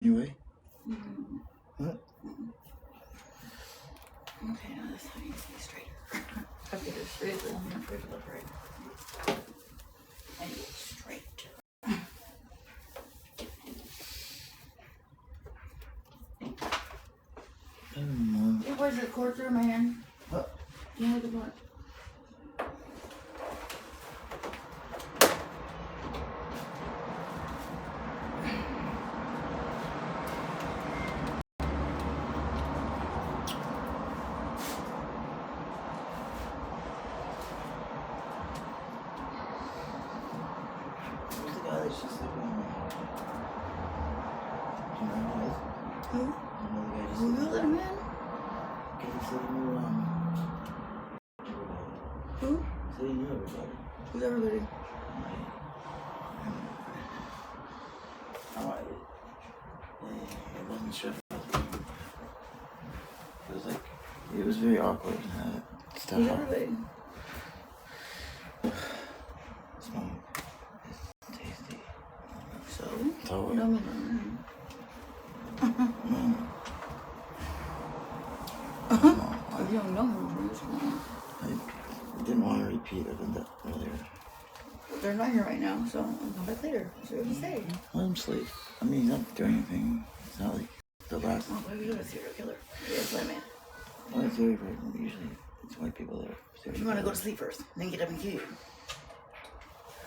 Anyway? Mm-hmm. What? Mm-hmm. Okay, now this time needs to be straighter. I have to get it straight, but I'm not straight to look right. I need it straight. I don't know. Hey, where's the cord through my hand? What? Yeah, look at what? Who's the guy that she's sleeping on? Do you know who it is? Who? You know the guy just Who sleeping let him in? Because he said he knew everybody. Who? He said he knew everybody. Who's everybody? I wasn't sure if it was like, it was very awkward. Stuff. Who's everybody? Smoke. It's tasty. So? Totally. No, me no. If you don't know him, who's not? I didn't want to repeat it that earlier. They're not here right now, so I'll come back later. See what he say. Let him sleep. I mean, he's not doing anything. It's not like the last. Oh, why are we doing a serial killer? Yeah, Slam Man. Well, it's very important. Usually, it's white people that are serial You want to go to killers. sleep first, then get up and kill you.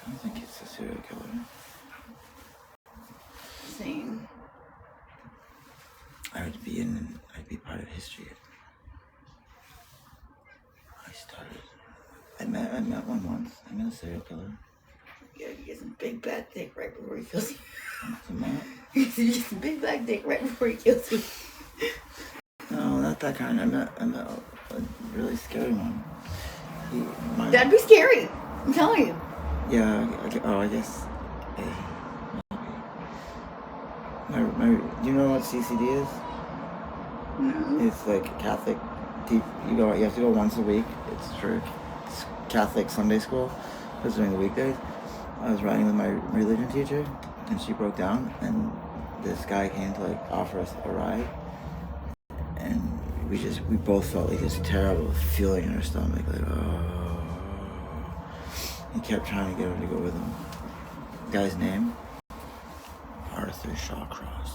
I don't think it's a serial killer. Same. I'd be part of history. I met one once. I met a serial killer. Yeah, you get some big bad dick right before he kills you. Some what? You get some big bad dick right before he kills you. No, not that kind. I met a really scary one. That'd be scary. I'm telling you. Yeah. I guess. Maybe. Do you know what CCD is? No. It's like Catholic. You have to go once a week. It's for Catholic Sunday school. It's during the weekdays. I was riding with my religion teacher, and she broke down, and this guy came to like offer us a ride, and we both felt like this terrible feeling in our stomach, like oh. He kept trying to get her to go with him. The guy's name? Arthur Shawcross.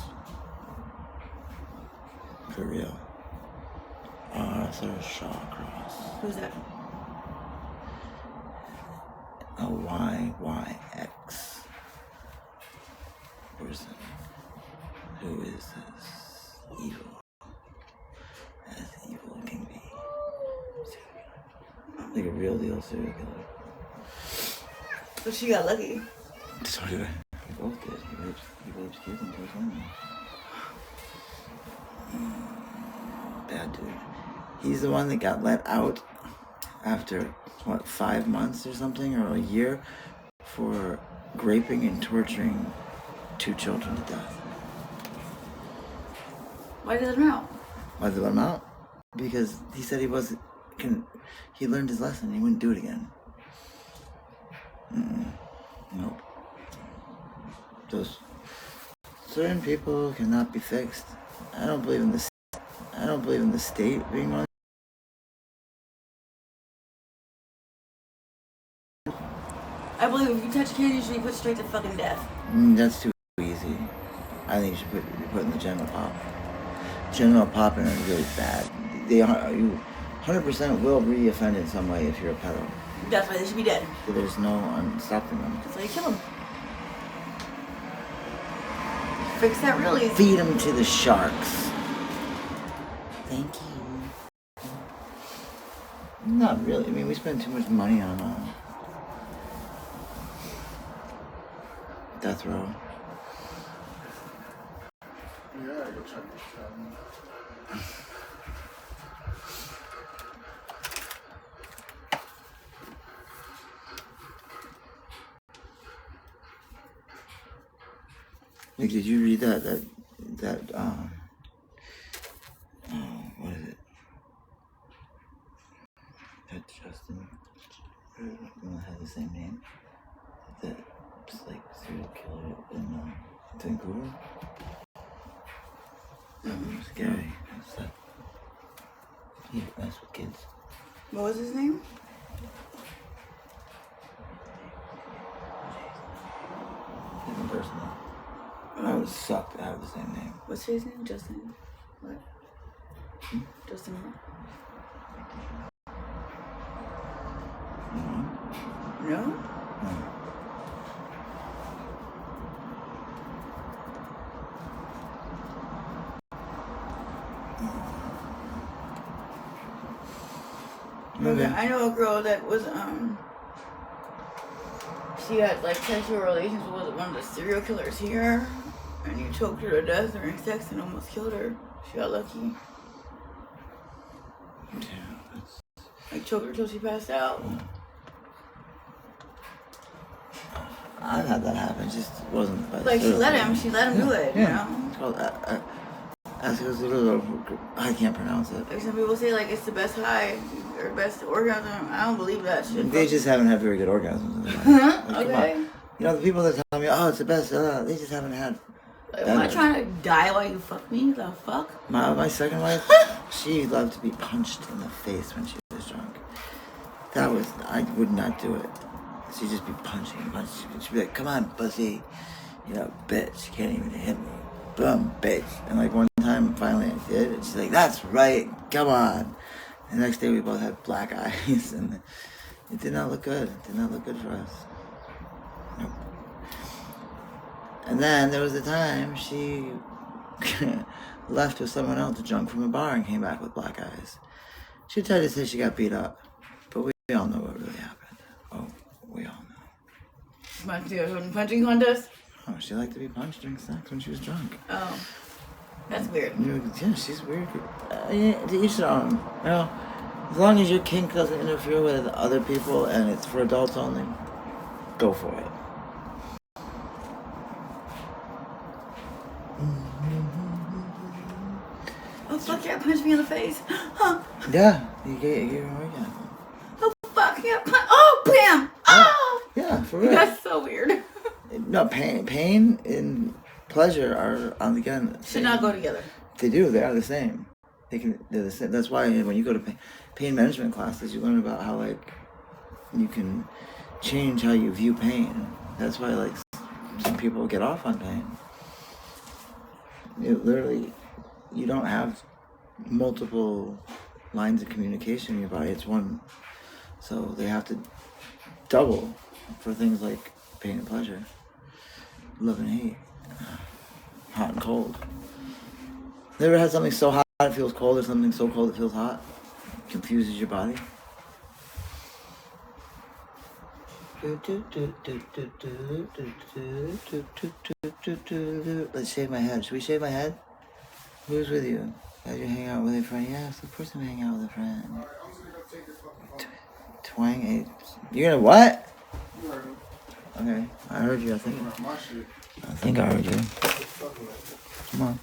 For real. Arthur Shawcross. Who's that? A YYX person who is as evil as evil can be. Like a real deal serial killer. So she got lucky. So did I. We both did. He rapes kids and kills women. Bad dude. He's the one that got let out after, 5 months or something, or a year, for raping and torturing 2 children to death. Why did they let him out? Why did they let him out? Because he said he learned his lesson, he wouldn't do it again. Nope. Those certain people cannot be fixed. I don't believe in the state being one. I believe if you touch a kid, you should be put straight to fucking death. That's too easy. I think you should be put in the general pop. General popping are really bad. You 100% will re-offend in some way if you're a pedo. That's why they should be dead. There's no stopping them. That's why you kill them. Fix that real easy. Feed them to the sharks. Thank you. Not really. I mean, we spend too much money on death row. Yeah, I go check this out. Like, did you read that what is it? That Justin, has the same name? That, like, serial killer in Vancouver? Scary. That's that. He mess with kids. What was his name? Even personal. I would suck to have the same name. What's his name? Justin. What? Justin what? No? No. Okay. I know a girl that was she had like sexual relations with one of the serial killers here, and he choked her to death during sex and almost killed her. She got lucky. Yeah. Like choked her till she passed out. I've had that happen. It just wasn't. Like she let him do it. Yeah. You know. It's called I can't pronounce it. Like some people say, like it's the best high or best orgasm. I don't believe that shit. They just haven't had very good orgasms. Like, Okay. You know, the people that tell me, "Oh, it's the best," they just haven't had. Like, am I trying to die while you fuck me? The fuck? My second wife, she loved to be punched in the face when she was drunk. I would not do it. She'd just be punching. She'd be like, "Come on, pussy, you know, bitch, you can't even hit me." Boom, bitch. And like one time, finally I did, and she's like, "That's right, come on." The next day we both had black eyes, and it did not look good. It did not look good for us. Nope. And then there was a time she left with someone else drunk from a bar and came back with black eyes. She tried to say she got beat up, but we all know what really happened. Oh, we all know. Punching contest? Oh, she liked to be punched during sex when she was drunk. Oh, that's weird. Yeah, she's weird. Yeah, to each their own. You know, as long as your kink doesn't interfere with other people and it's for adults only, go for it. Oh fuck yeah, punch me in the face. Huh. Yeah, you get an orgasm. Oh fuck yeah, oh bam! Oh! Yeah, for real. That's so weird. No, pain and pleasure are again. Should not go together. They do. They are the same. They're the same. That's why when you go to pain management classes, you learn about how like you can change how you view pain. That's why like some people get off on pain. You don't have multiple lines of communication in your body. It's one. So they have to double for things like pain and pleasure, love and hate, hot and cold. Never had something so hot it feels cold or something so cold it feels hot? Confuses your body. Let's shave my head. Should we shave my head? Who's with you? Guys, you hang out with a friend? Yes, of course I'm hanging out with a friend. Twang 8. You're gonna what? Okay, I heard you. I think I heard you. Come on.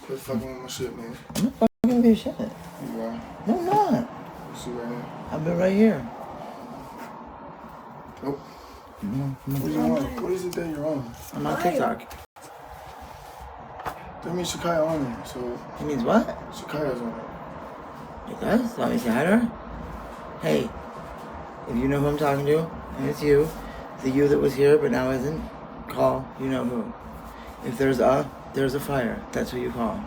Quit fucking with my shit, man. I'm not fucking with your shit. You are. No, I'm not. You see right now? I've been right here. Nope. Mm-hmm. What are you on? What is it that you're on? I'm on TikTok. That means Shakaya on there, so It means what? Shakaya's on there. It does? Want me to say hi to her? Hey, if you know who I'm talking to, and it's you, the you that was here but now isn't, call, you know who. If there's a fire. That's who you call.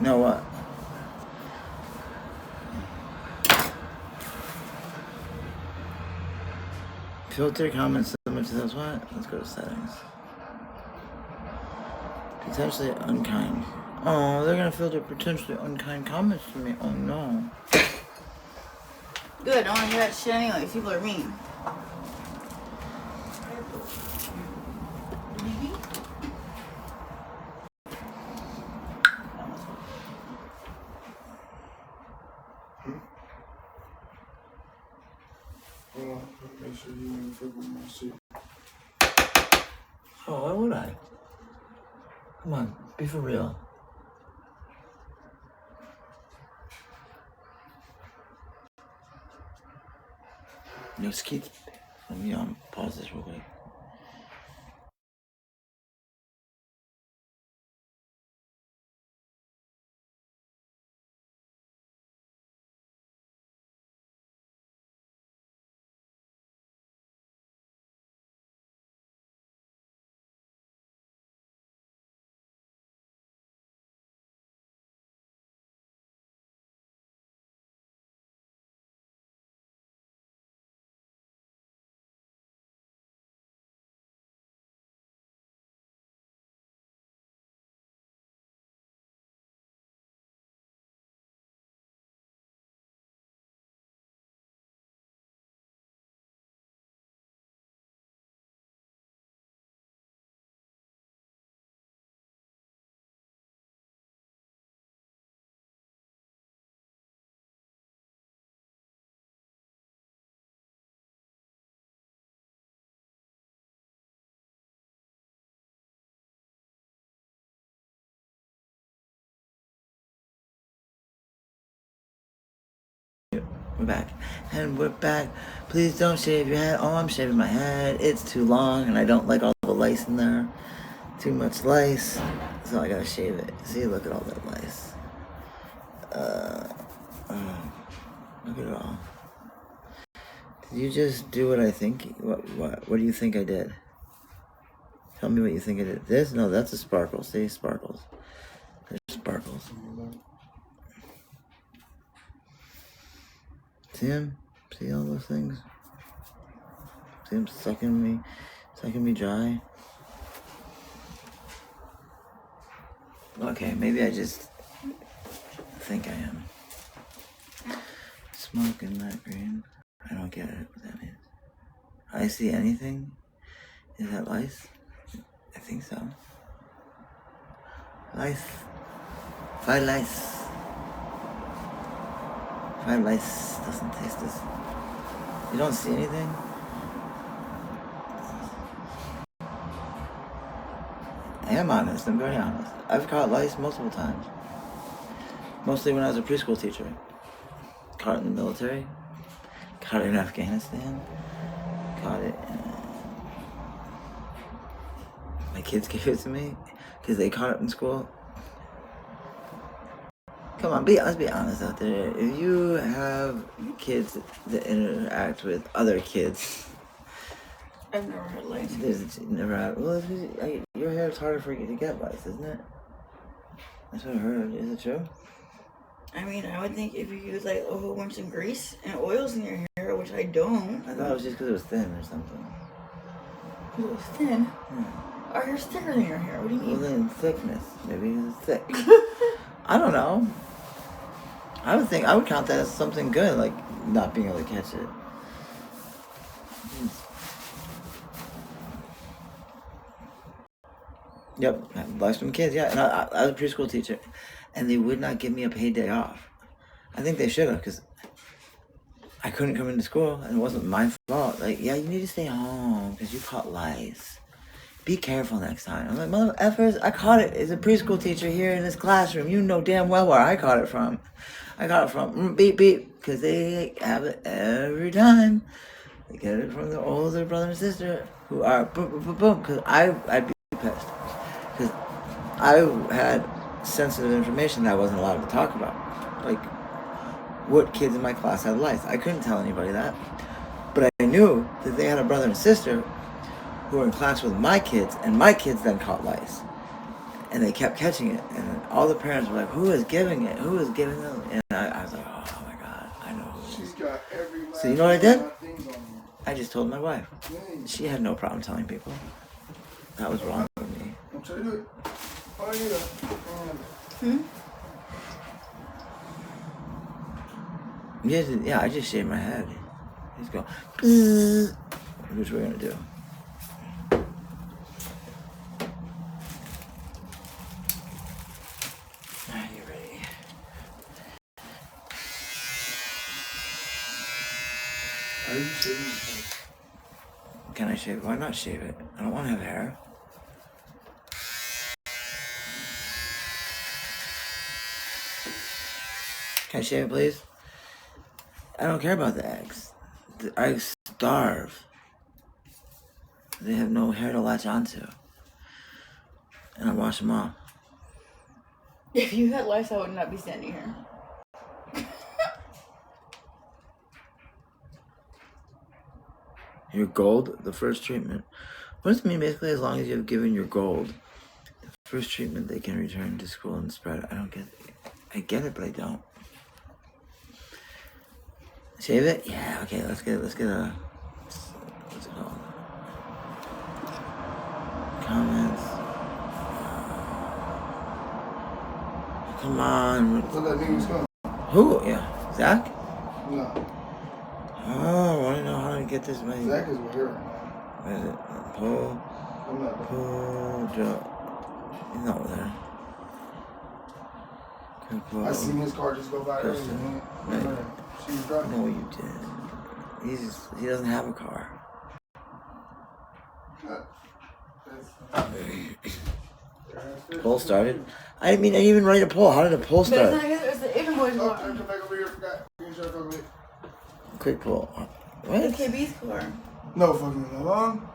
Know what? Filter comments similar to those. What? Let's go to settings. Potentially unkind. Oh, they're gonna filter potentially unkind comments to me. Oh no. Good, I don't want to hear that shit anyways. People are mean. Hold on, make sure you ain't fucking with my shit. Oh, why would I? Come on, be for real. No, Skeet. Let me pause this real quick. We're back. And we're back. Please don't shave your head. Oh, I'm shaving my head. It's too long and I don't like all the lice in there. Too much lice. So I gotta shave it. See, look at all that lice. Look at it all. Did you just do what I think? What do you think I did? Tell me what you think I did. This? No, that's a sparkle. See, sparkles. There's sparkles. See him? See all those things? See him sucking me dry? Okay, maybe I just think I am. Smoking that green. I don't get it, what that means. I see anything? Is that lice? I think so. Lice. 5 lice. 5 lice doesn't taste this. You don't see anything? I am honest, I'm very honest. I've caught lice multiple times. Mostly when I was a preschool teacher. Caught it in the military. Caught it in Afghanistan. Caught it in... My kids gave it to me because they caught it in school. Come on, let's be honest out there. If you have kids that interact with other kids... I've never had lice. Never had... Well, your hair is harder for you to get lice, isn't it? That's what I heard. Is it true? I mean, I would think if you use like a whole bunch of grease and oils in your hair, which I don't. I thought it was just because it was thin or something. It was thin. Yeah. Our hair's thicker than your hair. What do you mean? Well, then thickness. Maybe it's thick. I don't know. I would count that as something good, like not being able to catch it. Yep, lice from kids, yeah. And I was a preschool teacher, and they would not give me a paid day off. I think they should have, because I couldn't come into school, and it wasn't my fault. Like, yeah, you need to stay home, because you caught lice. Be careful next time. I'm like, mother effers, I caught it as a preschool teacher here in this classroom. You know damn well where I caught it from. I got it from beep beep, because they have it every time. They get it from their older brother and sister, who are boom, boom, boom, boom, because I'd be pissed. Because I had sensitive information that I wasn't allowed to talk about. Like, what kids in my class had lice. I couldn't tell anybody that. But I knew that they had a brother and sister who were in class with my kids, and my kids then caught lice. And they kept catching it. And all the parents were like, who is giving it? Who is giving them? And I was like, oh my God, I know who. She's got every last So you know what I did? things on her. I just told my wife. Dang. She had no problem telling people. That was wrong with me. I'm trying to do it. Oh, yeah. Yeah, I just shaved my head. Just go, bzzz, which we're gonna do. Are you ready? Are you shaving your head? Can I shave it? Why not shave it? I don't want to have hair. Can I shave it, please? I don't care about the eggs. The eggs starve. They have no hair to latch onto. And I wash them off. If you had lice, I would not be standing here. Your gold, the first treatment. What does it mean basically as long as you have given your gold? The first treatment they can return to school and spread. I don't get it. I get it, but I don't. Shave it? Yeah, okay, let's get a, what's it called? Comments. Come on. So that nigga's gone. Who? Yeah. Zach? No. Oh, I want to know how to get this money. Zach is with her. What is it? Paul? I'm not. Paul Joe. He's not with her. I seen his car just go by earlier. Kristen. Right. She was driving. No, you didn't. He doesn't have a car. Poll started? I didn't mean I didn't even write a poll. How did a poll But it's start? not because it's the Asian boys' Oh, law. come back over here. Forgot. You should have quick pull. What? AKB's car. No fucking long.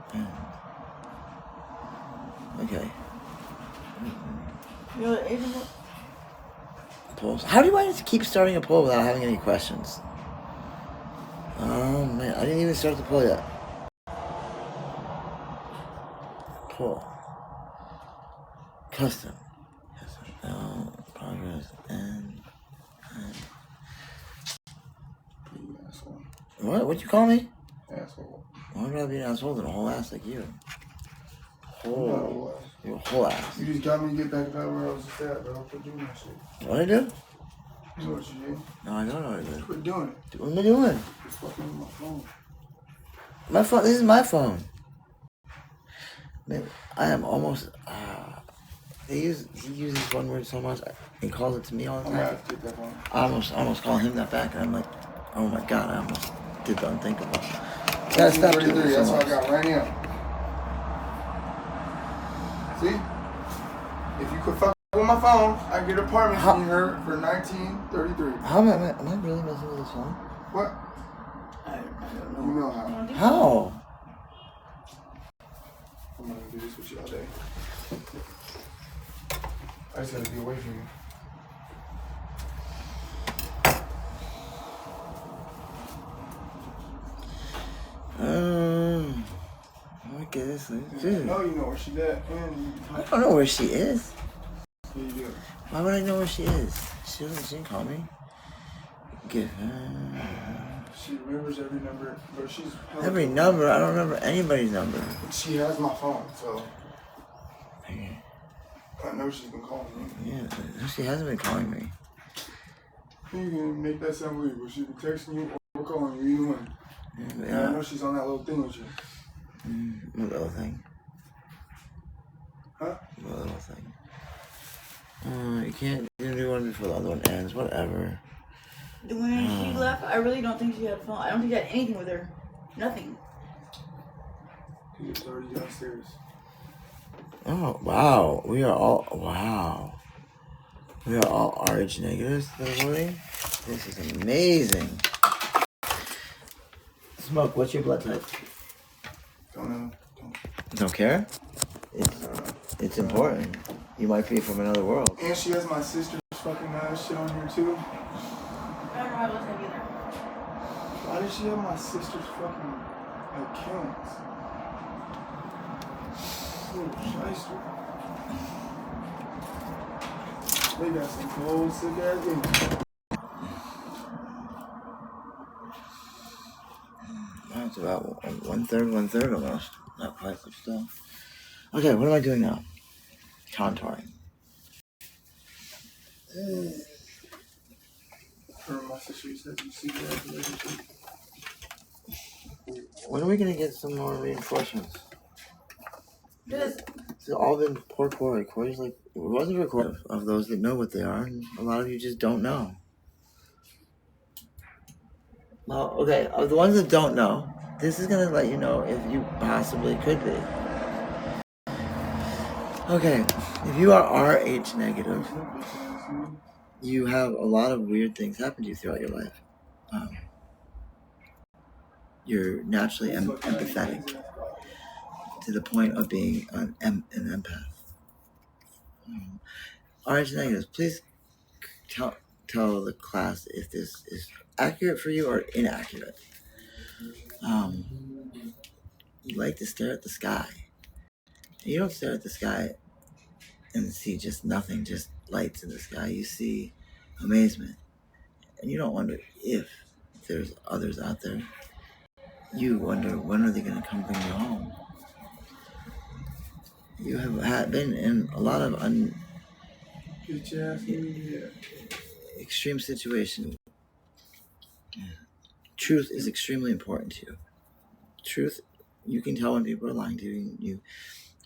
Okay. You know what Asian was? Polls. How do I just keep starting a poll without having any questions? Oh man, I didn't even start the poll yet. Poll. Custom. Progress and You asshole. what? What'd you call me? Asshole. Why would I be an asshole than a whole ass like you? Whole. You're a whole ass. You just got me to get back about where I was just at, bro. Quit doing that shit. What I do? You know what you did? No, I don't know what I did. Quit doing it. What am I doing? It's fucking on my phone. My phone. This is my phone. Man, I am almost. He uses one word so much. He calls it to me all the I'm gonna time. have to take that phone. I almost call him that back, and I'm like, oh my god, I almost did the unthinkable. Gotta stop doing 33, this that's so what I much. got right now. See? If you could fuck with my phone, I get an apartment in her for $19.33. How am I really messing with this phone? What? I don't know. You know how. How? I'm not gonna do this with you all day. I just gotta be away from you. I guess. No, you know where she at, and I don't know where she is. you do. Why would I know where she is? She didn't call me. Give She remembers every number, but she's every number. I don't remember anybody's number. She has my phone, so Yeah, I know she's been calling me. she hasn't been calling me. You can make that sound believable. She's been texting you or calling you, either one. And I know she's on that little thing with you. What little thing? Huh? What little thing? You can't do one before the other one ends. Whatever. When she left, I really don't think she had a phone. I don't think she had anything with her. Nothing. She's already downstairs. Oh wow, we are all RH negatives this morning. This is amazing. Smoke. What's your blood type? Don't know. Don't care. It's important. You might be from another world. And she has my sister's fucking shit on here too. I don't know how I was gonna be there. Why does she have my sister's fucking accounts? Little shyster. They got some cold, sick ass games. It's about one third almost. Not quite, but still. Okay, what am I doing now? Contouring. Her and my sister said you see that relationship. When are we gonna get some more reinforcements? Just It's all been poor Corey. Corey's like, it wasn't recorded of those that know what they are, and a lot of you just don't know. Well, okay, of the ones that don't know, this is gonna let you know if you possibly could be. Okay, if you are RH negative, you have a lot of weird things happen to you throughout your life. You're naturally empathetic to the point of being an empath. RH negatives, please tell the class if this is accurate for you or inaccurate. You like to stare at the sky. You don't stare at the sky and see just nothing, just lights in the sky. You see amazement. And you don't wonder if there's others out there. You wonder, when are they going to come bring you home? You have been in a lot of extreme situations. Truth is extremely important to you. Truth, you can tell when people are lying to you.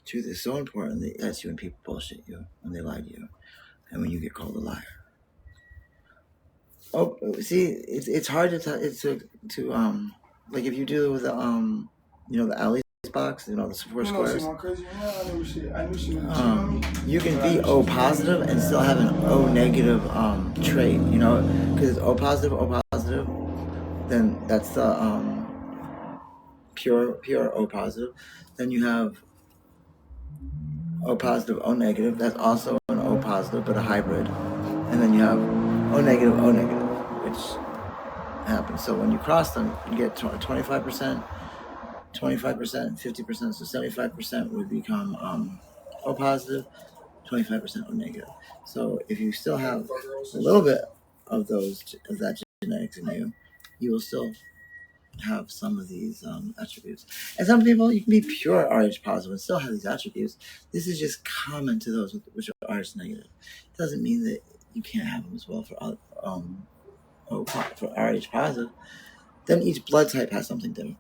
Truth is so important that that's you when people bullshit you, when they lie to you, and when you get called a liar. Oh, see, it's hard to tell. It's to like if you do with the the alley box, the 4 squares. You can be O positive and still have an O negative trait, because it's O positive, then that's the pure O positive. Then you have O positive, O negative. That's also an O positive, but a hybrid. And then you have O negative, which happens. So when you cross them, you get 25%, 25%, 50%. So 75% would become O positive, 25% O negative. So if you still have a little bit of that genetics in you, you will still have some of these attributes. And some people, you can be pure Rh positive and still have these attributes. This is just common to those which are Rh negative. It doesn't mean that you can't have them as well for Rh positive. Then each blood type has something different.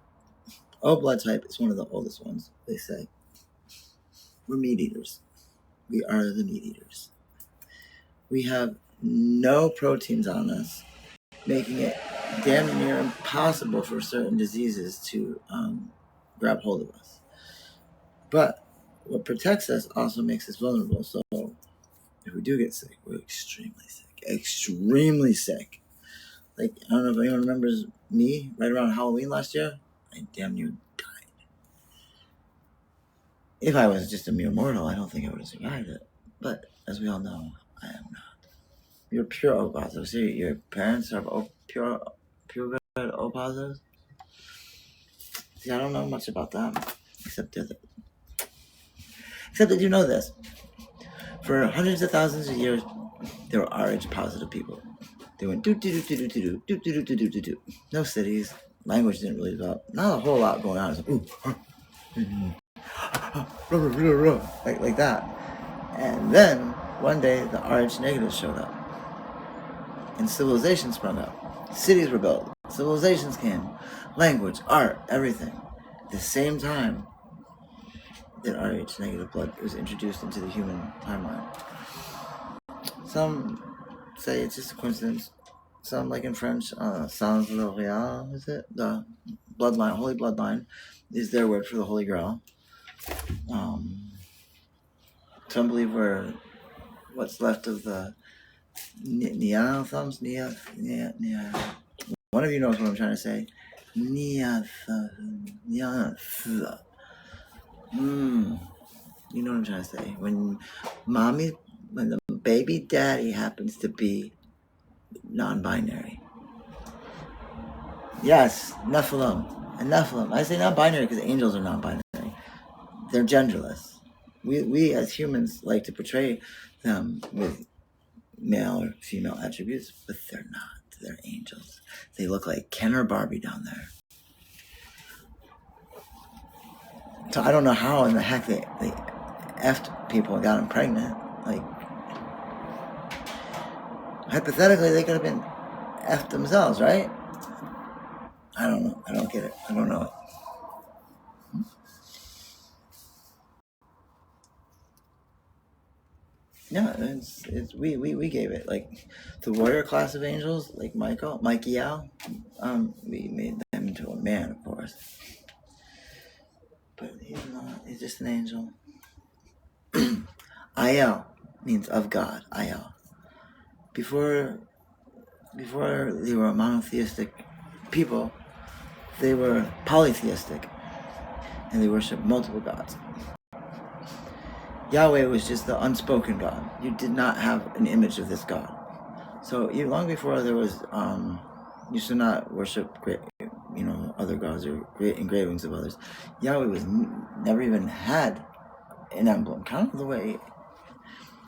O blood type is one of the oldest ones, they say. We're meat eaters. We are the meat eaters. We have no proteins on us, making it damn near impossible for certain diseases to grab hold of us. But what protects us also makes us vulnerable. So if we do get sick, we're extremely sick. Extremely sick. Like, I don't know if anyone remembers me right around Halloween last year. I damn near died. If I was just a mere mortal, I don't think I would have survived it. But as we all know, I am not. You're pure O positive. So your parents are pure good O positives? See, I don't know much about them, except that you know this. For hundreds of thousands of years, there were Rh positive people. They went do do do do do do do do do do do do. No cities. Language didn't really develop. Not a whole lot going on. It's like, like that. And then one day the Rh negatives showed up, and civilization sprung up. Cities were built. Civilizations came. Language, art, everything. At the same time that Rh negative blood was introduced into the human timeline. Some say it's just a coincidence. Some, like in French, sans l'Oréal, is it? The bloodline, holy bloodline, is their word for the Holy Grail. Some believe we're what's left of the Neanderthals. One of you knows what I'm trying to say. Neanderthal. You know what I'm trying to say. When the baby daddy happens to be non-binary. Yes, Nephilim. And Nephilim. I say non-binary because angels are non-binary. They're genderless. We as humans like to portray them with male or female attributes, but they're not. They're angels. They look like Ken or Barbie down there. So I don't know how in the heck they effed people and got them pregnant. Like, hypothetically, they could have been effed themselves, right? I don't know. I don't get it. I don't know it. Yeah, we gave it, like the warrior class of angels, like Michael, we made them into a man, of course. But he's not. He's just an angel. Ayel means of God. Ayel. Before they were monotheistic people, they were polytheistic, and they worshiped multiple gods. Yahweh was just the unspoken God. You did not have an image of this God. So long before there was, you should not worship great, other gods or great engravings of others. Yahweh was never even had an emblem. Kind of the way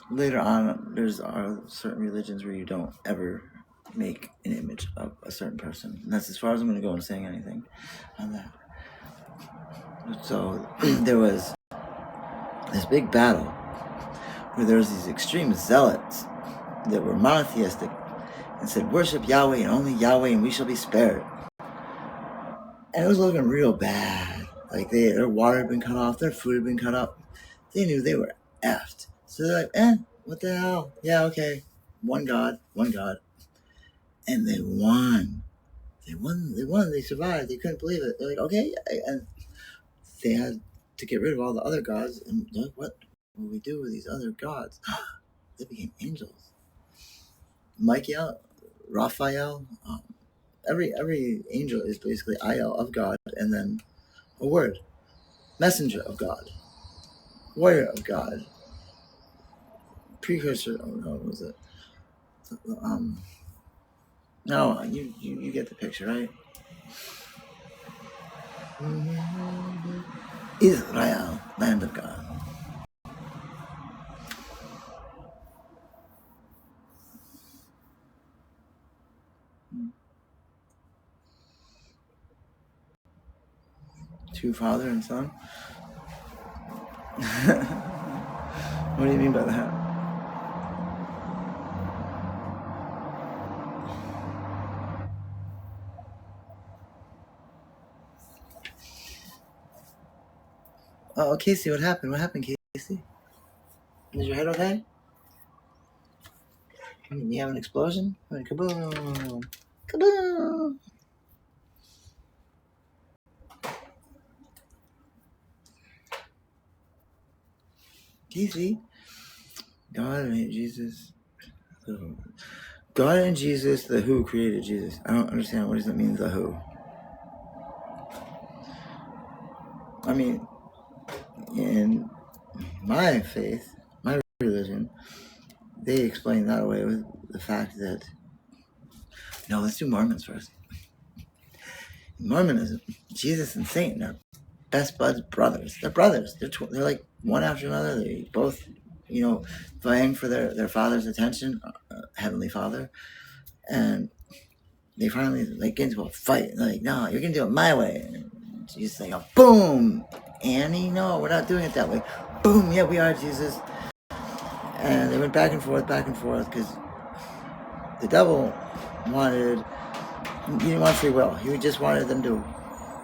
later on there's certain religions where you don't ever make an image of a certain person. And that's as far as I'm going to go in saying anything on that. So there was this big battle where there was these extreme zealots that were monotheistic and said, worship Yahweh and only Yahweh and we shall be spared. And it was looking real bad. Like their water had been cut off, their food had been cut up. They knew they were effed. So they're like, what the hell? Yeah, okay. One God. And they won. They survived. They couldn't believe it. They're like, okay. And they had to get rid of all the other gods. And they're like, what will we do with these other gods? They became angels. Michael, Raphael, every angel is basically ayah of God, and then a word, messenger of God, warrior of God, precursor. Oh no, what was it? No, you get the picture, right? Israel, land of God. Two, father and son. What do you mean by that? Oh, Casey, what happened? What happened, Casey? Is your head okay? You have an explosion? I mean, kaboom! Kaboom! Casey? God and Jesus. God and Jesus, the who created Jesus. I don't understand. What does that mean, the who? I mean, in my faith, my religion, they explain that away with the fact that... No, let's do Mormons first. In Mormonism, Jesus and Satan are best buds brothers. They're brothers. They're like one after another. They both, vying for their father's attention, Heavenly Father. And they finally get into a fight. They're like, no, you're going to do it my way. And Jesus like, oh, boom, Annie, no, we're not doing it that way. Boom, yeah, we are, Jesus. And they went back and forth, because the devil he didn't want free will. He just wanted them to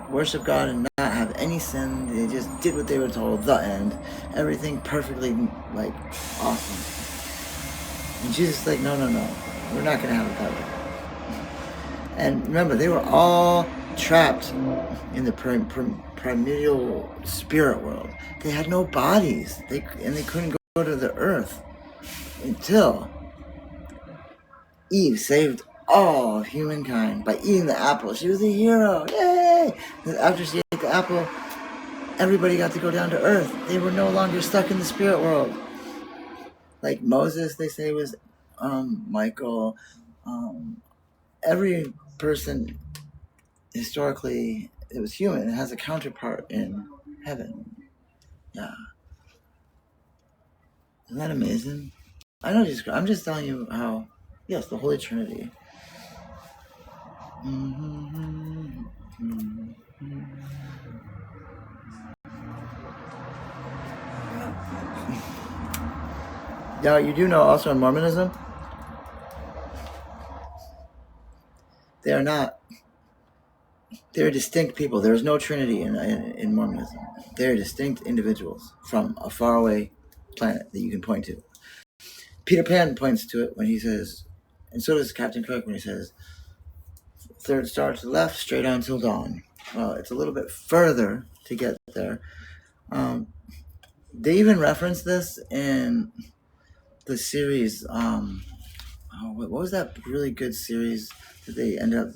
worship God and not have any sin. They just did what they were told, the end. Everything perfectly, awesome. And Jesus like, no, we're not going to have it that way. And remember, they were all trapped in the primordial spirit world. They had no bodies. They couldn't go to the earth until Eve saved all of humankind by eating the apple. She was a hero. Yay! And after she ate the apple, everybody got to go down to earth. They were no longer stuck in the spirit world. Like Moses, they say, was Michael. Every person historically, it was human. It has a counterpart in heaven. Yeah. Isn't that amazing? I'm just telling you how, yes, the Holy Trinity. Now, you do know also in Mormonism, they're distinct people. There's no Trinity in Mormonism. They're distinct individuals from a faraway planet that you can point to. Peter Pan points to it when he says, and so does Captain Kirk when he says, third star to the left, straight on till dawn. Well, it's a little bit further to get there. They even reference this in the series. What was that really good series that they end up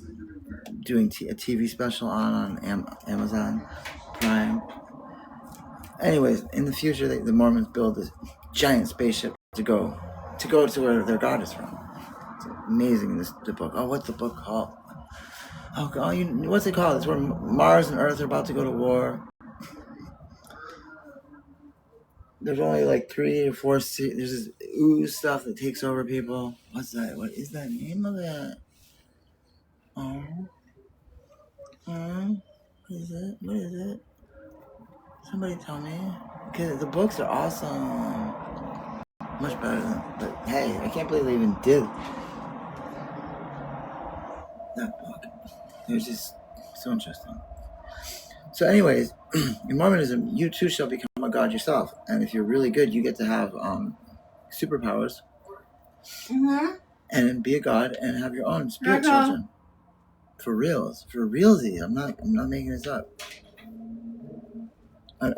doing a TV special on Amazon Prime? Anyways, in the future, the Mormons build this giant spaceship to go to where their God is from. It's amazing. The book. Oh, what's the book called? What's it called? It's where Mars and Earth are about to go to war. There's only 3 or 4. There's this ooze stuff that takes over people. What's that? What is that name of that? What is it? Somebody tell me. Because the books are awesome. Much better than. But hey, I can't believe they even did that book. It was just so interesting. So anyways, in Mormonism, you too shall become a god yourself. And if you're really good, you get to have superpowers. And be a god and have your own spirit children. For reals. For realsy. I'm not making this up. I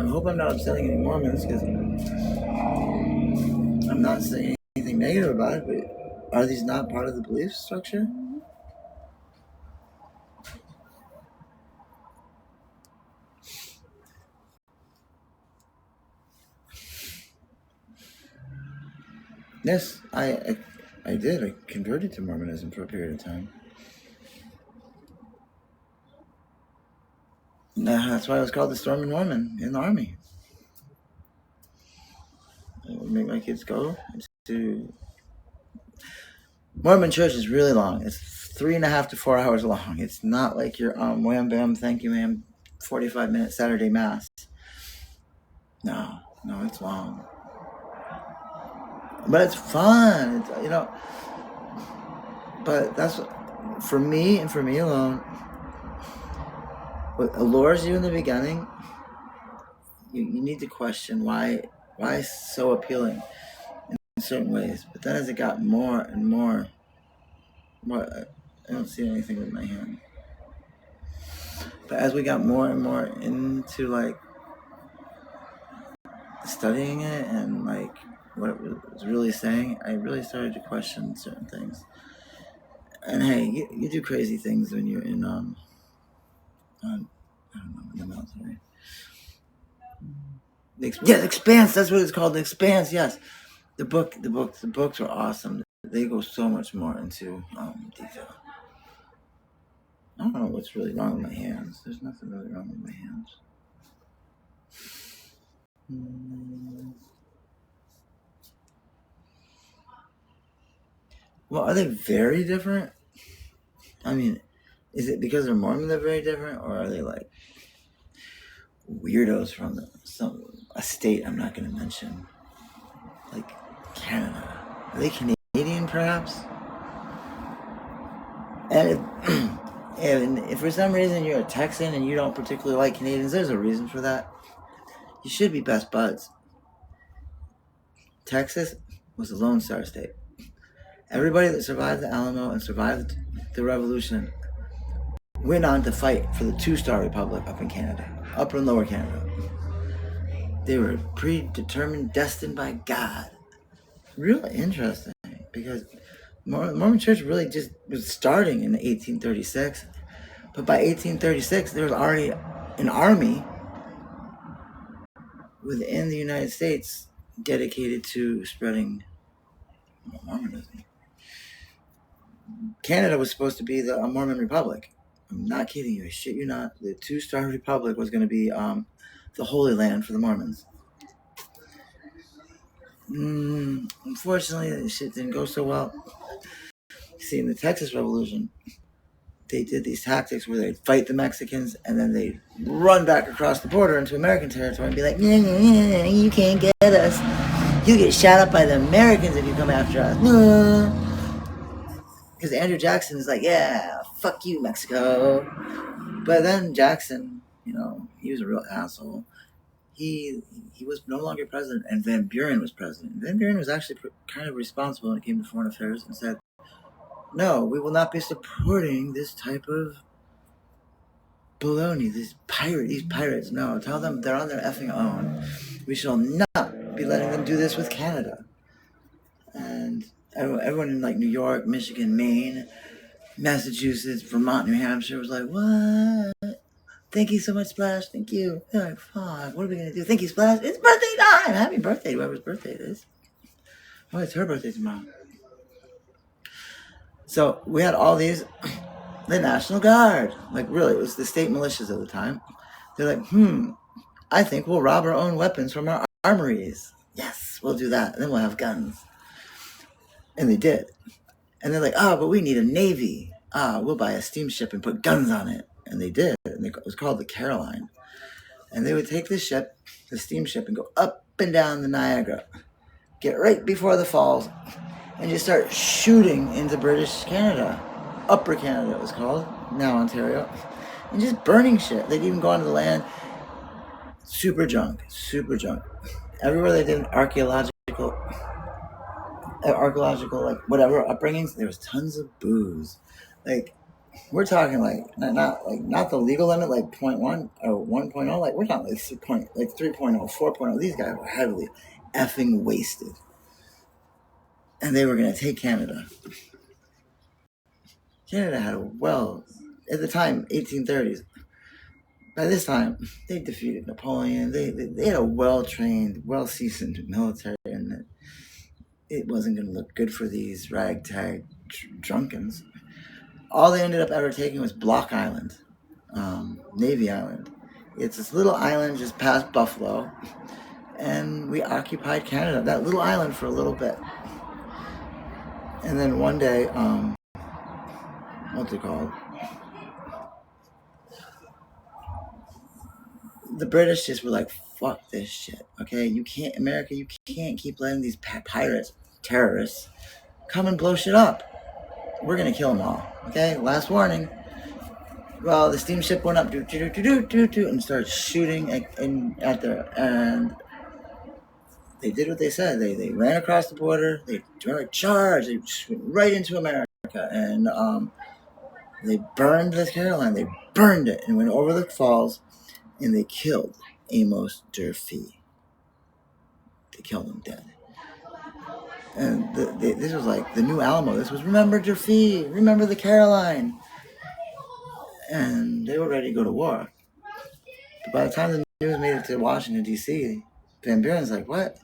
hope I'm not upsetting any Mormons, because I'm not saying anything negative about it, but are these not part of the belief structure? Yes, I did. I converted to Mormonism for a period of time. That's why I was called the Storming Mormon in the Army. I would make my kids go to... Mormon church is really long. It's 3.5 to 4 hours long. It's not like your wham bam, thank you ma'am, 45-minute Saturday mass. No, it's long. But it's fun. It's, but that's for me and for me alone. What allures you in the beginning, you need to question why it's so appealing in certain ways. But then as it got more and more, I don't see anything with my hand. But as we got more and more into like studying it and like what it was really saying, I really started to question certain things. And hey, you do crazy things when you're in I don't know, in the military. The Expanse. That's what it's called. The Expanse. Yes, the books are awesome. They go so much more into detail. I don't know what's really wrong with my hands. There's nothing really wrong with my hands. Well, are they very different? I mean, is it because they're Mormon they're very different, or are they like weirdos from a state I'm not going to mention, like Canada? Are they Canadian, perhaps? And if for some reason you're a Texan and you don't particularly like Canadians, there's a reason for that. You should be best buds. Texas was a Lone Star state. Everybody that survived the Alamo and survived the Revolution went on to fight for the two-star republic up in Canada, Upper and Lower Canada. They were predetermined, destined by God. Really interesting, because Mormon Church really just was starting in 1836. But by 1836, there was already an army within the United States dedicated to spreading Mormonism. Canada was supposed to be the Mormon Republic. I'm not kidding you. I shit you not. The two-star republic was going to be the Holy Land for the Mormons. Unfortunately, this shit didn't go so well. See, in the Texas Revolution, they did these tactics where they'd fight the Mexicans and then they'd run back across the border into American territory and be like, you can't get us. You get shot up by the Americans if you come after us. Because Andrew Jackson is like, yeah, fuck you, Mexico. But then Jackson, he was a real asshole. He was no longer president, and Van Buren was president. Van Buren was actually kind of responsible when it came to foreign affairs and said, no, we will not be supporting this type of baloney, these pirates. No, tell them they're on their effing own. We shall not be letting them do this with Canada. And everyone in like New York, Michigan, Maine, Massachusetts, Vermont, New Hampshire was like, what? Thank you so much, Splash. Thank you. They're like, fuck, what are we going to do? Thank you, Splash. It's birthday time. Happy birthday, whoever's birthday it is. Oh, it's her birthday tomorrow. So we had all these, the National Guard. Like, really, it was the state militias at the time. They're like, I think we'll rob our own weapons from our armories. Yes, we'll do that. And then we'll have guns. And they did. And they're like, but we need a navy. We'll buy a steamship and put guns on it. And they did. And it was called the Caroline. And they would take this ship, the steamship, and go up and down the Niagara, get right before the falls, and just start shooting into British Canada. Upper Canada it was called, now Ontario. And just burning shit. They'd even go onto the land, super drunk. Everywhere they did archaeological, like, whatever, upbringings, there was tons of booze. Like, we're talking like not the legal limit, like 0.1 or 1.0. Like, we're talking like 3.0, 4.0. These guys were heavily effing wasted, and they were gonna take Canada. Canada had at the time, 1830s. By this time, they defeated Napoleon. They had a well-trained, well-seasoned military, and it wasn't going to look good for these ragtag drunkens. All they ended up ever taking was Block Island, Navy Island. It's this little island just past Buffalo, and we occupied Canada, that little island, for a little bit. And then one day, what's it called? The British just were like, fuck this shit, okay? America, you can't keep letting these pirates, terrorists, come and blow shit up. We're gonna kill them all, okay? Last warning. Well, the steamship went up, and started shooting at there, and they did what they said. They ran across the border. They charged. They went right into America, and they burned the Caroline. They burned it and went over the falls, and they killed Amos Durfee. They killed him dead. And this was like the new Alamo. This was remember Durfee, remember the Caroline, and they were ready to go to war. But by the time the news made it to Washington D.C., Van Buren's like, what?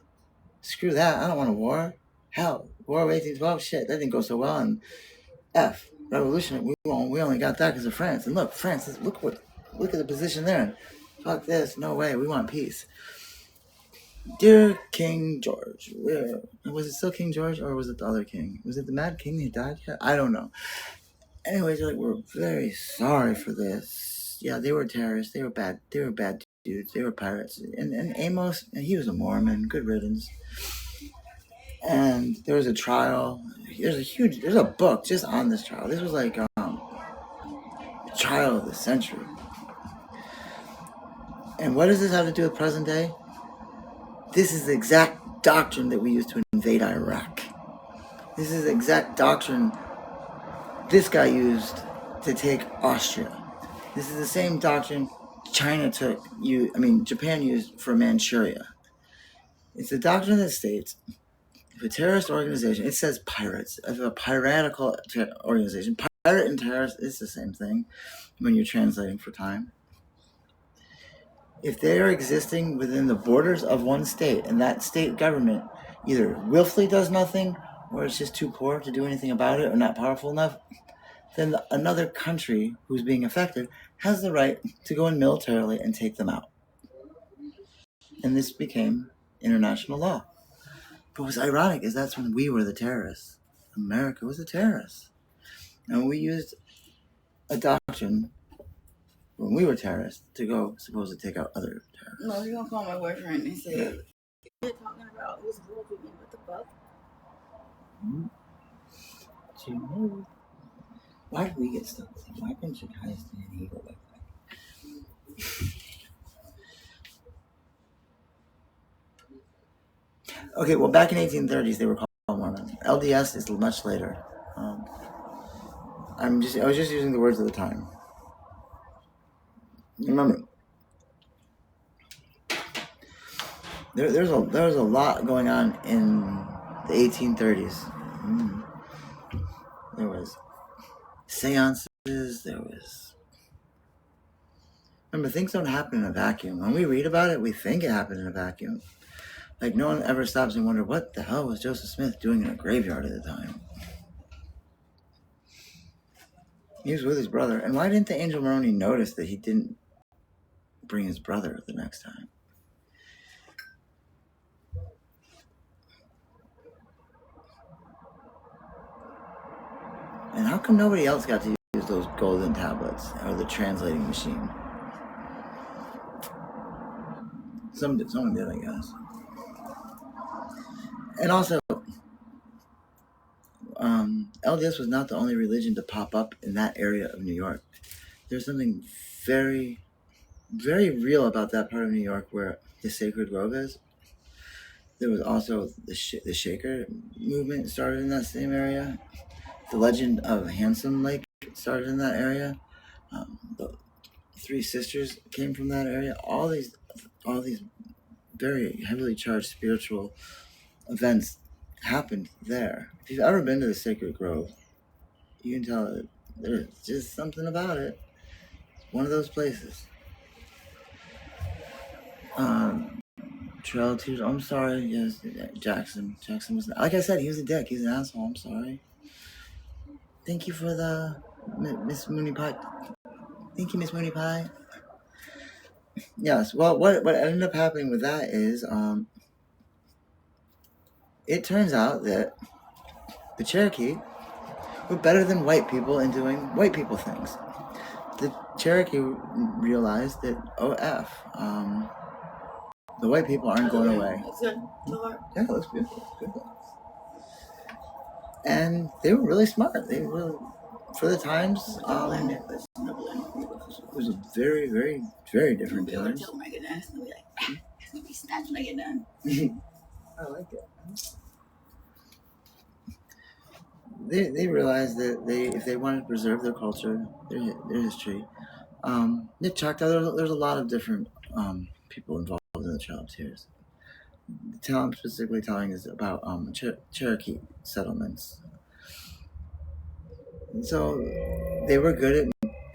Screw that! I don't want a war. Hell, War of 1812, shit, that didn't go so well. And revolution, we only got that because of France. And look, France, look at the position there. Fuck this, no way. We want peace. Dear King George, was it still King George or was it the other king? Was it the Mad King that died yet? I don't know. Anyways, they're like, we're very sorry for this. Yeah, they were terrorists. They were bad dudes. They were pirates. And Amos, and he was a Mormon. Good riddance. And there was a trial. There's a book just on this trial. This was like the trial of the century. And what does this have to do with present day? This is the exact doctrine that we used to invade Iraq. This is the exact doctrine this guy used to take Austria. This is the same doctrine Japan used for Manchuria. It's a doctrine that states if a terrorist organization, it says pirates, if a piratical organization, pirate and terrorist is the same thing when you're translating for time. If they are existing within the borders of one state and that state government either willfully does nothing or it's just too poor to do anything about it or not powerful enough, then another country who's being affected has the right to go in militarily and take them out. And this became international law. But what's ironic is that's when we were the terrorists. America was the terrorists. And we used a doctrine when we were terrorists to go supposed to take out other terrorists. No, you're gonna call my boyfriend and say, you're talking about who's love with me, what the fuck? Why did we get stuck with him? Why couldn't you guys stay in ego like that? Okay, well, back in 1830s, they were called Mormon. LDS is much later. I was just using the words of the time. Remember, there was a lot going on in the 1830s. There was seances. Remember, things don't happen in a vacuum. When we read about it, we think it happened in a vacuum. Like, no one ever stops and wonders, what the hell was Joseph Smith doing in a graveyard at the time? He was with his brother. And why didn't the Angel Maroney notice that he didn't bring his brother the next time? And how come nobody else got to use those golden tablets or the translating machine? Someone did, I guess. And also, LDS was not the only religion to pop up in that area of New York. There's something very, very real about that part of New York where the Sacred Grove is. There was also the Shaker movement started in that same area. The legend of Handsome Lake started in that area. The Three Sisters came from that area. All these very heavily charged spiritual events happened there. If you've ever been to the Sacred Grove, you can tell that there's just something about it. It's one of those places. Trail tears. I'm sorry. Yes, Jackson. Jackson was, like I said, he was a dick. He's an asshole. I'm sorry. Thank you for the Miss Mooney Pie. Thank you, Miss Mooney Pie. Yes. Well, what ended up happening with that is, it turns out that the Cherokee were better than white people in doing white people things. The Cherokee realized that, the white people aren't going away. It's good. Yeah, it looks beautiful. It's good. And they were really smart. They were, for the times, it was a very, very, very different times. Tell Megan that's gonna be like, it's gonna be snatched when I get done. I like it. They realized that if they wanted to preserve their culture, their history, Nick Choctaw, there's a lot of different people involved in the Trail of Tears. The tale I'm specifically telling is about Cherokee settlements. And so they were good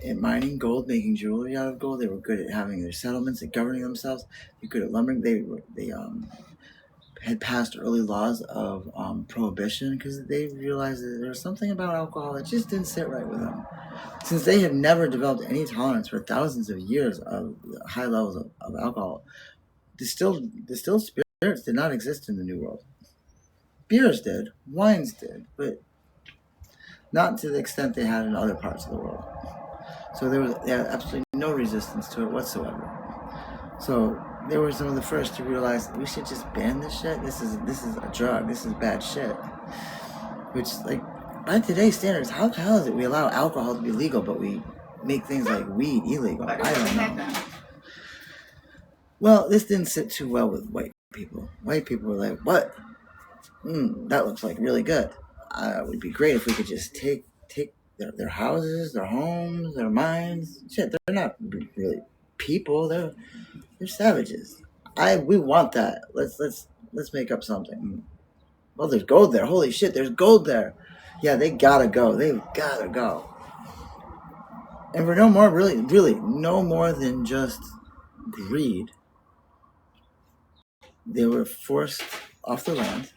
at mining gold, making jewelry out of gold. They were good at having their settlements and governing themselves. They were good at lumbering. They had passed early laws of prohibition because they realized that there was something about alcohol that just didn't sit right with them. Since they had never developed any tolerance for thousands of years of high levels of alcohol, distilled spirits did not exist in the New World. Beers did, wines did, but not to the extent they had in other parts of the world. So they had absolutely no resistance to it whatsoever. So they were some of the first to realize we should just ban this shit. This is a drug. This is bad shit. Which, like, by today's standards, how the hell is it we allow alcohol to be legal, but we make things like weed illegal? I don't know. Well, this didn't sit too well with white people. White people were like, what? That looks like really good. It would be great if we could just take their houses, their homes, their mines. Shit, they're not really people. They're savages. We want that. Let's make up something. Well, there's gold there. Holy shit, there's gold there. Yeah, they gotta go. They've gotta go. And for no more, really, no more than just greed, they were forced off the land.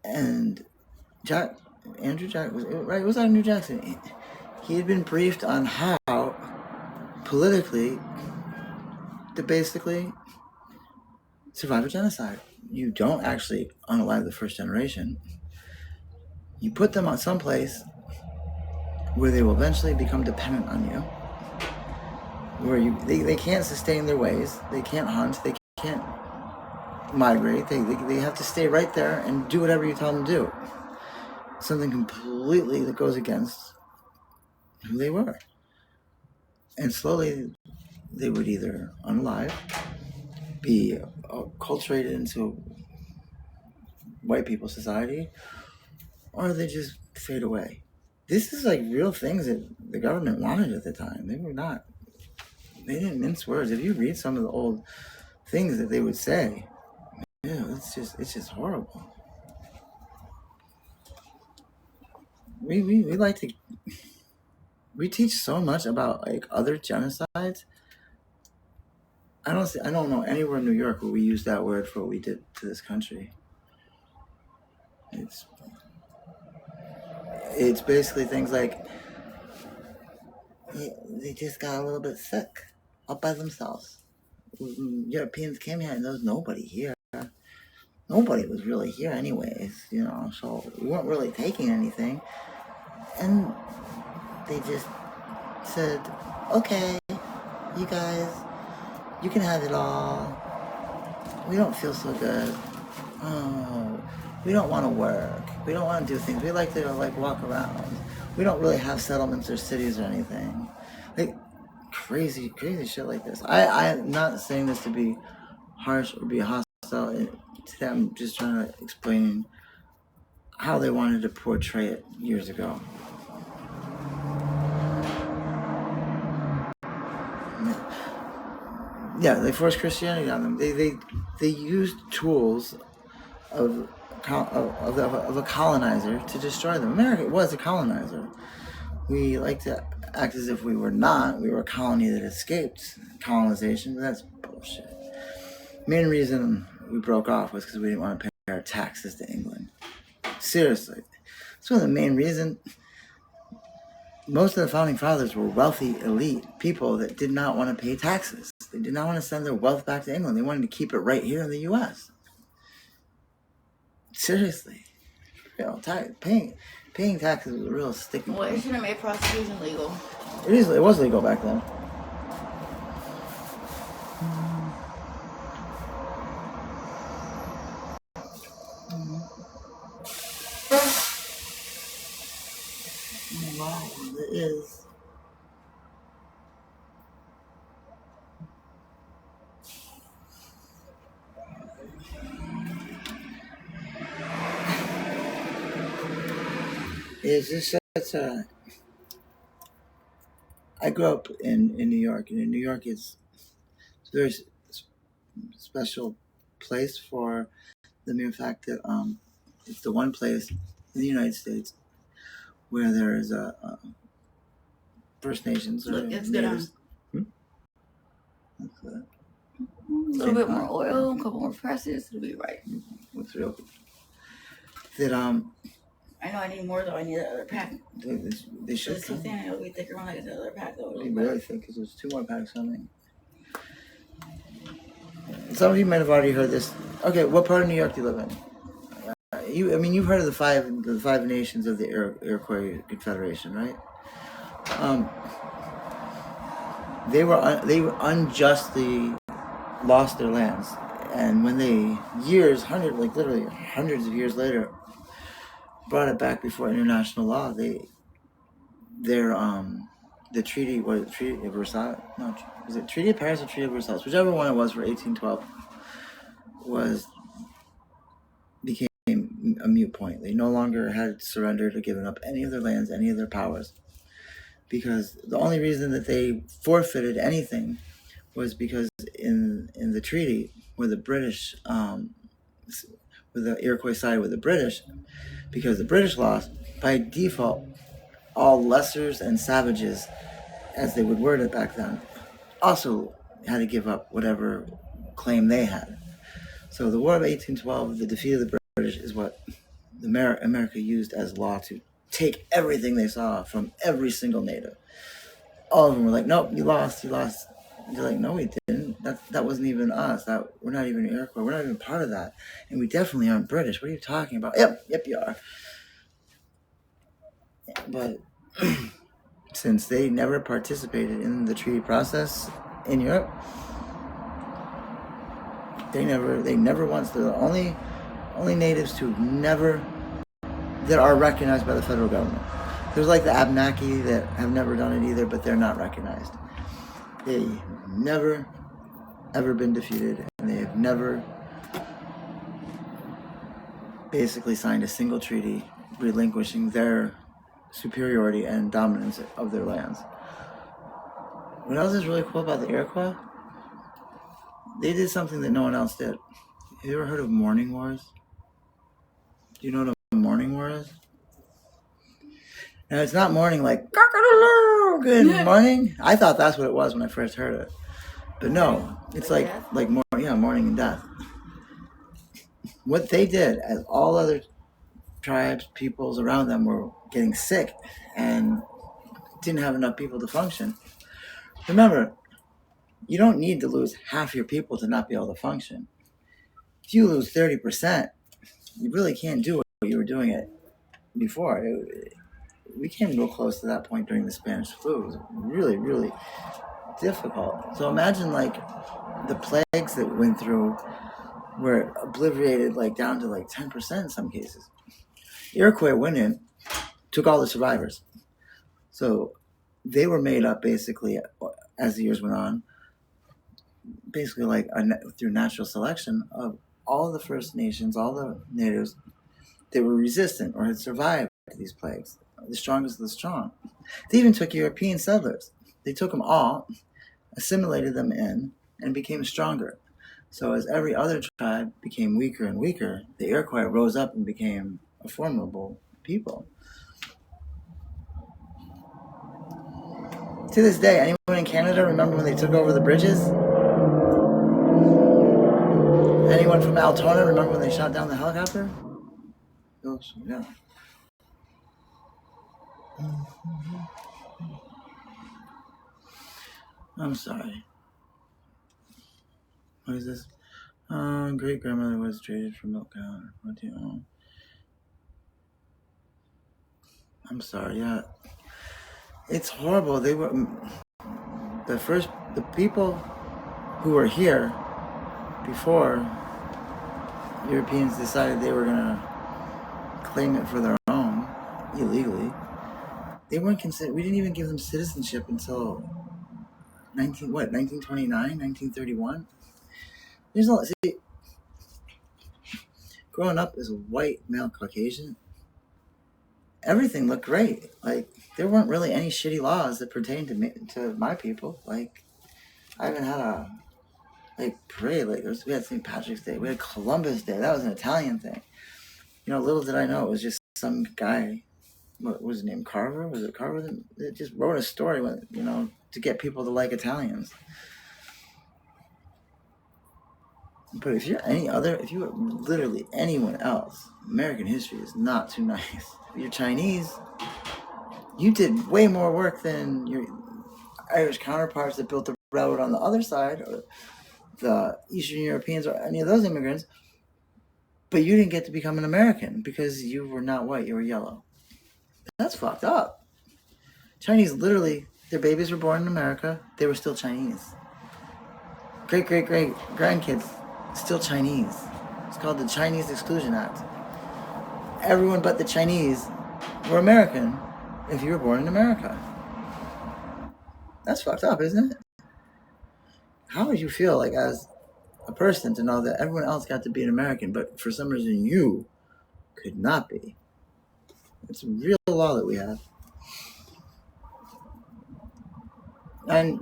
And Andrew Jack was right. It was Andrew Jackson. He had been briefed on how politically to basically survive a genocide. You don't actually unalive the first generation. You put them on someplace where they will eventually become dependent on you. Where they can't sustain their ways. They can't hunt. They can't migrate. They have to stay right there and do whatever you tell them to do. Something completely that goes against who they were. And slowly they would either unalive, be acculturated into white people society, or they just fade away. This is like real things that the government wanted at the time. They didn't mince words. If you read some of the old things that they would say, it's just horrible. We teach so much about like other genocides. I don't know anywhere in New York where we use that word for what we did to this country. It's basically things like they just got a little bit sick all by themselves. Europeans came here and there was nobody here. Nobody was really here anyways, so we weren't really taking anything. And they just said, okay, you guys, you can have it all. We don't feel so good. Oh, we don't want to work. We don't want to do things. We like to walk around. We don't really have settlements or cities or anything. Like crazy shit like this. I'm not saying this to be harsh or be hostile. Today I'm just trying to explain how they wanted to portray it years ago. Yeah, they forced Christianity on them. They used tools of a colonizer to destroy them. America was a colonizer. We like to act as if we were not. We were a colony that escaped colonization, but that's bullshit. Main reason we broke off was because we didn't want to pay our taxes to England. Seriously. That's one of the main reasons. Most of the founding fathers were wealthy, elite people that did not want to pay taxes. They did not want to send their wealth back to England. They wanted to keep it right here in the U.S. Seriously. You know, paying taxes was a real sticking point. Well, it should have made prostitution legal. It was legal back then. Wow, it is. It's just such a. I grew up in New York, and in New York, it's a very special place for the mere fact that it's the one place in the United States where there is a First Nations or Look, it's natives. A little bit more oil, a couple more presses, it'll be right. What's real? That I know I need more though. I need another pack. they should It's too thin. It'll be thicker when I get the other pack though. It'll be really thick because there's 2 more packs coming. Some of you might have already heard this. Okay, what part of New York do you live in? You've heard of the five nations of the Iroquois Confederation, right? They were unjustly lost their lands, and when they literally hundreds of years later, brought it back before international law, the treaty of Versailles? No, was it Treaty of Paris or Treaty of Versailles? Whichever one it was for 1812 became a moot point. They no longer had surrendered or given up any of their lands, any of their powers, because the only reason that they forfeited anything was because in the treaty where the British, with the Iroquois side with the British, because the British lost, by default, all lessers and savages, as they would word it back then, also had to give up whatever claim they had. So the War of 1812, the defeat of the British, is what America used as law to take everything they saw from every single native. All of them were like, nope, you lost. They're like, no, we didn't. That wasn't even us. We're not even Iroquois. We're not even part of that. And we definitely aren't British. What are you talking about? Yep, you are. But since they never participated in the treaty process in Europe, they never once. They're the only natives that are recognized by the federal government. There's like the Abenaki that have never done it either, but they're not recognized. They never ever been defeated, and they have never basically signed a single treaty relinquishing their superiority and dominance of their lands. What else is really cool about the Iroquois? They did something that no one else did. Have you ever heard of mourning wars? Do you know what a mourning war is? Now, it's not mourning like, good morning. I thought that's what it was when I first heard it. But no, it's like mourning and death. What they did, as all other tribes, peoples around them were getting sick and didn't have enough people to function. Remember, you don't need to lose half your people to not be able to function. If you lose 30%, you really can't do what you were doing it before. We came real close to that point during the Spanish flu. It was really, really difficult. So imagine like the plagues that we went through were obliterated like down to like 10% in some cases. Iroquois went in, took all the survivors. So they were made up basically as the years went on, basically like through natural selection of all the First Nations, all the natives that were resistant or had survived these plagues. The strongest of the strong. They even took European settlers. They took them all, assimilated them in, and became stronger. So as every other tribe became weaker and weaker, the Iroquois rose up and became a formidable people. To this day, anyone in Canada remember when they took over the bridges? Anyone from Altona remember when they shot down the helicopter? Oops, yeah. I'm sorry. What is this? Great grandmother was traded for milk cow. What do you know? I'm sorry, yeah. It's horrible. They were the people who were here before Europeans decided they were gonna claim it for their own illegally. They weren't considered. We didn't even give them citizenship until 1929, 1931. There's no see. Growing up as a white male Caucasian, everything looked great. Like there weren't really any shitty laws that pertained to my people. Like I haven't had a parade. We had St. Patrick's Day. We had Columbus Day. That was an Italian thing. Little did I know it was just some guy. What was his name? Carver? Was it Carver that just wrote a story to get people to like Italians? But if you're literally anyone else, American history is not too nice. If you're Chinese, you did way more work than your Irish counterparts that built the railroad on the other side, or the Eastern Europeans, or any of those immigrants. But you didn't get to become an American because you were not white, you were yellow. That's fucked up. Chinese, literally, their babies were born in America, they were still Chinese. Great-great-great-grandkids, still Chinese. It's called the Chinese Exclusion Act. Everyone but the Chinese were American if you were born in America. That's fucked up, isn't it? How would you feel like as a person to know that everyone else got to be an American, but for some reason you could not be? It's a real law that we have. And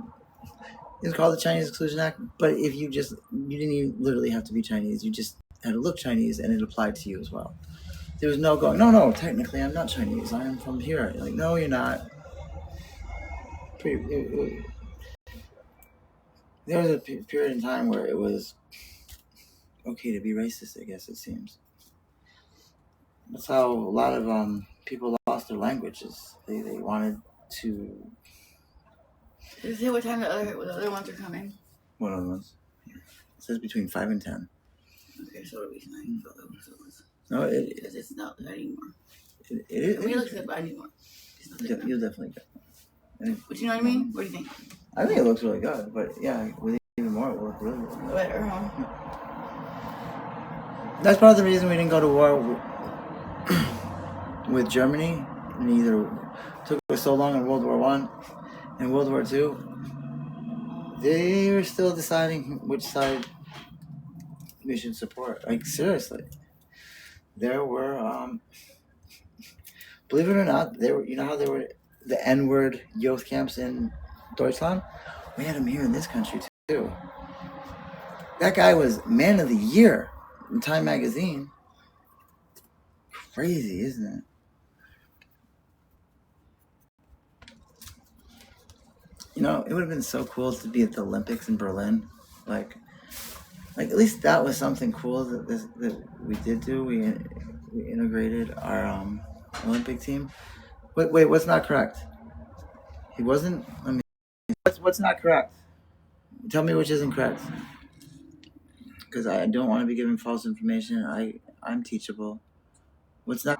it's called the Chinese Exclusion Act, but if you didn't even literally have to be Chinese, you just had to look Chinese and it applied to you as well. There was no going, no, technically I'm not Chinese, I am from here. Like, no, you're not. There was a period in time where it was okay to be racist, I guess it seems. That's how a lot of people lost their languages. They wanted to... Does it say what time the other ones are coming? What other ones? It says between 5 and 10. Okay, so it'll be 9. No, because it's not that anymore. It is. We look at it, but anymore. You'll definitely get it. But you know what I mean? What do you think? I think it looks really good, but yeah, with even more, it will look really good. Better, huh? That's part of the reason we didn't go to war with Germany. Neither took us so long in World War I and World War II. They were still deciding which side we should support. Like, seriously. There were, believe it or not, how there were the N-word youth camps in Deutschland? We had them here in this country too. That guy was Man of the Year in Time magazine. Crazy, isn't it? It would have been so cool to be at the Olympics in Berlin. Like at least that was something cool that we did do. We integrated our Olympic team. Wait, what's not correct? He wasn't. What's not correct? Tell me which isn't correct. Because I don't want to be giving false information. I'm teachable. What's not?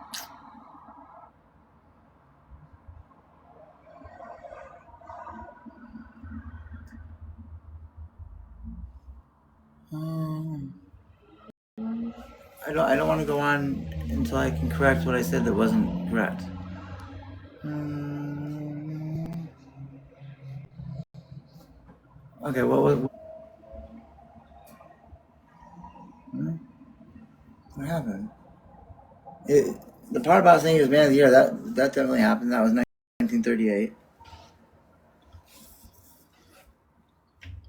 I don't want to go on until I can correct what I said that wasn't correct. Okay, what happened? The part about saying he was Man of the Year, that definitely happened. That was 1938.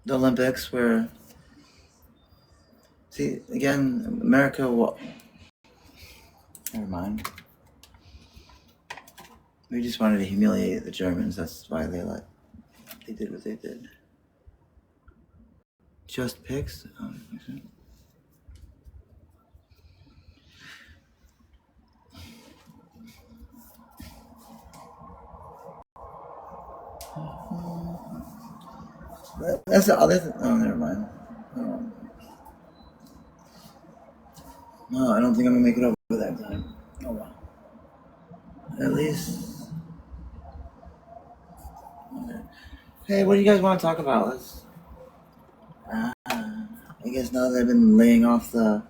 The Olympics where... See, again, America... Never mind. We just wanted to humiliate the Germans. That's why they did what they did. Just pics? That's the other thing. Oh, never mind. No, I don't think I'm gonna make it over that time. Oh well. At least. Okay. Hey, what do you guys want to talk about? Let's. I guess now that I've been laying off the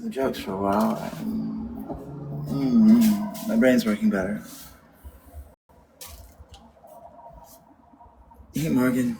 jokes for a while, my brain's working better. Hey, Morgan.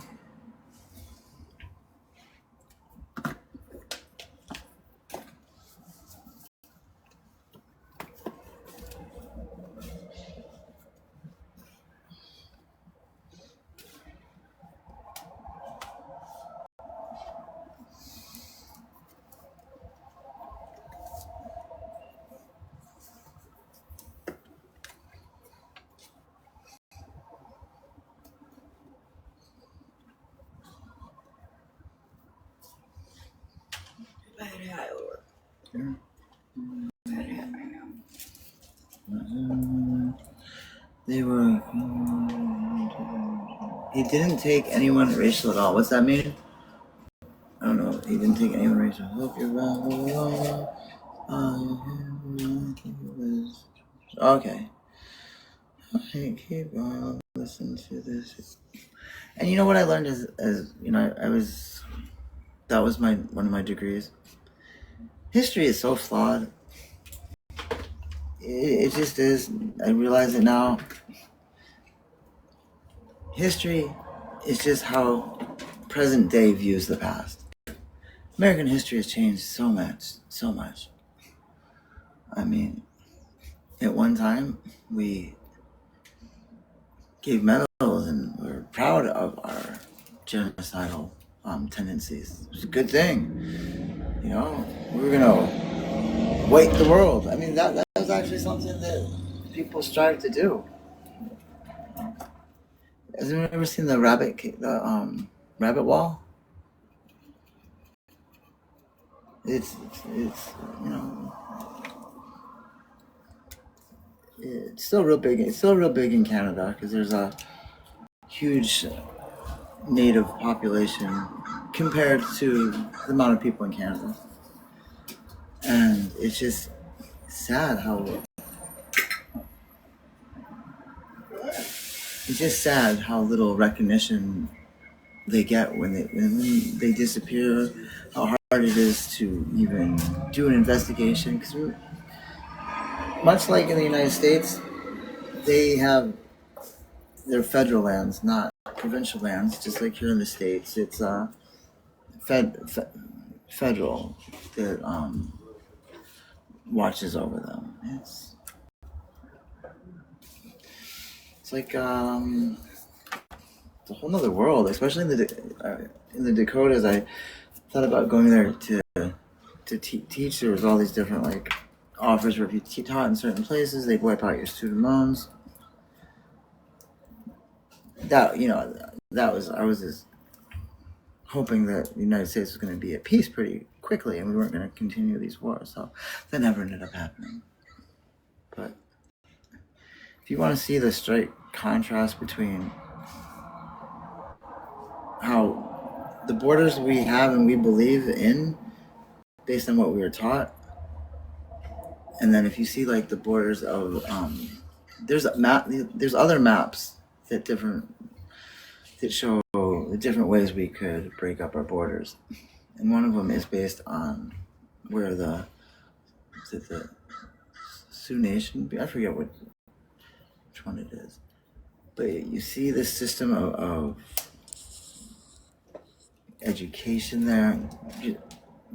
Bad hat over. Yeah. Bad hat right now. They were. He didn't take anyone racial at all. What's that mean? I don't know. He didn't take anyone racial. Hope you're right. Okay. I keep on listening to this. And you know what I learned is that was one of my degrees. History is so flawed. It just is. I realize it now. History is just how present day views the past. American history has changed so much. I mean, at one time, we gave medals and we're proud of our genocidal tendencies. It was a good thing. You know, we were gonna wake the world. I mean, that was actually something that people strive to do. Has anyone ever seen the rabbit wall? It's it's still real big. It's still real big in Canada because there's a huge native population compared to the amount of people in Canada, and it's just sad how little recognition they get when they disappear. How hard it is to even do an investigation, because much like in the United States, they have their federal lands, not provincial lands. Just like here in the States, it's federal that watches over them. It's like it's a whole nother world, especially in the Dakotas. I thought about going there to teach. There was all these different like offers where if you taught in certain places, they'd wipe out your student loans. I was just hoping that the United States was going to be at peace pretty quickly and we weren't going to continue these wars. So that never ended up happening. But if you want to see the straight contrast between how the borders we have and we believe in based on what we were taught, and then if you see like the borders of there's other maps that show the different ways we could break up our borders, and one of them is based on where the Sioux Nation, I forget which one it is, but you see this system of education there,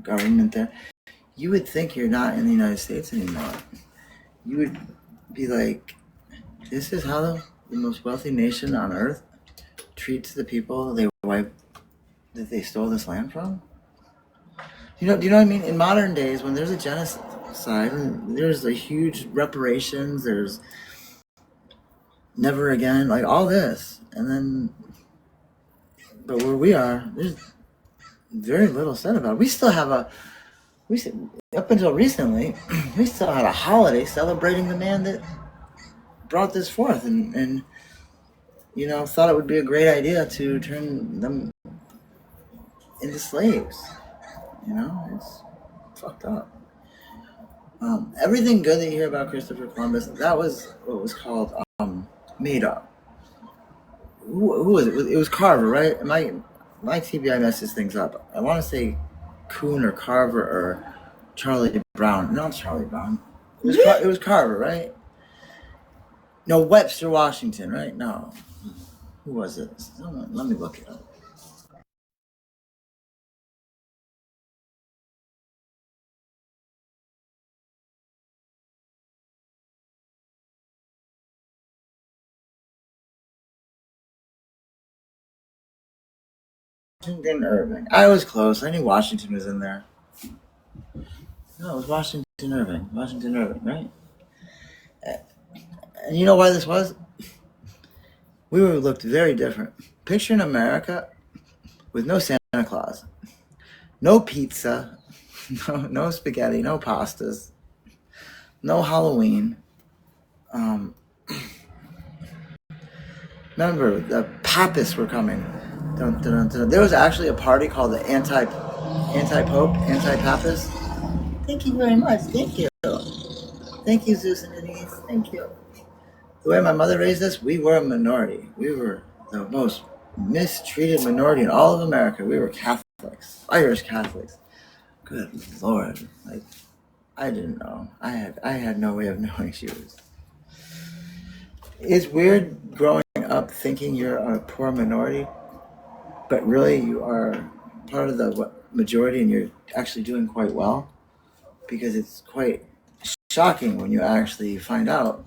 government there. You would think you're not in the United States anymore. You would be like, this is how the most wealthy nation on earth treats the people that they stole this land from. Do you know what I mean? In modern days, when there's a genocide, there's a huge reparations, there's never again, like all this, and then, but where we are, there's very little said about it. We still have up until recently, we still had a holiday celebrating the man that brought this forth, and thought it would be a great idea to turn them into slaves. It's fucked up. Everything good that you hear about Christopher Columbus, that was what was called made up. Who was it? It was Carver, right? My TBI messes things up. I want to say Kuhn or Carver or Charlie Brown. No, it's Charlie Brown. It was Carver, right? No, Webster Washington, right? No. Who was it? Let me look it up. Washington Irving. I was close. I knew Washington was in there. No, it was Washington Irving. Washington Irving, right? And you know why this was? We would have looked very different. Picture in America with no Santa Claus, no pizza, no spaghetti, no pastas, no Halloween. Remember, the Papists were coming. Dun, dun, dun, dun. There was actually a party called the Anti-Pope, Anti-Papist. Thank you very much. Thank you. Thank you, Zeus and Denise. Thank you. The way my mother raised us, we were a minority. We were the most mistreated minority in all of America. We were Catholics, Irish Catholics. Good Lord. Like, I didn't know. I had no way of knowing she was. It's weird growing up thinking you're a poor minority, but really you are part of the majority and you're actually doing quite well, because it's quite shocking when you actually find out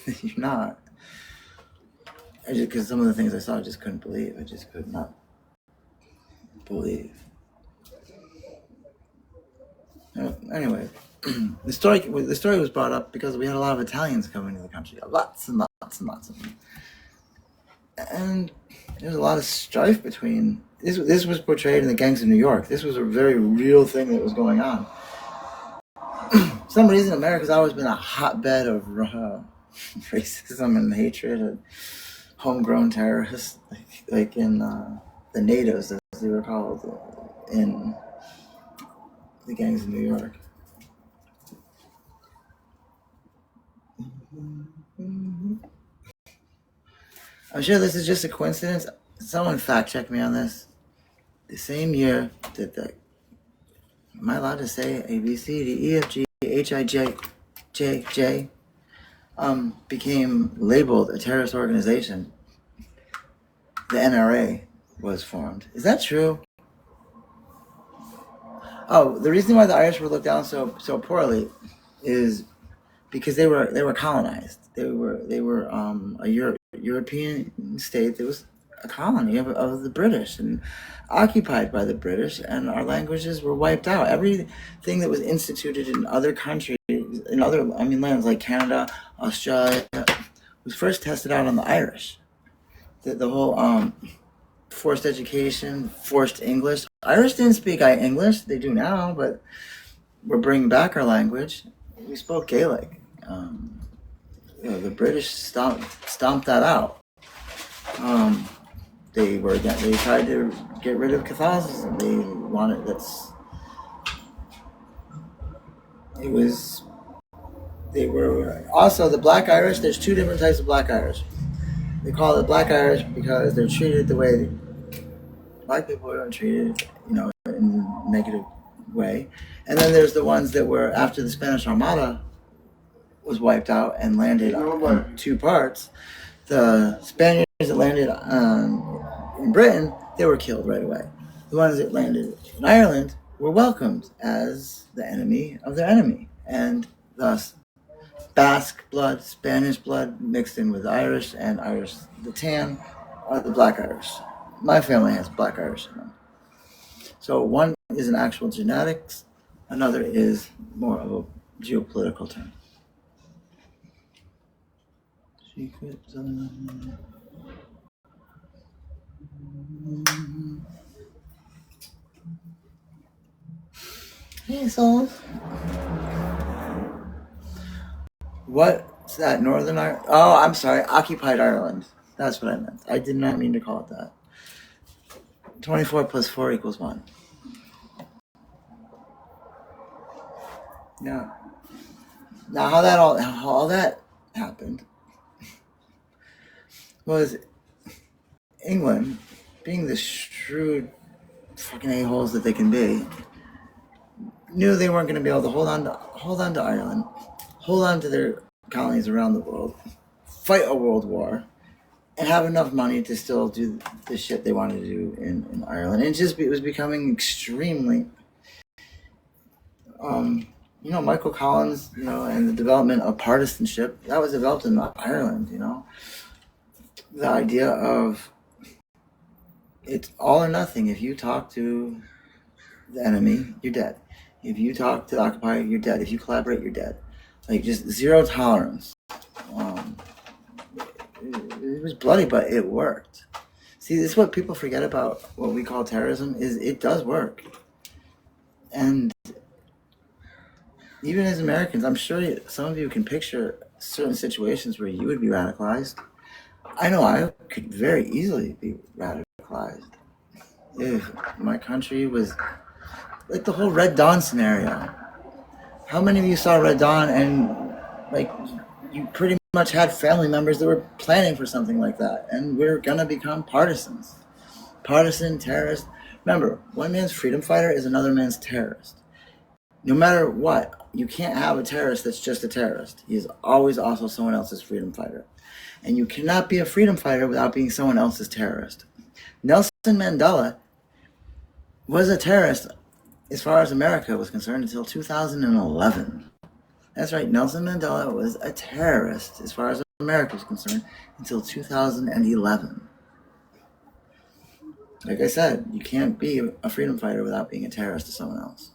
that you're not. Because some of the things I saw, I just couldn't believe. I just could not believe. Anyway, the story was brought up because we had a lot of Italians coming to the country, lots and lots and lots of them, and there's a lot of strife between. This was portrayed in the Gangs of New York. This was a very real thing that was going on. For some reason, America's always been a hotbed of racism and hatred and homegrown terrorists, like in the natives, as they were called, in the Gangs of New York. I'm sure this is just a coincidence. Someone fact check me on this. The same year that am I allowed to say A, B, C, D, E, F, G, H, I, J, became labeled a terrorist organization, the NRA was formed. Is that true? Oh, the reason why the Irish were looked down so poorly is because they were colonized. They were a European state that was a colony of the British and occupied by the British, and our languages were wiped out. Everything that was instituted in other countries, lands like Canada, Australia, was first tested out on the Irish. The whole forced education, forced English. Irish didn't speak English. They do now, but we're bringing back our language. We spoke Gaelic. The British stomped that out. They tried to get rid of Catholicism. They were also the Black Irish. There's two different types of Black Irish. They call it Black Irish because they're treated the way Black people are treated, in a negative way. And then there's the ones that were after the Spanish Armada was wiped out and landed in two parts. The Spaniards that landed in Britain, they were killed right away. The ones that landed in Ireland were welcomed as the enemy of their enemy, and thus Basque blood, Spanish blood mixed in with Irish, and Irish, the tan, are the Black Irish. My family has Black Irish in them. So one is an actual genetics, another is more of a geopolitical term. Hey, souls. What What's that? Northern Ireland? Oh, I'm sorry. Occupied Ireland. That's what I meant. I did not mean to call it that. 24 plus 4 equals 1. Yeah. Now, how all that happened was England, being the shrewd fucking a-holes that they can be, knew they weren't going to be able to hold on to Ireland, hold on to their colonies around the world, fight a world war, and have enough money to still do the shit they wanted to do in Ireland. And it was becoming extremely, Michael Collins, and the development of partisanship, that was developed in Ireland, The idea of it's all or nothing. If you talk to the enemy, you're dead. If you talk to the occupier, you're dead. If you collaborate, you're dead. Like, just zero tolerance. It was bloody, but it worked. See, this is what people forget about what we call terrorism, is it does work. And even as Americans, I'm sure some of you can picture certain situations where you would be radicalized. I know I could very easily be radicalized if my country was like the whole Red Dawn scenario. How many of you saw Red Dawn and you pretty much had family members that were planning for something like that, and we're gonna become partisans, partisan terrorists. Remember, one man's freedom fighter is another man's terrorist. No matter what, you can't have a terrorist that's just a terrorist. He is always also someone else's freedom fighter. And you cannot be a freedom fighter without being someone else's terrorist. Nelson Mandela was a terrorist as far as America was concerned until 2011. That's right, Nelson Mandela was a terrorist as far as America was concerned until 2011. Like I said, you can't be a freedom fighter without being a terrorist to someone else.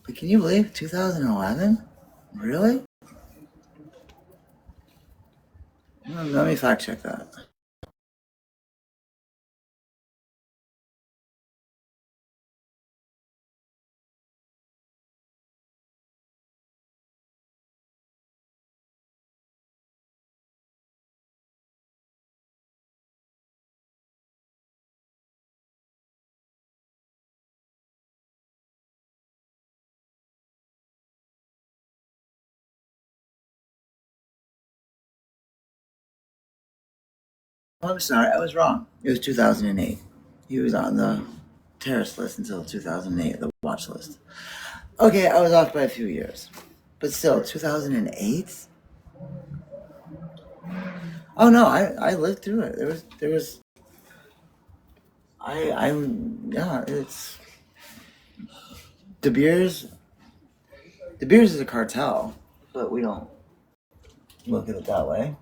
But can you believe 2011? Really? Let me fact check that. Oh, I'm sorry, I was wrong. It was 2008. He was on the terrorist list until 2008, the watch list. Okay, I was off by a few years. But still, 2008? Oh no, I lived through it. It's De Beers is a cartel, but we don't look at it that way.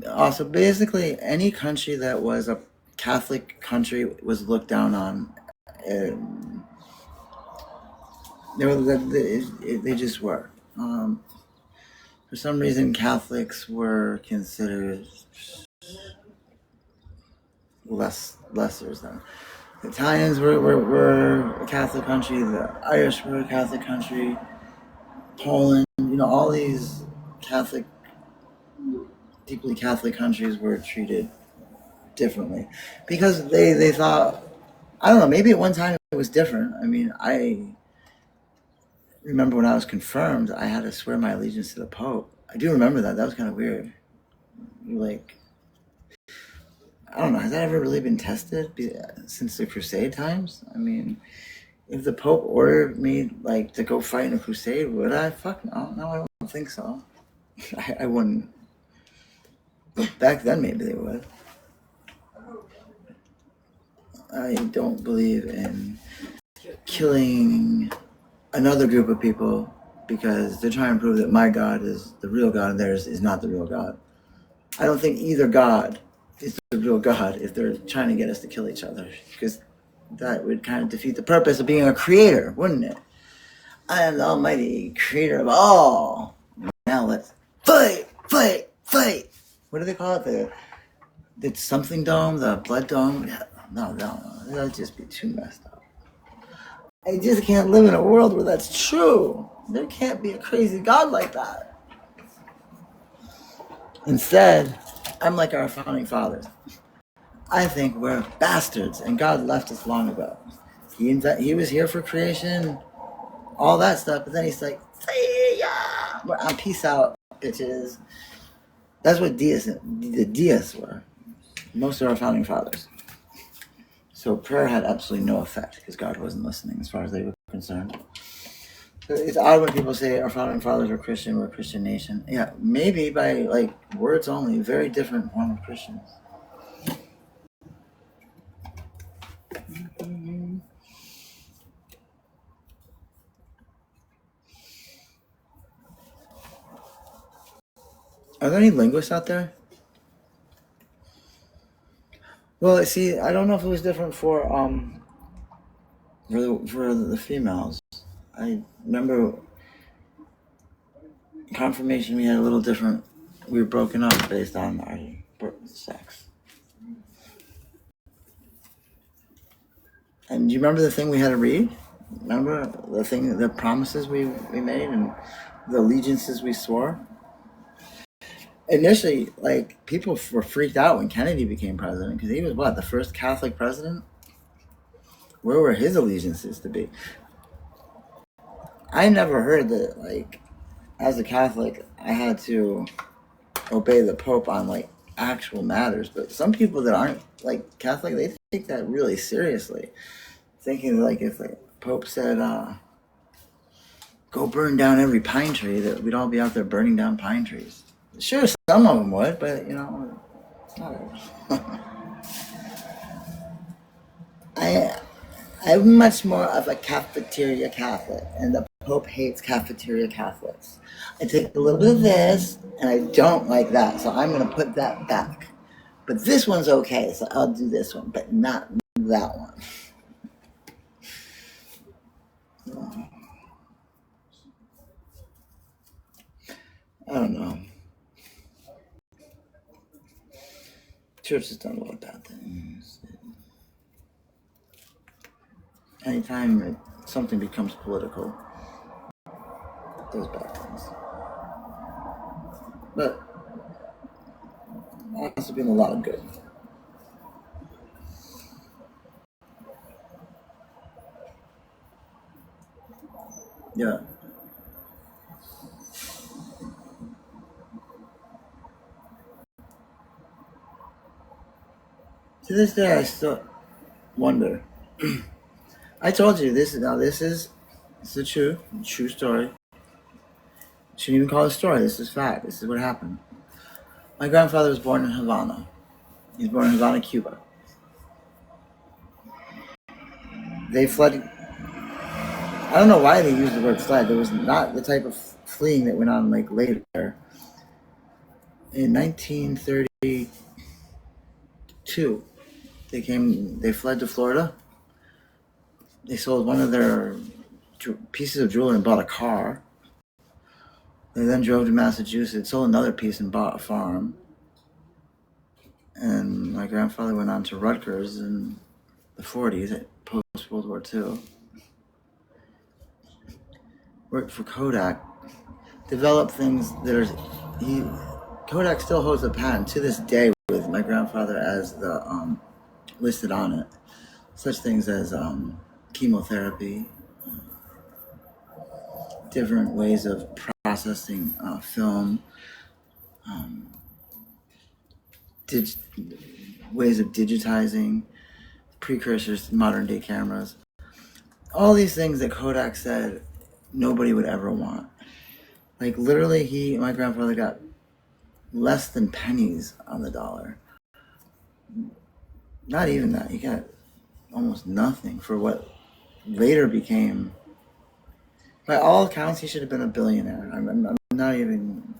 Also, basically, any country that was a Catholic country was looked down on. They just were. For some reason, Catholics were considered lessers than. The Italians were a Catholic country. The Irish were a Catholic country. Poland, all these deeply Catholic countries were treated differently because they thought, I don't know, maybe at one time it was different. I mean, I remember when I was confirmed, I had to swear my allegiance to the Pope. I do remember that. That was kind of weird. Like, I don't know, has that ever really been tested since the Crusade times? I mean, if the Pope ordered me to go fight in a crusade, would I? Fuck no. No, I don't think so. I wouldn't. But back then, maybe they would. I don't believe in killing another group of people because they're trying to prove that my God is the real God and theirs is not the real God. I don't think either God is the real God if they're trying to get us to kill each other, because that would kind of defeat the purpose of being a creator, wouldn't it? I am the Almighty Creator of all. Now let's fight. What do they call it? The something dome, the blood dome. Yeah, no, that'd just be too messed up. I just can't live in a world where that's true. There can't be a crazy God like that. Instead, I'm like our founding fathers. I think we're bastards, and God left us long ago. He was here for creation, all that stuff, but then he's like, see ya! Peace out, bitches. That's what the deists were. Most of our founding fathers. So prayer had absolutely no effect because God wasn't listening as far as they were concerned. It's odd when people say our founding fathers were Christian, we're a Christian nation. Yeah, maybe by like words only, very different form of Christians. Are there any linguists out there? Well, see, I don't know if it was different for the females. I remember confirmation we had a little different. We were broken up based on our sex. And do you remember the thing we had to read? Remember the promises we made and the allegiances we swore? Initially, like, people were freaked out when Kennedy became president because he was the first Catholic president? Where were his allegiances to be? I never heard that, like, as a Catholic, I had to obey the Pope on, like, actual matters. But some people that aren't, like, Catholic, they take that really seriously. Thinking, like, if the Pope said, go burn down every pine tree, that we'd all be out there burning down pine trees. Sure, some of them would, but, you know, not I'm much more of a cafeteria Catholic, and the Pope hates cafeteria Catholics. I take a little bit of this, and I don't like that, so I'm going to put that back. But this one's okay, so I'll do this one, but not that one. I don't know. Church has done a lot of bad things. Anytime something becomes political, it does bad things. But there has been a lot of good. Yeah. To this day, I still wonder. I told you this is the true story. Shouldn't even call it a story. This is fact. This is what happened. My grandfather was born in Havana. He was born in Havana, Cuba. They fled. I don't know why they used the word fled. There was not the type of fleeing that went on like later. In 1932, they fled to Florida. They sold one of their pieces of jewelry and bought a car. They then drove to Massachusetts, sold another piece and bought a farm. And my grandfather went on to Rutgers in the 40s, post-World War II. Worked for Kodak. Developed things that are... Kodak still holds a patent to this day with my grandfather as the listed on it. Such things as chemotherapy, different ways of processing film, ways of digitizing, precursors to modern day cameras. All these things that Kodak said nobody would ever want. Like literally my grandfather got less than pennies on the dollar. Not even that. He got almost nothing for what later became, by all accounts, he should have been a billionaire. I'm not even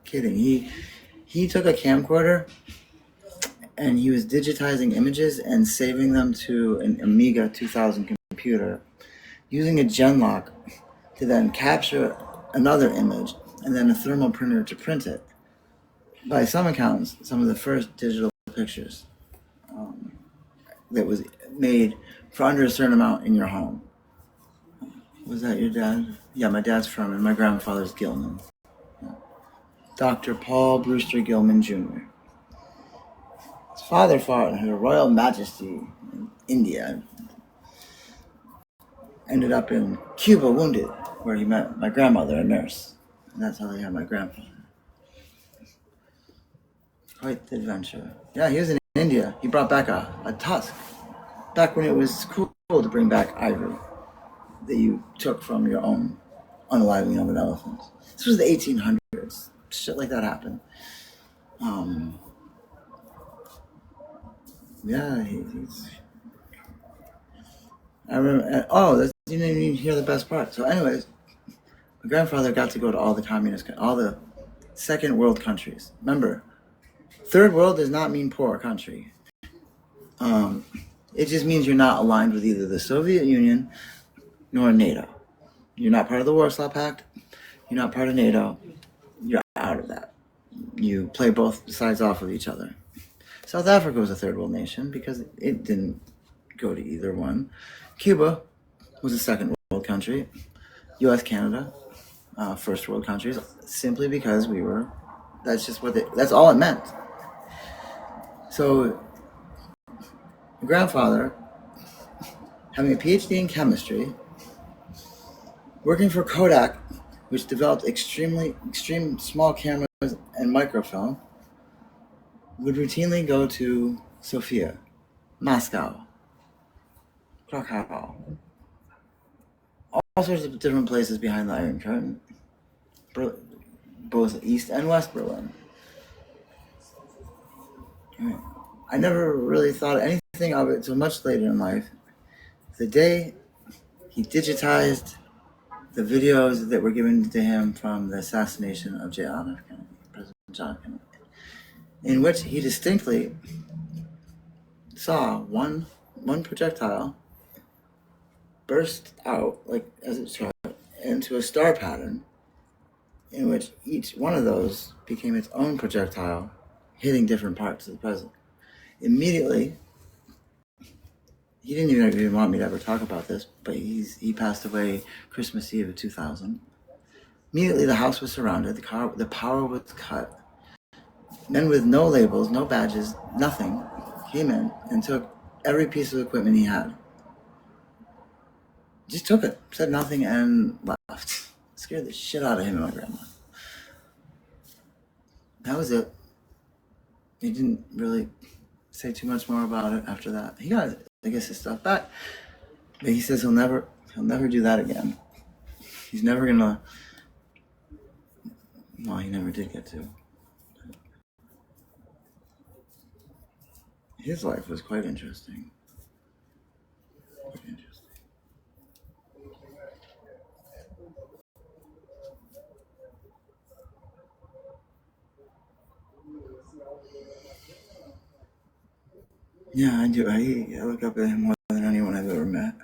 kidding. He took a camcorder and he was digitizing images and saving them to an Amiga 2000 computer using a Genlock to then capture another image and then a thermal printer to print it. By some accounts, some of the first digital pictures that was made for under a certain amount in your home. Was that your dad? Yeah, my dad's Furman. My grandfather's Gilman. Yeah. Dr. Paul Brewster Gilman Jr. His father fought in Her Royal Majesty in India. Ended up in Cuba wounded, where he met my grandmother, a nurse. And that's how they had my grandfather. Quite the adventure. Yeah, he was in India. He brought back a tusk. Back when it was cool to bring back ivory that you took from your own unaliving of an elephant. This was the 1800s. Shit like that happened. Yeah, he's... I remember... You didn't even hear the best part. So anyways, my grandfather got to go to all the second world countries. Remember, third world does not mean poor country. It just means you're not aligned with either the Soviet Union nor NATO. You're not part of the Warsaw Pact. You're not part of NATO. You're out of that. You play both sides off of each other. South Africa was a third world nation because it didn't go to either one. Cuba was a second world country. U.S., Canada, first world countries, simply because that's all it meant. So, my grandfather, having a PhD in chemistry, working for Kodak, which developed extreme small cameras and microfilm, would routinely go to Sofia, Moscow, Krakow, all sorts of different places behind the Iron Curtain, both East and West Berlin. I never really thought anything of it until much later in life. The day he digitized the videos that were given to him from the assassination of President John Kennedy, in which he distinctly saw one projectile burst out, like as it shot, into a star pattern, in which each one of those became its own projectile, hitting different parts of the president. Immediately, he didn't even want me to ever talk about this, but he passed away Christmas Eve of 2000. Immediately, the house was surrounded, the power was cut. Men with no labels, no badges, nothing, came in and took every piece of equipment he had. Just took it, said nothing, and left. Scared the shit out of him and my grandma. That was it. He didn't really say too much more about it after that. He got, I guess, his stuff back, but he says he'll never do that again. He's never gonna. Well, he never did get to. His life was quite interesting. Yeah, I do. I look up at him more than anyone I've ever met.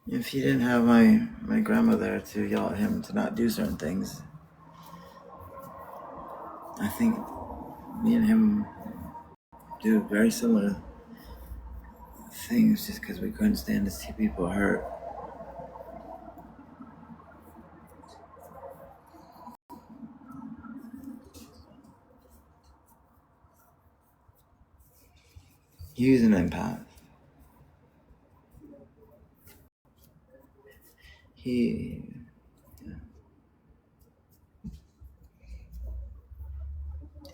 If he didn't have my grandma there to yell at him to not do certain things, I think me and him do very similar things just because we couldn't stand to see people hurt. He's an empath.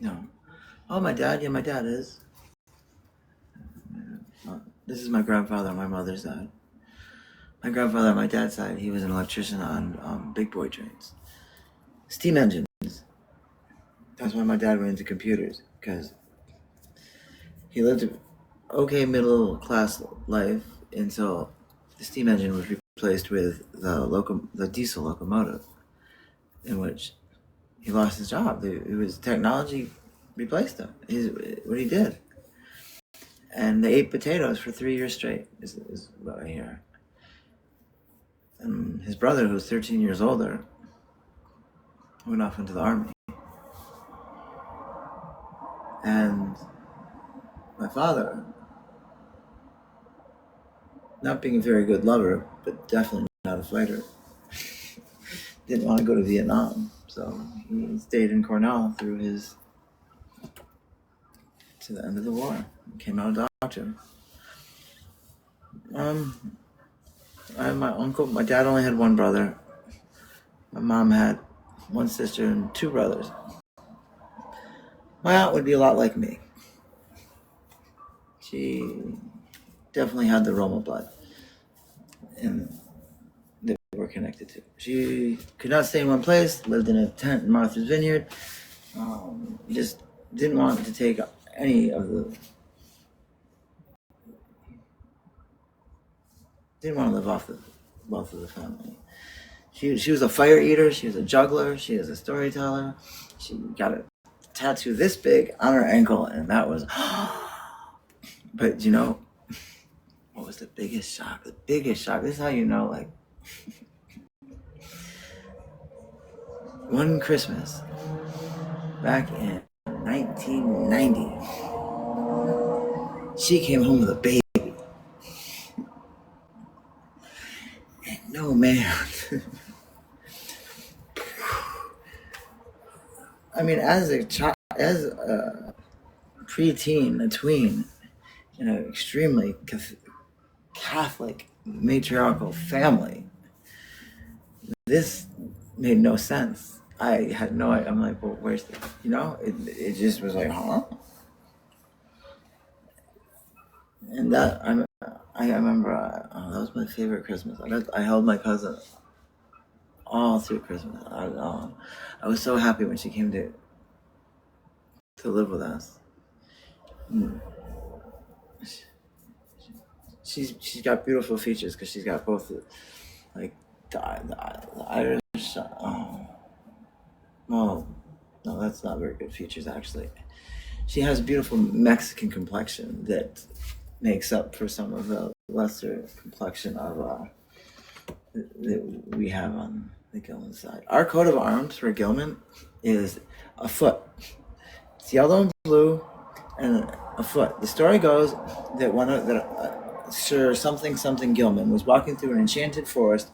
No. Oh, my dad? Yeah, my dad is. This is my grandfather on my mother's side. My grandfather on my dad's side, he was an electrician on big boy trains. Steam engines. That's why my dad went into computers, because he lived an okay middle class life until the steam engine was replaced with the diesel locomotive, in which he lost his job. It was technology replaced him. What he did. And they ate potatoes for 3 years straight, is what I hear. And his brother, who was 13 years older, went off into the army. And my father, not being a very good lover, but definitely not a fighter, didn't want to go to Vietnam. So he stayed in Cornell to the end of the war. Came out a doctor. My dad only had one brother. My mom had one sister and two brothers. My aunt would be a lot like me. She definitely had the Roma blood, and they were connected to. She could not stay in one place, lived in a tent in Martha's Vineyard, just didn't want to take any of the... Didn't want to live off the wealth of the family. She was a fire eater, she was a juggler, she was a storyteller. She got a tattoo this big on her ankle, and that was... But you know, what was the biggest shock? The biggest shock, this is how you know, like... One Christmas, back in 1990, she came home with a baby. And no man... I mean, as a preteen, a tween, in an extremely Catholic matriarchal family, this made no sense. I had no idea. I'm like, well, where's the, it just was like, huh? And that, I remember, that was my favorite Christmas. I held my cousin all through Christmas. I was so happy when she came to live with us. She's got beautiful features because she's got both the Irish. Well, no, that's not very good features actually. She has a beautiful Mexican complexion that makes up for some of the lesser complexion of that we have on the Gilman side. Our coat of arms for Gilman is a foot. It's yellow and blue, and a foot. The story goes that Sir something Gilman was walking through an enchanted forest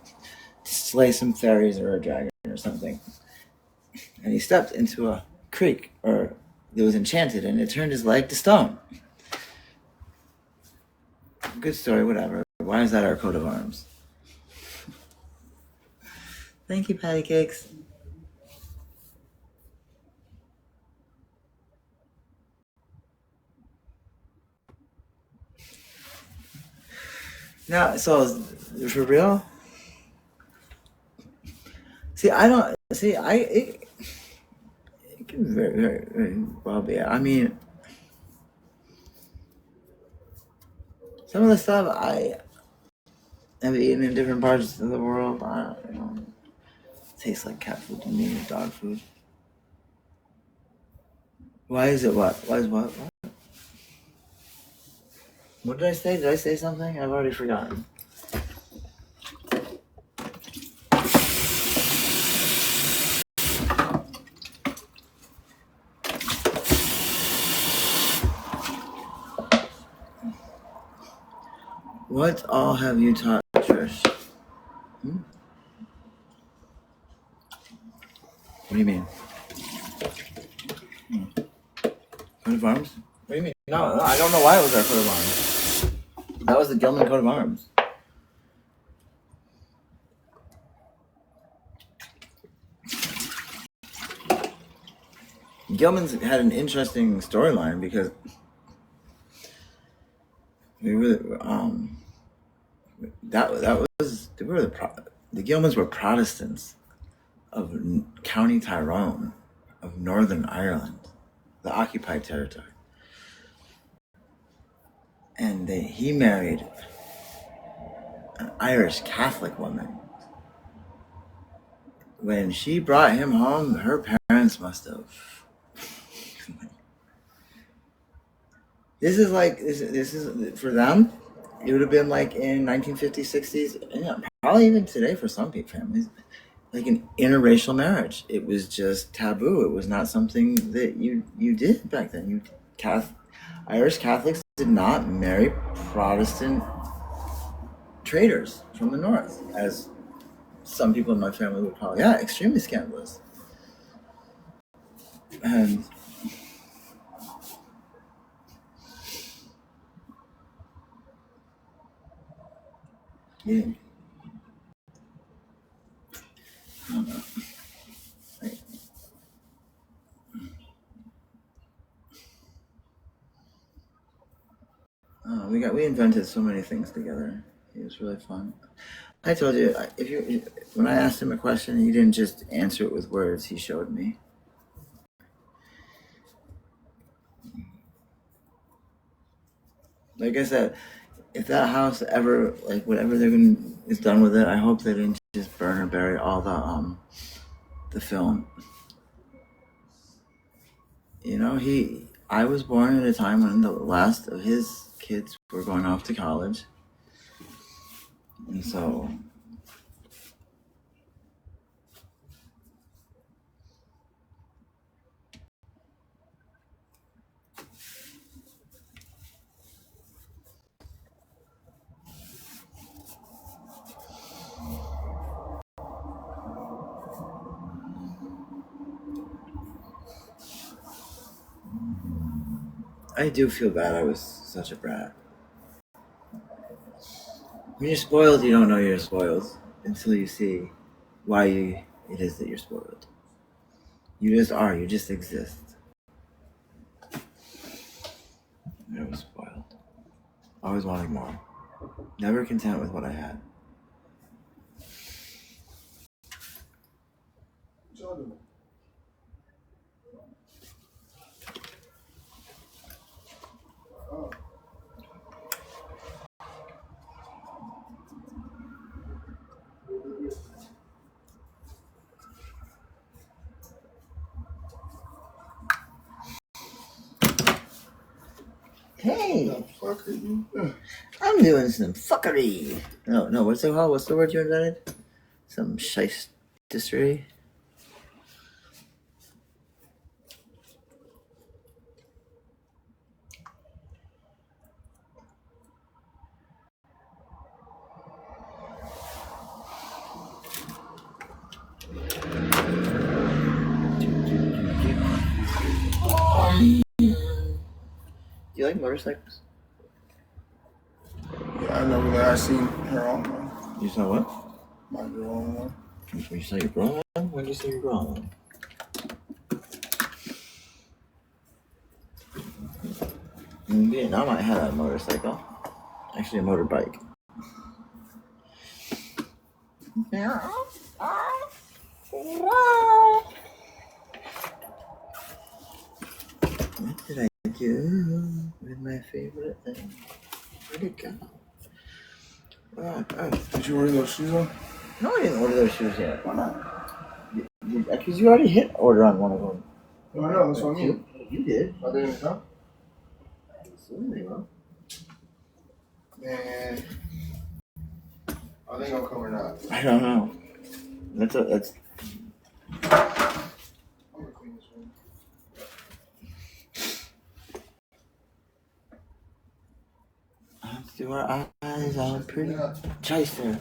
to slay some fairies or a dragon or something, and he stepped into a creek that was enchanted, and it turned his leg to stone. Good story, whatever. Why is that our coat of arms? Thank you, patty cakes. Now, so for real? See, it can very, very, very well be. I mean, some of the stuff I have eaten in different parts of the world, tastes like cat food to me or dog food. Why is it what? Why is what? What did I say? Did I say something? I've already forgotten. What all have you taught, Trish? What do you mean? Coat of arms? What do you mean? No, I don't know why it was our coat of arms. That was the Gilman coat of arms. Gilman's had an interesting storyline because the Gilmans were Protestants of County Tyrone of Northern Ireland, the occupied territory. And he married an Irish Catholic woman. When she brought him home, her parents must have. This is for them. It would have been like in 1950s, 60s, and probably even today for some families, like an interracial marriage. It was just taboo. It was not something that you did back then. Irish Catholics did not marry Protestant traders from the north, as some people in my family would call it. Yeah, extremely scandalous. And yeah, I don't know. We invented so many things together. It was really fun. I told you, when I asked him a question, he didn't just answer it with words. He showed me. Like I said, if that house ever, like whatever is done with it, I hope they didn't just burn or bury all the film. You know, I was born at a time when the last of his kids were going off to college, and so. I do feel bad I was such a brat. When you're spoiled, you don't know you're spoiled until you see why it is that you're spoiled. You just are. You just exist. I was spoiled. Always wanting more. Never content with what I had. Hey! The fuck are you doing? I'm doing some fuckery. No, what's it called? What's the word you invented? Some shistery? Do you like motorcycles? Yeah, I know that I seen her on one. You saw what? My girl on one. You saw your girl on one? When did you see your girl on one? In Vietnam, I had a motorcycle. Actually, a motorbike. What did I do with my favorite thing? Where'd it go? Did you order those shoes on? No, I didn't order those shoes yet. Why not? Because you already hit order on one of them. No, I know, that's what I mean. You did. Are they in the come? Absolutely, well. Man. Are they gonna come or not? I don't know. That's I'm gonna clean this one. Let's do our eyes all pretty. Chaser.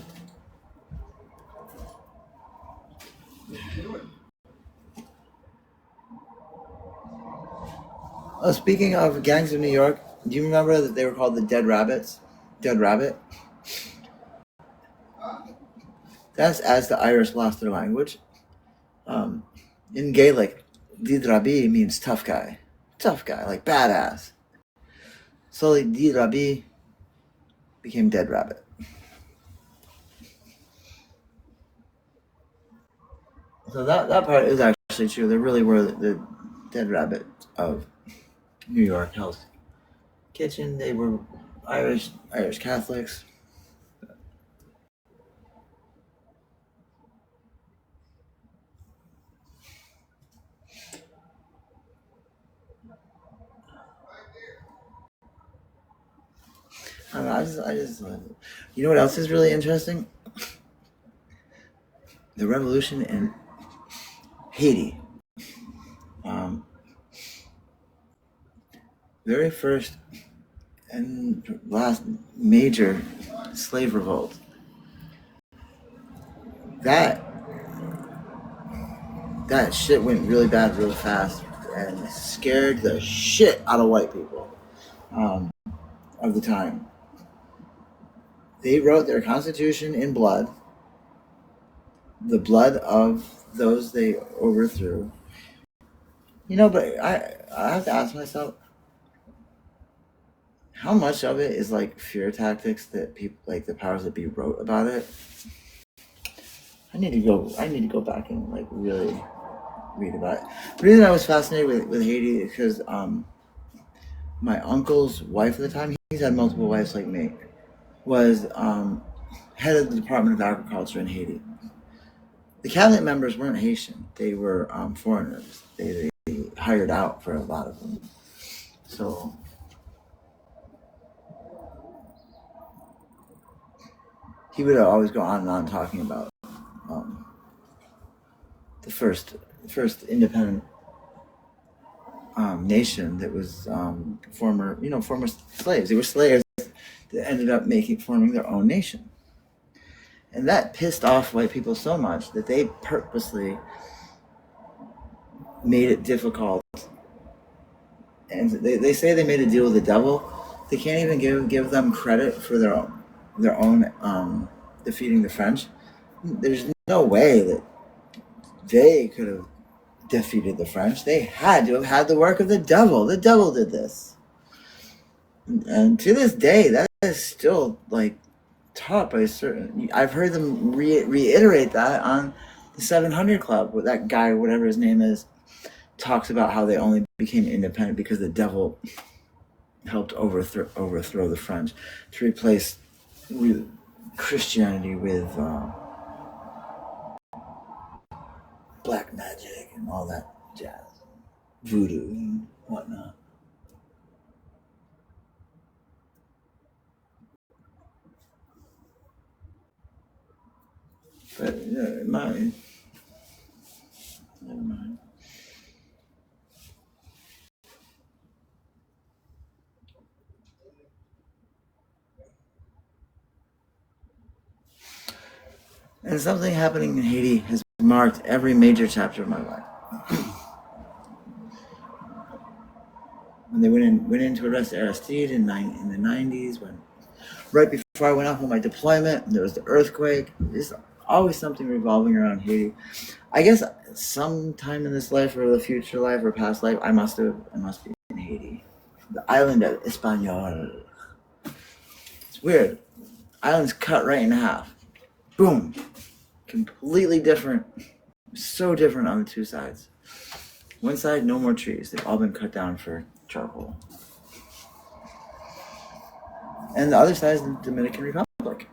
Oh, speaking of gangs of New York, do you remember that they were called the Dead Rabbits? Dead Rabbit? That's as the Irish lost their language. In Gaelic, Didrabi means tough guy. Tough guy, like badass. Slowly, Didrabi became Dead Rabbit. So that part is actually true. They really were the Dead Rabbit of New York Hell's Kitchen. They were Irish Catholics. I don't know, I just, you know what else is really interesting? The revolution in Haiti. Very first and last major slave revolt. That shit went really bad real fast and scared the shit out of white people of the time. They wrote their constitution in blood, the blood of those they overthrew. You know, but I have to ask myself, how much of it is like fear tactics that people like the powers that be wrote about it? I need to go back and like really read about it. The reason I was fascinated with Haiti is because my uncle's wife at the time, he's had multiple wives like me, was head of the Department of Agriculture in Haiti. The cabinet members weren't Haitian; they were foreigners. They hired out for a lot of them. So he would always go on and on talking about the first independent nation that was former slaves. They were slaves that ended up forming their own nation. And that pissed off white people so much that they purposely made it difficult. And they say they made a deal with the devil. They can't even give them credit for their own defeating the French. There's no way that they could have defeated the French. They had to have had the work of the devil. The devil did this. And to this day, that is still like taught by certain. I've heard them reiterate that on the 700 Club, where that guy, whatever his name is, talks about how they only became independent because the devil helped overthrow the French to replace Christianity with black magic and all that jazz, voodoo and whatnot. But yeah, never mind. And something happening in Haiti has marked every major chapter of my life. When they went in to arrest Aristide in the 90s, right before I went off on my deployment, there was the earthquake. There's always something revolving around Haiti. I guess sometime in this life or the future life or past life, I must be in Haiti. The island of Espanol. It's weird. Island's cut right in half. Boom. Completely different. So different on the two sides. One side, no more trees. They've all been cut down for charcoal. And the other side is the Dominican Republic.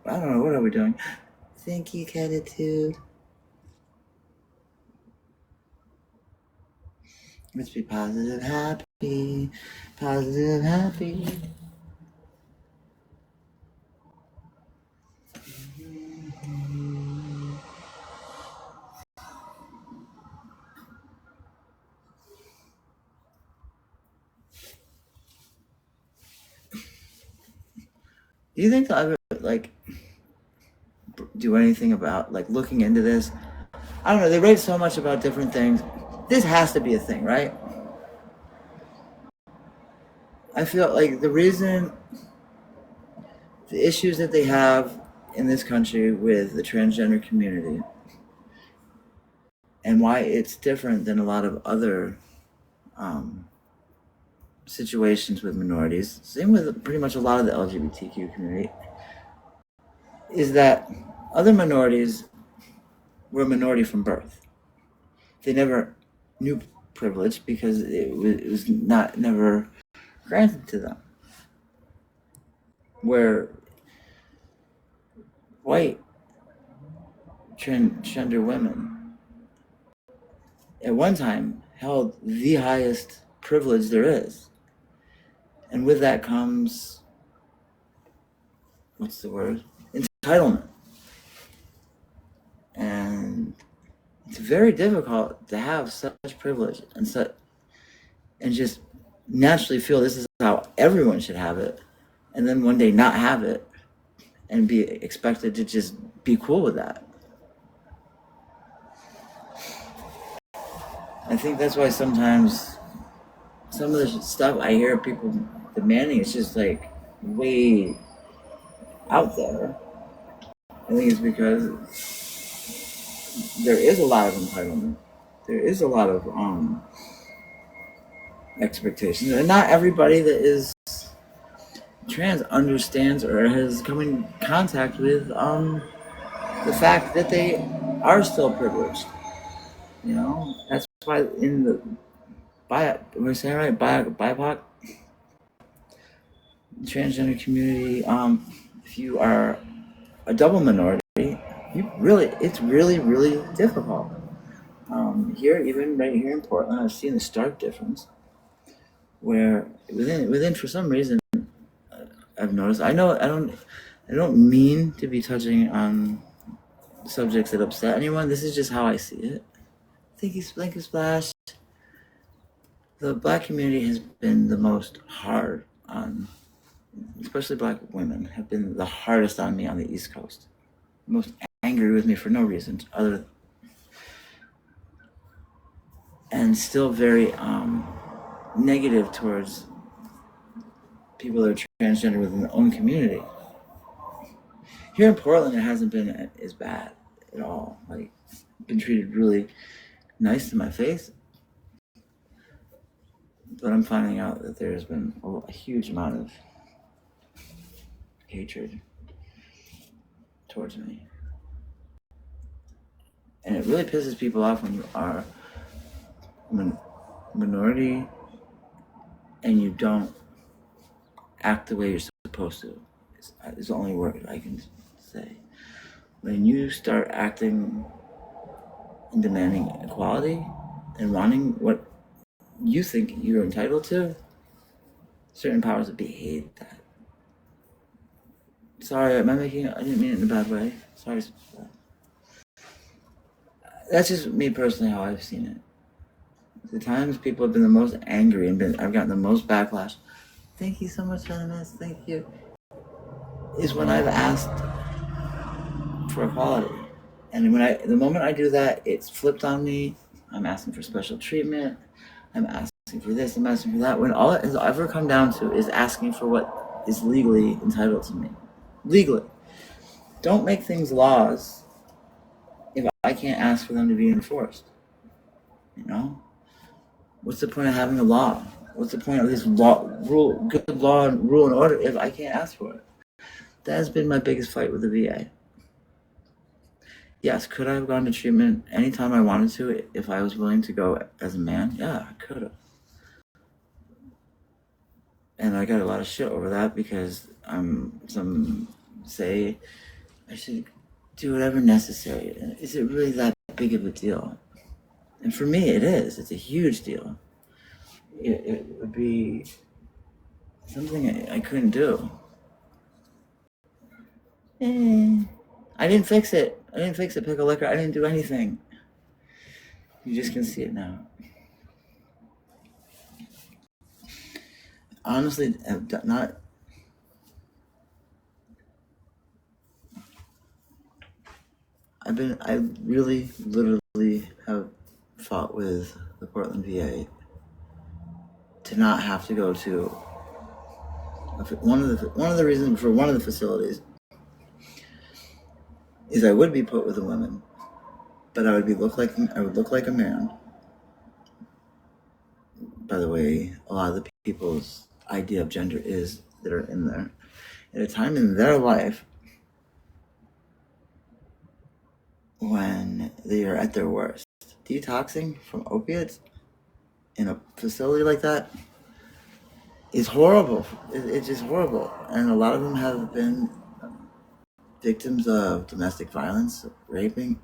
I don't know, what are we doing? Thank you, Catitude. Let's be positive, happy. Positive, happy. Do you think I'll ever, do anything about, looking into this? I don't know, they write so much about different things. This has to be a thing, right? I feel like the issues that they have in this country with the transgender community and why it's different than a lot of other situations with minorities, same with pretty much a lot of the LGBTQ community, is that other minorities were a minority from birth. They never knew privilege because it was never granted to them. Where white transgender women at one time held the highest privilege there is. And with that comes what's the word? Entitlement. And it's very difficult to have such privilege and just naturally feel this is how everyone should have it, and then one day not have it and be expected to just be cool with that. I think that's why sometimes some of the stuff I hear people demanding is just like way out there. I think it's because there is a lot of entitlement. There is a lot of expectations, and not everybody that is trans understands or has come in contact with the fact that they are still privileged. You know, that's why in the we're saying right, BIPOC transgender community, if you are a double minority, it's really difficult. Here, even right here in Portland, I've seen the stark difference where within for some reason I've noticed. I don't mean to be touching on subjects that upset anyone. This is just how I see it. Thank you, Splash. The black community has been the most hard on, especially black women, have been the hardest on me on the East Coast. Most angry with me for no reason other, and still very negative towards people that are transgender within their own community. Here in Portland, it hasn't been as bad at all. Like, been treated really nice to my face. But I'm finding out that there's been a huge amount of hatred towards me. And it really pisses people off when you are minority and you don't act the way you're supposed to. It's the only word I can say. When you start acting and demanding equality and wanting what you think you're entitled to, certain powers that be hate that. Sorry, I didn't mean it in a bad way. Sorry. That's just me personally, how I've seen it. The times people have been the most angry and I've gotten the most backlash. Thank you so much, Venomous. Thank you. Is when I've asked for equality. And the moment I do that, it's flipped on me. I'm asking for special treatment. I'm asking for this, I'm asking for that. When all it has ever come down to is asking for what is legally entitled to me. Legally. Don't make things laws if I can't ask for them to be enforced. You know? What's the point of having a law? What's the point of this good law and rule and order if I can't ask for it? That has been my biggest fight with the VA. Yes, could I have gone to treatment anytime I wanted to if I was willing to go as a man? Yeah, I could have. And I got a lot of shit over that because some say I should do whatever necessary. And is it really that big of a deal? And for me, it is. It's a huge deal. It would be something I couldn't do. I didn't fix it. Pickle liquor. I didn't do anything. You just can see it now. Honestly, I really, literally have fought with the Portland VA to not have to go to one of the reasons for one of the facilities is I would be put with a woman, but I would look like a man. By the way, a lot of the people's idea of gender is that are in there at a time in their life when they are at their worst. Detoxing from opiates in a facility like that is horrible. It's just horrible. And a lot of them have been victims of domestic violence, raping.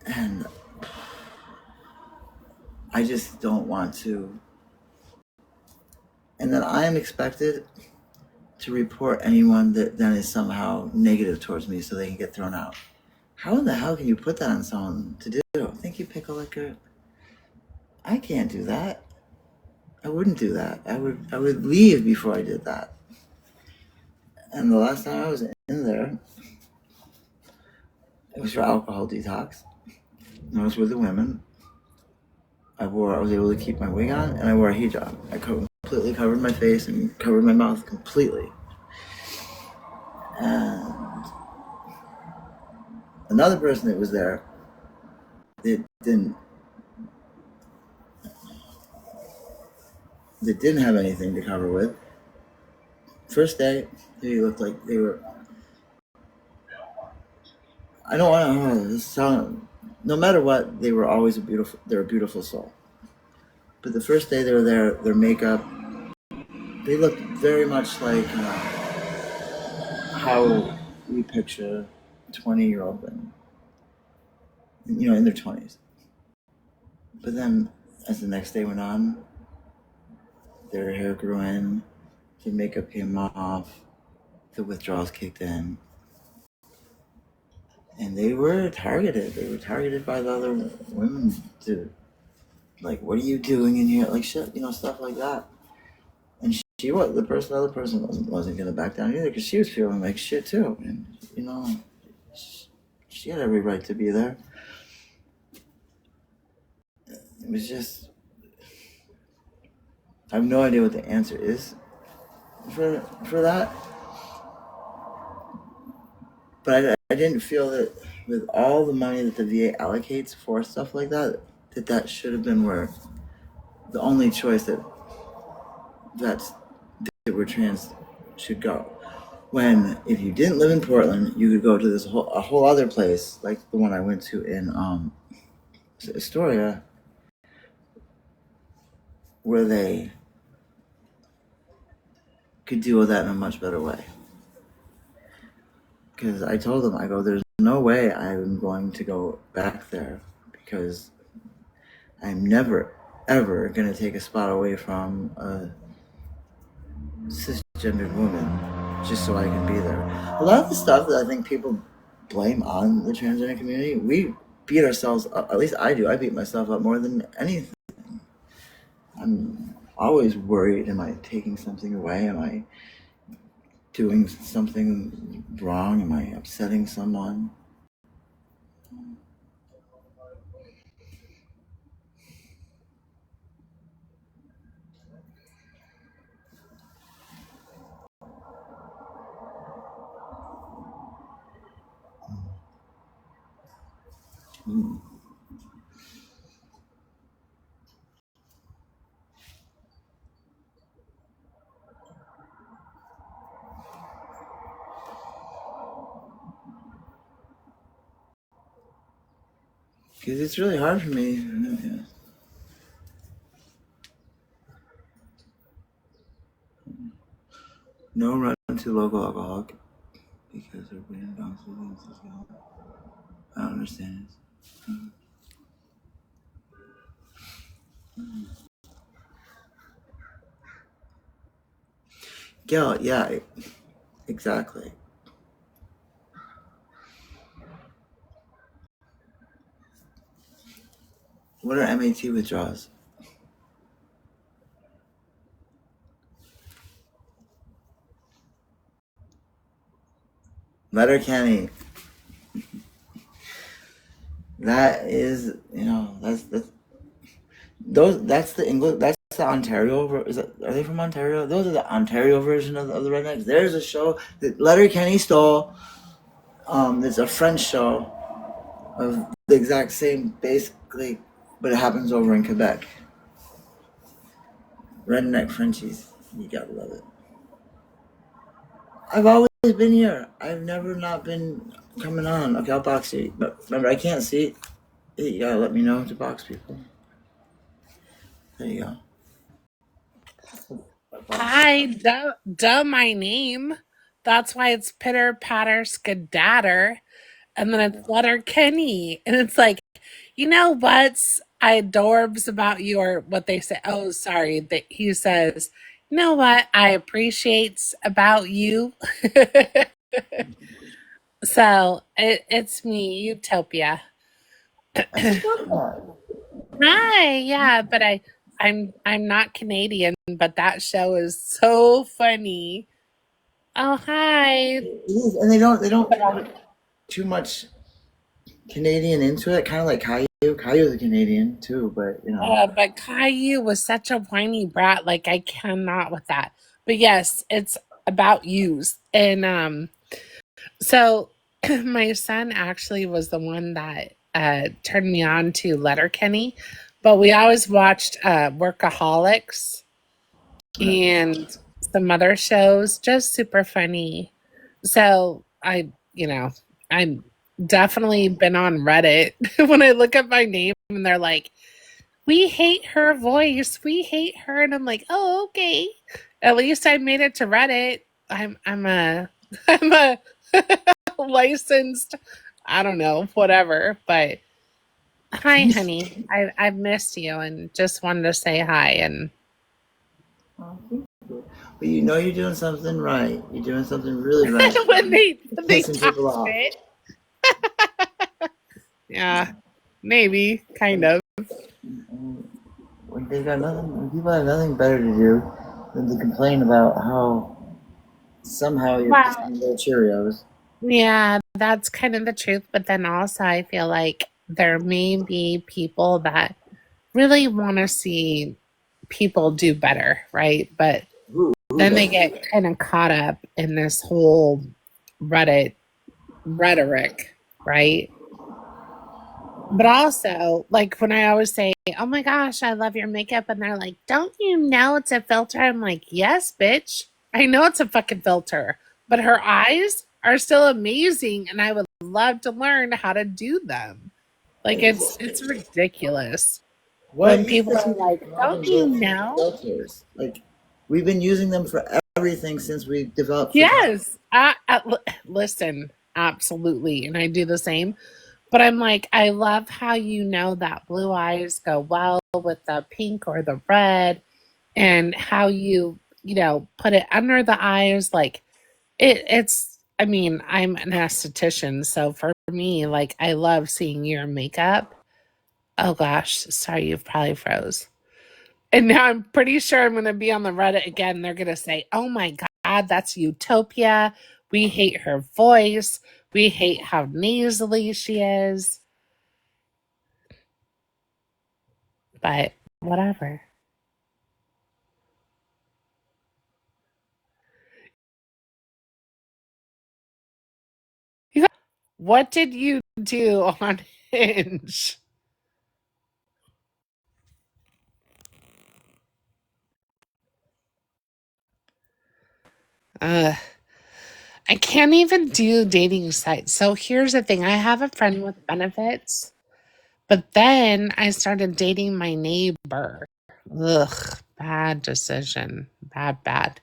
And I just don't want to. And then I am expected to report anyone that then is somehow negative towards me so they can get thrown out. How in the hell can you put that on someone to do? Thank you, Pickle Licker. I can't do that. I wouldn't do that. I would leave before I did that. And the last time I was in there, it was for alcohol detox. And I was with the women. I was able to keep my wig on, and I wore a hijab. I completely covered my face and covered my mouth completely. And another person that was there, that didn't have anything to cover with. First day, they looked like they were. I don't want to sound. No matter what, they were always they're a beautiful soul. But the first day they were there, their makeup, they looked very much like how we picture 20-year-old women, in their 20s. But then, as the next day went on, their hair grew in, their makeup came off, the withdrawals kicked in. And they were targeted. They were targeted by the other women to, like, what are you doing in here? Like, shit, stuff like that. And the other person wasn't going to back down either because she was feeling like shit too. And, she had every right to be there. It was just, I have no idea what the answer is for that. But I didn't feel that with all the money that the VA allocates for stuff like that should have been where the only choice that were trans should go. When if you didn't live in Portland, you could go to a whole other place like the one I went to in Astoria, where they could deal with that in a much better way. Because I told them, I go, there's no way I'm going to go back there because I'm never, ever going to take a spot away from a cisgendered woman just so I can be there. A lot of the stuff that I think people blame on the transgender community, we beat ourselves up. At least I do. I beat myself up more than anything. I'm always worried, am I taking something away? Am I doing something wrong? Am I upsetting someone? Because it's really hard for me. No run to local alcoholic because they're putting down substances. I don't understand it. Yeah, exactly. What are MAT withdrawals? Letterkenny. That is, that's the English. That's the Ontario. Are they from Ontario? Those are the Ontario version of the Rednecks. There's a show that Letterkenny stole. There's a French show of the exact same, basically, but it happens over in Quebec. Redneck Frenchies. You gotta love it. I've always been here. I've never not been coming on. Okay, I'll box you. But remember, I can't see. You gotta let me know to box people. There you go. Hi, duh, my name. That's why it's Pitter Patter Skedatter. And then it's Letterkenny. And it's like, you know what's adorbs about you, or what they say? Oh, sorry. He says, You know what I appreciate about you? So it's me, Utopia. Hi, yeah, but I'm not Canadian, but that show is so funny. Oh, hi. It is, and they don't put too much Canadian into it. Kind of like Caillou. Caillou's a Canadian too, but you know. But Caillou was such a whiny brat. Like I cannot with that. But yes, it's about yous. And so my son actually was the one that turned me on to Letterkenny. But we always watched Workaholics and some other shows, just super funny. So I'm definitely been on Reddit when I look up my name and they're like, we hate her voice. We hate her. And I'm like, oh, okay. At least I made it to Reddit. I'm a I'm a licensed, I don't know, whatever. But hi, honey. I've missed you and just wanted to say hi. And But you know you're doing something right. You're doing something really right. when they Pissing talk people off. shit, yeah, maybe kind of. When they got nothing, when people have nothing better to do than to complain about how somehow you're Wow. pissing their Cheerios. Yeah, that's kind of the truth. But then also, I feel like there may be people that really want to see people do better, right? But then they get kind of caught up in this whole Reddit rhetoric, right? But also, like when I always say, oh my gosh, I love your makeup, and they're like, don't you know it's a filter? I'm like, yes, bitch. I know it's a fucking filter, but her eyes are still amazing, and I would love to learn how to do them. Like it's ridiculous. When people are like, don't you know? Filters. Like we've been using them for everything since we developed. Yes. Listen, absolutely. And I do the same. But I'm like, I love how you know that blue eyes go well with the pink or the red and how you put it under the eyes. Like I mean, I'm an esthetician. So for me, like, I love seeing your makeup. Oh gosh. Sorry, you've probably froze. And now I'm pretty sure I'm going to be on the Reddit again. They're going to say, oh my God, that's Utopia. We hate her voice. We hate how nasally she is. But whatever. What did you do on Hinge? Uh, I can't even do dating sites. So here's the thing, I have a friend with benefits, but then I started dating my neighbor. Ugh, bad decision. Bad.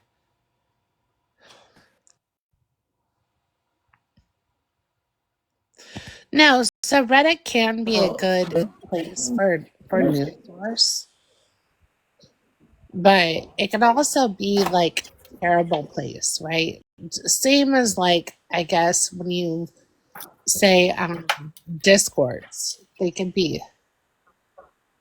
No, so Reddit can be a good place for news source, but it can also be like a terrible place, right? Same as like I guess when you say discords, they can be.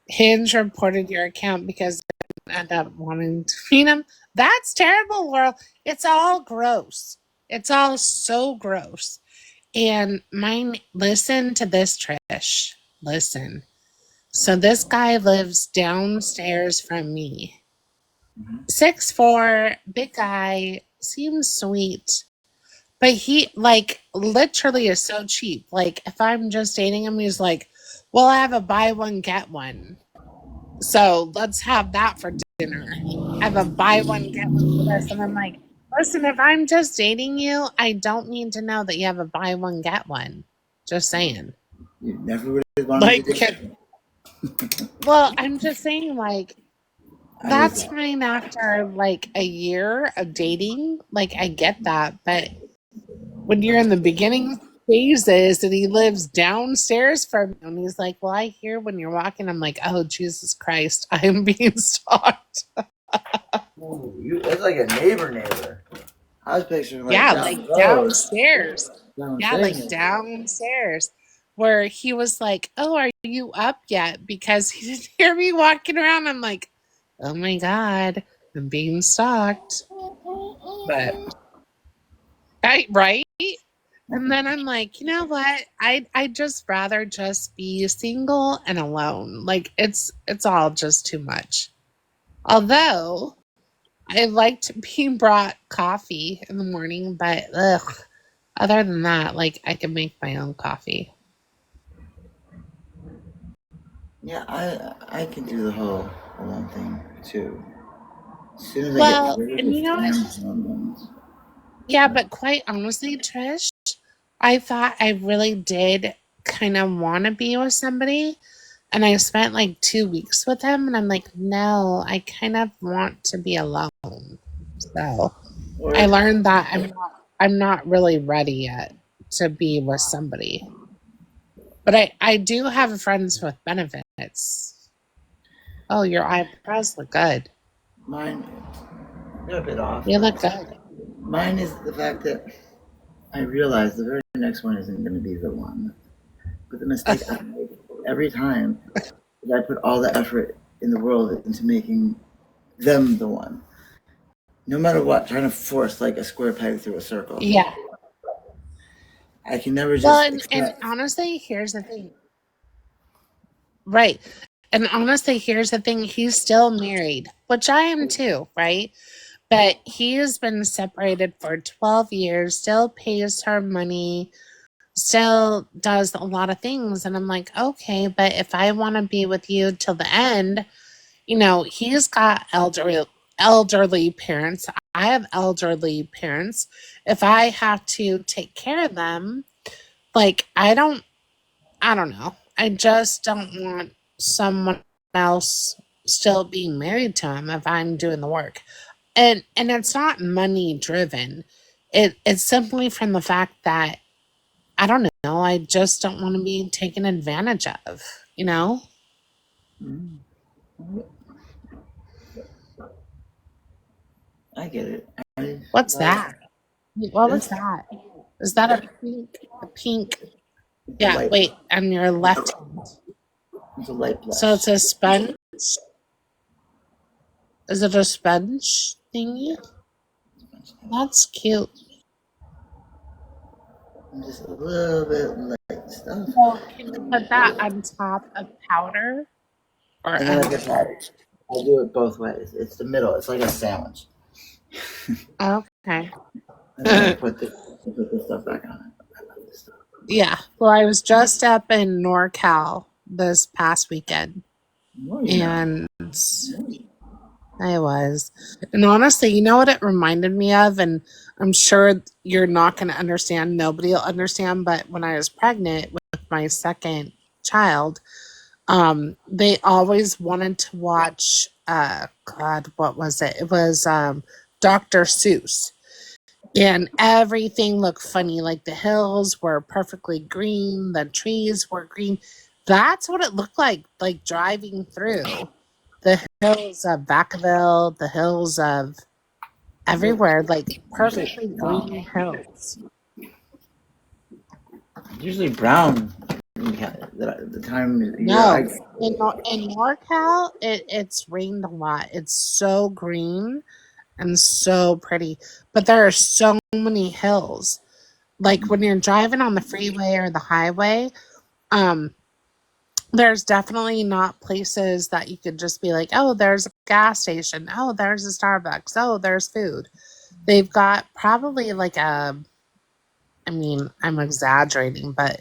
Hinge reported your account because they end up wanting to feed them. That's terrible, Laurel. It's all gross. It's all so gross. And listen to this, Trish. Listen. So this guy lives downstairs from me. 6'4", big guy, seems sweet. But he like literally is so cheap. Like if I'm just dating him, he's like, well, I have a buy one, get one. So let's have that for dinner. I have a buy one, get one for this. And I'm like, listen, if I'm just dating you, I don't need to know that you have a buy one, get one. Just saying. You never would have wanted to do well, I'm just saying, like, that's fine after like a year of dating. Like, I get that. But when you're in the beginning phases and he lives downstairs from you and he's like, well, I hear when you're walking, I'm like, oh, Jesus Christ, I'm being stalked. Oh, you It's like a neighbor. I was picturing like Yeah, down like the road. downstairs. Yeah, like Downstairs. downstairs. Where he was like, "Oh, are you up yet?" Because he didn't hear me walking around. I'm like, "Oh my God, I'm being stalked." But right? And then I'm like, you know what? I'd just rather just be single and alone. Like it's all just too much. Although I liked being brought coffee in the morning, but other than that, like I can make my own coffee. Yeah, I can do the whole alone thing too. As soon as I get Well, through and the you know what? scams, Yeah, but quite honestly, Trish, I thought I really did kind of want to be with somebody. And I spent like 2 weeks with him, and I'm like, no, I kind of want to be alone. So I or learned that I'm not really ready yet to be with somebody. But I do have friends with benefits. Oh, your eyebrows look good. mine, they're a bit off. You look But good. mine is the fact that I realize the very next one isn't going to be the one. But the mistake I make every time is I put all the effort in the world into making them the one. No matter what, trying to force like a square peg through a circle. Yeah. I can never Well, just and accept. honestly, here's the thing. Right. And honestly, here's the thing. He's still married, which I am too, right? But he has been separated for 12 years, still pays her money, still does a lot of things. And I'm like, okay, but if I want to be with you till the end, he's got elderly parents. I have elderly parents. If I have to take care of them, like I don't know. I just don't want someone else still being married to him if I'm doing the work. And it's not money driven. It's simply from the fact that I don't know, I just don't want to be taken advantage of, you know? Mm, I get it. I What's like that? What was this. that? Is that a pink? It's a Yeah, light. wait, on your left hand. It's a light So blush. it's a sponge? Is it a sponge thingy? That's cute. Just a little bit light stuff, So can you put that on top of powder or and then like I under? said, I do it both ways. It's the middle. It's like a sandwich, Okay. and then I put this stuff back on it. I love this stuff. Yeah. Well, I was just up in NorCal this past weekend, No, you're not. and I was. And honestly, you know what it reminded me of? And I'm sure you're not going to understand. Nobody will understand. But when I was pregnant with my second child, they always wanted to watch, God, what was it? It was Dr. Seuss. And everything looked funny. Like the hills were perfectly green, the trees were green. That's what it looked like driving through the hills of Vacaville, the hills of But everywhere, like usually perfectly brown. green hills. Usually brown. The time of the year I No, go. in NorCal, it's rained a lot. It's so green and so pretty, but there are so many hills. Like when you're driving on the freeway or the highway, um, there's definitely not places that you could just be like, oh, there's a gas station. Oh, there's a Starbucks. Oh, there's food. They've got probably like I mean, I'm exaggerating, but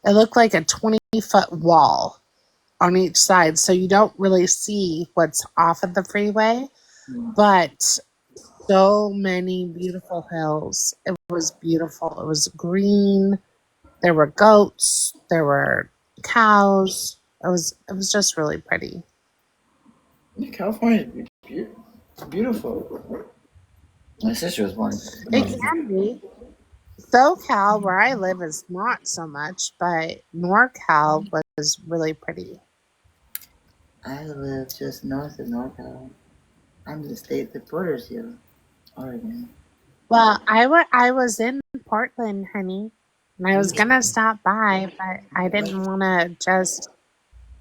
it looked like a 20-foot wall on each side. So you don't really see what's off of the freeway, but so many beautiful hills. It was beautiful. It was green. There were goats. There were cows. It was just really pretty. California is beautiful. My sister was born. It can be. SoCal, where I live, is not so much, but NorCal was really pretty. I live just north of NorCal. I'm the state that borders you. Oregon. Well, I was in Portland, honey, and I was gonna stop by, but I didn't want to just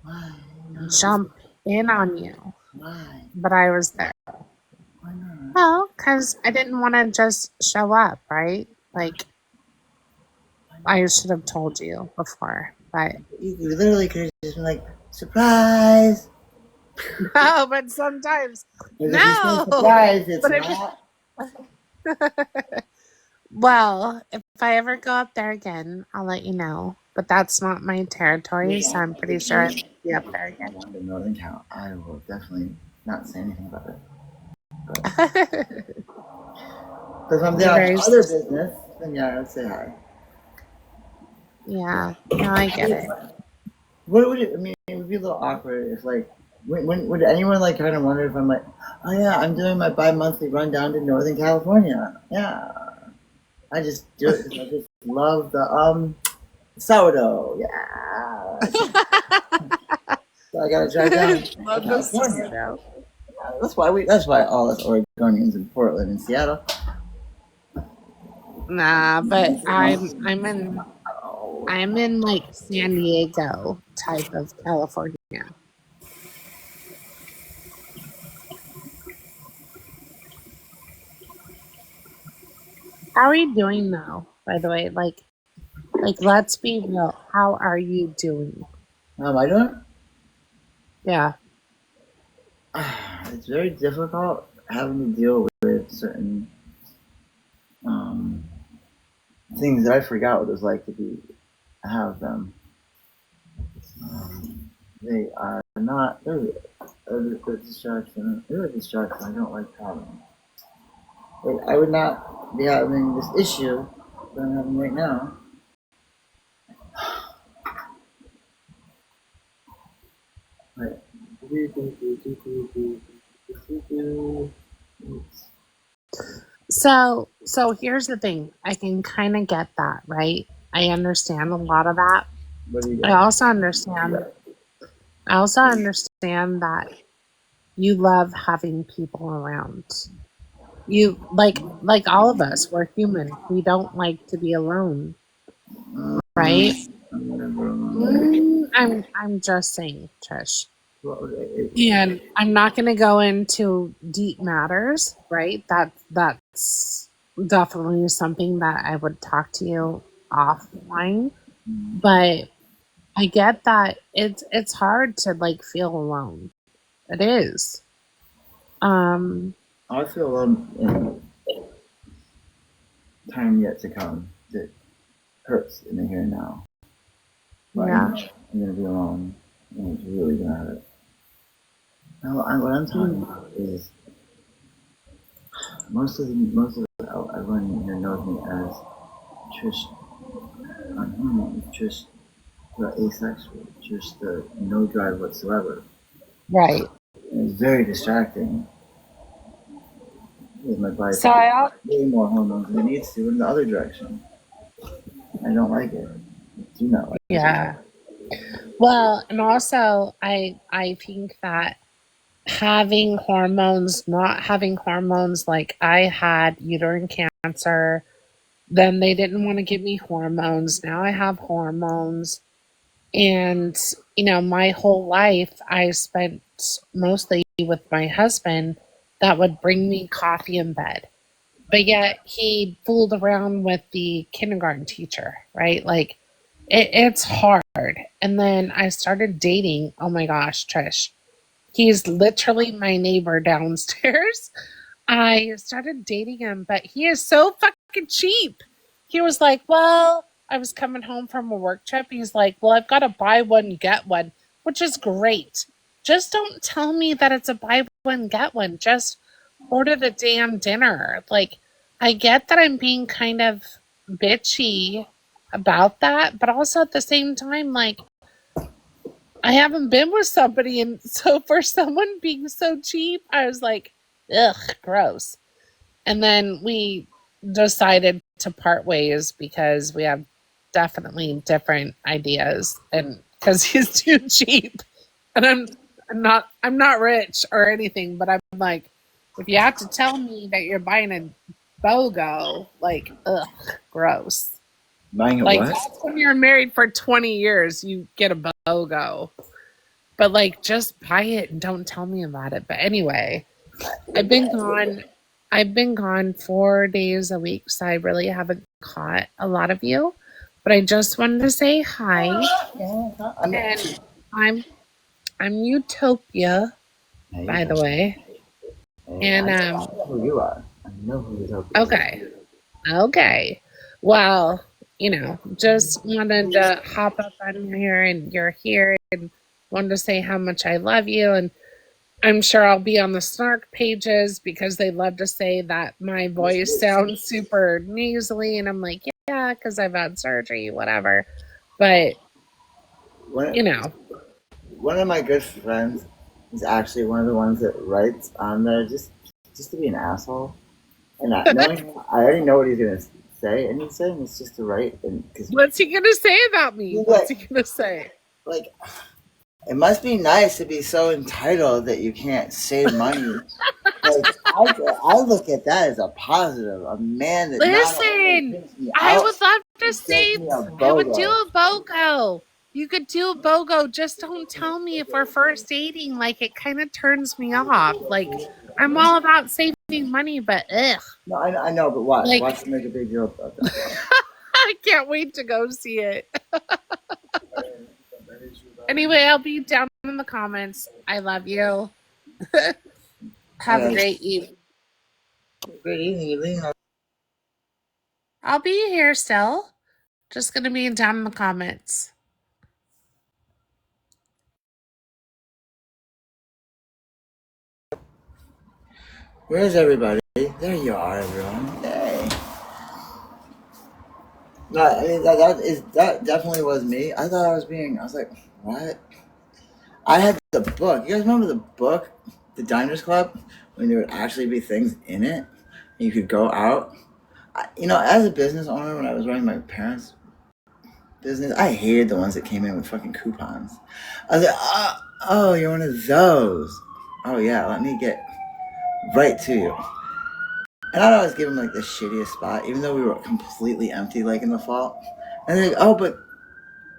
Why? No. jump in on you. Why? But I was there. Why not? Well, because I didn't want to just show up, right? Like, I should have told you before, but You literally could have just been like, surprise! no, but sometimes Because if you say no. surprise, it's But not. well, if I ever go up there again, I'll let you know. But that's not my territory, so I'm pretty sure I'll be up there again. The Northern Cal, I will definitely not say anything about it. Because I'm there on other business, then yeah, I'd say hi. Yeah, no, I get it. What would it? I mean, it would be a little awkward if, like, when would anyone like kind of wonder if I'm like, oh yeah, I'm doing my bi-monthly run down to Northern California. Yeah, I just do it because I just love the sourdough. Yeah, so I gotta drive down to California. That's why all us Oregonians in Portland and Seattle. Nah, but I'm in like San Diego type of California. How are you doing though? By the way, like let's be real. How are you doing? How am I doing? Yeah. It's very difficult having to deal with certain things that I forgot what it was like to have them. They are not. They're a distraction. They're a distraction. I don't like having. I would not be having this issue that I'm having right now. Right. So here's the thing. I can kind of get that, right? I understand a lot of that. I also understand that you love having people around. You like all of us, we're human. We don't like to be alone. Right? I'm just saying, Trish. And I'm not going to go into deep matters, right? That's definitely something that I would talk to you offline. But I get that it's hard to like feel alone. It is. I feel alone in time yet to come. That hurts in the here and now. But yeah. I'm gonna be alone, and it's really gonna hurt. Now, what I'm talking about is most of everyone here knows me as Trish on hormones, Trish the asexual, Trish the no drive whatsoever. Right. And it's very distracting. With my body, so way more hormones than it needs to in the other direction. I don't like it. I do not like it. Yeah. Well, and also I think that having hormones, not having hormones, like I had uterine cancer, then they didn't want to give me hormones. Now I have hormones. And, my whole life I spent mostly with my husband that would bring me coffee in bed. But yet he fooled around with the kindergarten teacher, right? Like it's hard. And then I started dating. Oh my gosh, Trish. He's literally my neighbor downstairs. I started dating him, but he is so fucking cheap. He was like, well, I was coming home from a work trip. He's like, well, I've got to buy one, get one, which is great. Just don't tell me that it's a buy one, get one. Just order the damn dinner. Like, I get that I'm being kind of bitchy about that, but also at the same time, like, I haven't been with somebody, and so for someone being so cheap, I was like, ugh, gross. And then we decided to part ways because we have definitely different ideas, and because he's too cheap, and I'm not rich or anything, but I'm like, If you have to tell me that you're buying a BOGO, like, ugh, gross. Buying a Like, what? that's when you're married for 20 years, you get a BOGO. But, like, just buy it and don't tell me about it. But anyway, I've been gone 4 days a week, so I really haven't caught a lot of you. But I just wanted to say hi. And I'm Utopia, by the way. And I know who you are. I know who you are. okay. Well, just wanted to hop up on here and you're here and wanted to say how much I love you. And I'm sure I'll be on the snark pages because they love to say that my voice sounds super nasally. And I'm like, yeah, because I've had surgery, whatever. But, One of my good friends is actually one of the ones that writes on there just to be an asshole. And knowing I already know what he's gonna say, and he's saying it's just to write. And what's he gonna say about me? What's he gonna say? Like, it must be nice to be so entitled that you can't save money. Like, I look at that as a positive. A man that listen, I would love to save. I would do a BOGO. You could do a BOGO. Just don't tell me if we're first dating. Like, it kind of turns me off. Like, I'm all about saving money, but ugh. No, I know, but why? Like, why should make a big deal about that? I can't wait to go see it. Anyway, I'll be down in the comments. I love you. Have a great evening. Good evening. I'll be here still. Just gonna be down in the comments. Where's everybody? There you are, everyone. Hey. No, I mean that definitely was me. I thought I was like, what? I had the book. You guys remember the book, The Diners Club, when there would actually be things in it, and you could go out. As a business owner, when I was running my parents' business, I hated the ones that came in with fucking coupons. I was like, oh, you're one of those. Oh yeah, let me get right to you. And I'd always give them like the shittiest spot, even though we were completely empty, like in the fall. And they're like, oh, but,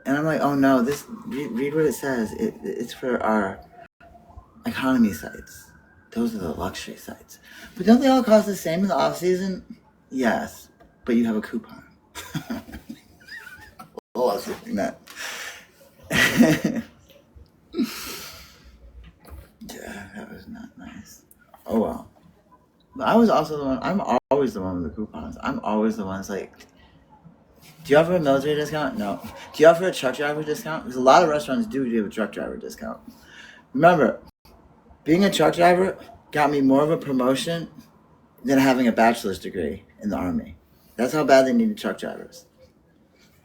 and I'm like, oh no, read what it says. It's for our economy sites. Those are the luxury sites. But don't they all cost the same in the off season? Yes, but you have a coupon. Oh, I was thinking that. Yeah, that was not nice. Oh well. But I was also the one. I'm always the one with the coupons. I'm always the one that's like, do you offer a military discount? No. Do you offer a truck driver discount? Because a lot of restaurants do a truck driver discount. Remember, being a truck driver got me more of a promotion than having a bachelor's degree in the Army. That's how bad they needed truck drivers.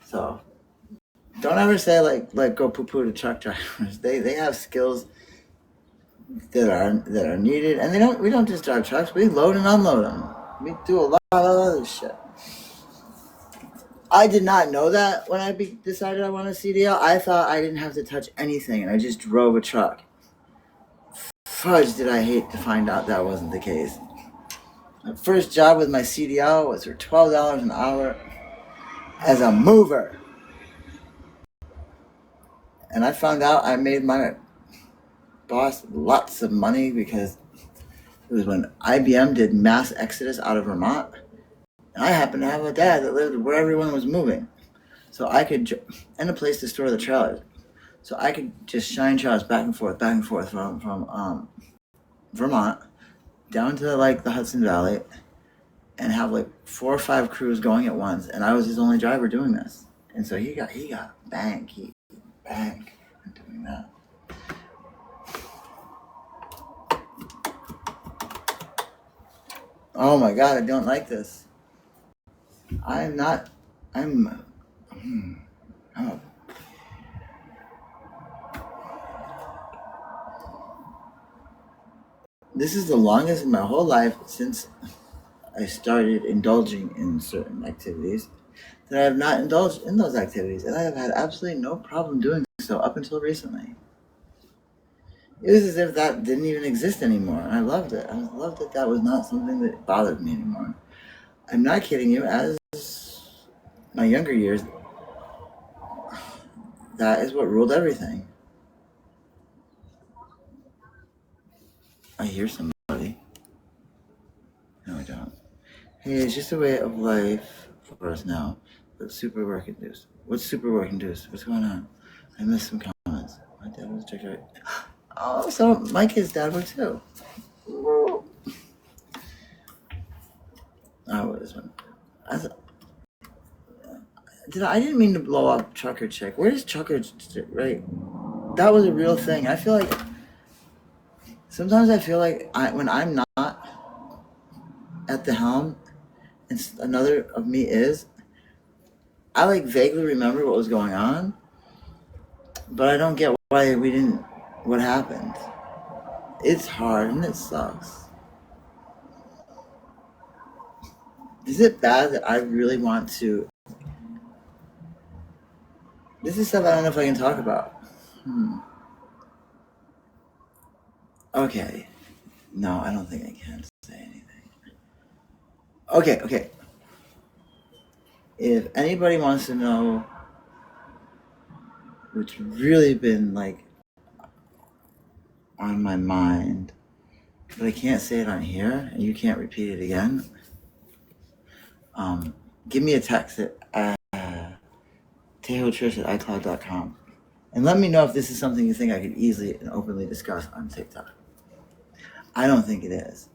So, don't ever say like go poo-poo to truck drivers. They have skills that are needed, and we don't just drive trucks. We load and unload them. We do a lot of other shit. I did not know that when I decided I wanted a CDL. I thought I didn't have to touch anything, and I just drove a truck. Fudge, did I hate to find out that wasn't the case. My first job with my CDL was for $12 an hour as a mover. And I found out I made my boss lots of money because it was when IBM did mass exodus out of Vermont. And I happened to have a dad that lived where everyone was moving. So I could, and a place to store the trailers. So I could just shine trailers back and forth from Vermont down to like the Hudson Valley and have like 4 or 5 crews going at once. And I was his only driver doing this. And so he got bank doing that. Oh my God, I don't like this. This is the longest in my whole life since I started indulging in certain activities that I have not indulged in those activities, and I have had absolutely no problem doing so up until recently. It was as if that didn't even exist anymore. And I loved it. I loved that that was not something that bothered me anymore. I'm not kidding you. As my younger years, that is what ruled everything. I hear somebody. No, I don't. Hey, it's just a way of life for us now. But super work induced. What's super work induced? What's going on? I missed some comments. My dad was checked out. Oh, so my kid's dad was too. I was one. I didn't mean to blow up Trucker Chick. Where's Trucker Chick? Right? That was a real thing. I feel like sometimes when I'm not at the helm and another of me is, I like vaguely remember what was going on, but I don't get why we didn't. What happened? It's hard and it sucks. Is it bad that I really want to? This is stuff I don't know if I can talk about. Okay. No, I don't think I can say anything. Okay. If anybody wants to know what's really been like on my mind, but I can't say it on here and you can't repeat it again, give me a text at Tayho Trish at iCloud.com and let me know if this is something you think I could easily and openly discuss on TikTok. I don't think it is.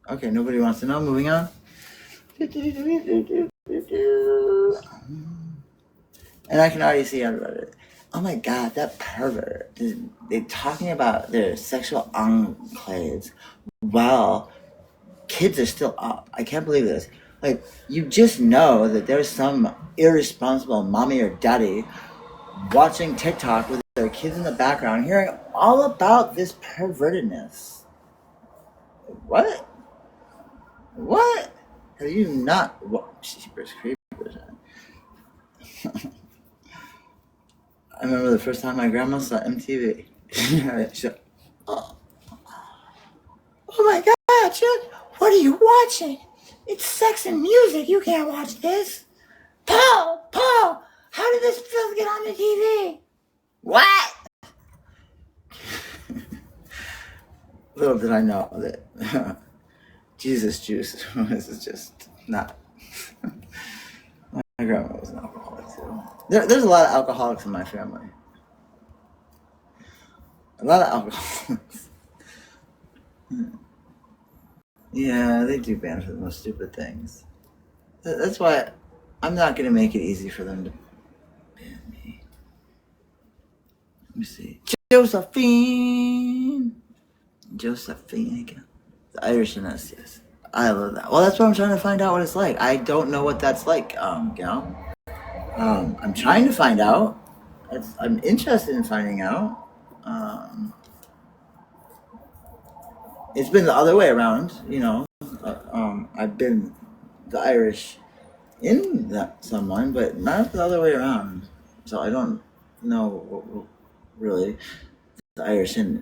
Okay, nobody wants to know. Moving on. And I can already see on Reddit. Oh my god, that pervert. They're talking about their sexual enclaves while kids are still up. I can't believe this. Like, you just know that there's some irresponsible mommy or daddy watching TikTok with their kids in the background, hearing all about this pervertedness. What? Have you not? Jeepers creepers. I remember the first time my grandma saw MTV. Oh my god, Chuck, what are you watching? It's sex and music. You can't watch this. Paul, how did this filth get on the TV? What? Little did I know that Jesus juice was just not. My grandma was an alcoholic too. There's a lot of alcoholics in my family. A lot of alcoholics. Yeah, they do ban for the most stupid things. That's why I'm not going to make it easy for them to ban me. Let me see. Josephine again. The Irish in us, yes. I love that. Well, that's what I'm trying to find out what it's like. I don't know what that's like, gal. I'm trying to find out. I'm interested in finding out. It's been the other way around, you know. I've been the Irish in that someone, but not the other way around. So I don't know really the Irish in me.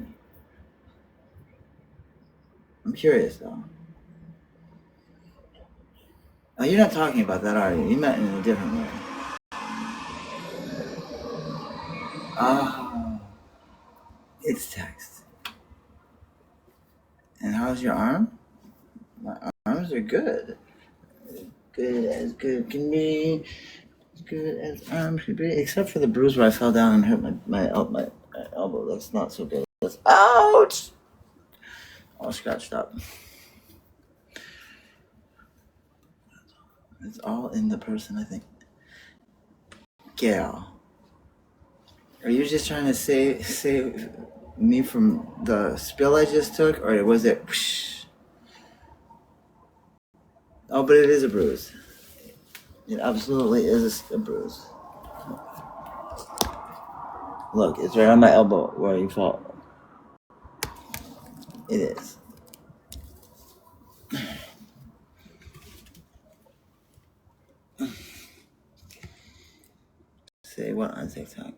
I'm curious though. Oh, you're not talking about that, are you? You meant in a different way. Oh, it's text. And how's your arm? My arms are good. Good as good can be. As good as arms can be. Except for the bruise where I fell down and hurt my elbow. That's not so good. That's ouch! All scratched up. It's all in the person, I think. Gail, are you just trying to save me from the spill I just took, or was it? Whoosh? Oh, but it is a bruise. It absolutely is a bruise. Look, it's right on my elbow where you fall. It is. what on TikTok?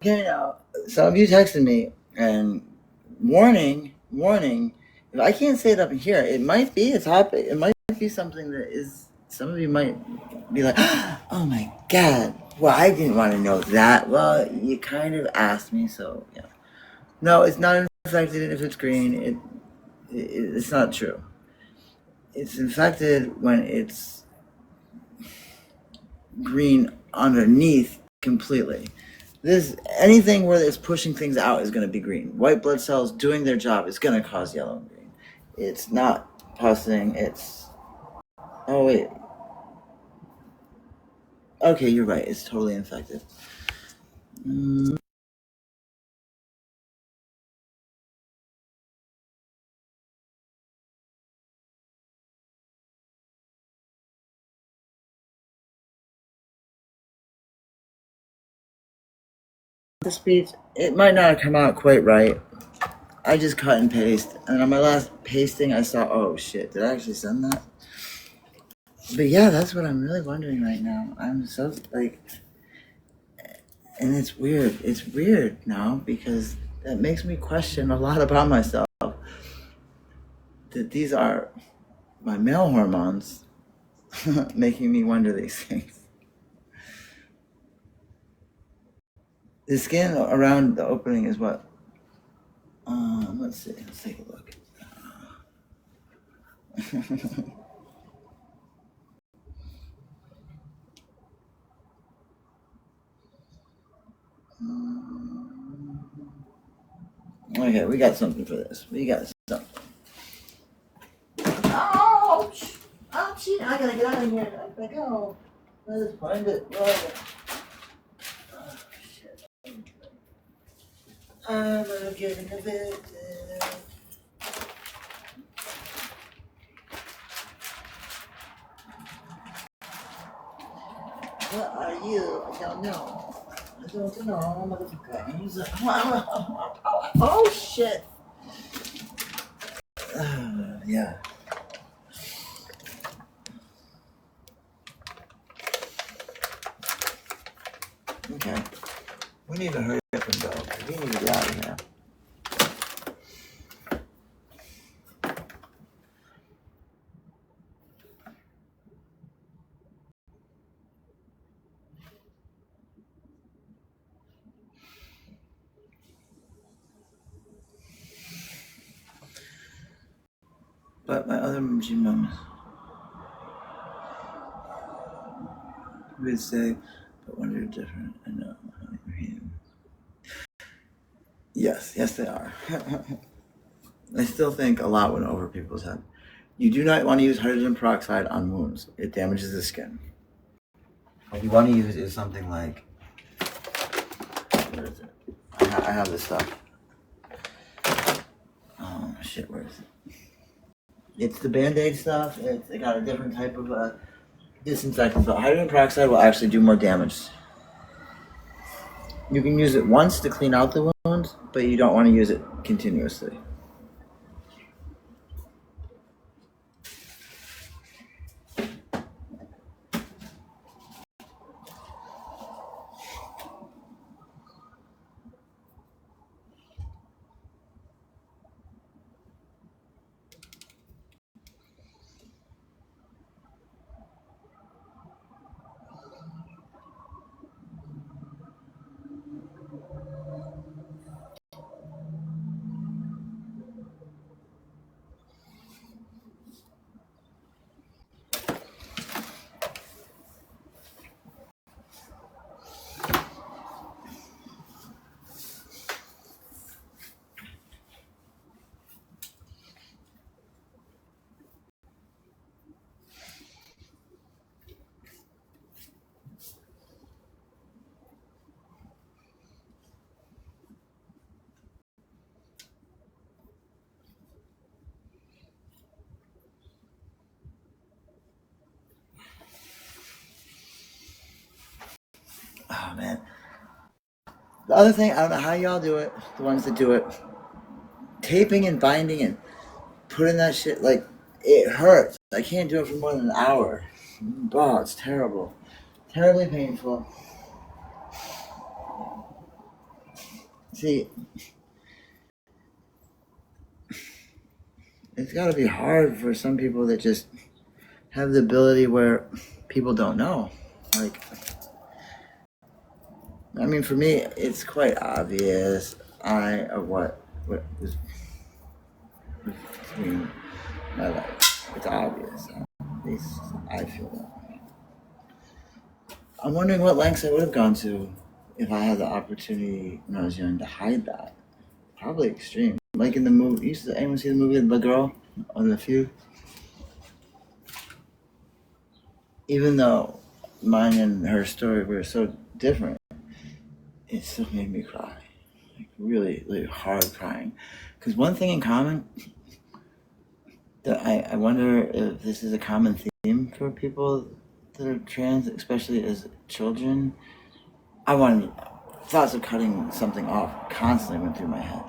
Okay, now, some of you texted me and warning. If I can't say it up here, it might be a topic. It might be something that is. Some of you might be like, "Oh my god! Well, I didn't want to know that." Well, you kind of asked me, so yeah. No, it's not infected if it's green. It's not true. It's infected when it's green underneath completely. This anything where it's pushing things out is going to be green. White blood cells doing their job is going to cause yellow and green. It's not pussing. It's oh wait. Okay, you're right. It's totally infected. The speech, it might not have come out quite right. I just cut and paste, and on my last pasting, I saw, oh shit, did I actually send that? But yeah, that's what I'm really wondering right now. I'm so like, and it's weird. It's weird now because that makes me question a lot about myself. That these are my male hormones making me wonder these things. The skin around the opening is what? Let's see. Let's take a look. Okay, we got something for this. We got something. Ouch! Ouchie! I gotta get out of here. I gotta go. Let's find it. Oh, shit. I'm getting evicted. What are you? I don't know. I don't know, motherfucker. He's like, oh shit. Yeah. Okay. We need to hurry up and go. We need to get out of here. But my other machine mums would say, but when they're different, I know. Yes, they are. I still think a lot went over people's head. You do not want to use hydrogen peroxide on wounds. It damages the skin. What you want to use is something like, where is it? I have this stuff. Oh shit, where is it? It's the Band-Aid stuff. It got a different type of disinfectant, but hydrogen peroxide will actually do more damage. You can use it once to clean out the wound, but you don't want to use it continuously. The other thing, I don't know how y'all do it, the ones that do it, taping and binding and putting that shit, like, it hurts. I can't do it for more than an hour. Oh, it's terrible. Terribly painful. See, it's got to be hard for some people that just have the ability where people don't know. Like, I mean, for me, it's quite obvious. What is between my life. It's obvious. At least I feel that. I'm wondering what lengths I would have gone to if I had the opportunity when I was young to hide that. Probably extreme. Like in the movie, anyone see the movie The Girl on The Few? Even though mine and her story were so different, it still made me cry. Like really, really hard crying. Because one thing in common that I wonder if this is a common theme for people that are trans, especially as children. Thoughts of cutting something off constantly went through my head.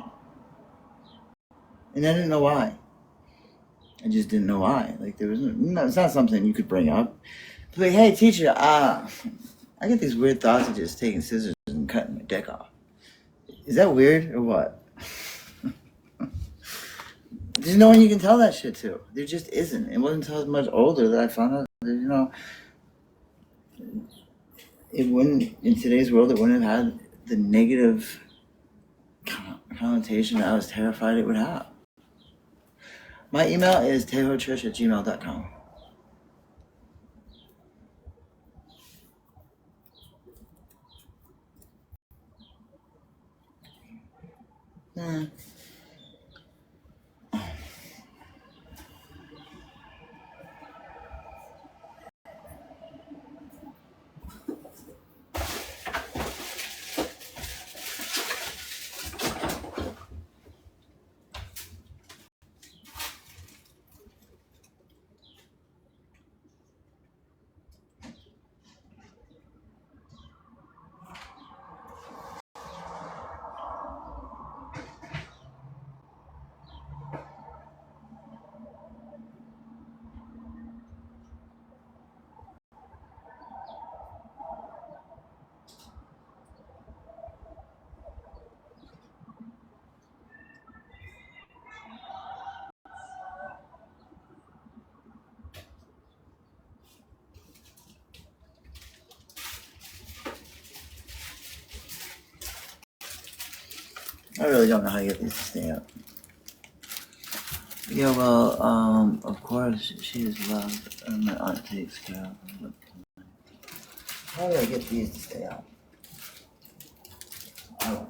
And I didn't know why. I just didn't know why. Like there was it's not something you could bring up. Like, hey teacher, I get these weird thoughts of just taking scissors and cutting my dick off. Is that weird or what? There's no one you can tell that shit to. There just isn't. It wasn't until I was much older that I found out that, it wouldn't, in today's world, it wouldn't have had the negative connotation that I was terrified it would have. My email is tayhotrish@gmail.com. I really don't know how to get these to stay up. Yeah, well, of course, she is loved, and my aunt takes care of her. How do I get these to stay up? I don't know.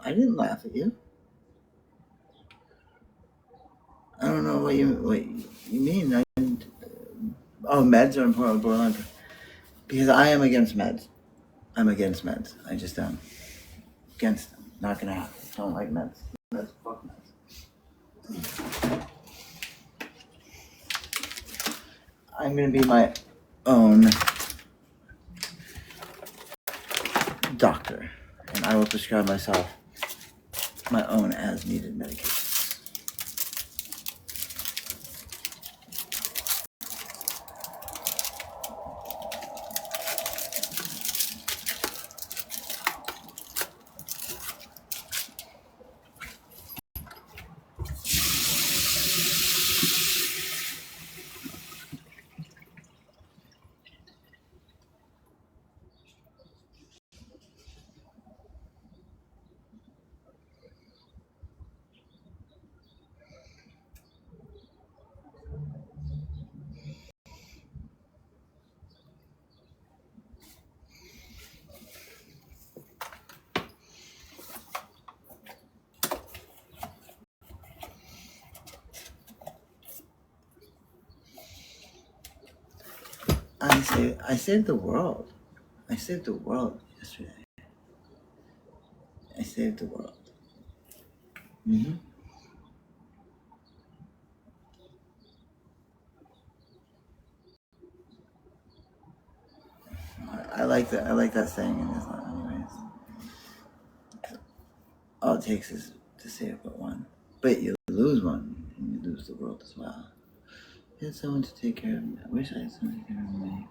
I didn't laugh at you. I don't know what you mean. Meds are important with borderline. Because I am against meds. I'm against meds. I just am. Against them. Not gonna happen. Don't like meds. Meds, fuck meds. I'm gonna be my own doctor. And I will prescribe myself my own as needed medication. I saved the world. I saved the world yesterday. I saved the world. Mm-hmm. I like that. I like that saying in Islam, anyways. All it takes is to save but one, but you lose one, and you lose the world as well. I had someone to take care of me. I wish I had someone to take care of me.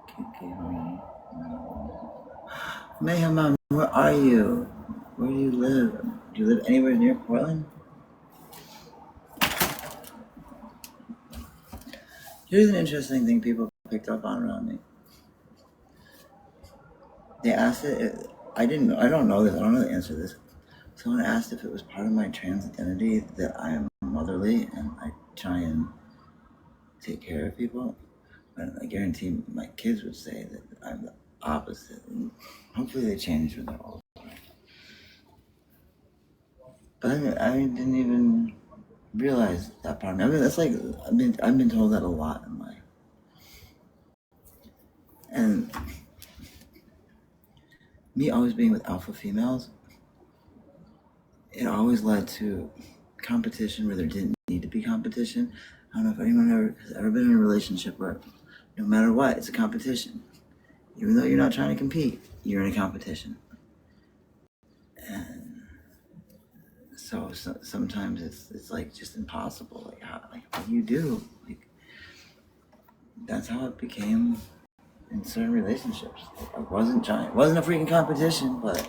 Can't care of me. Mayhem, where are you? Where do you live? Do you live anywhere near Portland? Here's an interesting thing people picked up on around me. They asked it. I don't know this. I don't know the answer to this. Someone asked if it was part of my trans identity that I am motherly and I try and take care of people. And I guarantee my kids would say that I'm the opposite. And hopefully they change when they're older. But I didn't even realize that part of me. I mean, that's like I've been told that a lot in life. And me always being with alpha females, it always led to competition where there didn't need to be competition. I don't know if anyone has ever been in a relationship where no matter what, it's a competition. Even though you're not trying to compete, you're in a competition. And so sometimes it's like just impossible. Like what do you do? Like that's how it became in certain relationships. Like, I wasn't trying. It wasn't a freaking competition, but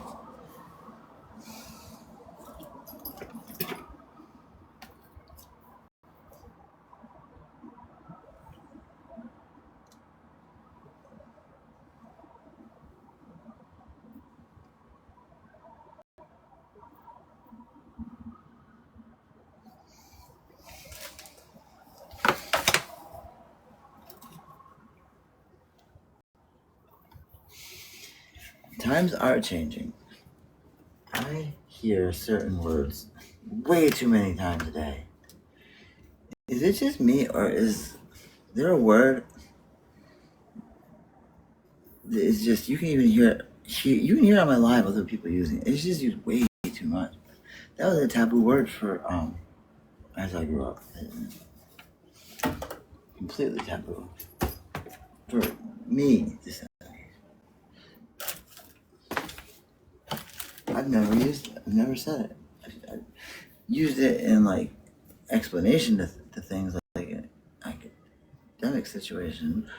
times are changing. I hear certain words way too many times a day. Is it just me, or is there a word that is just you can even hear it? You can hear it on my live other people using it. It's just used way too much. That was a taboo word for as I grew up. Completely taboo for me to say. I've never said it. I've used it in like explanation to things like an academic situation,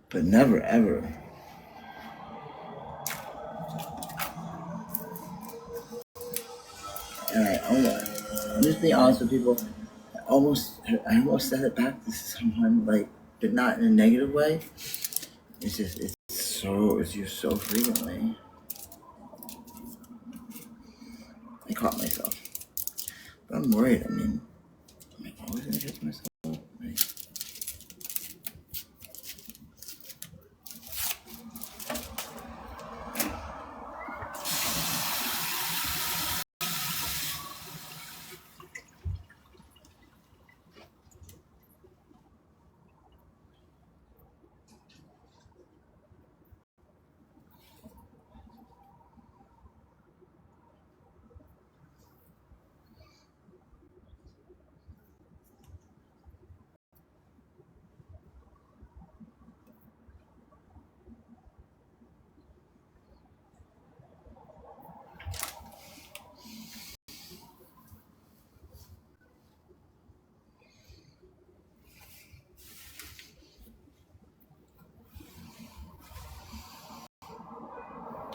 but never ever. And I'm just being honest with people. I almost said it back to someone, like, but not in a negative way. It's used so frequently. I caught myself, but I'm worried. I mean, am I always gonna catch myself? Like,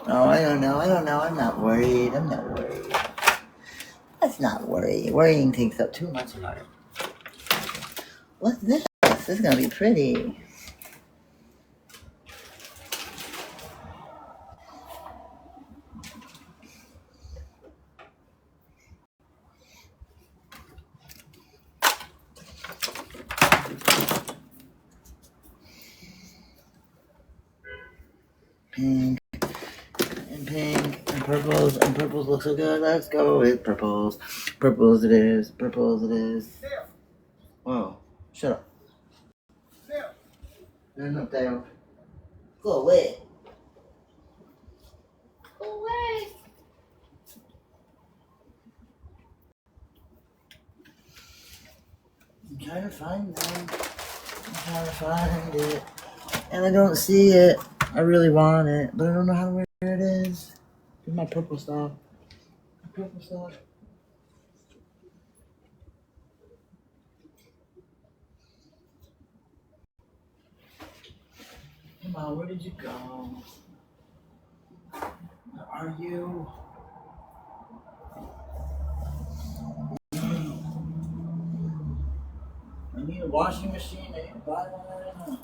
oh, I don't know. I'm not worried. Let's not worry. Worrying takes up too much of our. What's this? This is gonna be pretty. Pink and purples look so good. Let's go with purples. Purples it is. Whoa, shut up. No, Tayho. Go away. Go away. I'm trying to find them. I'm trying to find it. And I don't see it. I really want it, but I don't know where it is. Where's my purple stuff? My purple stuff. Come on, where did you go? Where are you? I need a washing machine. I need to buy one right now.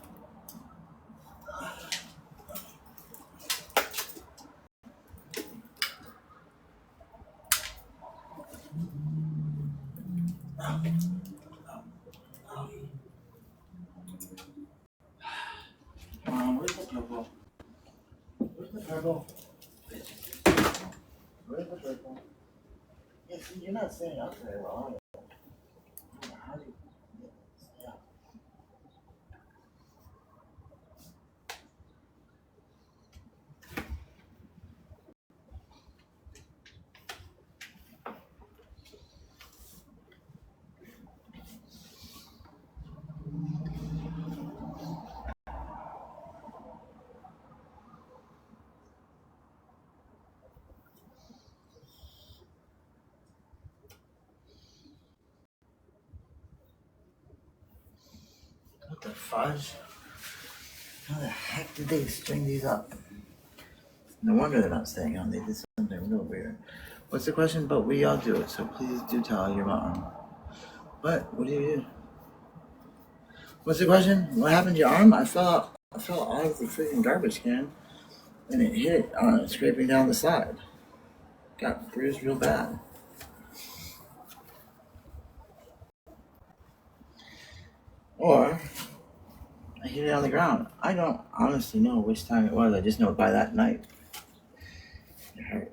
Come on, where's the purple? Where's the purple? Where's the purple? Yeah, see, you're not staying up very well, are you? How do you stay up? What the fudge? How the heck did they string these up? No wonder they're not staying on. They did something real weird. What's the question? But we all do it, so please do tell your mom. What? What do you do? What's the question? What happened to your arm? I fell out of the freaking garbage can, and it hit it, scraping down the side. Got bruised real bad. Or I hit it on the ground. I don't honestly know which time it was. I just know by that night it hurt.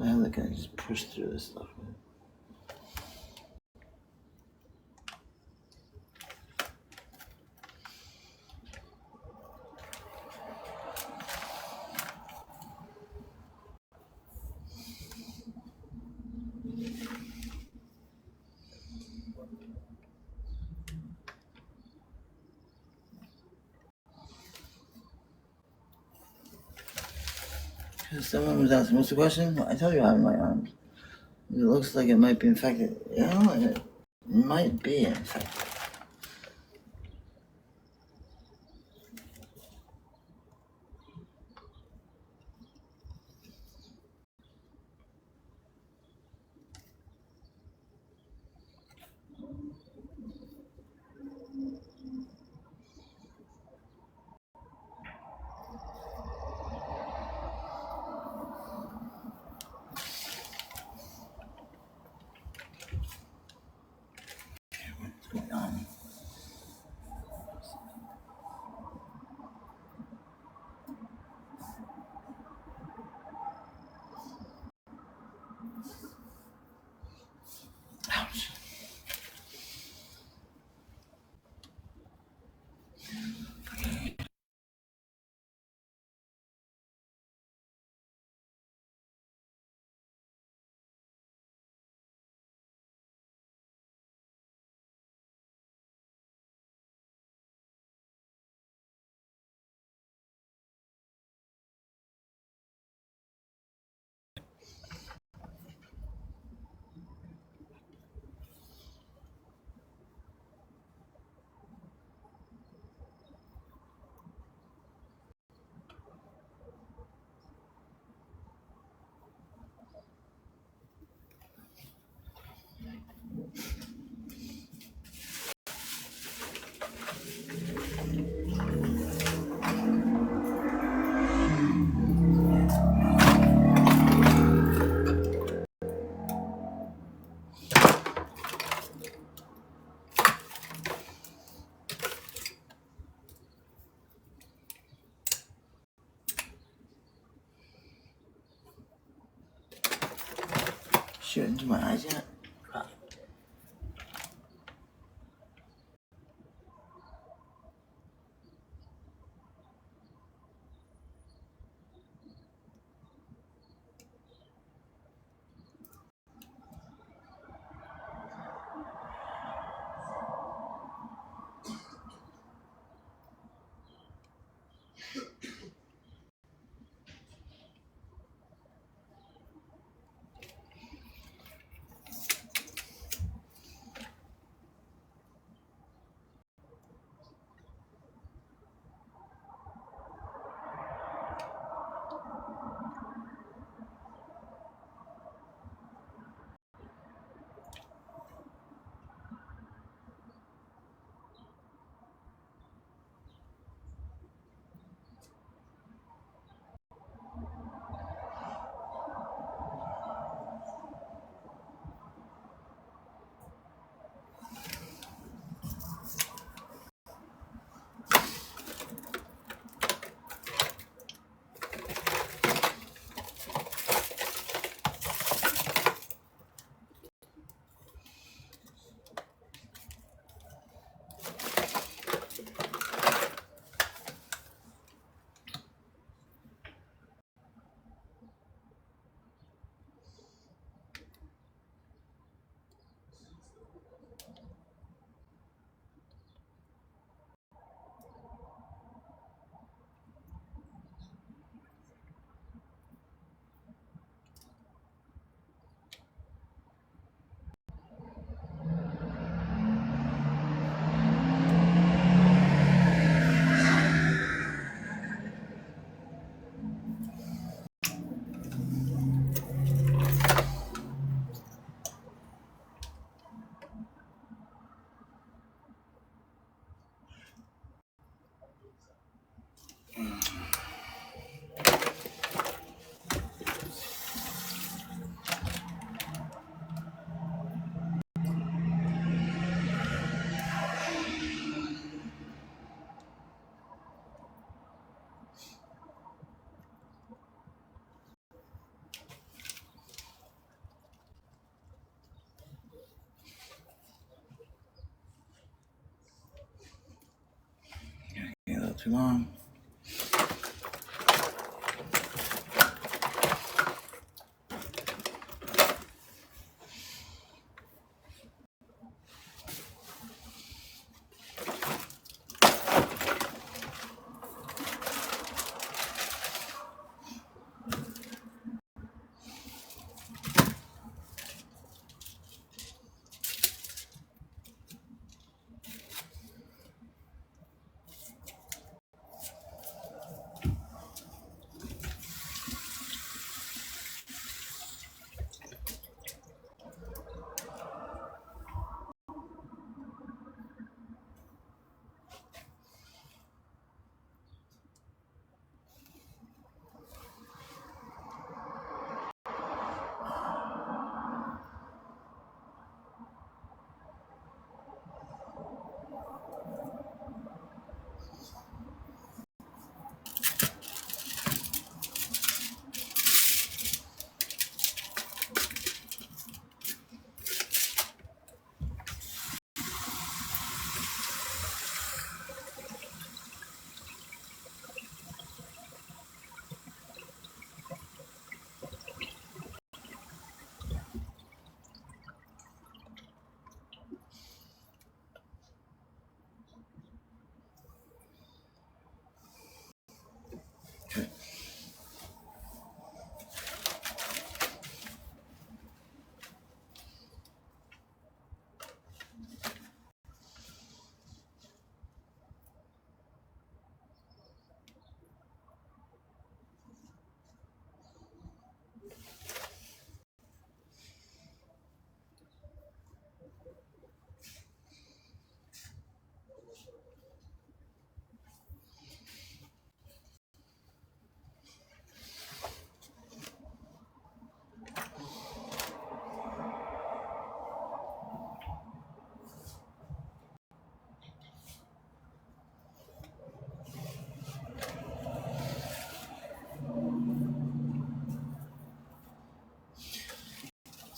I have to kind of just push through this stuff. Someone was asking, what's the question? I told you I have my arms. It looks like it might be infected. You know, it might be infected. What's going on? shit into my eyes yet? A little too long.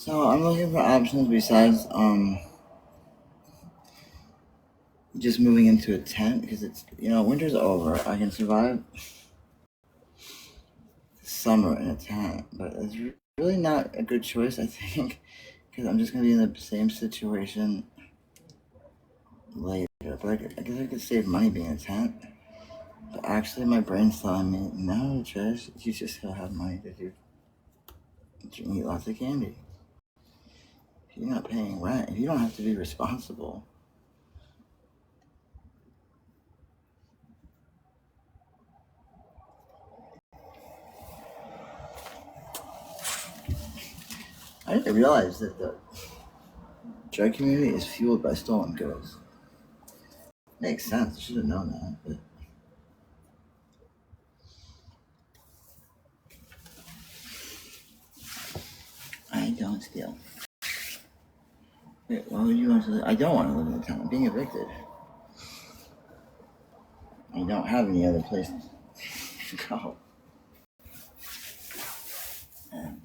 So I'm looking for options besides just moving into a tent, because it's, winter's over. I can survive summer in a tent, but it's really not a good choice, I think, because I'm just gonna be in the same situation later. But I guess I could save money being in a tent. But actually, my brain's telling me, no, Trish, you just still have money to eat lots of candy. If you're not paying rent, if you don't have to be responsible. I didn't realize that the drug community is fueled by stolen goods. Makes sense. I should have known that, but I don't steal. Wait, why would you want to live? I don't want to live in the town. I'm being evicted. I don't have any other place to go. And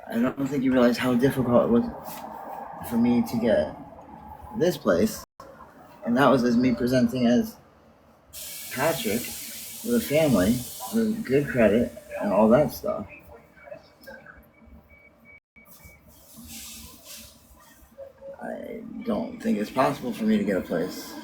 I don't think you realize how difficult it was for me to get this place. And that was as me presenting as Patrick with a family, with good credit, and all that stuff. I don't think it's possible for me to get a place.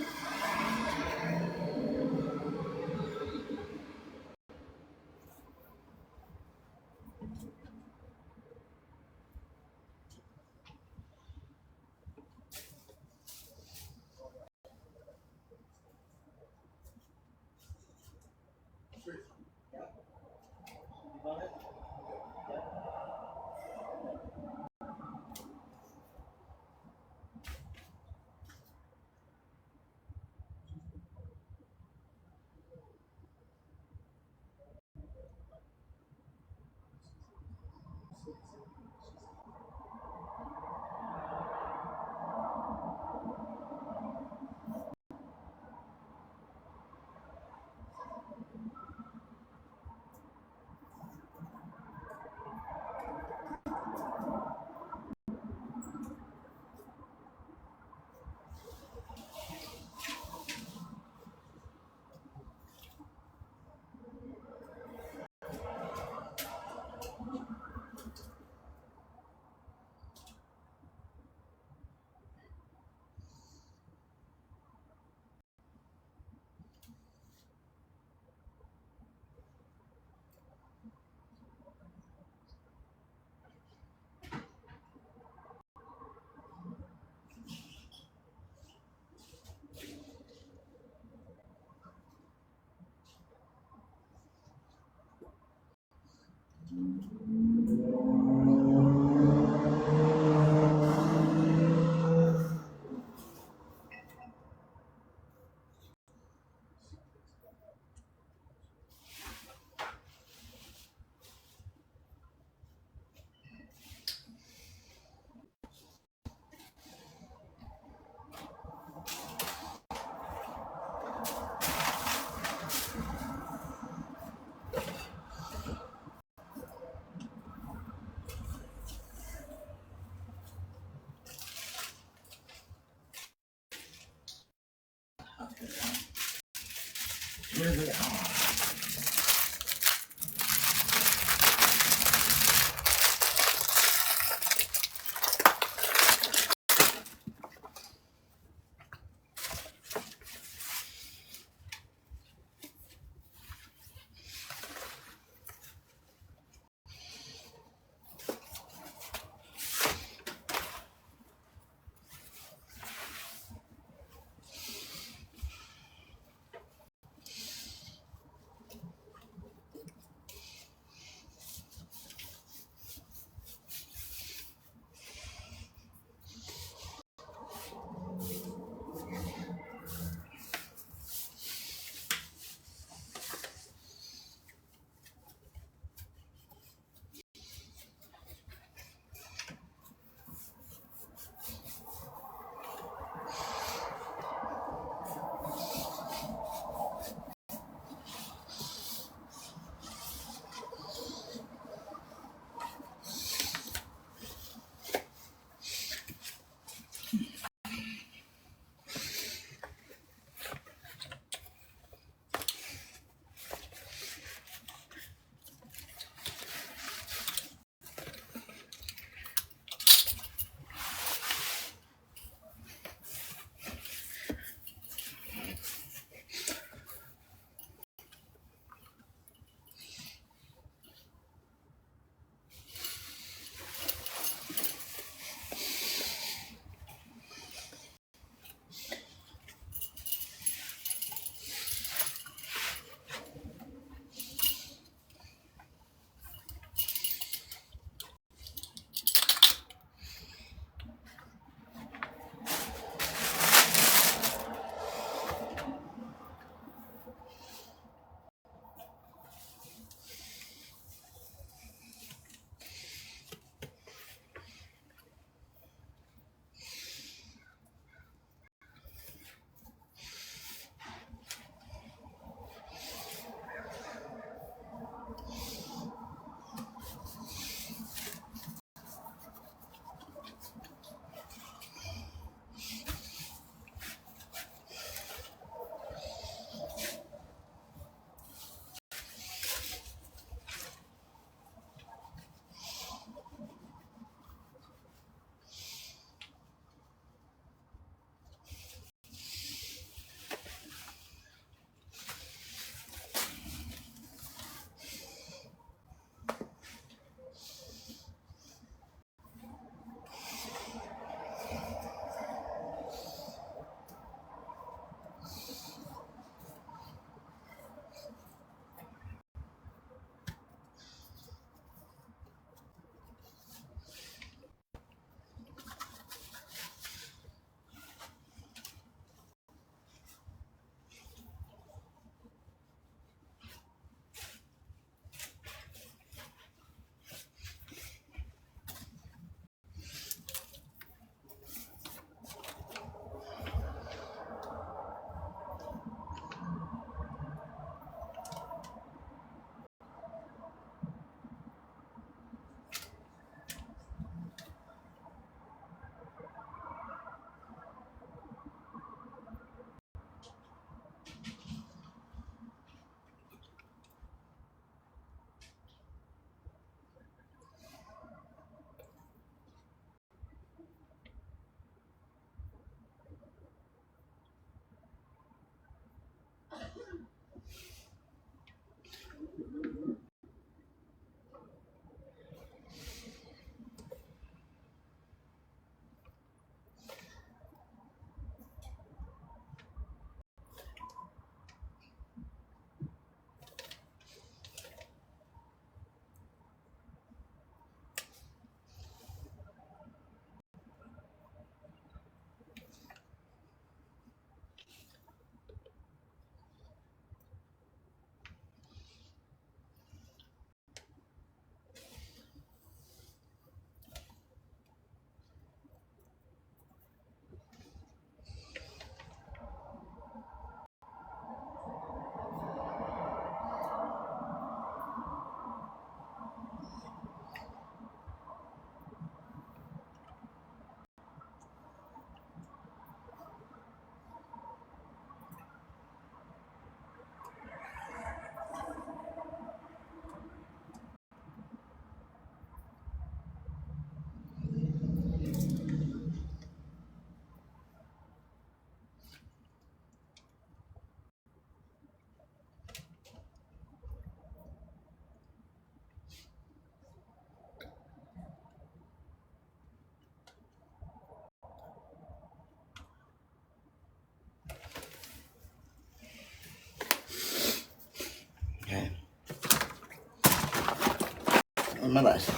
my lashes.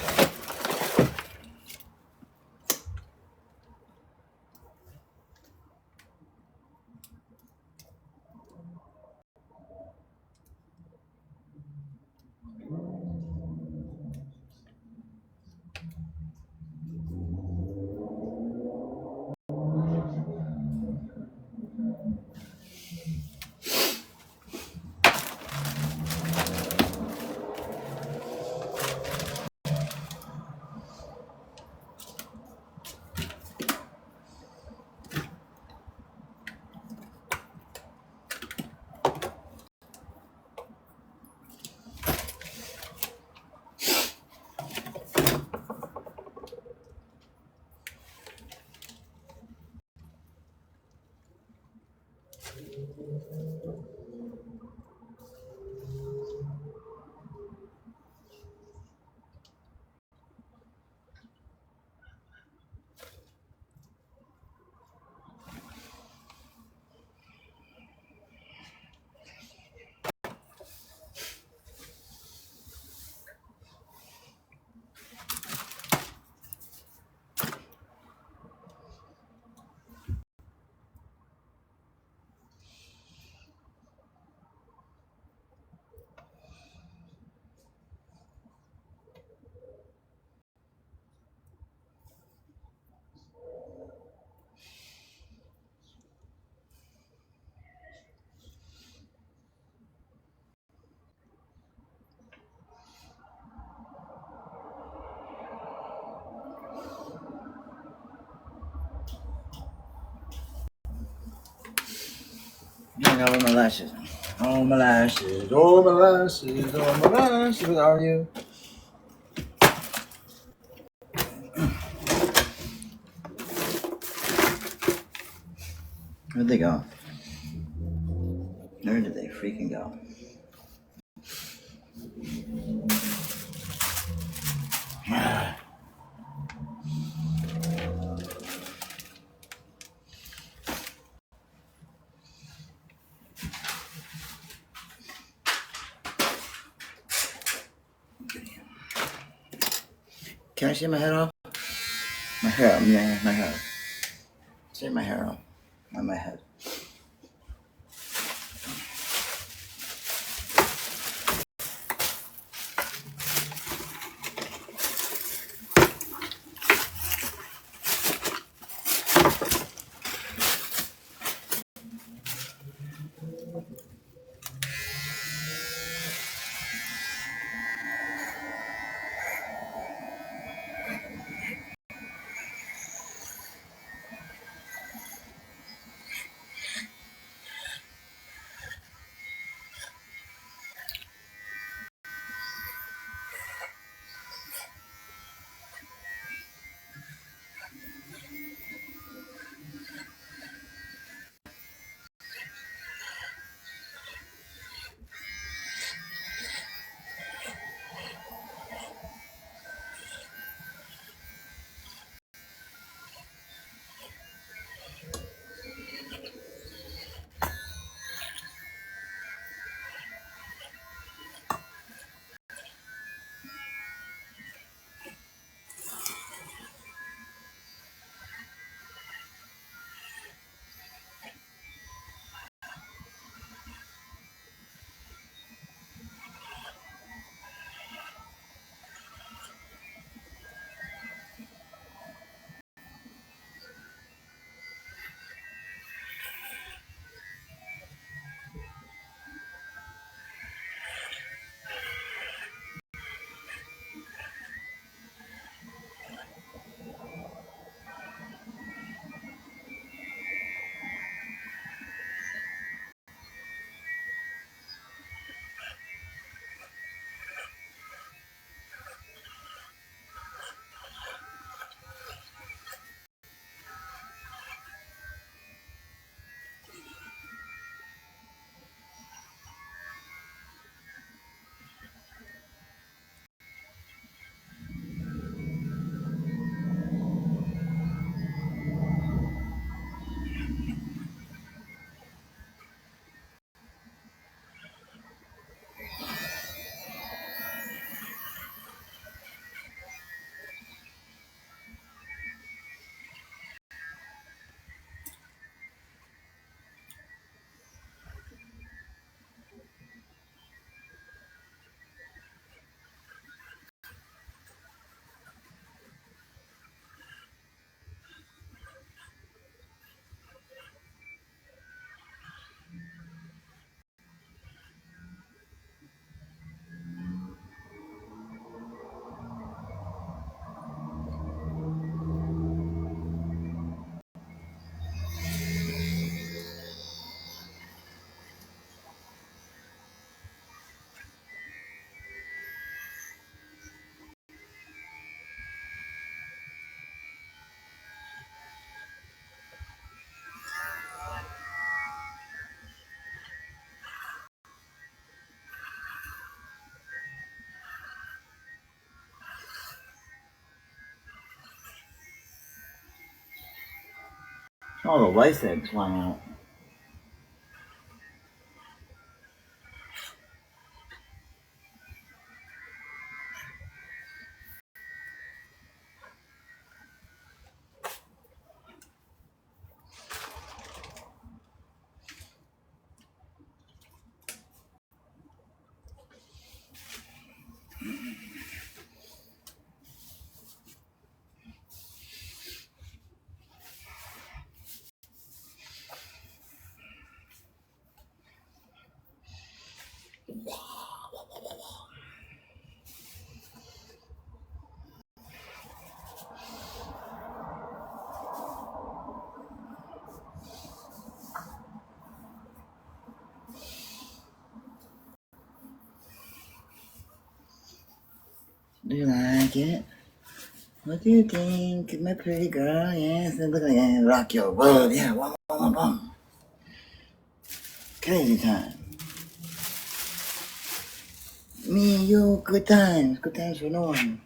Hang out with my lashes. Oh, my lashes. Oh, my lashes. Oh, my lashes. Where are you? Where'd they go? Where did they freaking go? Can I shave my head off? My hair, yeah, my hair. Shave my hair off. On my head. All the lice eggs flying out. Do you like it? What do you think, my pretty girl? Yes, look like I rock your world. Yeah, wom. Crazy time. Me and you, good times. Good times for no one.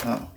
Oh.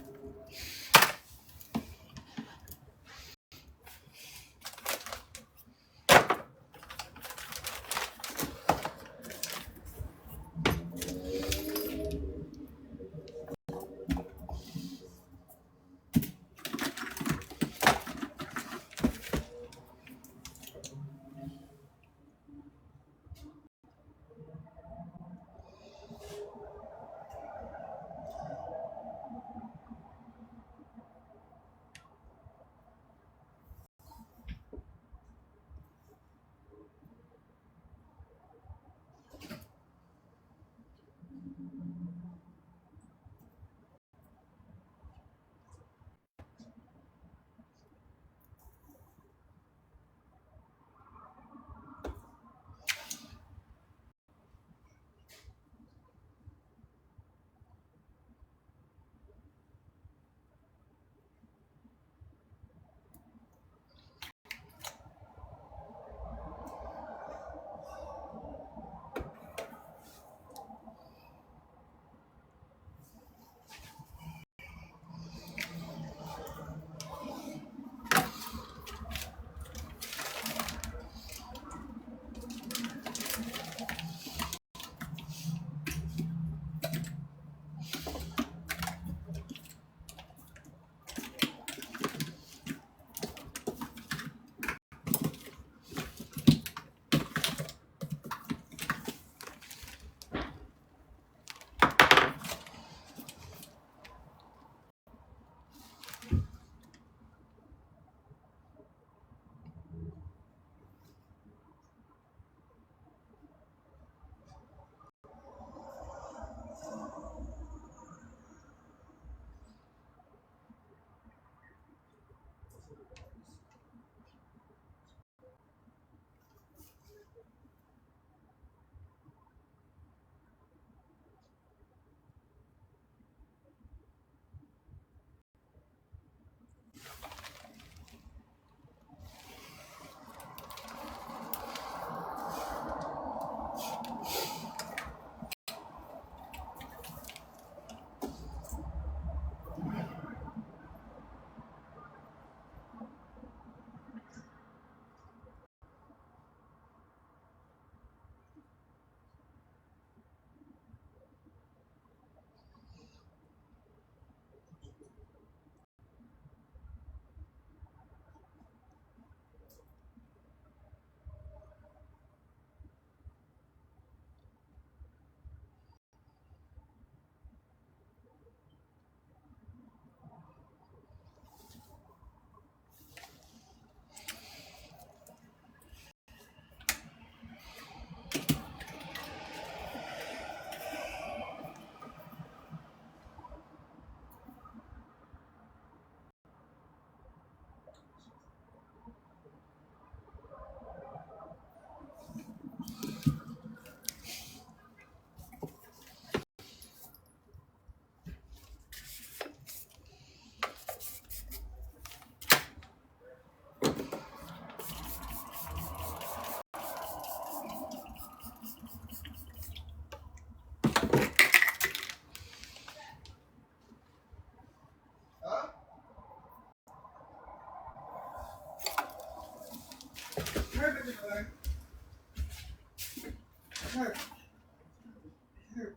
hurt. It hurt.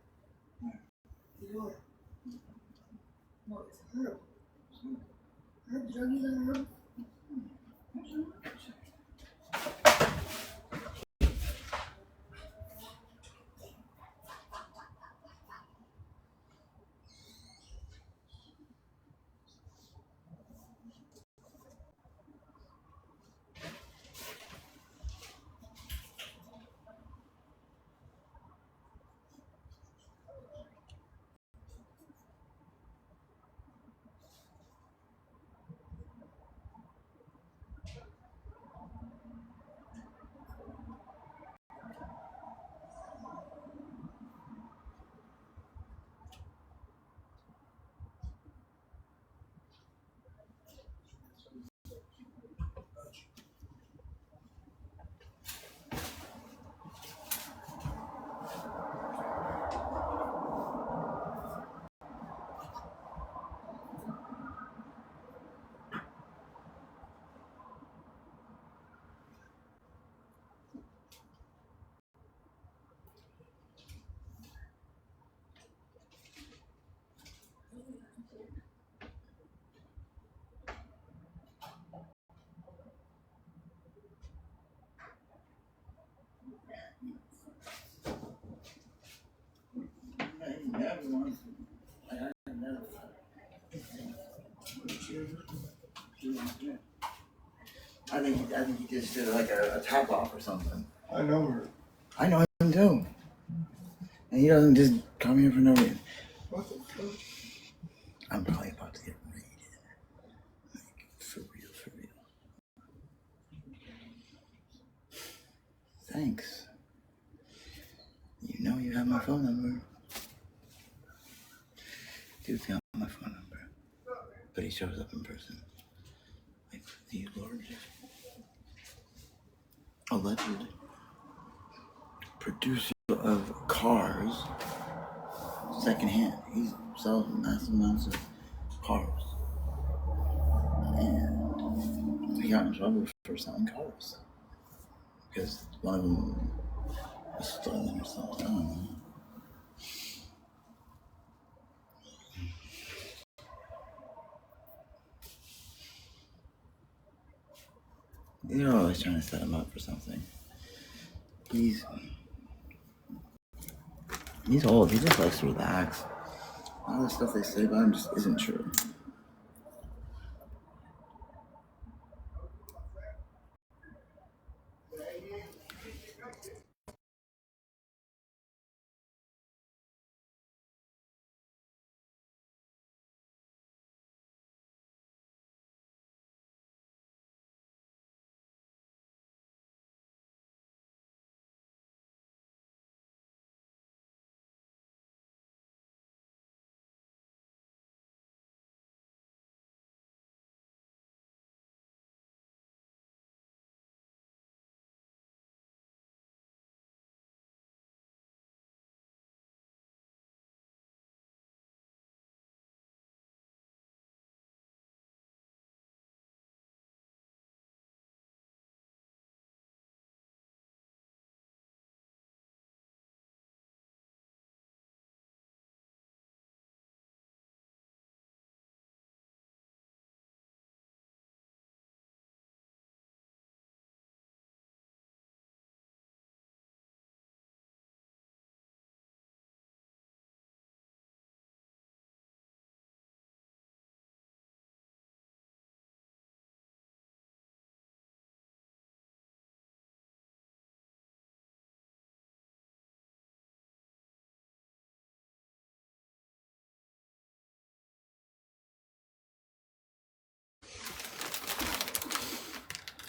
You know it. No, it's hurt. Hurt, druggy, that hurt. I think he just did like a top off or something. I know her. I know him too. And he doesn't just come here for no reason. What the fuck? I'm probably about to get raided. Like, for real, for real. Thanks. You know you have my phone number. Dude's got my phone number. But he shows up in person. Like these gorgeous, alleged producer of cars, secondhand. He sells massive amounts of cars. And he got in trouble for selling cars. Because one of them was stolen or something. I don't know. You're always trying to set him up for something. He's old. He just likes to relax. All the stuff they say about him just isn't true.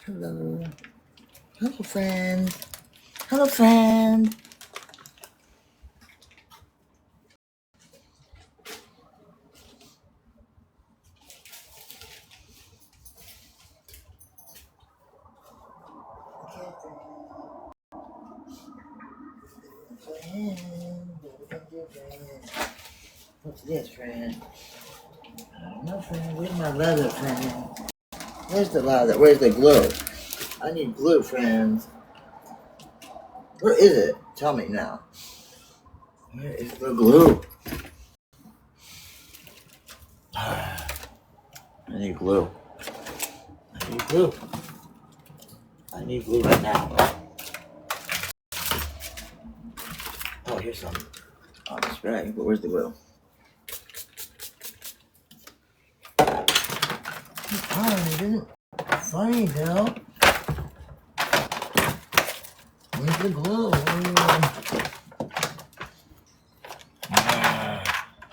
Hello. Hello, friend. Hello, friend. What's this, friend? I don't know, friend. Where's my leather, friend? Where's the leather? Where's the glue? I need glue, friends. Where is it? Tell me now. Where is the glue? I need glue. I need glue. I need glue right now. Oh, here's some on the spray, but where's the glue? Oh, it isn't funny, Bill. Where's the glue?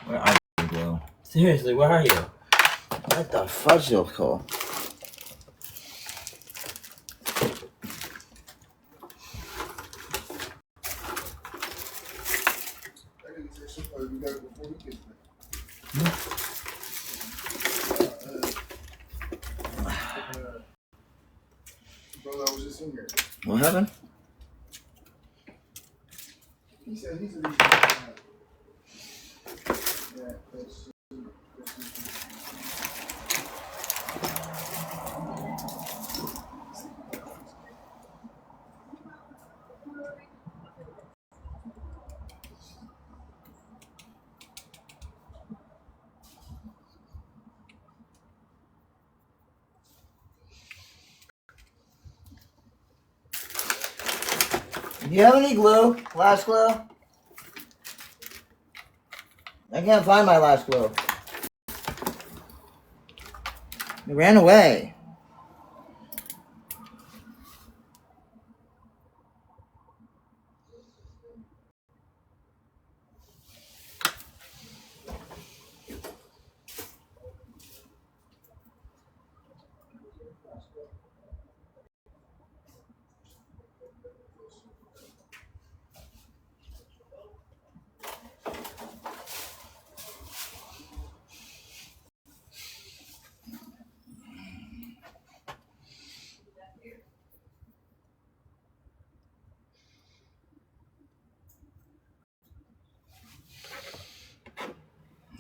Where are you, glue? Seriously, where are you? What the fudge, you cool? Brother, I was just in here. What happened? He said he's a yeah, that's Do you have any glue? Last glue? I can't find my last glue. It ran away.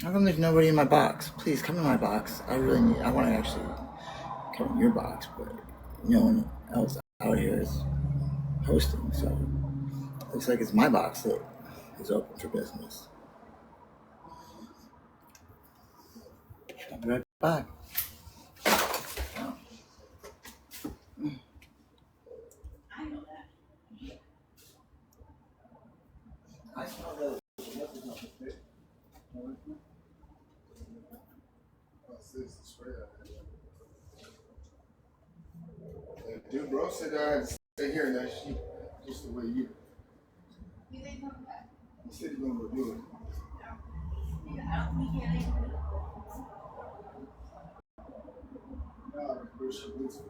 How come there's nobody in my box? Please come in my box. I want to actually come in your box, but no one else out here is hosting, so it looks like it's my box that is open for business. I'll be right back. I know that. I smell the dude, bro said I had to stay here in that sheet just the way you. You think I'm back? He said he's gonna go do it. I don't think he had anything to do. Nah, where she was.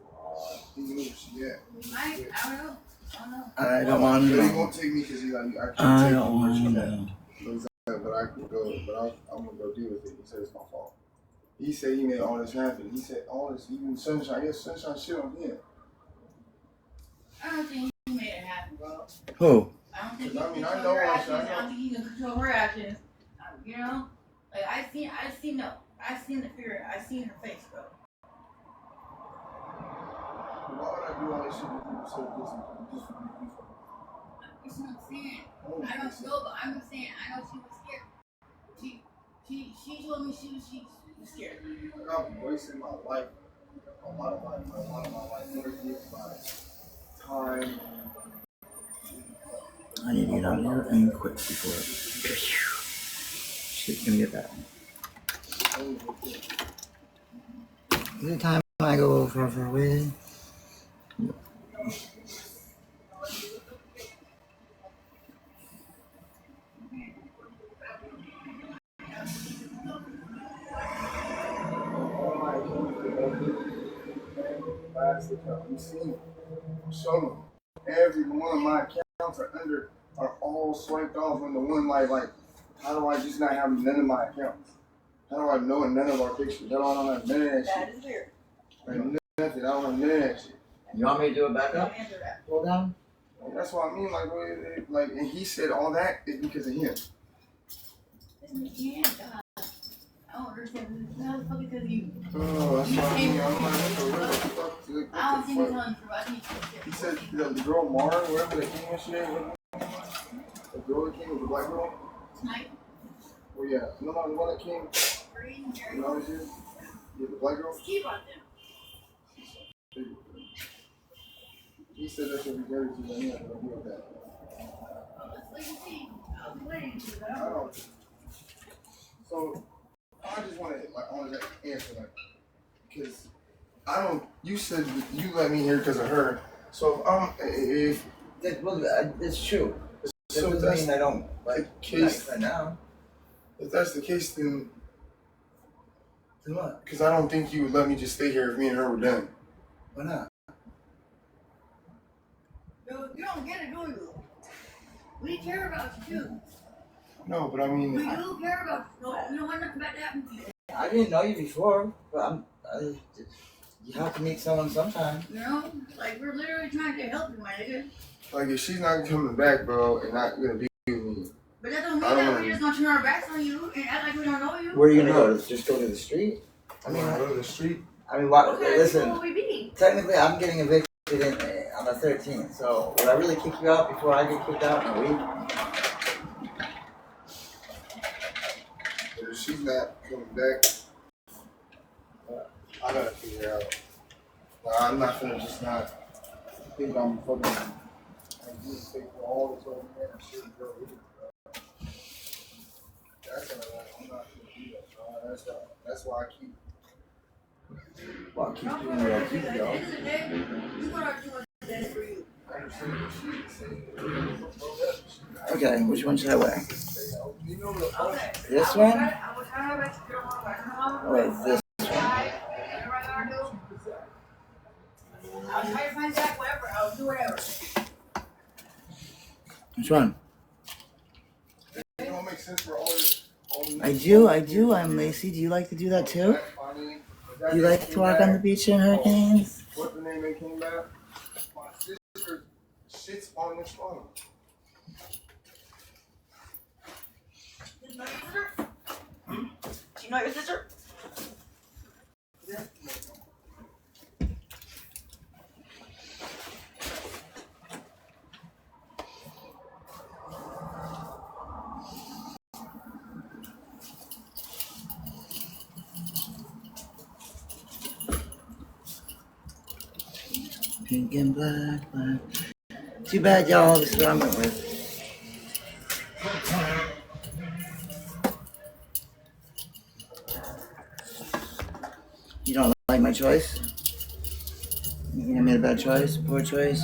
He knew where she at. I don't know. I don't want to But he know. won't take me because he's like, I can't I take don't you where want to she's at. know. So he's like, but I can go, but I'm gonna go deal with it. He said it's my fault. He said he made all this happen. He said all this, even Sunshine. Yes, Sunshine shit on him. I don't think he made it happen, bro. Who? I don't think he I can mean, I control know her what actions. I I know. don't think he can control her actions. You know, like I seen the fear. I seen her face, bro. Why would I do all this shit with people so just for me? That's what I'm saying. Oh, I don't know, but I'm just saying. I know she was scared. She told me she was scared. I'm wasting my life, a lot of my life, my time. I need to get out of here and quit before shit's gonna get bad. Every time I go for a wedding, You see, show them. Every one of my accounts are all swiped off on the one like how do I just not have none of my accounts? How do I know none of our pictures? How do I don't have none of that shit? That is weird. Like nothing. I don't have none of that shit. you want me to do it back Don't up? answer that. Pull down? Like, that's what I mean. Like, and he said all that is because of him. Listen, you can't. I don't understand. How the fuck because you? Oh, that's why I'm like, what the fuck? I don't think he's telling the truth. I think He said the girl Mara, wherever they came yesterday, the girl that came was the black girl. tonight. Oh yeah, no, the one that came. Green, You know, yeah, the black girl. keep on them. He said that should be very too late. I don't know that. Let's wait and see. I'll be waiting for I that. don't. So I just want to like on that answer, like, because I don't. You said that you let me here because of her. So if Well, it's true. so That doesn't mean I don't like case right now. if that's the case, then what? because I don't think you would let me just stay here if me and her were done. Why not? You don't get it, do you? We care about you too. No, but I mean, We do care about you. No, we don't want nothing bad to happen to you. I didn't know you before, but you have to meet someone sometime. You know? Like, we're literally trying to help you, my nigga. like if she's not coming back, bro, and not gonna be with me. But that don't mean I don't that wanna- we're just gonna turn our backs on you and act like we don't know you. Where are you gonna go? Just go to the street? I mean, I go to the street. I mean, why, What kind of people listen. will we be? Technically, I'm getting evicted on the 13th. So would I really kick you out before I get kicked out in a week? But if she's not coming back, I gotta figure out. I'm not gonna just not think I'm fucking. I'm just take all this over there and shit, bro. That's not. I'm not gonna do that, bro. That's why I keep. Well, keep doing what I keep, At the yo. end of the day, you want our too much best for you. I understand what she's saying. Okay, which one should I wear? You know the Okay. This I will one? try to bet you don't want to buy Or this? I'll try to find that, whatever. I'll do whatever. Which one? It don't make sense for all this. I do. I'm Lacey. Do you like to do that too? Do you like to walk on the beach in hurricanes? What's the name that came back? My sister shits on this phone. Do you know your sister? Do you know your sister? Yeah. Pink and black. Too bad, y'all. This is what I went with. You don't like my choice? You think I made a bad choice? Poor choice?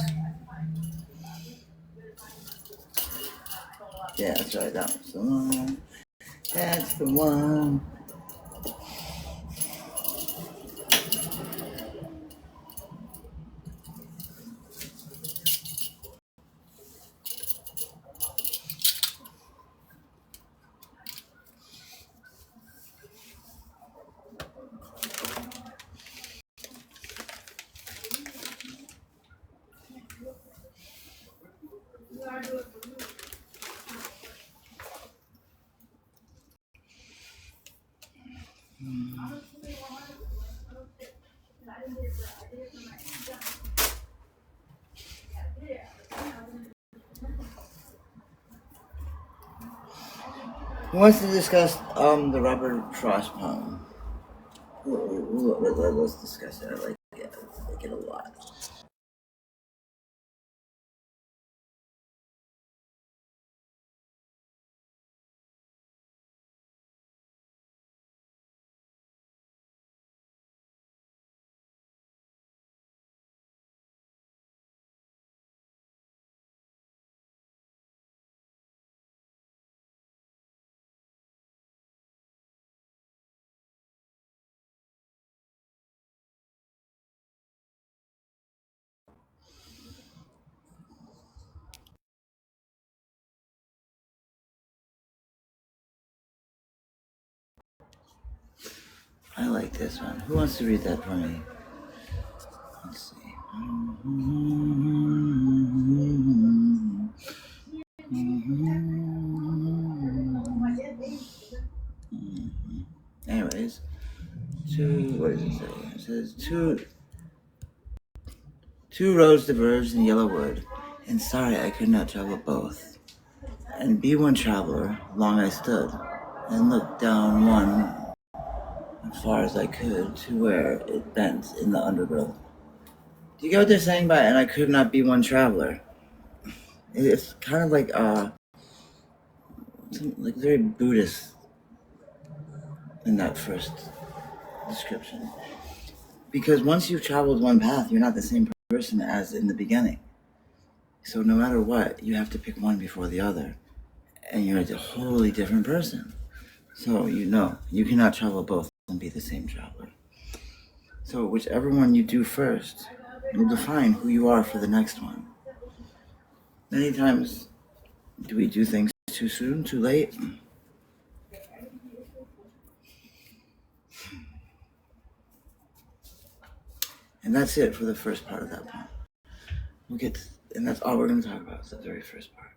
Yeah, that's right. That was the one. That's the one. Who wants to discuss the Robert Frost poem? Let's discuss it. I like it a lot. I like this one. Who wants to read that for me? Let's see. Anyway, does it say? It says two roads diverged in yellow wood, and sorry I could not travel both. And be one traveler, long I stood, and looked down one as far as I could to where it bent in the undergrowth. Do you get what they're saying by and I could not be one traveler? It's kind of like like very Buddhist in that first description. Because once you've traveled one path, you're not the same person as in the beginning. So no matter what, you have to pick one before the other. And you're a wholly different person. So you cannot travel both and be the same traveler. So whichever one you do first will define who you are for the next one. Many times do we do things too soon, too late? And that's it for the first part of that point. And that's all we're going to talk about, is the very first part.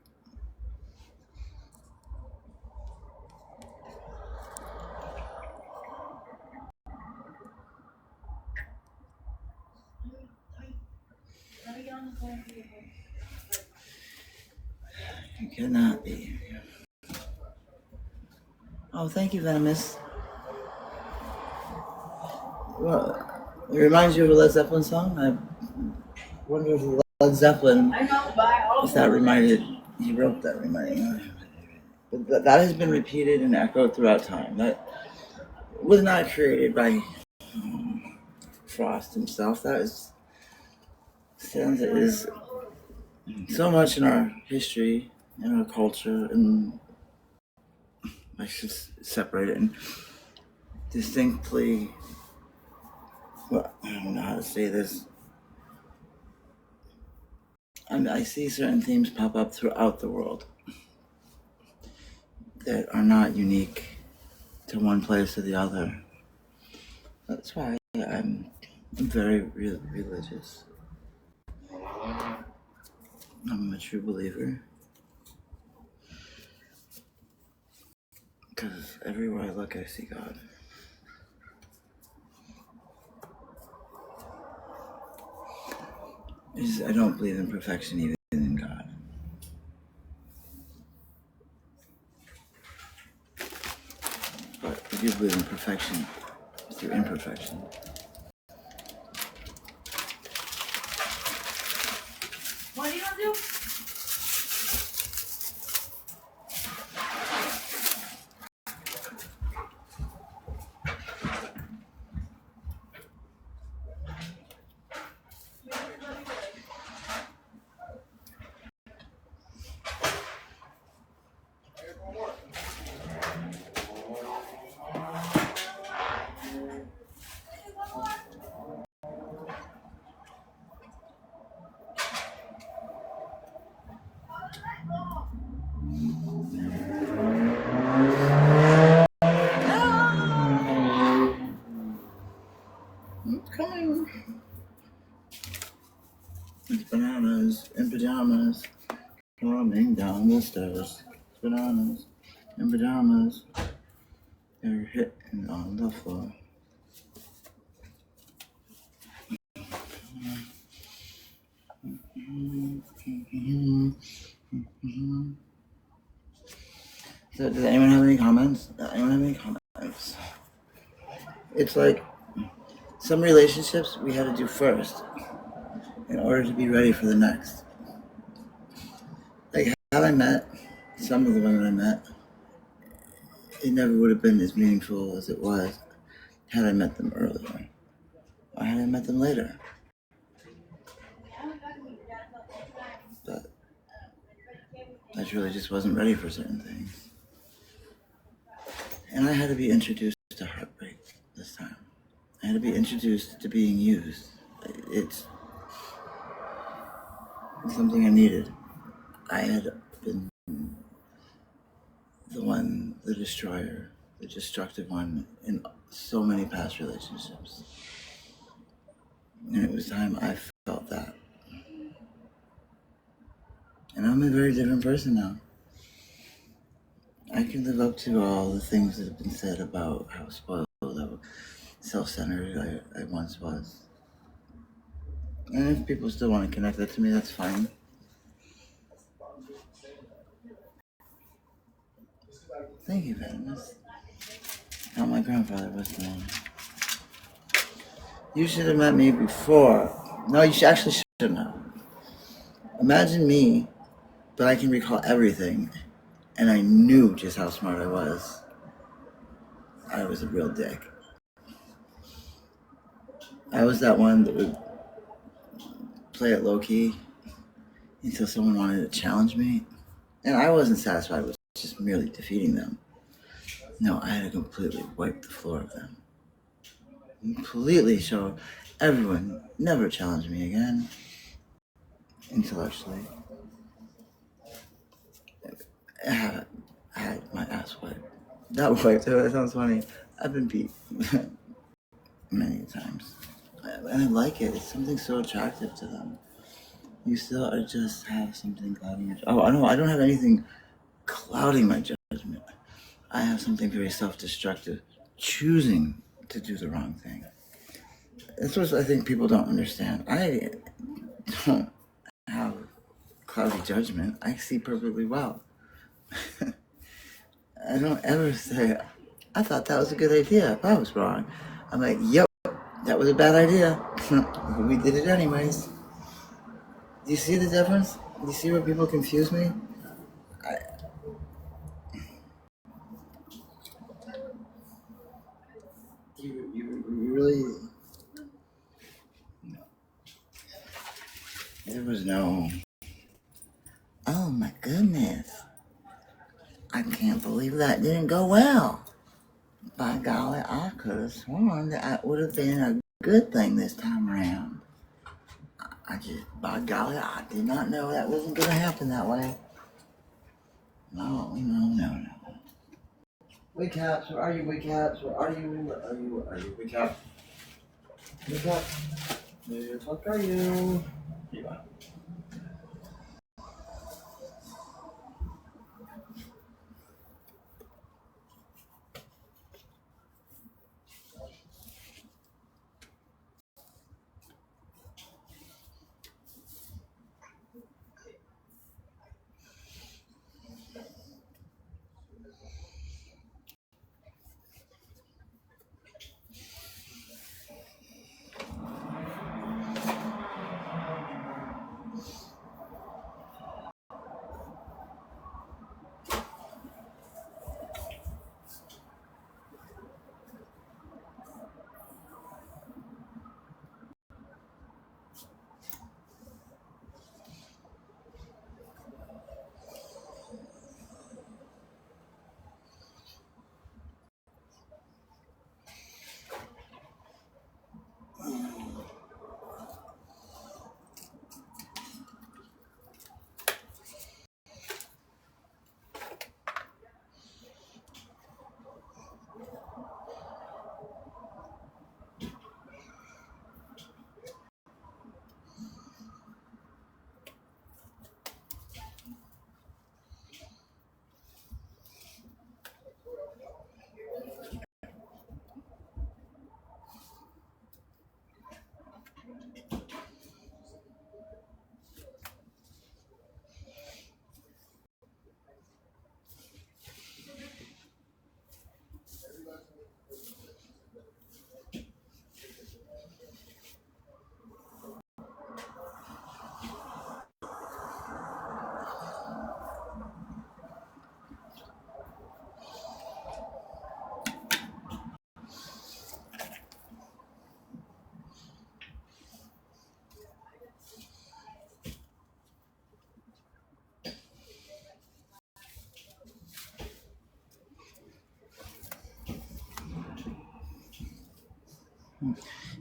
You cannot be. Oh, thank you, Venomous. Well, it reminds you of a Led Zeppelin song? I wonder if Led Zeppelin, if that reminded, he wrote that reminding. But that has been repeated and echoed throughout time. That was not created by Frost himself. That is so much in our history, in our culture, and I should separate it and distinctly, well, I don't know how to say this. I see certain themes pop up throughout the world that are not unique to one place or the other. That's why I'm very religious. I'm a true believer. Because everywhere I look, I see God. I don't believe in perfection even in God. But I do believe in perfection through imperfection. What are you gonna do? It's coming. It's bananas in pajamas coming down the stairs. It's bananas in pajamas. They're hitting on the floor. So does anyone have any comments? It's like some relationships we had to do first in order to be ready for the next. Like, had I met some of the women I met, it never would have been as meaningful as it was had I met them earlier or had I met them later. But I truly just wasn't ready for certain things. And I had to be introduced to heartbreak this time. I had to be introduced to being used. It's something I needed. I had been the destroyer, the destructive one in so many past relationships. And it was time I felt that. And I'm a very different person now. I can live up to all the things that have been said about how spoiled I was. self-centered I once was. And if people still want to connect that to me, that's fine. Thank you, Venomous. Oh, my grandfather was the one. You should have met me before. No, you actually shouldn't have. Imagine me, but I can recall everything, and I knew just how smart I was. I was a real dick. I was that one that would play it low-key until someone wanted to challenge me, and I wasn't satisfied with just merely defeating them. No, I had to completely wipe the floor of them. Completely show everyone never challenge me again. Intellectually. I had my ass wiped. Not wiped, that sounds funny. I've been beat many times. And I like it. It's something so attractive to them. You still are just have something clouding your judgment. Oh, I don't have anything clouding my judgment. I have something very self-destructive, choosing to do the wrong thing. That's what I think people don't understand. I don't have cloudy judgment. I see perfectly well. I don't ever say, I thought that was a good idea. I was wrong. I'm like, yep, that was a bad idea. We did it anyways. Do you see the difference? Do you see where people confuse me? You really... No. There was no... Oh my goodness. I can't believe that didn't go well. By golly, I could have sworn that it would have been a good thing this time around. By golly, I did not know that wasn't going to happen that way. No. Wake caps, where are you, wake caps? Where are you, wake cap? Wake up. Where the fuck are you? Here you are.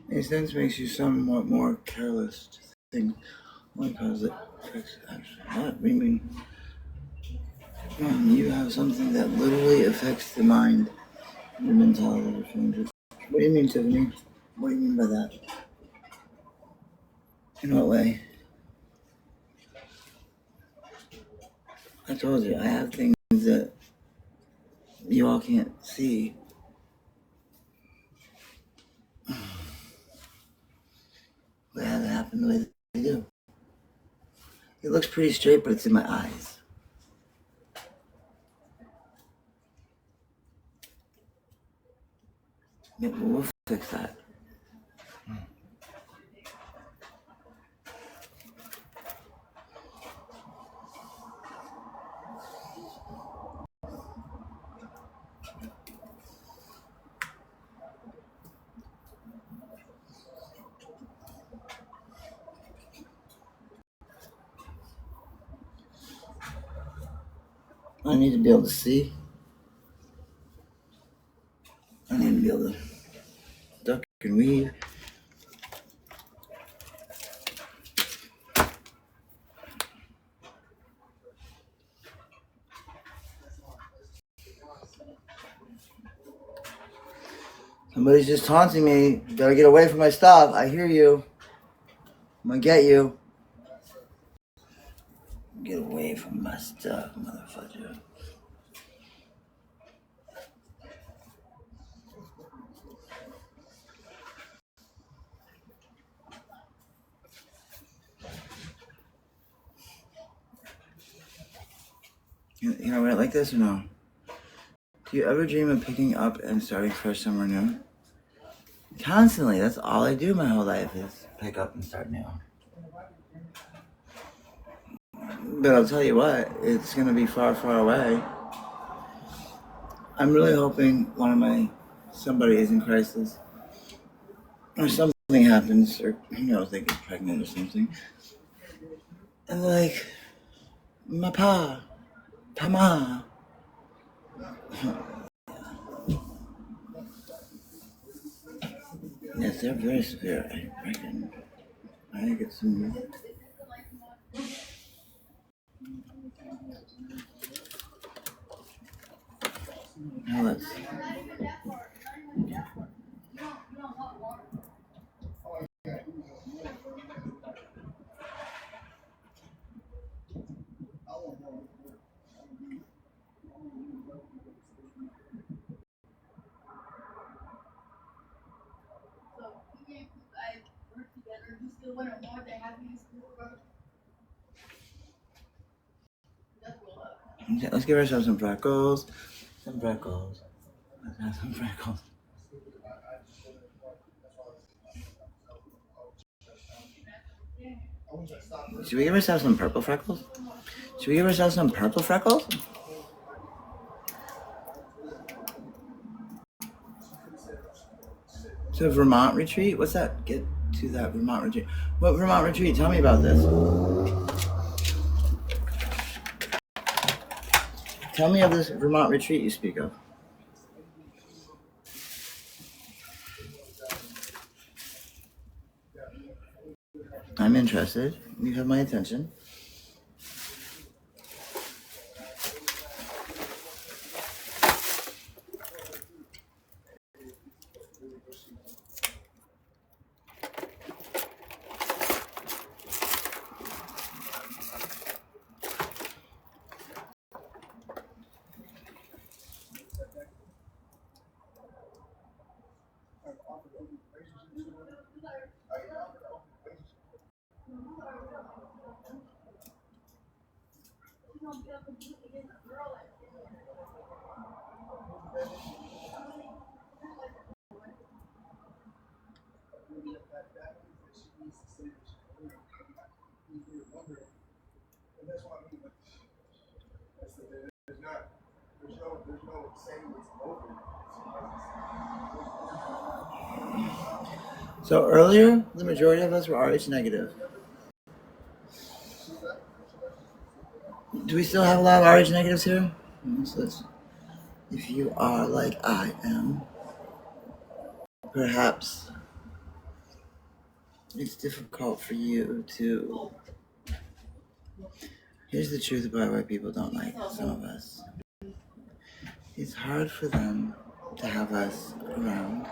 In a sense, makes you somewhat more careless to think, because it affects actually. What? We mean, you have something that literally affects the mind, the mentality, your feelings. What do you mean, Tiffany? What do you mean by that? In what way? I told you, I have things that you all can't see. why they happen the way they do. It looks pretty straight, but it's in my eyes. Yeah, we'll fix that. I need to be able to see. I need to be able to duck and weave. Somebody's just taunting me. Gotta get away from my stuff. I hear you. I'm gonna get you. Get away from my stuff, motherfucker. You know what, like this or no? Do you ever dream of picking up and starting fresh somewhere new? Constantly. That's all I do my whole life is pick up and start new. But I'll tell you what, it's gonna be far, far away. I'm really hoping somebody is in crisis. Or something happens, or who knows, they get pregnant or something. And they're like, my Pama. Yes, they're very severe. I get some. Now let's. Okay, let's give ourselves some freckles. Some freckles. Let's have some freckles. Should we give ourselves some purple freckles? Should we give ourselves some purple freckles? So Vermont retreat? What's that? Get to that Vermont retreat. What Vermont retreat? Tell me about this. Tell me of this Vermont retreat you speak of. I'm interested. You have my attention. So earlier, the majority of us were RH negative. Do we still have a lot of RH negatives here? If you are like I am, perhaps it's difficult for you to. Here's the truth about why people don't like some of us. It's hard for them to have us around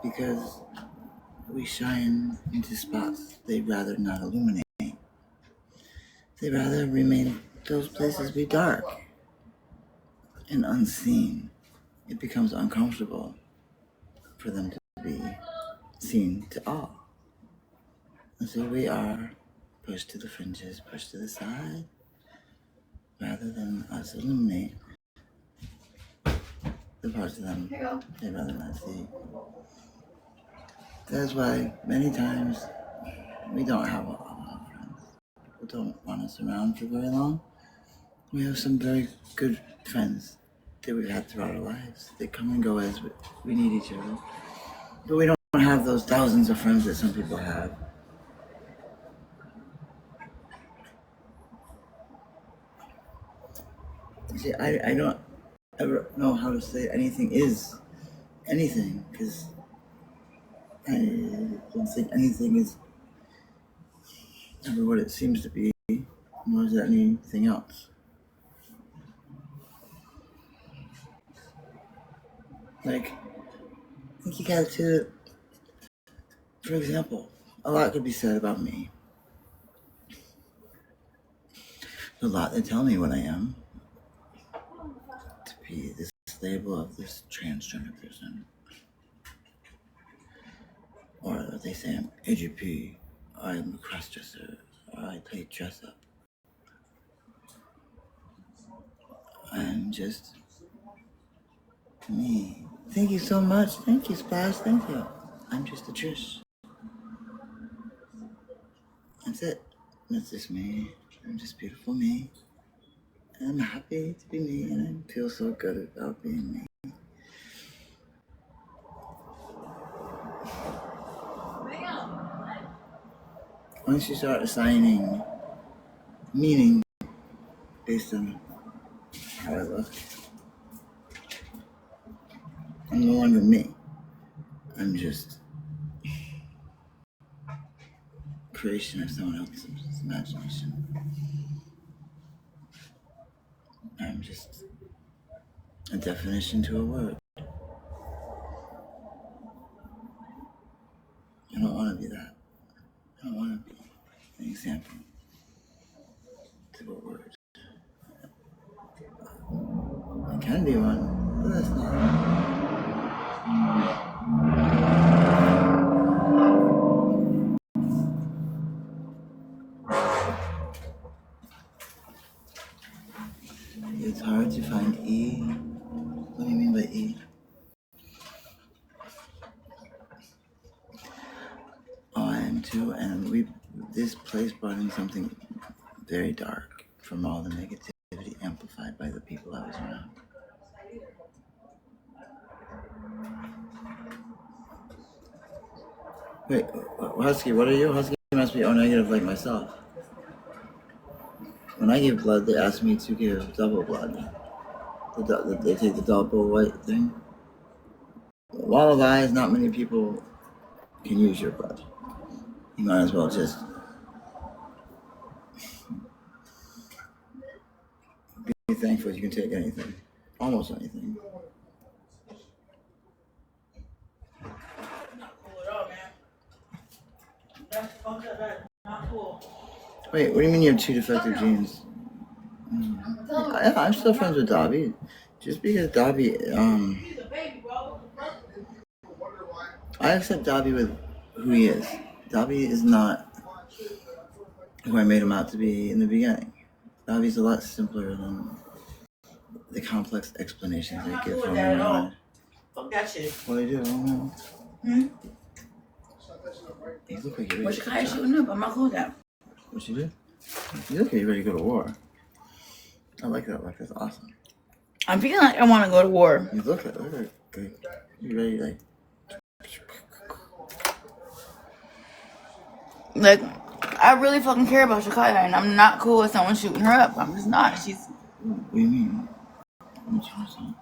because we shine into spots they'd rather not illuminate. They'd rather remain those places be dark and unseen. It becomes uncomfortable for them to be seen to all. And so we are pushed to the fringes, pushed to the side, rather than us illuminate the parts of them they'd rather not see. That's why many times we don't have a lot of friends. People don't want us around for very long. We have some very good friends that we've had throughout our lives. They come and go as we need each other. But we don't have those thousands of friends that some people have. See, I don't ever know how to say anything is anything, because I don't think anything is ever what it seems to be, nor is it anything else. Like, I think you got to, for example, a lot could be said about me. A lot that tell me what I am, to be this label of this transgender person. Or they say I'm AGP, I'm a crossdresser, or I play dress up. I'm just me. Thank you so much. Thank you, Splash. Thank you. I'm just a Trish. That's it. That's just me. I'm just beautiful me. And I'm happy to be me, and I feel so good about being me. Once you start assigning meaning based on how I look, I'm no longer me. I'm just creation of someone else's imagination. I'm just a definition to a word. I don't want to be that. I don't want to be an example to a word. I can be one, but that's not. It's hard to find E. What do you mean by E? Oh, I am too, and this place brought in something very dark from all the negativity amplified by the people I was around. Wait, Husky, what are you? Husky must be O negative like myself. When I give blood, they ask me to give double blood. They take the double white thing. Wall of eyes, not many people can use your blood. You might as well just be thankful you can take anything. Almost anything. Not cool at all, man. That's fucked up. That's not cool. Wait, what do you mean you have two defective genes? I'm still friends with Dobby. Just because Dobby, I accept Dobby with who he is. Dobby is not who I made him out to be in the beginning. Dobby's a lot simpler than the complex explanations I get from him. Fuck that shit. What do you do? I don't know. You look like you're ready What's to your guy shooting up? I'm not cool with that. What you do? You look like you're ready to go to war. I like that look. That's awesome. I'm feeling like I want to go to war. You look like good. You ready Like, I really fucking care about Shakaya, and I'm not cool with someone shooting her up. I'm just not. She's. What do you mean? What's wrong?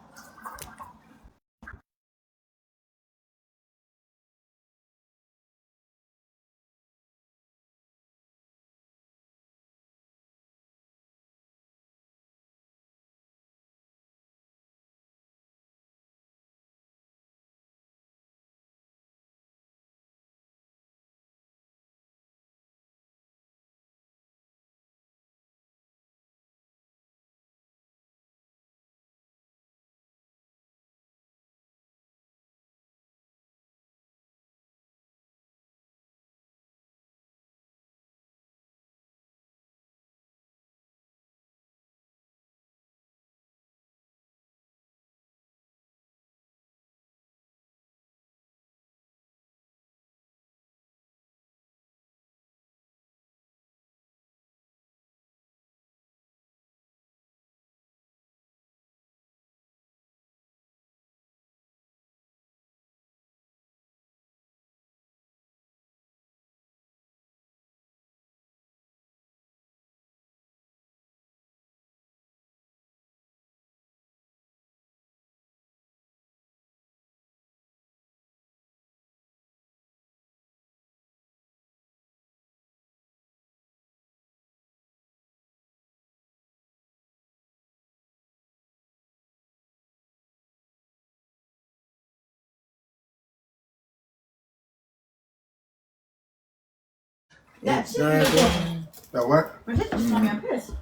That It's shit not was good. That what? My shit just told me I'm pissed.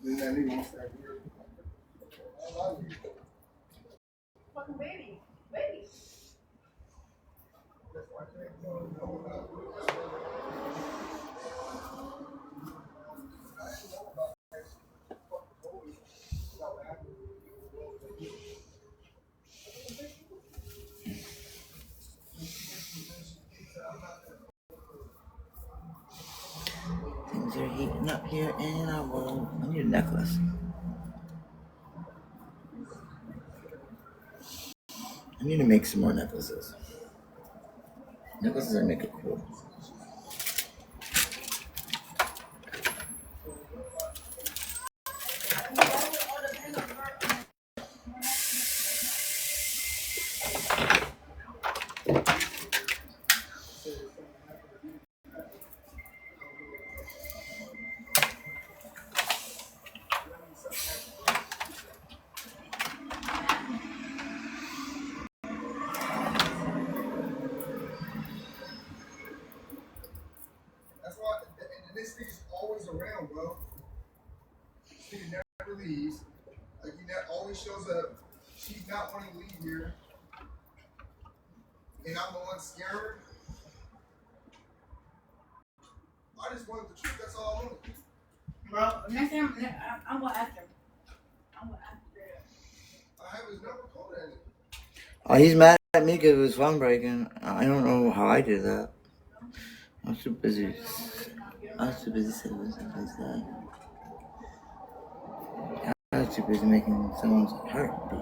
Then that nigga wants that weird. I love you. Fucking baby. Baby. That's why I can't go. Things are heating up here in our world. I need a necklace. I need to make some more necklaces. Necklaces that make it cool. That's why, and this nigga's always around, bro. This nigga never leaves. Like, he always shows up. She's not wanting to leave here. And I'm the one scared. I just wanted the truth, that's all I wanted. Bro, next time I'm gonna ask him. I'm gonna ask him. I have his number, call that nigga. Oh, he's mad at me because it was phone breaking. I don't know how I did that. I was too busy. I was too busy saying that. I was too busy making someone's heart beat.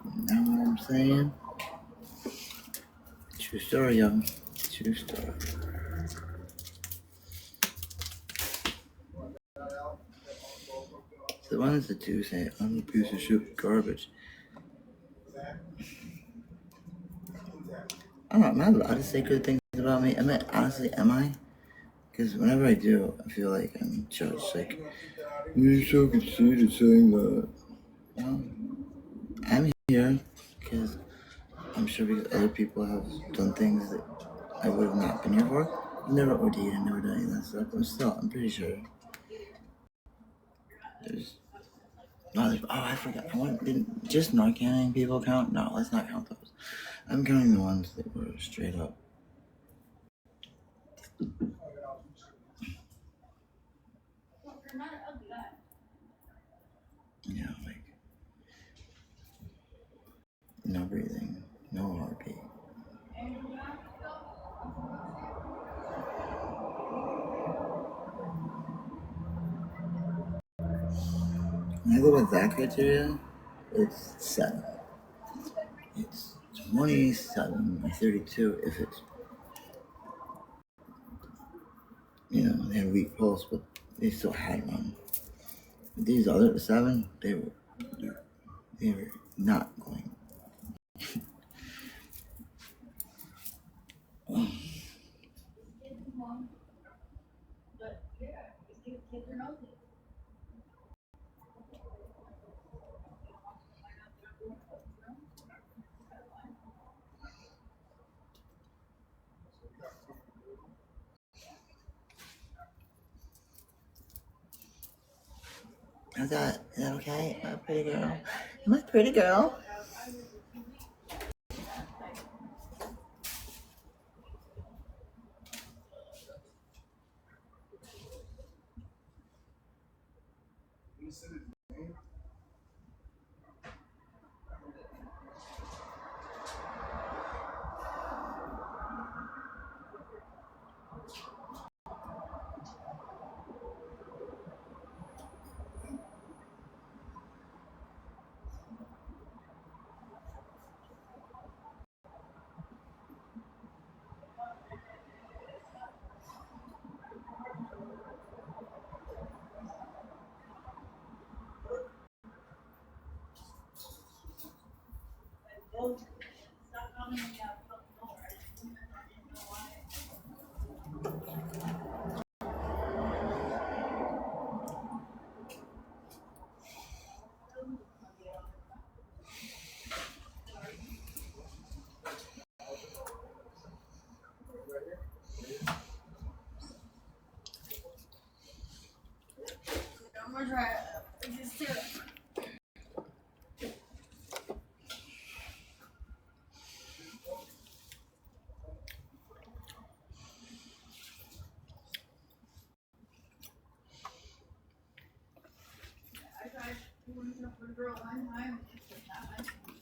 You know what I'm saying? True story, young. True story. So the ones that do say, I'm a piece of shit garbage. I don't know, am I allowed to say good things about me? I mean, honestly, am I? Because whenever I do, I feel like I'm judged. Like, you're so conceited saying that. Well, I'm here because I'm sure because other people have done things that I would have not been here for. I've never OD'd and never done any of that stuff. I'm pretty sure. There's. No, there's. Oh, I forgot. Didn't just Narcaning people count? No, let's not count those. I'm counting the ones that were straight up. You know, like. No breathing, no heartbeat. When I go with that criteria, it's 7. It's 27 or 32 if it's, they had a weak pulse, but they still had one. But these other 7, they were not going. Is that okay? Am I a pretty girl? Am I a pretty girl? try it. Just do it. I tried doing stuff for a girl one time. It's just not my thing.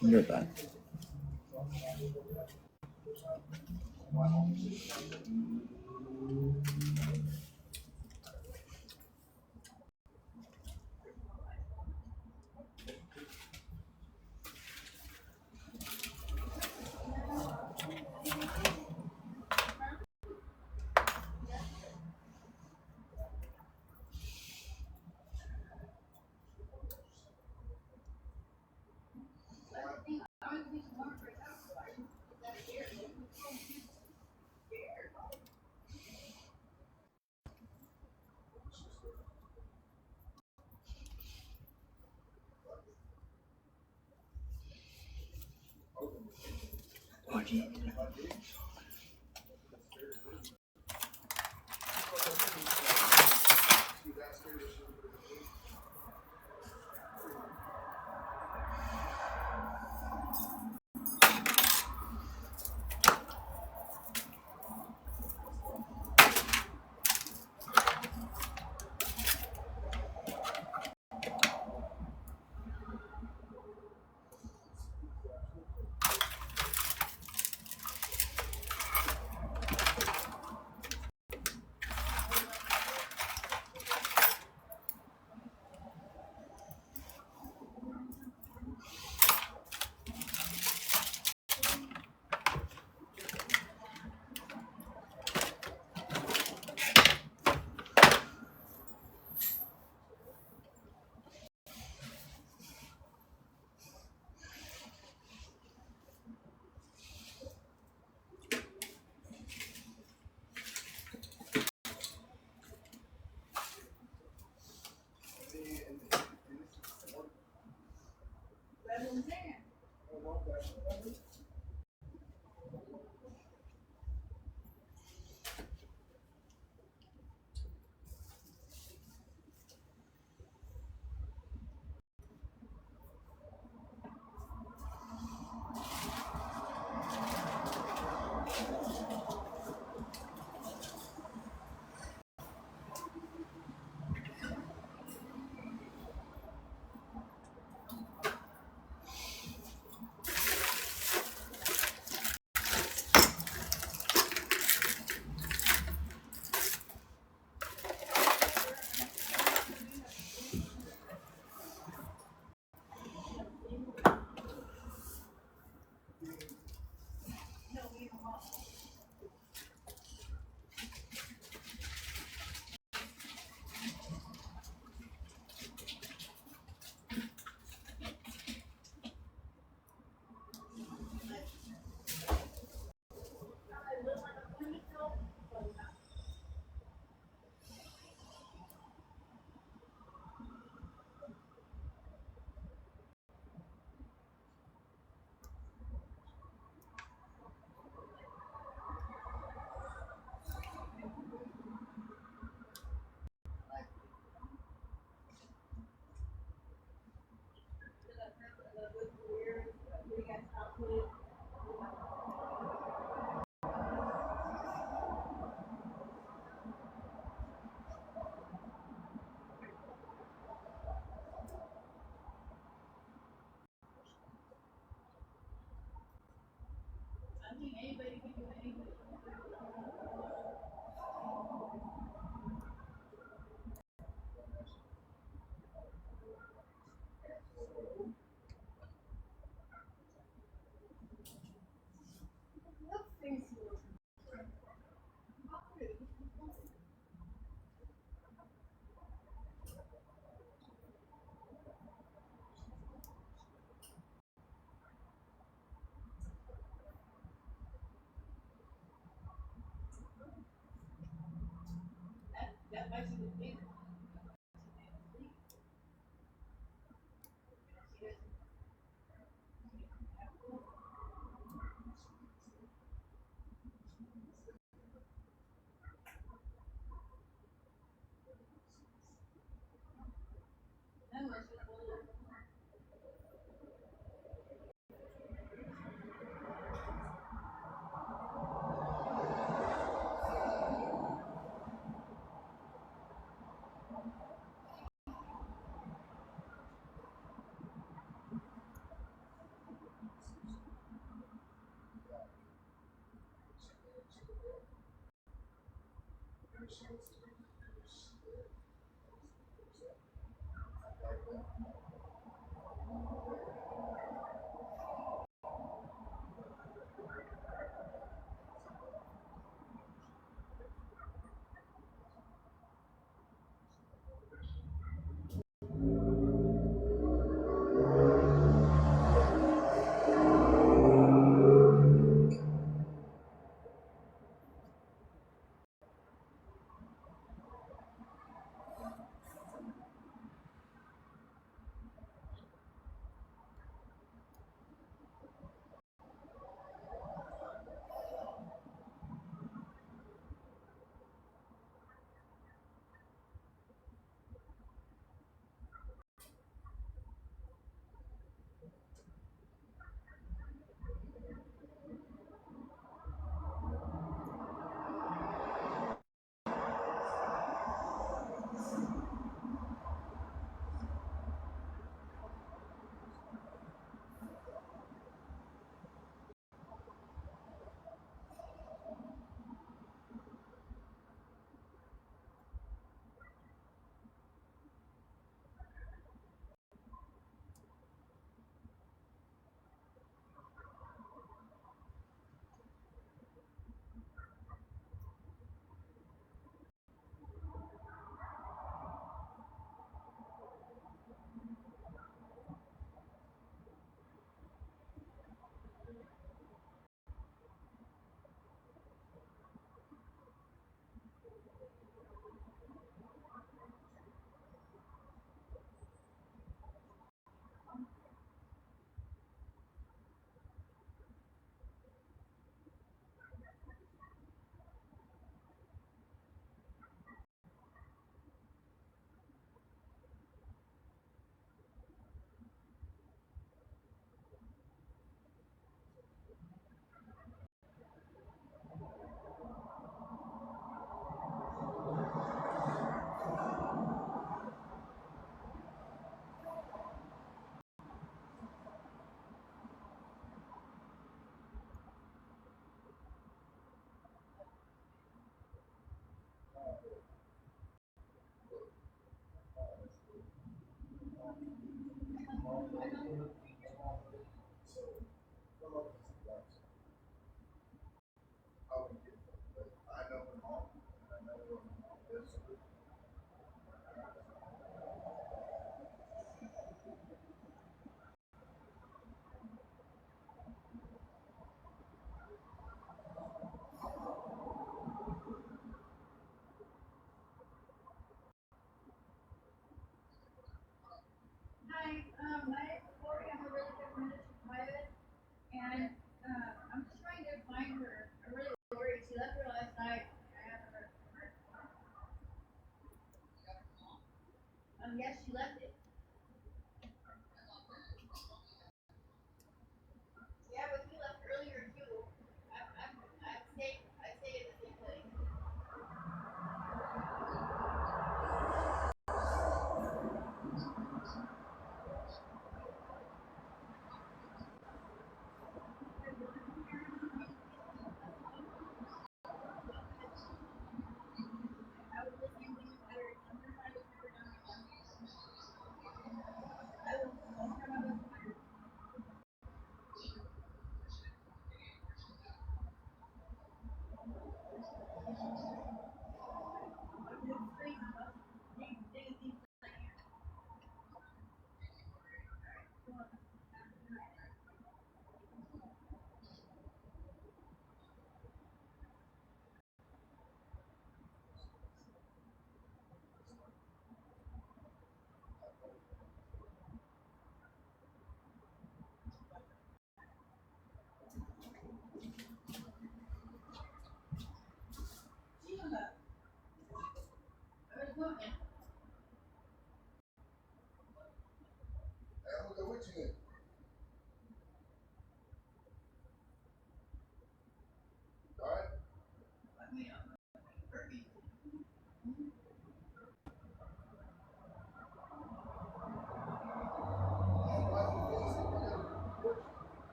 I'm right back.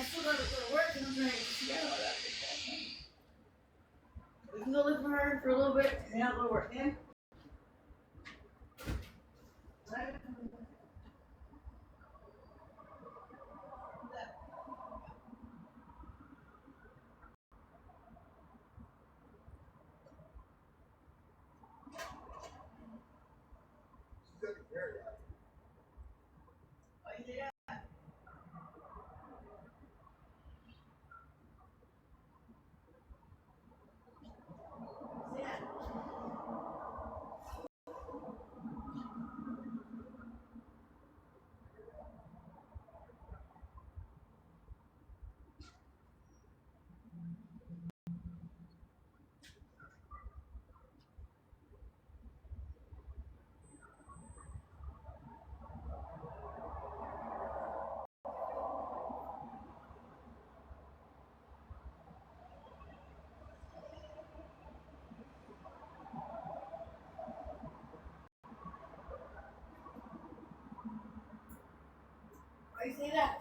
I still gotta go to work and I'm trying to forget about that big bad thing. We can go live for her for a little bit and then I'll go to work, yeah? Why you say that?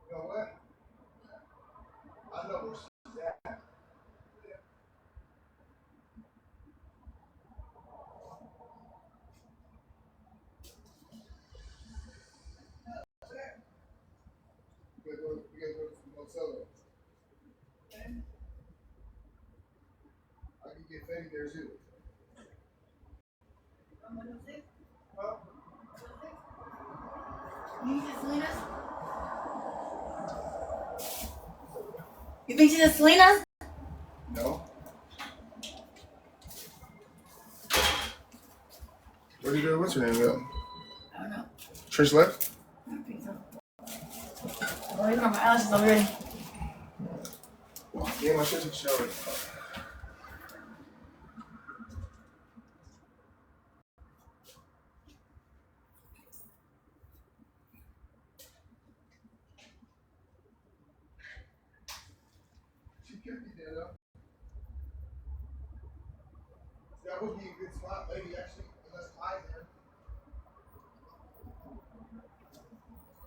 You know what? I know where she's at. You gotta go tell her. I can get Fanny there too. Huh? You think she's Selena's? You think she's at Selena's? No. Where did what's her name go? I don't know. Trish left? I don't think so. Oh, you got my eyelashes already. Yeah, my shit took a shower. She could be there though. That would be a good spot, maybe actually, unless Ty's there.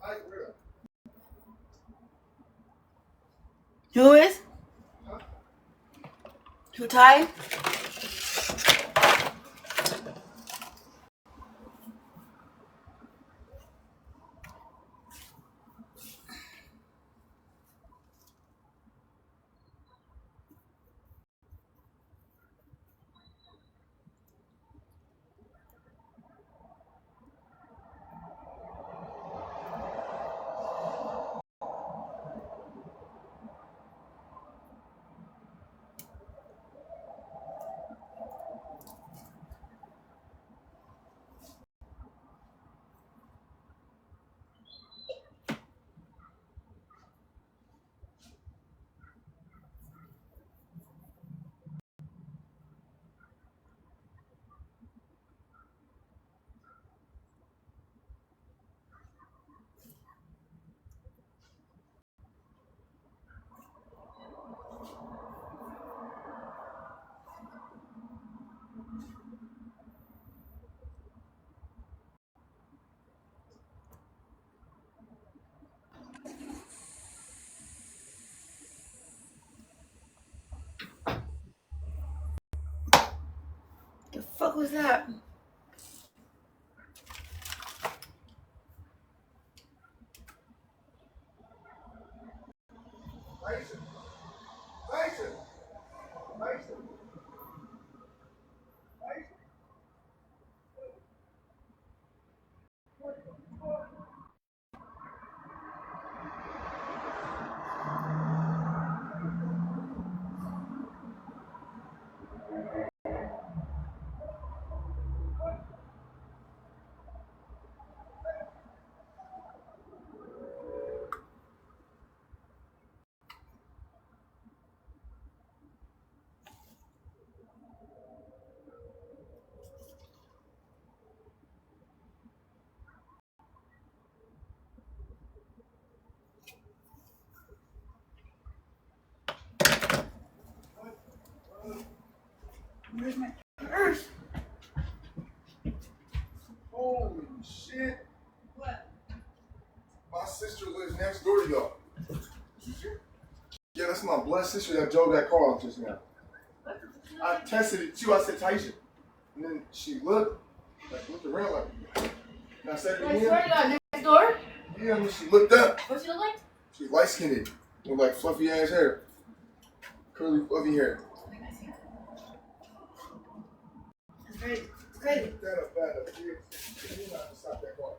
Ty's real. Who is? Huh? Who tied? The fuck was that? Tyson. Tyson. Tyson. Where's my purse? Holy shit. What? My sister lives next door to y'all. Yeah, that's my blood sister that drove that car off just now. I tested it too. I said Taisha. And then she looked around like, and I said it I swear to again. God, next door? Yeah, and then she looked up. What she look like? She's light skinned with like fluffy ass hair. Curly, fluffy hair. I think I see her. It's crazy. It's crazy. That up bad up here. You not to stop that car.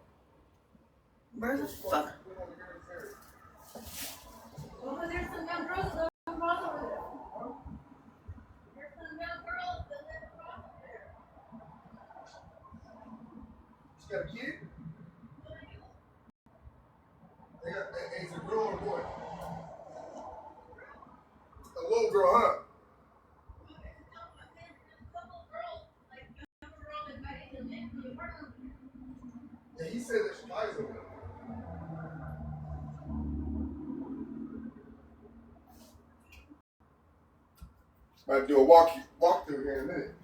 Where the fuck? Oh, there's some young girls that live across over there. There's some young girls that live across over there. She got a kid? They got, it's a girl or a boy? A little girl, huh? Yeah, he said that she dies over there. Might do a walk through here in a minute.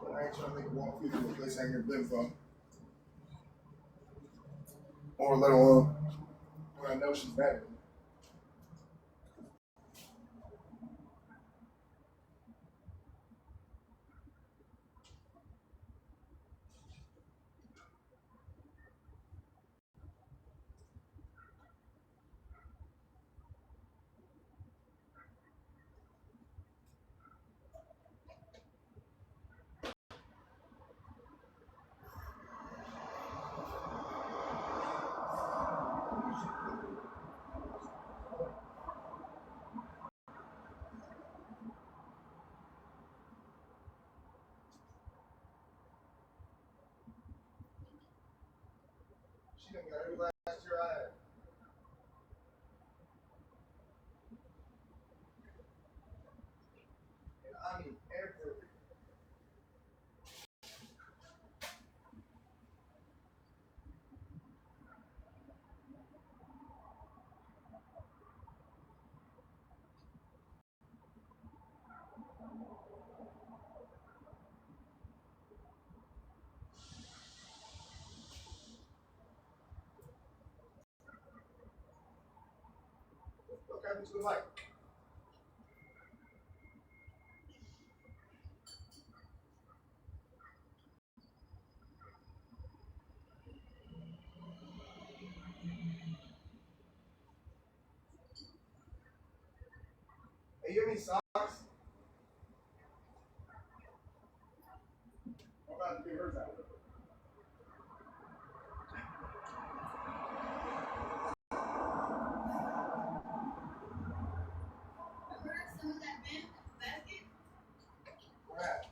But I ain't trying to make a walk through to a place I ain't never been from. Or let alone when I know she's mad at me. She done got every last year I had. And I mean every. Look happened to the mic. Hey, you have any socks? I'm about to get hers out. Where at?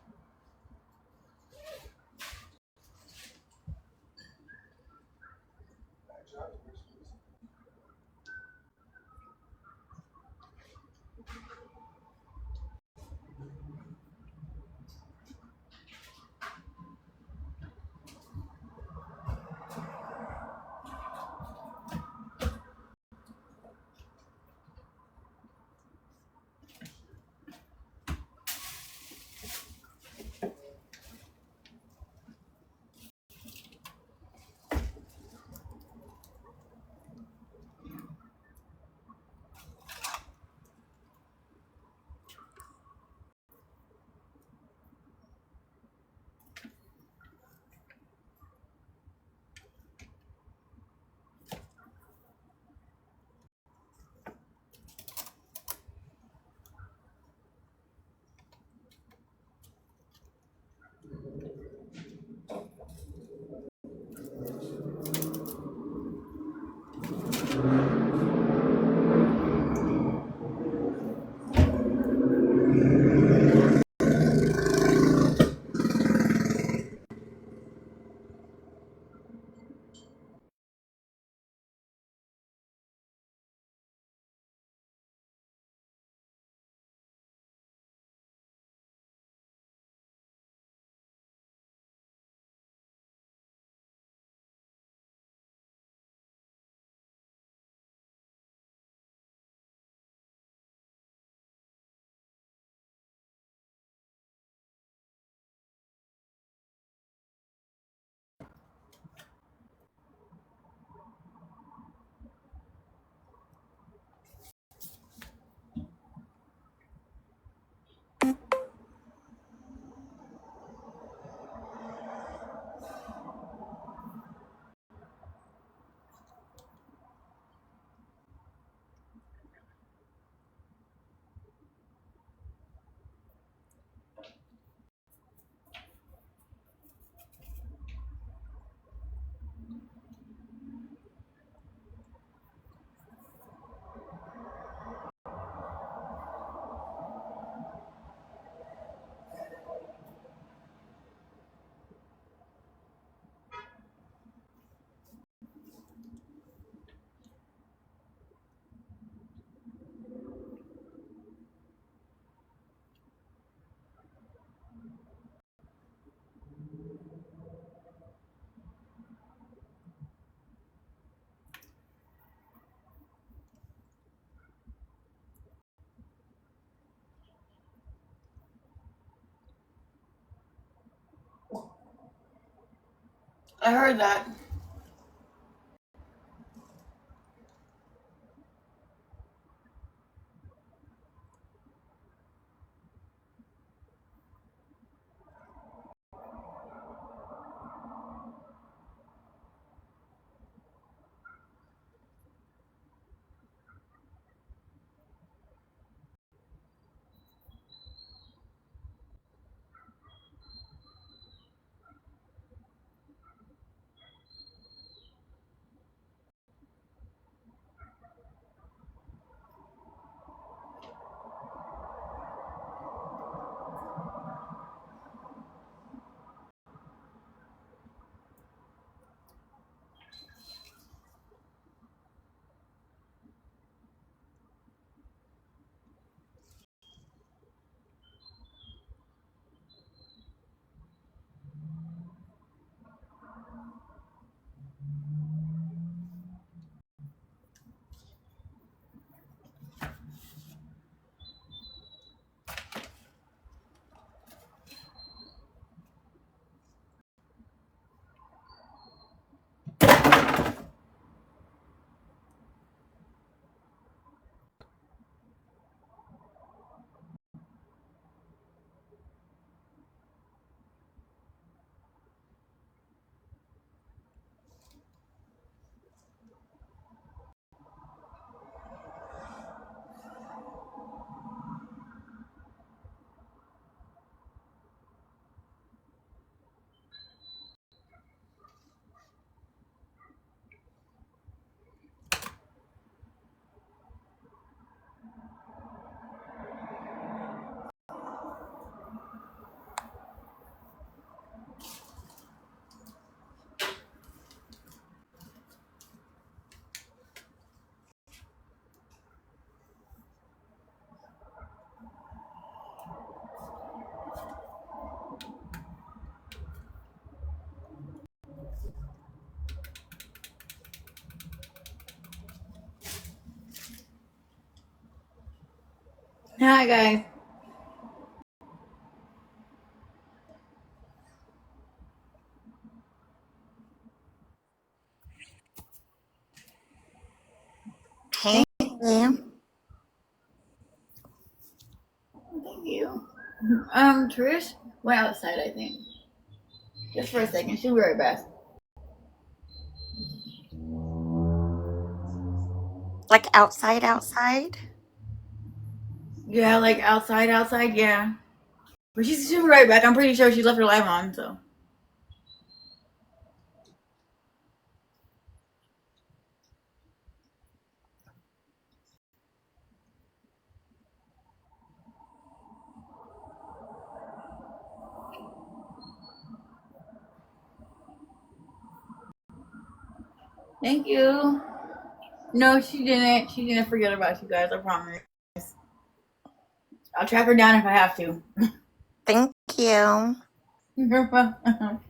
I heard that. Hi, guys. Hey. Thank you. Trish went outside, I think. Just for a second. She'll be right back. Like outside? Yeah, like outside, yeah. But she'll be right back. I'm pretty sure she left her live on, so. Thank you. No, she didn't. She didn't forget about you guys, I promise. I'll track her down if I have to. Thank you. You're welcome.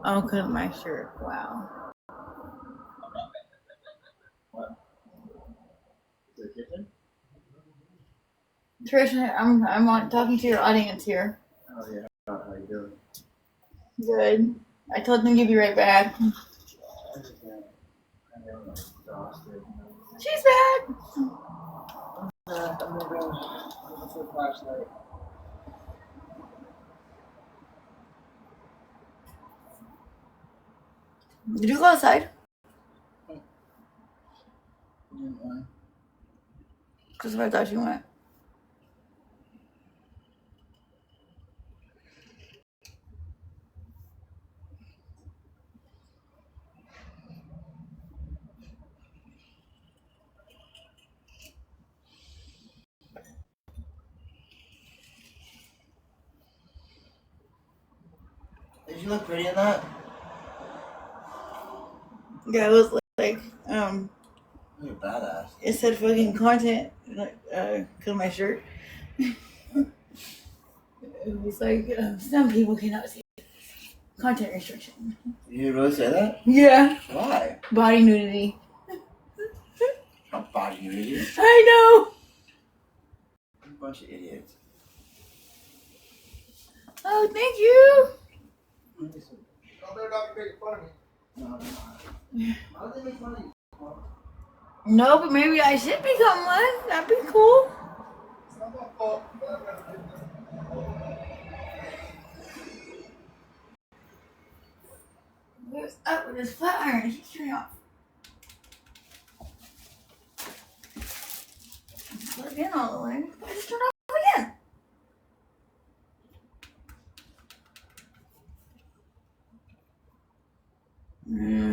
Oh, cause of my shirt. Wow. Trish, I'm talking to your audience here. Oh yeah. How you doing? Good. I told them to be right back. Exhausted. She's back. I'm gonna go. What's the flashlight? Did you go outside? Because I thought you went. Did you look pretty in that? Yeah, it was like You're badass. it said fucking content, like cause of my shirt. It was like some people cannot see content restriction. You really say that? Yeah, Why? body nudity. Not body nudity. I know. You're a bunch of idiots. Oh, thank you. Y'all better not be making fun of me. No, I'm not. Why would they make fun of you? No, but maybe I should become one. That'd be cool. It's not my fault. But I gotta get this. What's up with this flat iron? It keeps turning off. Plug in all the way. I just turned off again.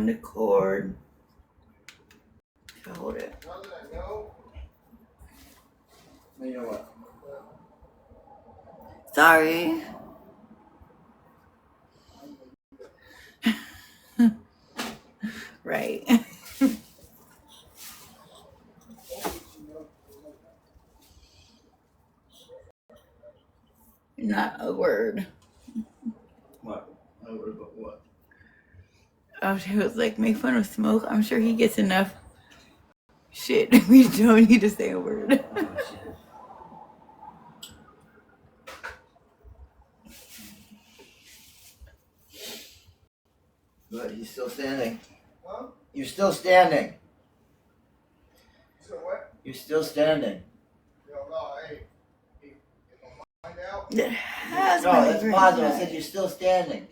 The cord. If I hold it. Now that I know, You know what? Sorry. Right. Not a word. What? I worry about what? Oh, she was like, make fun of Smoke. I'm sure he gets enough shit. We don't need to say a word. Oh, shit. But he's still standing. huh? You're still standing. So what? You're still standing. Yo, no, hey. If I'm mind out, It has No, been that's very positive. I nice. said you're still standing.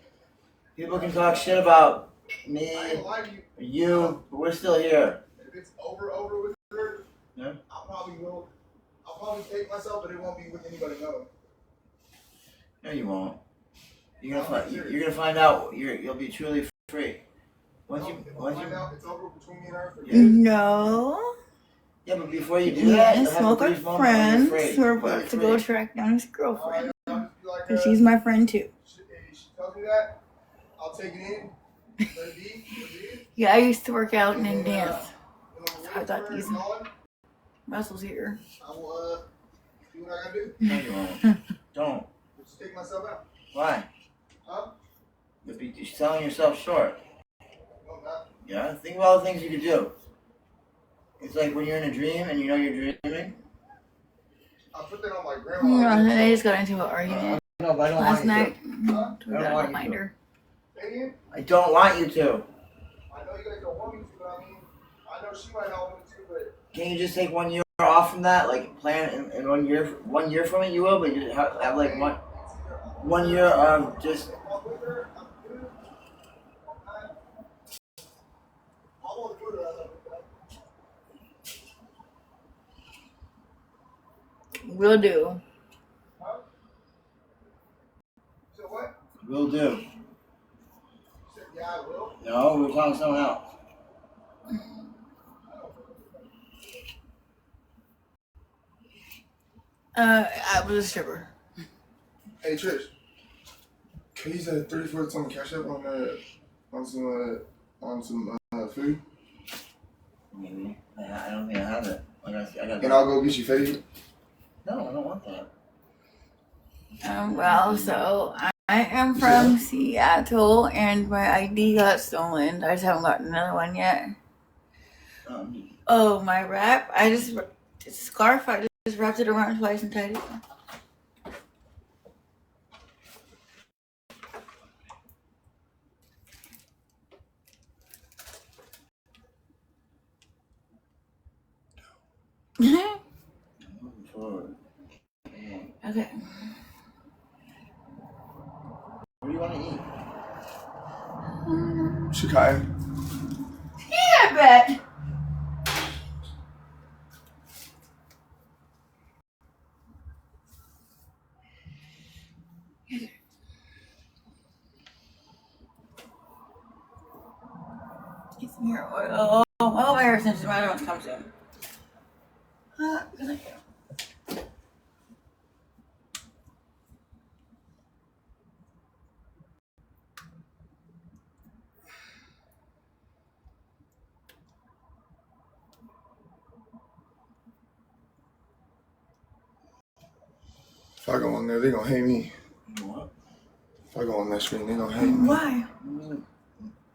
People can talk shit about I me, ain't gonna lie to you. or you, but we're still here. If it's over with her, Yeah? I'll probably take myself, but it won't be with anybody knowing. No, you won't. You're gonna find out. You'll be truly free. Once you find out it's over between me and her. Yeah. No. Yeah, but before you do that, Me and you'll have a Smoke are brief moment when you're friends. afraid. We're You're about to go afraid. track down his girlfriend. I'll just be like, Because she's my friend too. if she tells me that, I'll take it in. Let it be. Yeah, I used to work out and then dance. And I thought these going, muscles here. I will do what I gotta do. No, you won't. Don't. Just take myself out. Why? Huh? You're selling yourself short. No, I'm not. Yeah? Think of all the things you could do. It's like when you're in a dream and you know you're dreaming. I put that on my grandma. No, they just got into an argument No, but I don't last want you night. Huh? We got a reminder. Say again? to. I don't want you to. I know you guys don't want me to, but I mean, I know she might not want me to, but Can you just take 1 year off from that? Like plan in 1 year. 1 year from it, you will, but you have like 1 year of just. if I'm with her, I'm good. I'm not. I won't do it. I love it. Will do. Huh? So what? Will do. You said, yeah, I will. No, we're talking to someone else. I was a stripper. Hey Trish, can you use that 34 some cash up on some food? Maybe. I don't think I have it. I got. And I'll go get you faded. No, I don't want that. Well, so I am from Seattle and my ID got stolen. I just haven't gotten another one yet. Oh, my wrap. It's a scarf. I just wrapped it around twice and tied it. Moving forward. Okay. What do you want to eat? Chicago. Yeah, I bet. Get some hair oil. Oh, my hair extensions. My other ones come soon. Good. If I go on there, they gonna hate me. What? If I go on that screen, they gonna hate me. Why?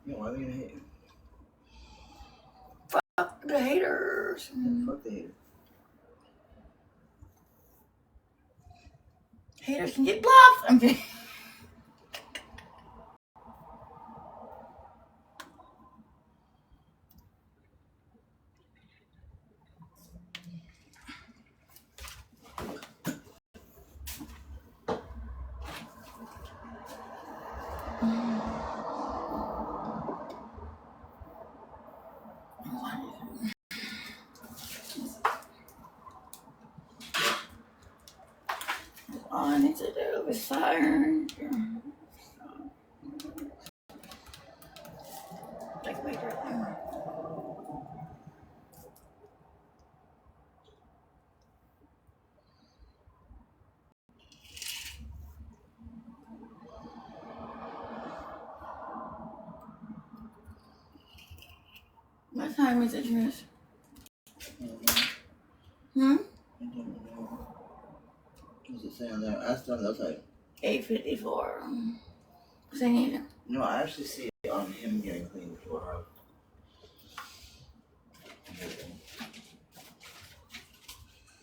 Yeah, why are they gonna hate you? Fuck the haters. Fuck the haters. Haters can get blocked. I'm kidding. On into the other side. Like my dressing. What time is it, Trish? Hmm? I don't know. What's it saying there? Ask them, they'll tell you. 8:54. What's I need? No, I actually see it on him getting clean before her.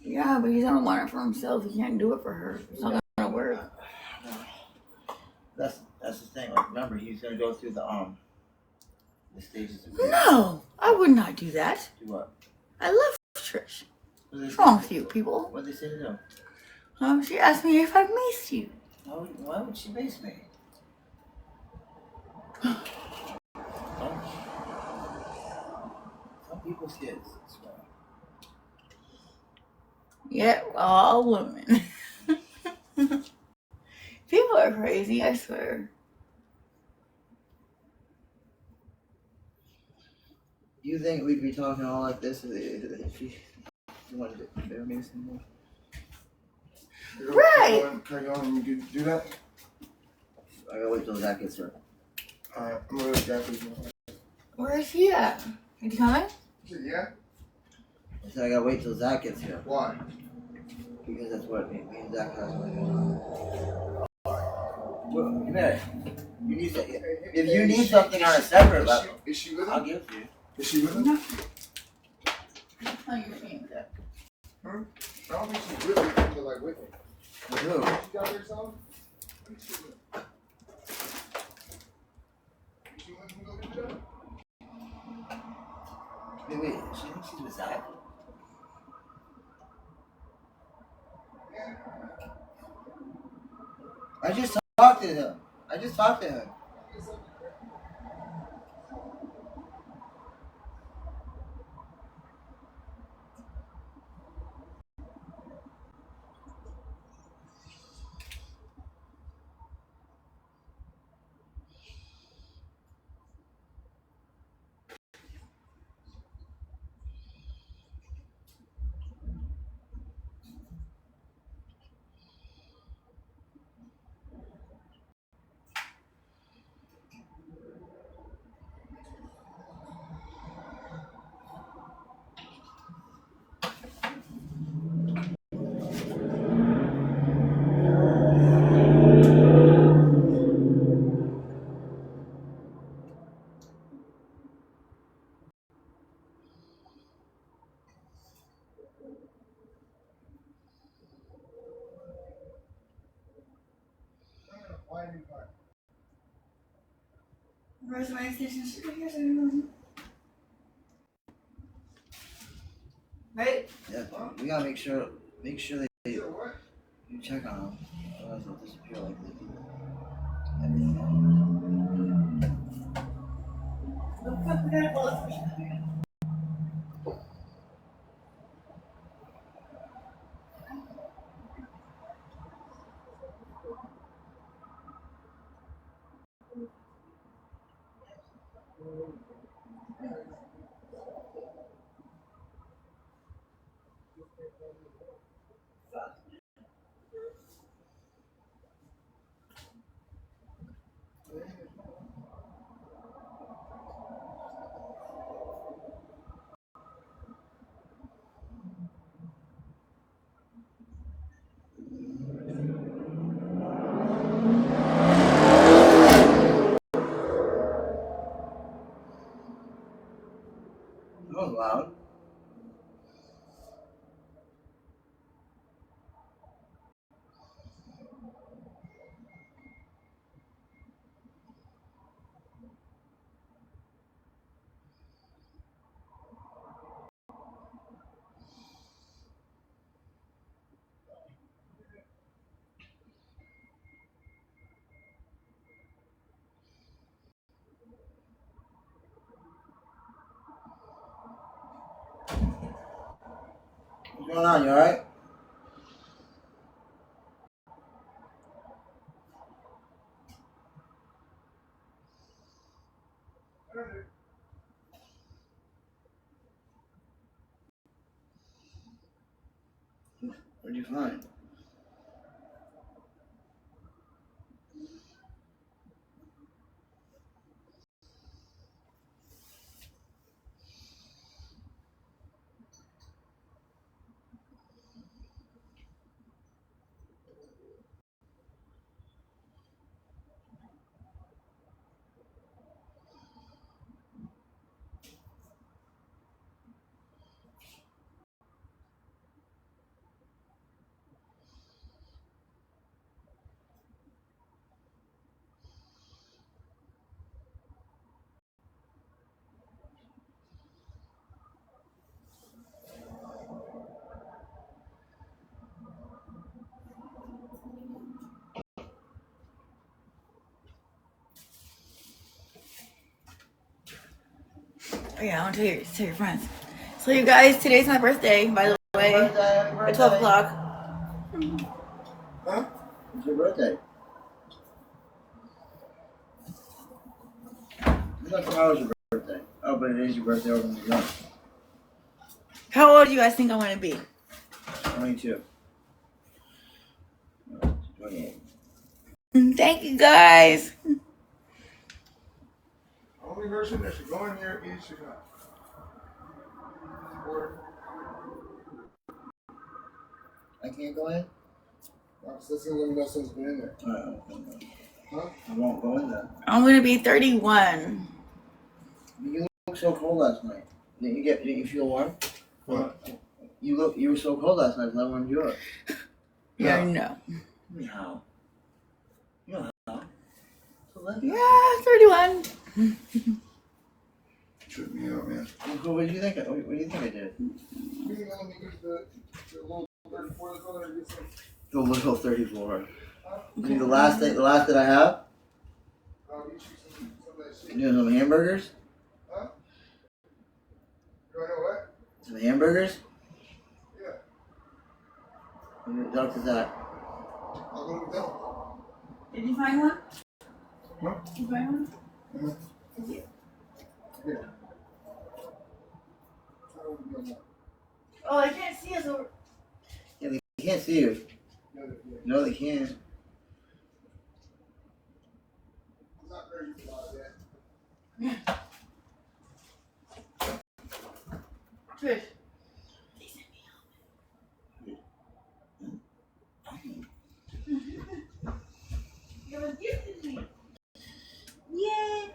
Yeah, but he's gonna want it for himself. He can't do it for her. It's not gonna work. That's the thing. Like, remember, he's gonna go through the stages of grief. No, I would not do that. Do what? I love Trish. What What's wrong with you, people? What they say to do? She asked me if I've missed you. Why would she base me? Some people's kids. So. Yeah, all women. People are crazy, I swear. You think we'd be talking all like this if you wanted to film me somewhere? Right. Can I go and you do that? I gotta wait till Zach gets here. Alright, I'm gonna go to Jackie's. Where is he at? Is he coming? Yeah? I said I gotta wait till Zach gets here. Why? Because that's what me and Zach has going on. Well, come here. You need to, if you need something on a separate level, Is she with I'll him? give you. Is she with him? Oh, you're seeing that. I don't think she's with him until like with him. With who? She got there something? She went to go do that? Wait, she thinks she's with Zach? I just talked to him. Why didn't you Where's my station? Right? Yeah, we gotta make sure they what? you check on them. Otherwise they'll disappear like they do everything else. The fuck we gotta pull it. That was loud. What's going on? You alright? What'd you find? Oh yeah, I want to tell your friends. So you guys, today's my birthday, by the way. At 12 o'clock. Huh? It's your birthday. I thought tomorrow was your birthday. Oh, but what it is, your birthday over the gun. How old do you guys think I want to be? 22. 28. Thank you guys. Only person that should go in here is Chicago. Or I can't go in? that's the only else that's been in there. Alright, I won't go in there. Huh? I won't go in there. I'm gonna be 31. You looked so cold last night. Didn't you feel warm? What? You were so cold last night, I warmed you up. Yeah, Yeah. no. How? You know how? So let Yeah, 31. Trip me out, man. What do you think? What do you think I did? You didn't let me get the little 34 that's on there to get some. The little 34. Huh? The last that I have. I'll get you some of that shit. You know some hamburgers? Huh? Do I know what? Some hamburgers? Yeah. What the fuck is that? I'll go with them. Did you find one? Huh? Did you find one? Mhm. Thank you. Yeah. I don't know that. Oh, I can't see us over. Yeah, they can't see you. Yeah, yeah. No, they can't. I'm not ready for all that. Trish. You have a gift to me. Yay.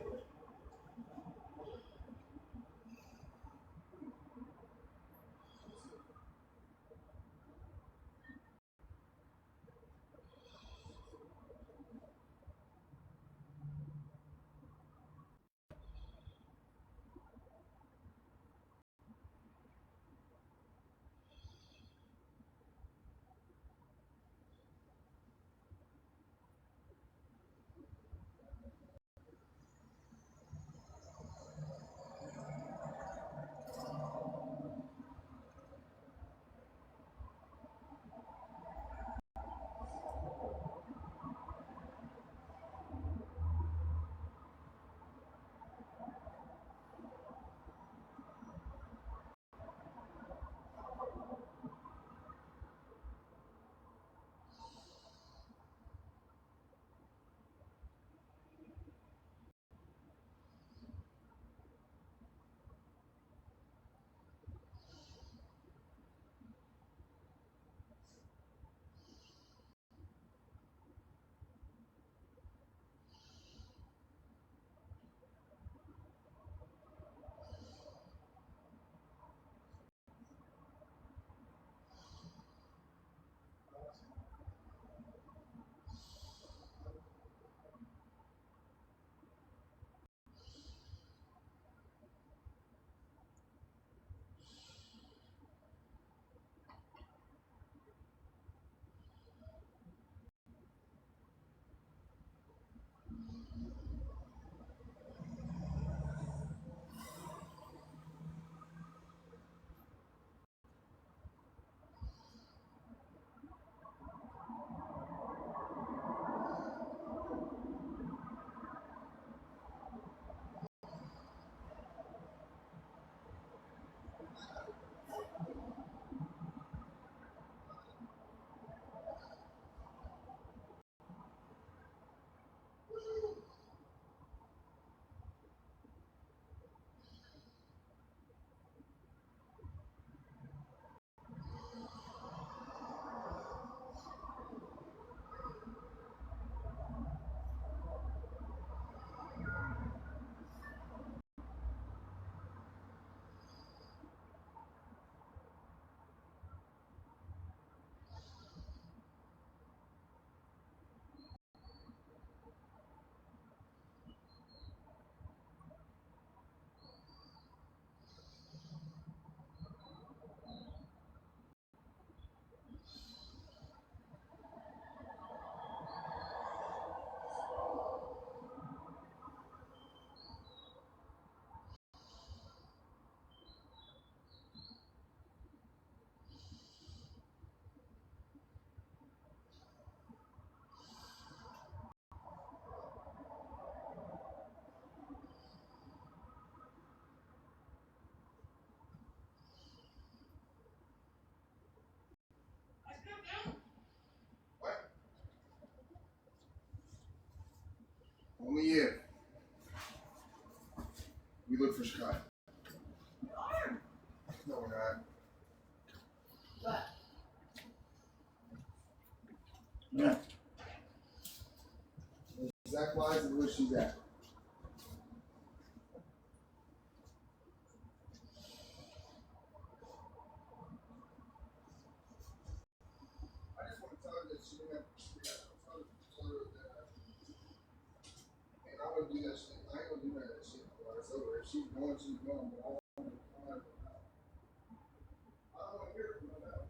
We look for Sky. No, we're not. What? Yeah. Zach lies and where she's at. I just want to tell her that she didn't have tell her that. And I wouldn't do that shit. I ain't gonna do that shit. It's over. If she's going, she's going. But I don't want to hear it from her now.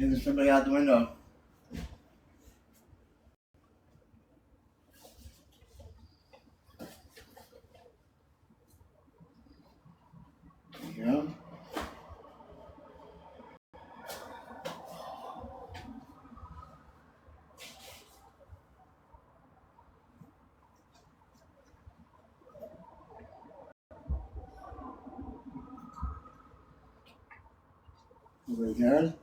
There's somebody out the window. Yeah. Over there.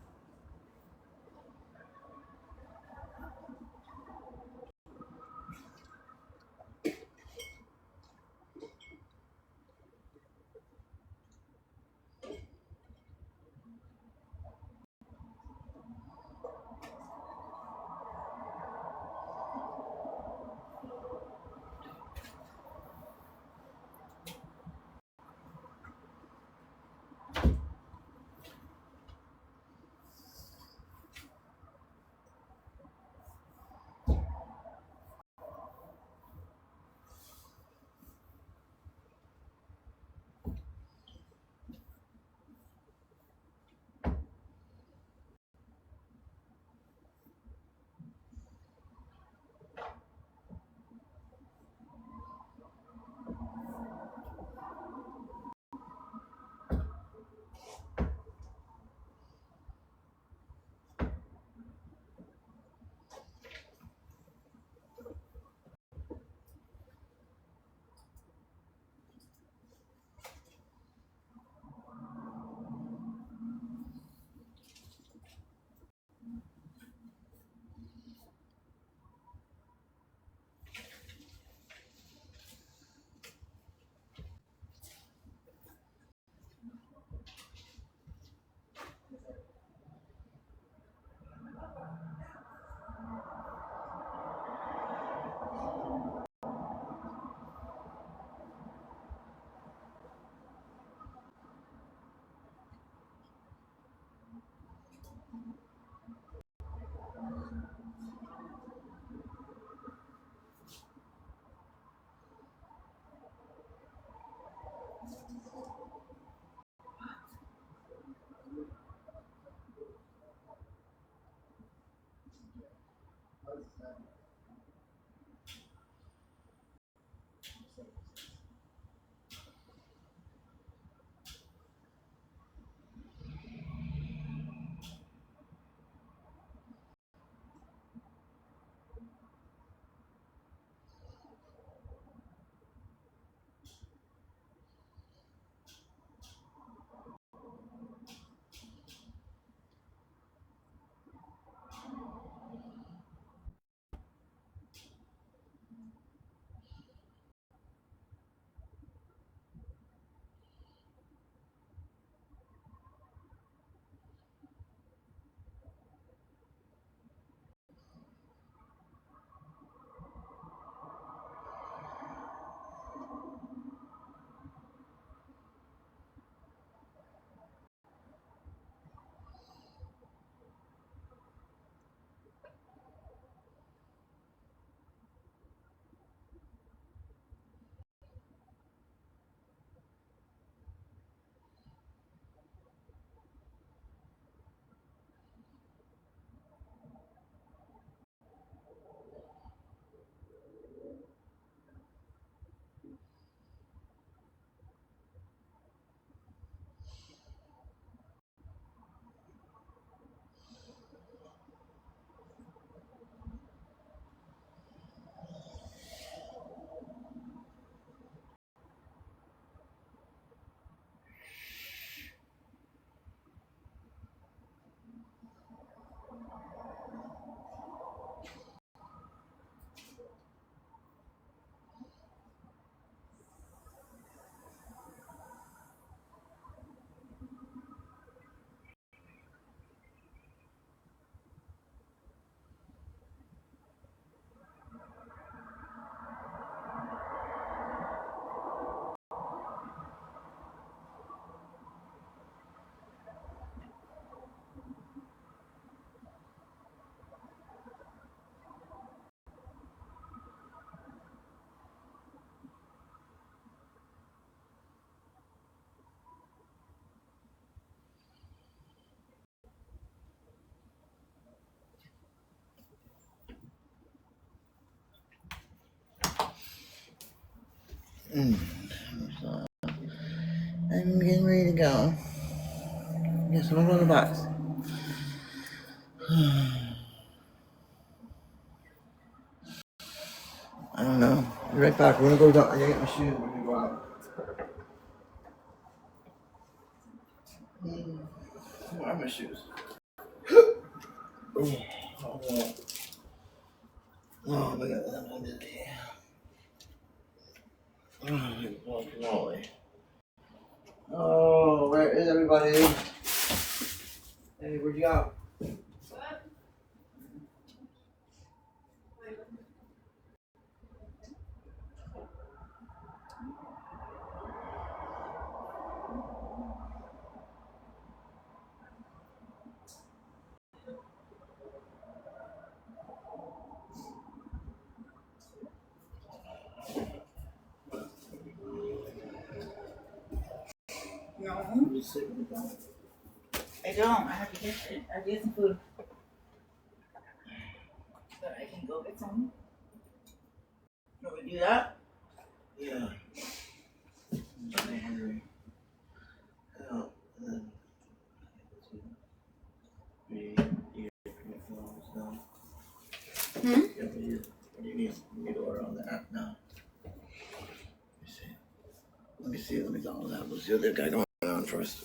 So, I'm getting ready to go. Yes, I'm on the box. I don't know. Be right back. We're gonna go down. I gotta get my shoes. We're gonna go out. Where are my shoes? Oh, oh my God, I'm busy. Oh, moly. Oh, where is everybody? Hey, where'd you go? No, You sick with the dog? I don't. I have to get it. I have to get some food. But I can go get some. You want me to do that? Yeah. I'm so hungry. Oh, and then you get done. Hmm? Yeah, but you need to order on the app now. Let me see. Let me see the McDonald's app. Let's see what they got going on first.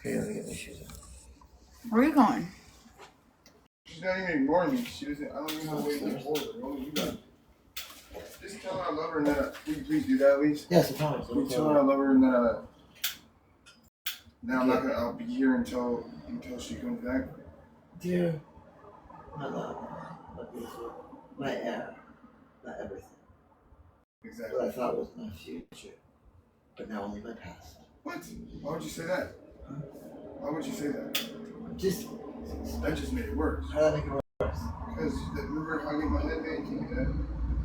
Okay, let me get my shoes on. Where are you going? She's not even ignoring me. She doesn't. I don't even know the way to get hold of her. Only you got. Just tell her I love her and that. Will you please do that, at least? Yes, I promise. Will you tell her I love her and that? Now I'm not gonna. I'll be here until she comes back. Dear, my love, my beautiful, my air, my everything. Exactly. What I thought was my future, but now only my past. What? Why would you say that? Huh? Why would you say that? That just made it worse. How did that make it worse? Because remember how I get my head banged? Give me that.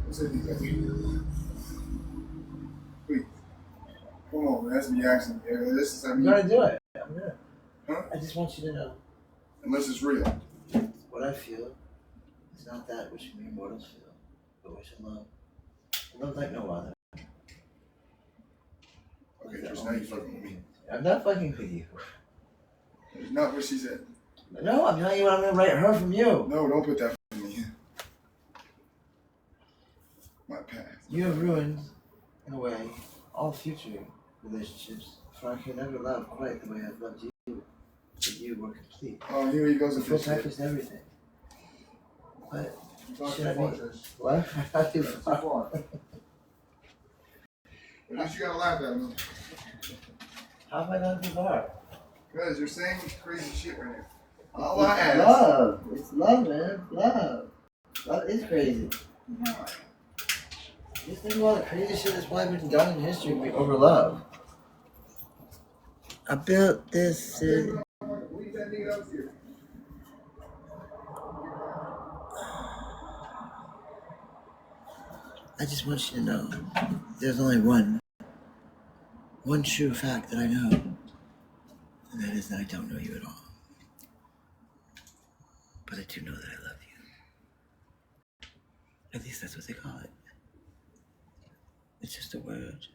What's that? Wait. Come on, man. That's me asking. Yeah, this is. I I'm mean, gonna do it. I'm gonna. huh? I just want you to know. Unless it's real. What I feel is not that which mere mortals feel, but which I love. I love like no other. Okay, just now you fucking with me. I'm not fucking with you. That's not what she said. No, I'm telling you what I'm gonna write her from you. No, don't put that for me. My past. You have ruined, in a way, all future relationships, for I can never love quite the way I've loved you. But you were complete. Oh, here he goes The with full this shit. package and everything. What? You've gone Should too I far, be- Trish. What? Not too Too far. far. At least you gotta laugh at me. How have I gone too far? Because you're saying crazy shit right now. All It's I ask. love. It's love, man. Love. Love is crazy. No. Just think of all the crazy shit that's probably been done in history over love. I built this city. Leave that nigga else here. I just want you to know there's only one true fact that I know, and that is that I don't know you at all. But I do know that I love you. At least that's what they call it. It's just a word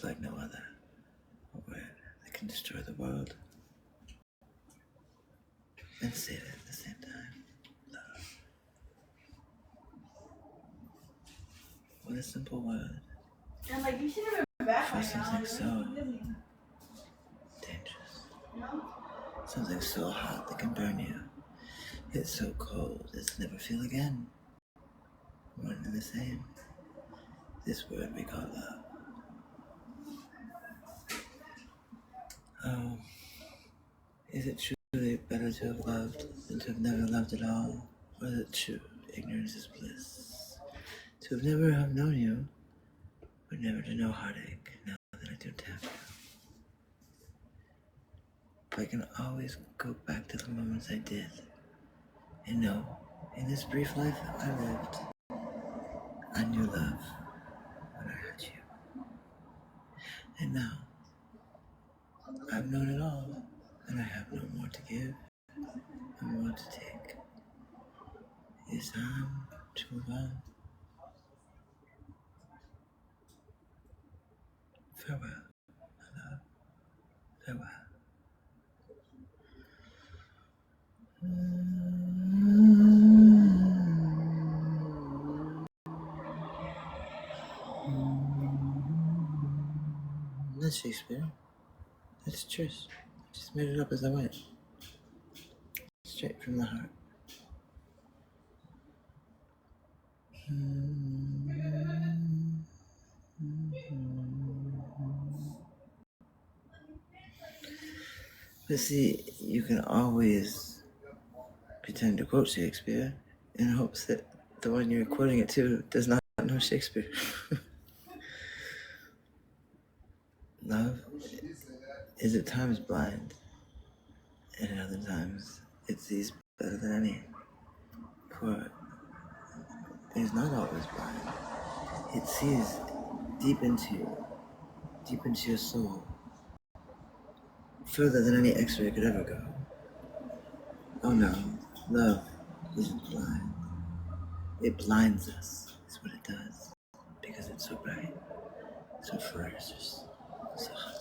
like no other. A word that can destroy the world and save it at the same time. Love. What a simple word I'm like, you should have been back for by something now. so dangerous. Something so hot that can burn you. It's so cold as to never feel again. One and the same. This word we call love. Oh, is it truly better to have loved than to have never loved at all? Or is it true ignorance is bliss? To have never have known you, but never to know heartache now that I don't have you. If I can always go back to the moments I did, and know, in this brief life I lived, I knew love when I had you. And now, I've known it all, and I have no more to give, and more to take. It's time to move on. Farewell, my love. Farewell. That's Shakespeare. That's Trish. I just made it up as I went. Straight from the heart. But see, you can always pretend to quote Shakespeare in hopes that the one you're quoting it to does not know Shakespeare. Love is at times blind, and at other times it sees better than any. For it is not always blind. It sees deep into you, deep into your soul, further than any X-ray could ever go. Oh no, love isn't blind. It blinds us, is what it does, because it's so bright, so ferocious, so hot.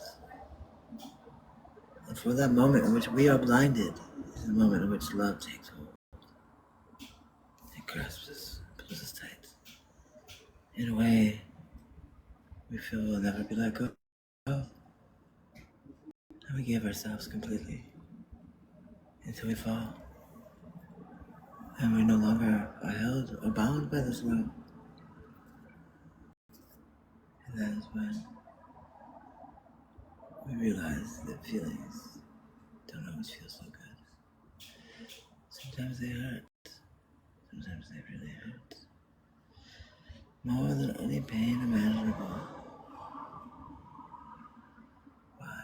And for that moment in which we are blinded is the moment in which love takes hold. It grasps us, pulls us tight. In a way, we feel we'll never be let go. And we give ourselves completely until we fall. And we no longer are held or bound by this love. And that is when we realize that feelings don't always feel so good. Sometimes they hurt. Sometimes they really hurt. More than any pain imaginable. Why?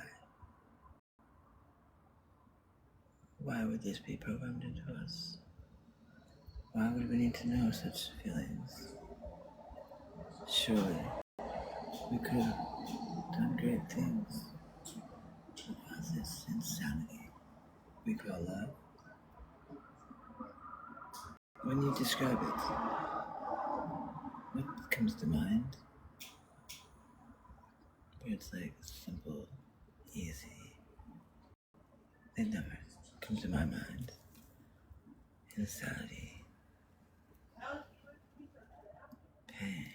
Why would this be programmed into us? Why would we need to know such feelings? Surely we could have done great things without this insanity we call love. When you describe it, what comes to mind? Words like simple, easy. They never come to my mind. Insanity, pain,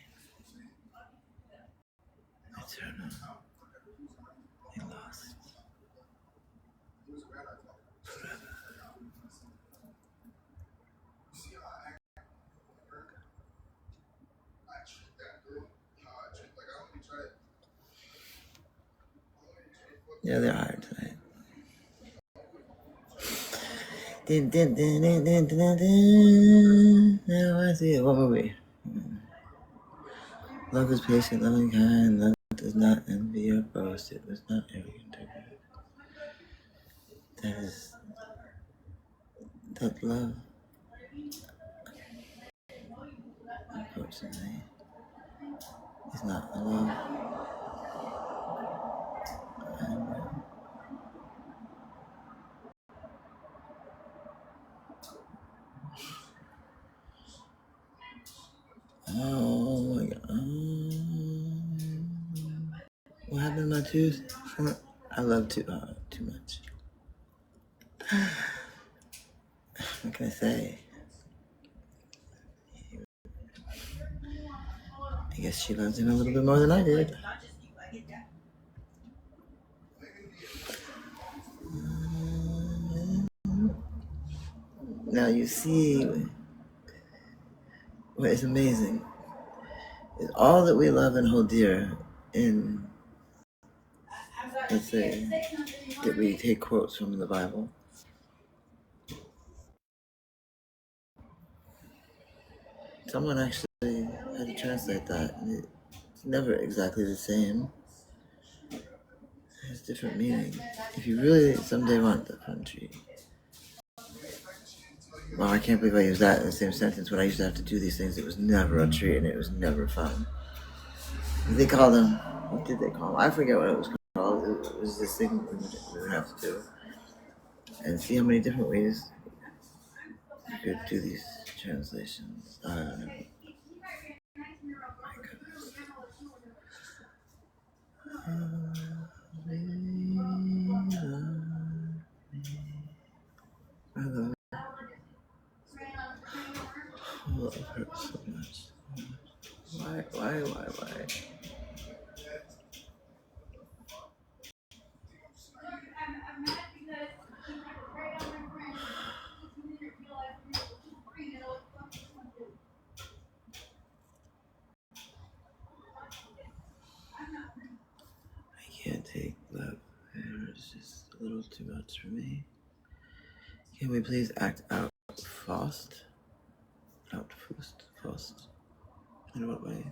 eternal, and lost. Yeah, they're hard tonight. Now I see it. What movie? Love is patient, loving, kind. Love does not envy or boast. It was not arrogant or rude. That is that love. Unfortunately, is not a love. Oh my god. What happened to my tooth? I love too much. What can I say? I guess she loves him a little bit more than I did. Now you see what is amazing is all that we love and hold dear in, let's say, that we take quotes from the Bible. Someone actually had to translate that. And it's never exactly the same. It has different meaning. If you really someday want the fun tree. Wow, I can't believe I used that in the same sentence. When I used to have to do these things, it was never a treat and it was never fun. They call them, what did they call them? I forget what it was called. It was this thing we would have to do. And see how many different ways you could do these translations. My goodness. I love her so much. Why? I can't take love. It's just a little too much for me. Can we please act out fast? Fast. In what way?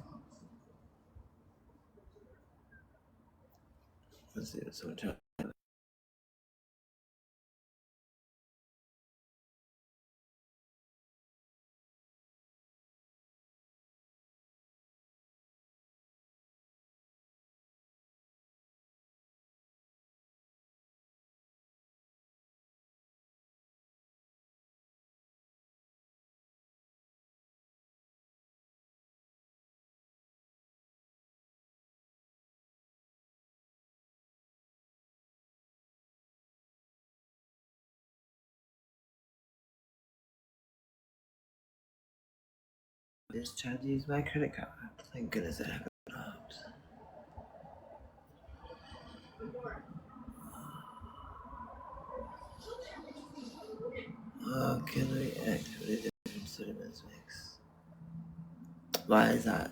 Let's see, so try. Just tried to use my credit card. Thank goodness I have it out. Can we act with a difference 30 minutes makes? Why is that?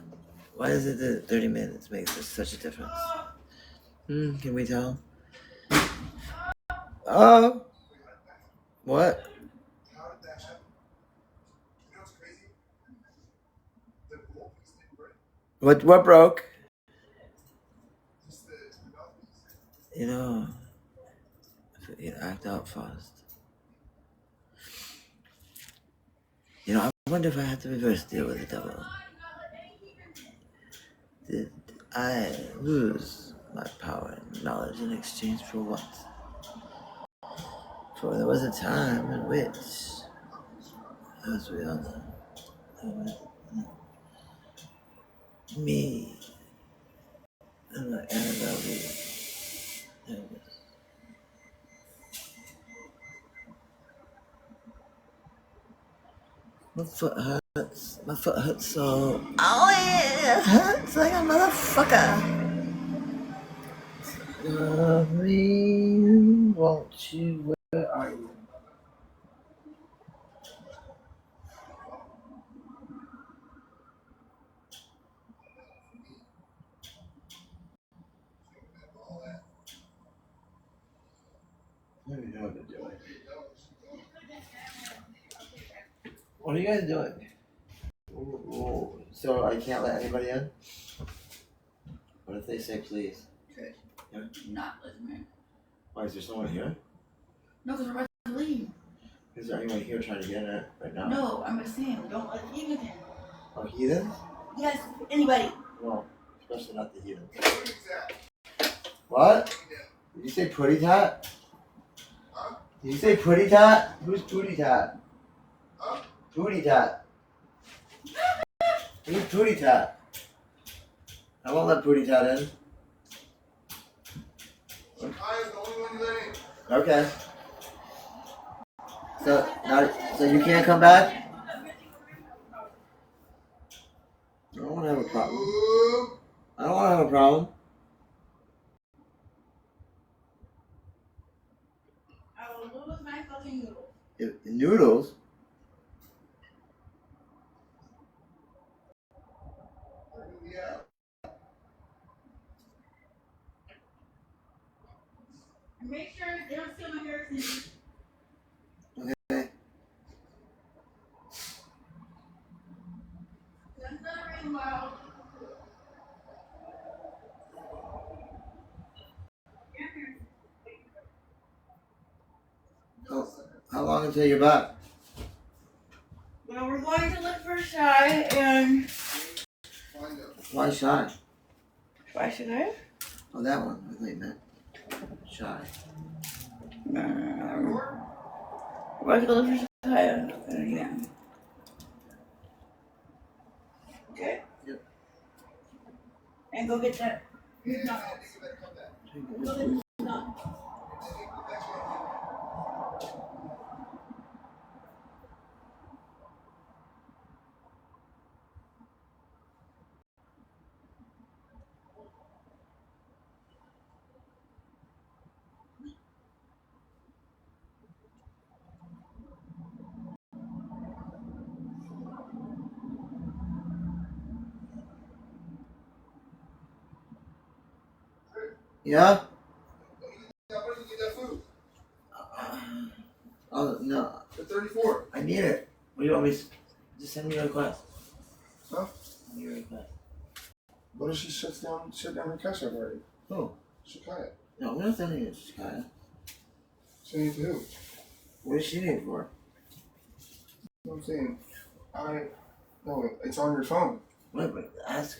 Why is it that 30 minutes makes such a difference? Can we tell? Oh! What? How did that happen? You know what's crazy? The mouthpiece didn't break. What broke? Just the mouthpiece. You know, you act out fast. You know, I wonder if I had to reverse deal with the devil. Did I lose my power and knowledge in exchange for what? For there was a time in which, as we all know, me and my Annabelle, my foot hurts. My foot hurts so. Oh, yeah, it hurts like a motherfucker. Love me, won't you? Where are you? What are you doing? What are you guys doing? Ooh, so I can't let anybody in? What if they say please? Trish, Yeah. not listening. Why, is there someone here? No, because we're about to leave. Is there anyone here trying to get in it right now? No, I'm just saying, don't let heathens in. Oh, heathens? Yes, anybody. Well, especially not the heathens. What? Did you say putty tat? Huh? Did you say putty tat? Who's pooty tat? Huh? Pooty tat. Who's pooty tat? I won't let pooty tat in. Shakai's the only one you let in. Okay. So you can't come back? I don't want to have a problem. Ooh. I don't want to have a problem. I will lose my fucking noodles. Noodles? Yeah. Make sure they don't steal my hair. Okay. That's not rain wild. How long until you're back? Well, we're going to look for Shy and. Find out. Why shy? Why should I? Oh, that one. I thought you meant shy. No. We're going to look for Shy again. Okay? Yep. And go get that. Yeah, I think you better come back. Go get the nut. Yeah? Yeah, where did you get that food? Oh, no. The 34. I need it. What do you want me to... Just send me a request. Huh? Send me a request. What if she shut down her cash app already? Who? Shakaya. No, we're not sending it to Kaya. Sending it to who? What does she need for? You know what I'm saying? No, it's on your phone. Wait, ask,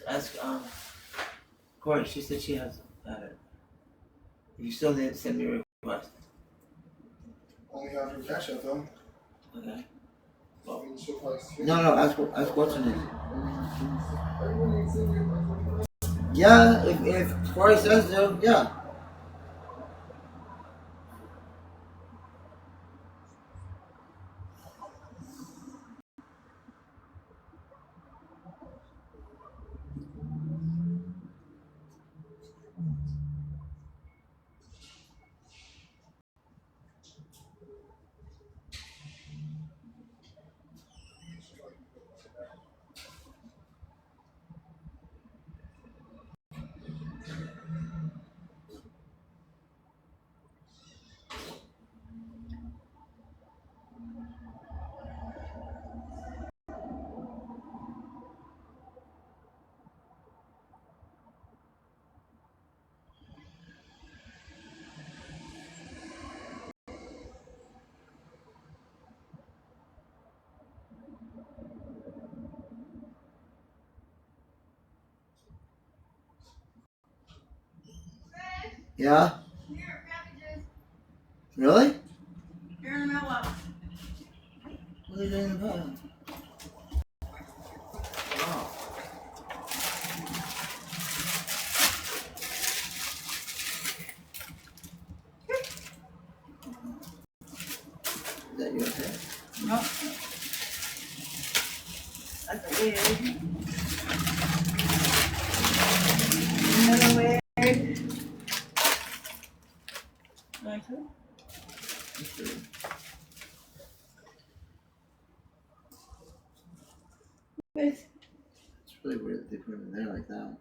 Corey, she said she has it. You still need to send me a request. Only have her cash app though. Okay. I mean, she'll probably see it. No, ask what's her name. Everyone needs to send you. Yeah, if Corey says so, yeah. Yeah? Here, packages. Really? Here in the mailbox. What are they doing in the bag? Oh. Is that you okay? Nope. That's a wig. Another wig. Like who? It's really weird that they put him in there like that.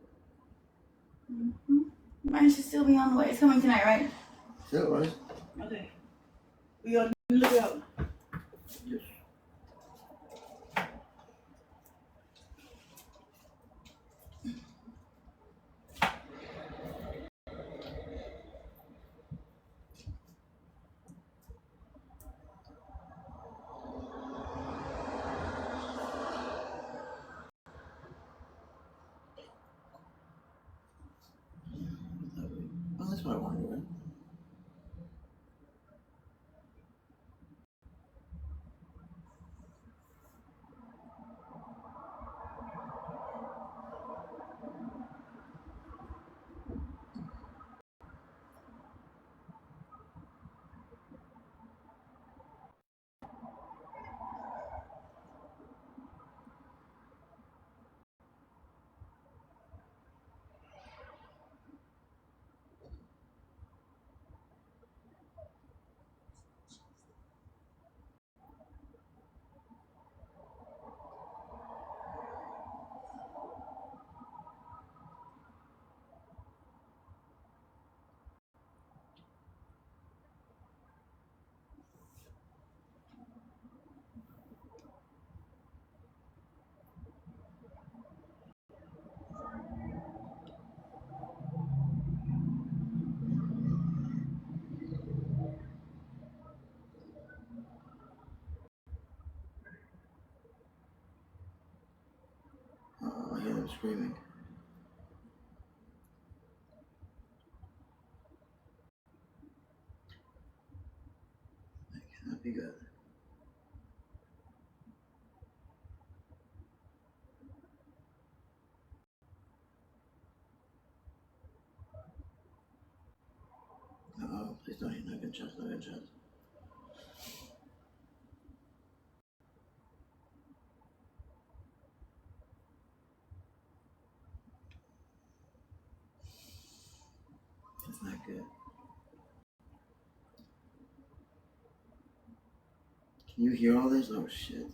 Mm-hmm. Mine should still be on the way. It's coming tonight, right? So it was. Okay. We gotta look it up. Yes. Well, that's what I wanted to win. I hear them screaming. That cannot be good. Oh, please don't hit no gunshots, no gunshots. That's not good. Can you hear all this? Oh shit.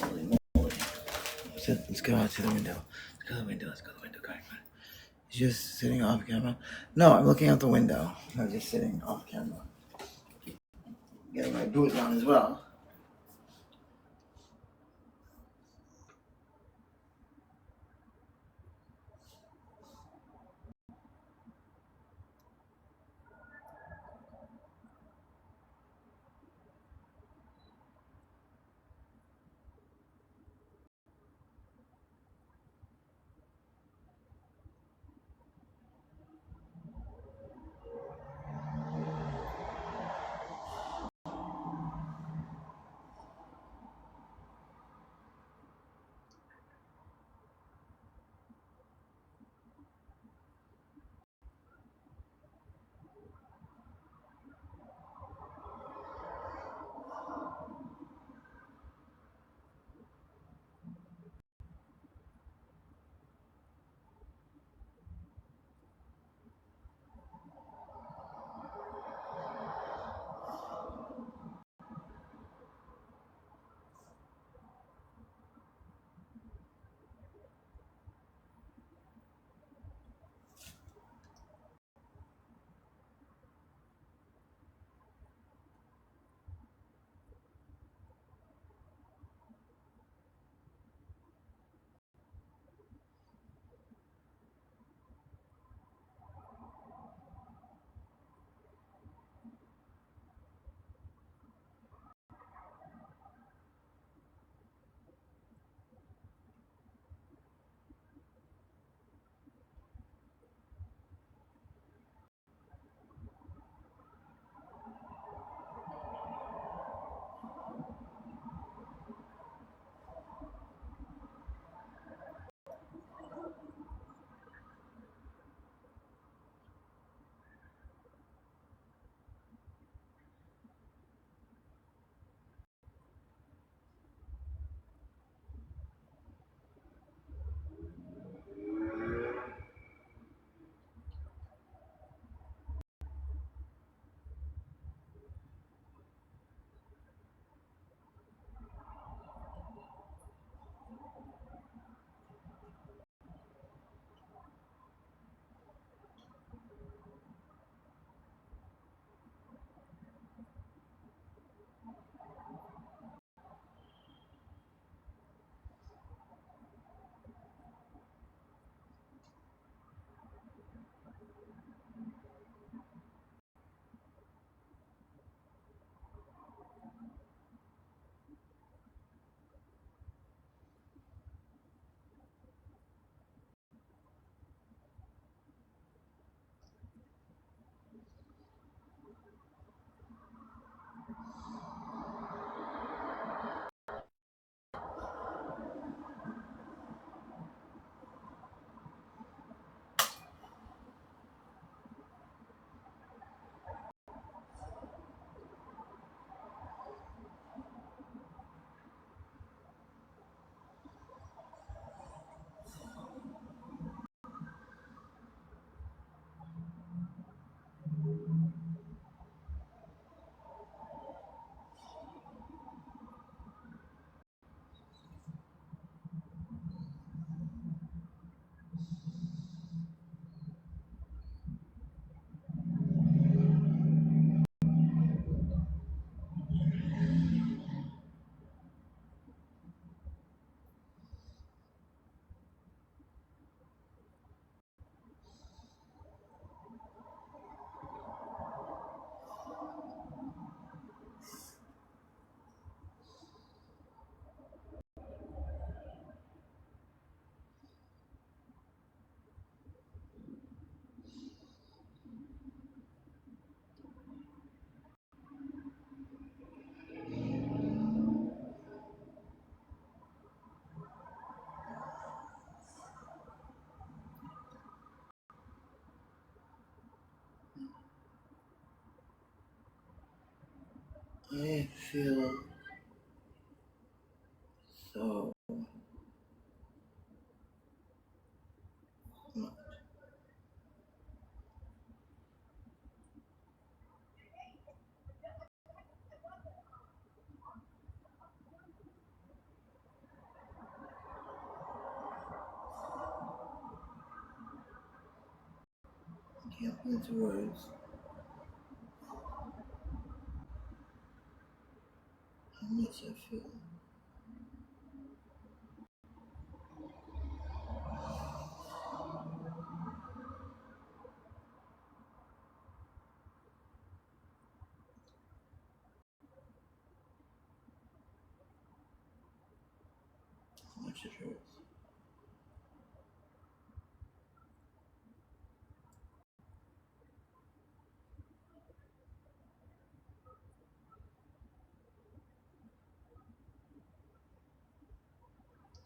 Holy moly. Let's go out to the window. Let's go to the window. Let's go to the window. Come on. He's just sitting off camera. No, I'm looking out the window. I'm just sitting off camera. Getting my boots on as well. I feel so much. I can't put into words how much I feel. How much it hurts.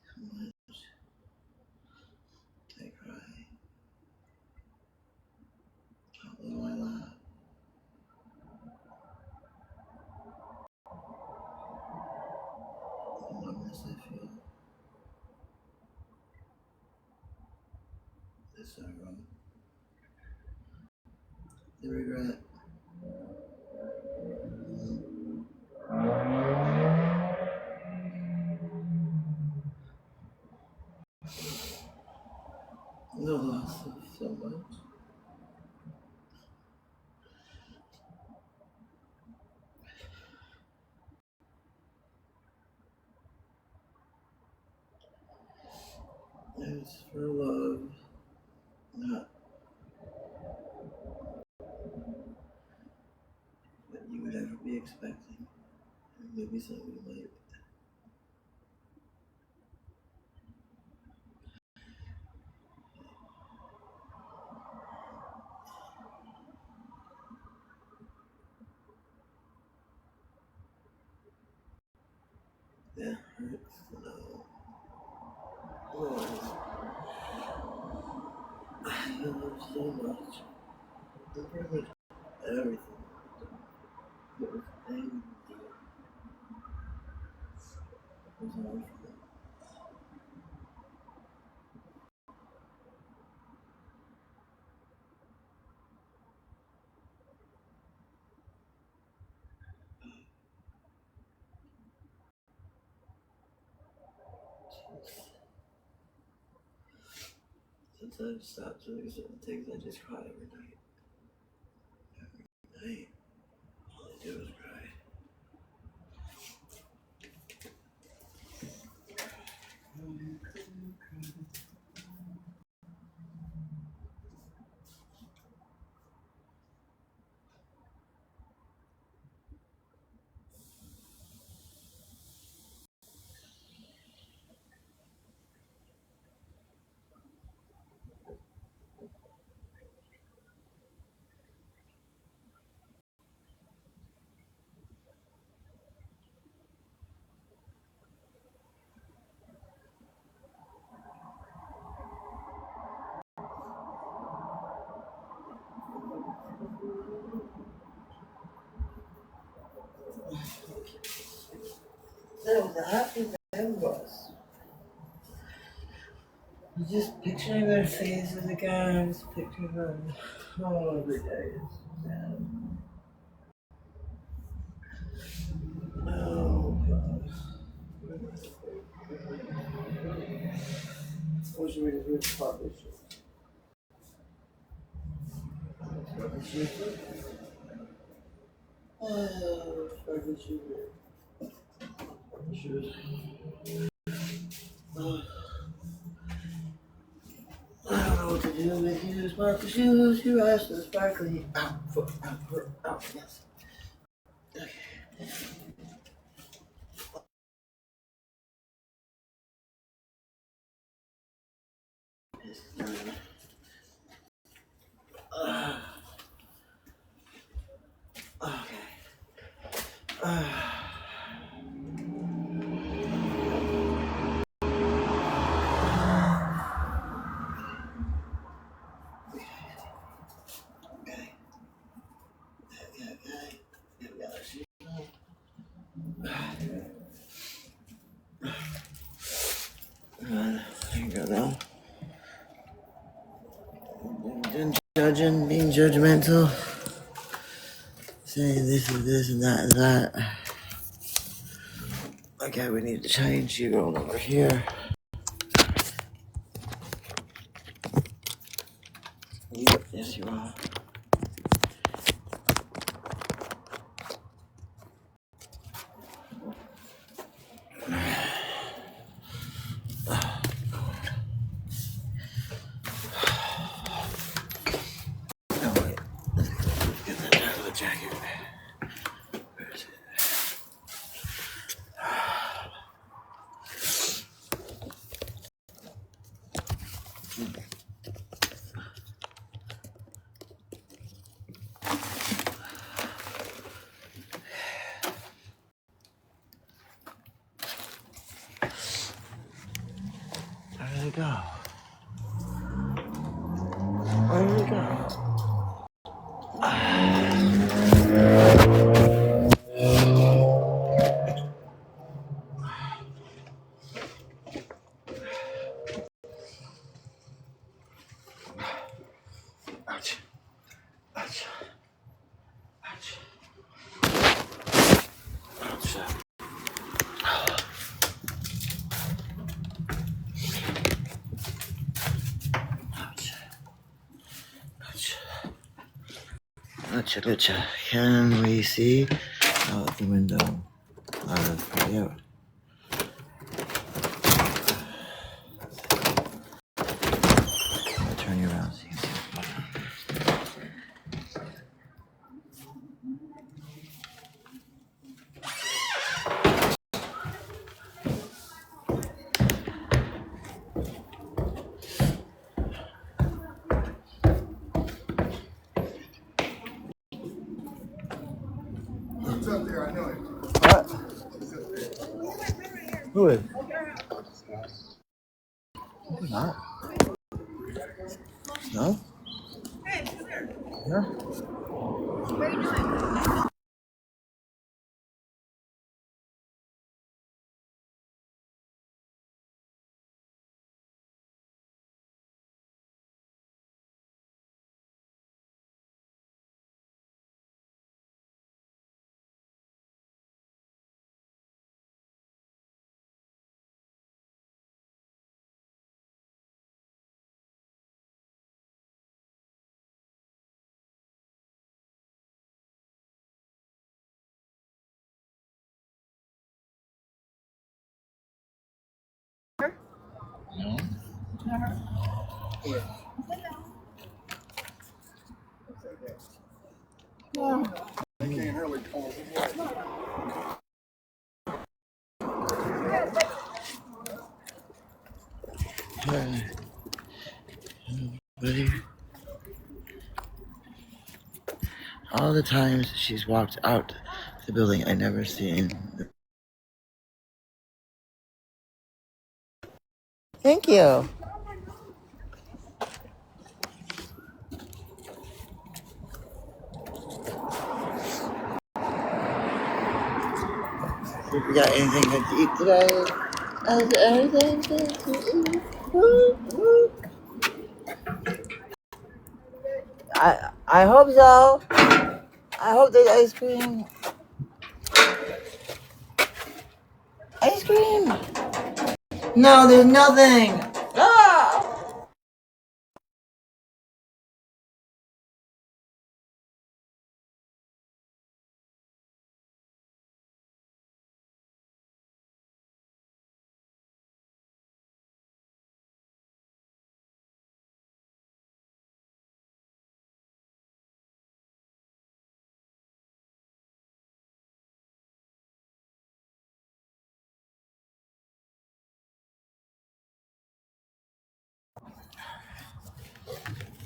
How much I cry. How little I laugh. The numbness I feel. The sorrow. The regret. The loss of so much. It's for love, not what you would ever be expecting. Or maybe something you might. It hurts to know. Lord, I love so much. And pretty much everything. It was angry. It was awful. Since I've stopped doing certain things, I just cry every night. Every night. All I do is cry. That was a happy man was. Just picturing their faces again, just picturing them. Oh, every day is sad. Oh, God. What should we do with the partnership? Partnership? Oh, partnership. Partnership. Oh, I don't know what to do with you, sparkly shoes, your eyes so sparkly. Ow, foot, ow, foot, ow, yes. Okay. Okay. Okay. Okay. Okay. Okay. judging, being judgmental, saying this is this and that is that. Okay, we need to change. You going over here. Yep, yes you are. Oh wait, get that out of the jacket. Where is it? Where did it go? Where did it go? Ouch. Ouch. Ouch. Ouch. Ouch. Ouch. Ouch. Ouch. Can we see out the window out of the patio? I'll turn you around so you can see what's going on. Who's up there? I know it. What? Who is? Not. No? Yeah. What are you doing? No. They can't hardly call it. Buddy. All the times she's walked out the building, I never seen. Thank you. If we got anything good to eat today? Is there anything good to eat? Woo, woo. I hope so. I hope there's ice cream. Ice cream? No, there's nothing. Ah!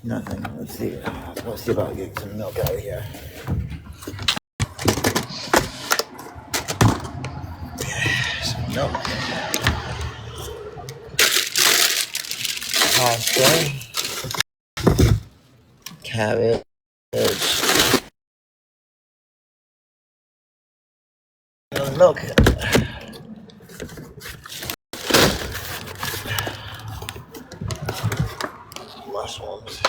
Nothing. Let's see. Let's see about getting some milk out of here. Some milk. Pasta. Cabbage. Milk. Mushrooms.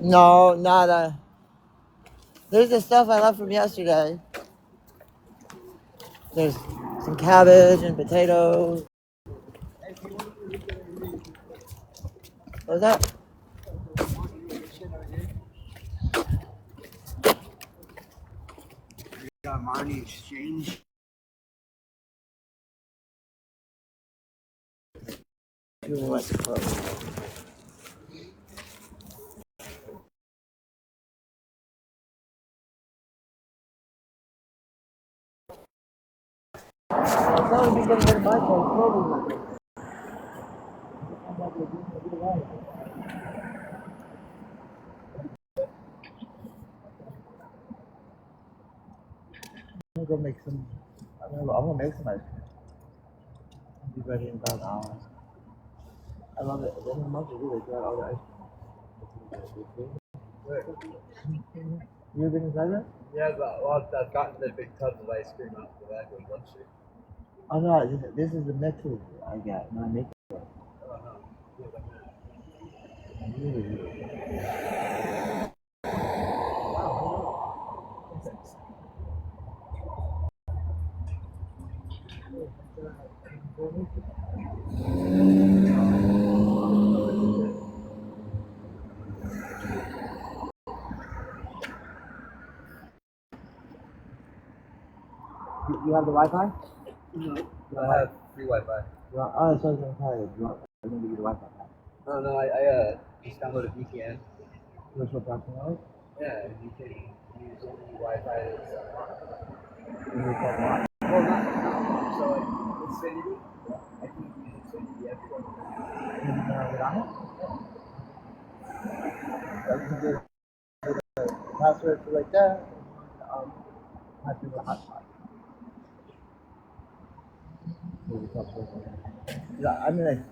No, nada. There's the stuff I left from yesterday. There's some cabbage and potatoes. What's that? Got money exchange. What's it close? I thought it'd be getting rid of my phone. I'm gonna go make some. I'm gonna make some ice cream. I'll be ready in about an hour. I love it. Then the month really got all the ice cream. You been inside that? Yeah, well, I've gotten the big tubs of ice cream out the back of the lunch. Oh no, this is the mixes I got. My make. You have the Wi-Fi? No. I have free Wi-Fi. Oh, that's what I was gonna tell you. I'm gonna give you the Wi-Fi. No, I just downloaded VPN. Which one talking about? Yeah, and you can use any Wi-Fi that's Well, well, not so like Infinity. I can use Infinity everywhere. you can have it on it? You can do the password for like that. Have to do the hotspot. Yeah, I mean,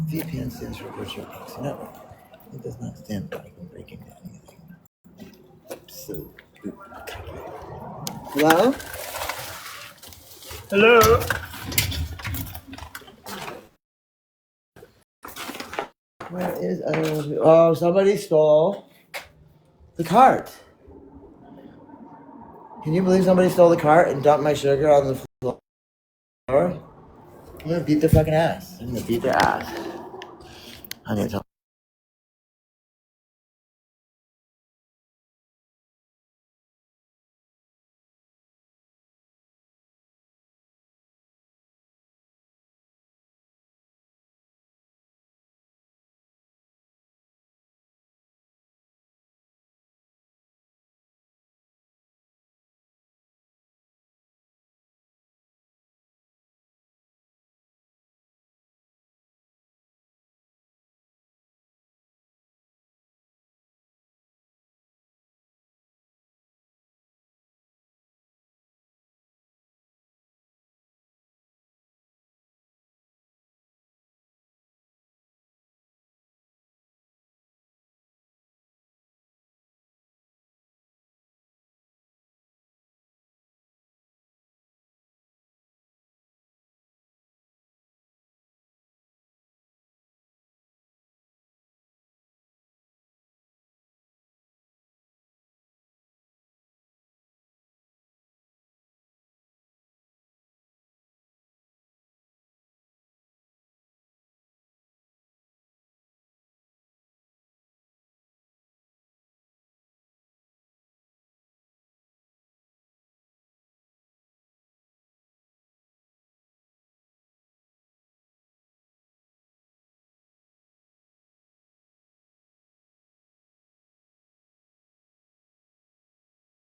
VPN stands for Virtual Proxy Network. It does not stand for breaking anything. So, hello? Hello. Where is oh, somebody stole the cart. Can you believe somebody stole the cart and dumped my sugar on the floor? I'm gonna beat their fucking ass. I'm gonna beat their ass. I need to tell.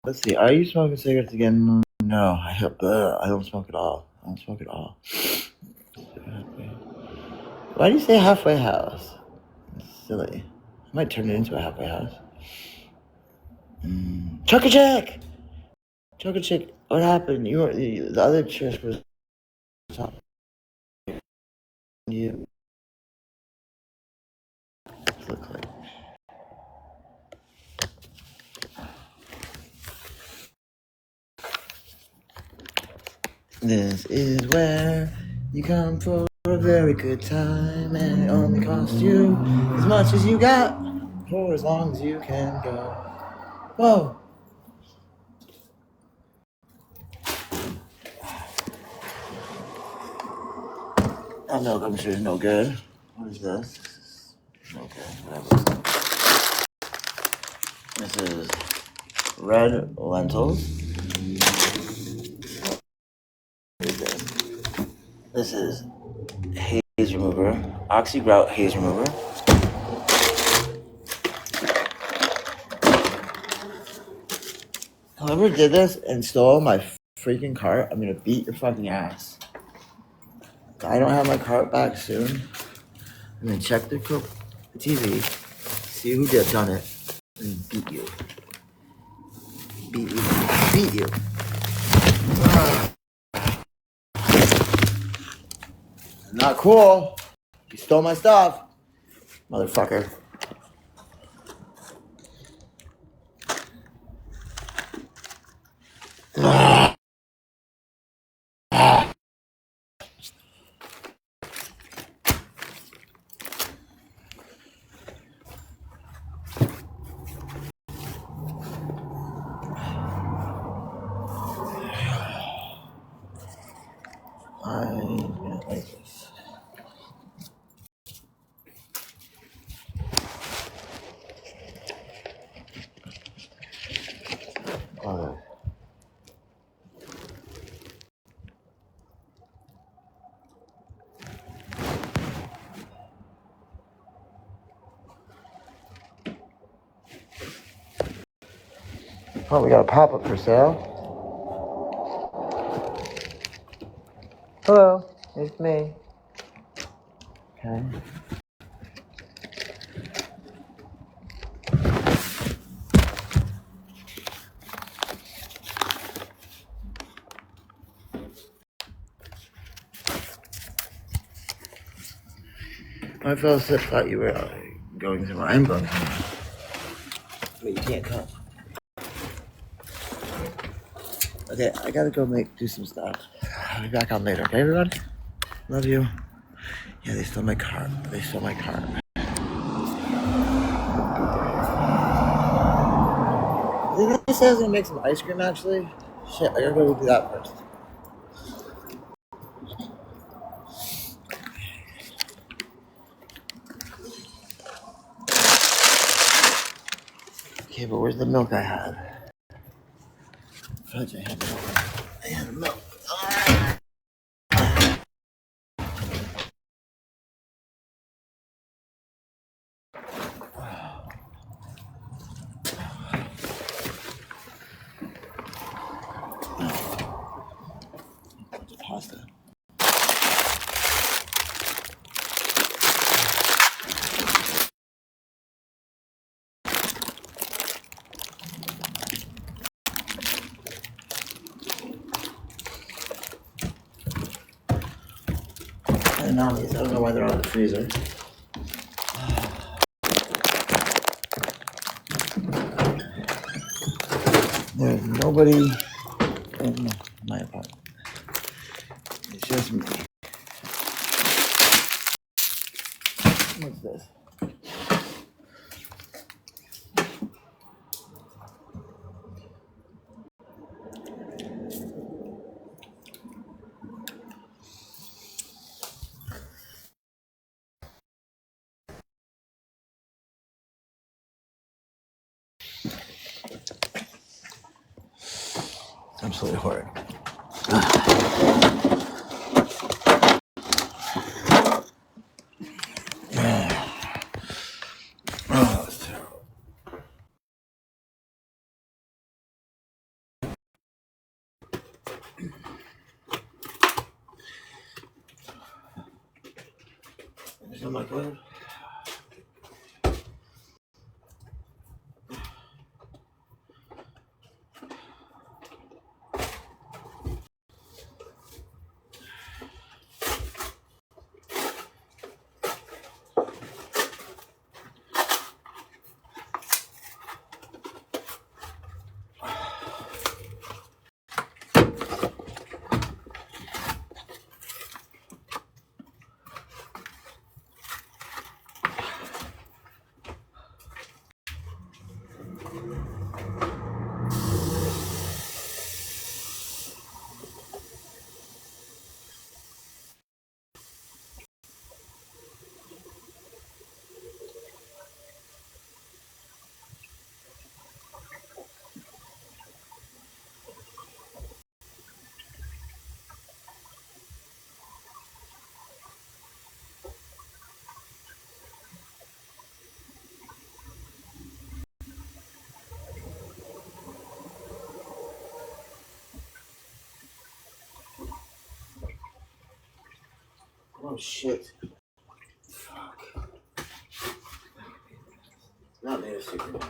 Let's see. Are you smoking cigarettes again? No, I don't smoke at all. I don't smoke at all. Why do you say halfway house? It's silly. I might turn it into a halfway house. Chuck a check. Chocolate chick, what happened? The other Trish was talking to you. Look like. This is where you come for a very good time, and it only costs you as much as you got for as long as you can go. Whoa. That milk, I'm sure, is no good. What is this? Okay, whatever. This is red lentils. What is this? This is haze remover, oxygrout haze remover. Whoever did this and stole my freaking cart, I'm gonna beat your fucking ass. If I don't have my cart back soon, I'm gonna check the TV, see who done it, and beat you. Beat you. Beat you. Not cool. You stole my stuff, motherfucker. I don't like this. Oh, we got a pop-up for sale. Hello, it's me. Okay. My fellow Sith thought you were going somewhere. I'm going somewhere. But you can't come. Okay, I gotta go do some stuff. I'll be back on later, okay, everyone? Love you. Yeah, they stole my car. They stole my car. Did they say I was gonna make some ice cream, actually? Shit, I gotta go do that first. Okay, but where's the milk I had? Fudge, I had milk. I had milk. Pasta. And now these, I don't know why they're out of the freezer. There's nobody in my apartment. It's just me. What's this? It's absolutely horrid. Oh, it's terrible. Is it my good? Oh shit. Fuck. Not made of secret.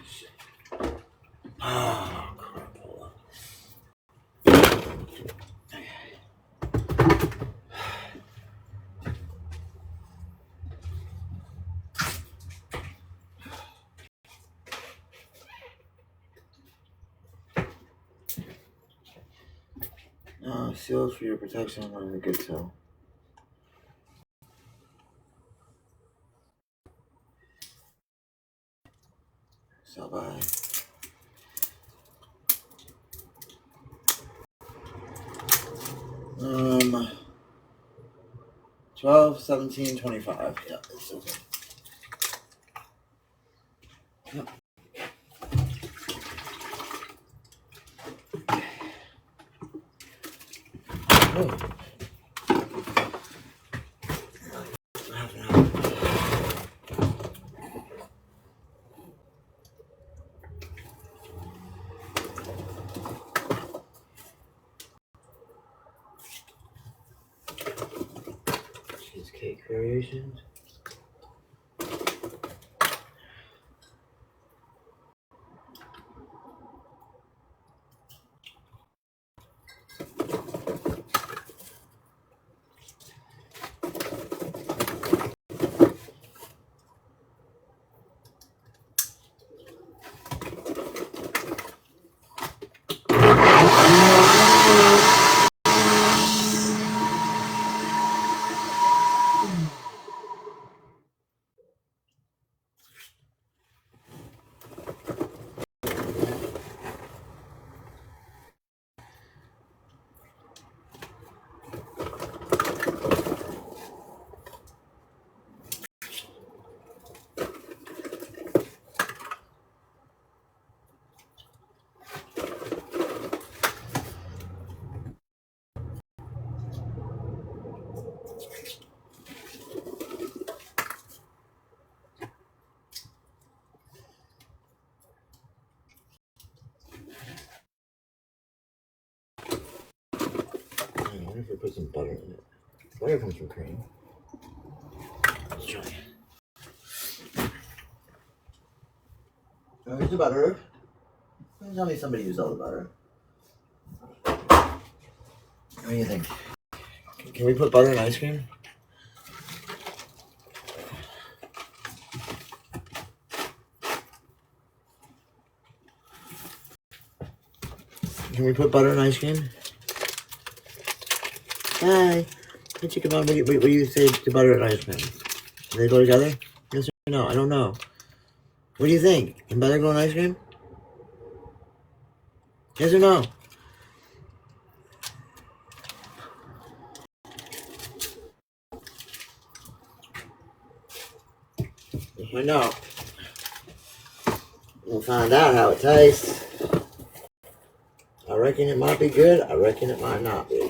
Shit. Oh, crap. Hold on. Seals for your protection when the good toe. So bye. 12, 17, 25. Yeah, it's okay. Yep. Oh. Half an hour. Cheesecake variations. I wonder if we put some butter in it. Butter comes from cream. Let's try it. Here's the butter. Tell me somebody used all the butter. What do you think? Can we put butter in ice cream? Can we put butter in ice cream? Hi. Hey, Chicken Mom, what do you say to butter and ice cream? Do they go together? Yes or no? I don't know. What do you think? Can butter go in ice cream? Yes or no? We'll find out. We'll find out how it tastes. I reckon it might be good. I reckon it might not be.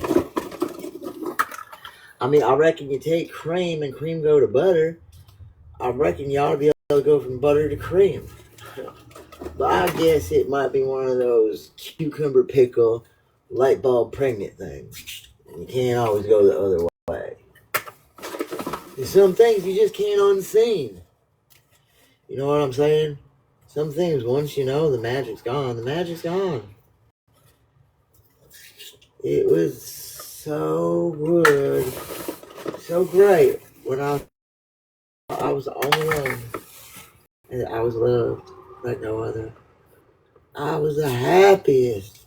I mean, I reckon you take cream and cream go to butter. I reckon you ought to be able to go from butter to cream. But I guess it might be one of those cucumber pickle light bulb pregnant things. You can't always go the other way. There's some things you just can't unseen. You know what I'm saying? Some things, once you know, the magic's gone. The magic's gone. It was so good. So great when I was the only one. And I was loved like no other. I was the happiest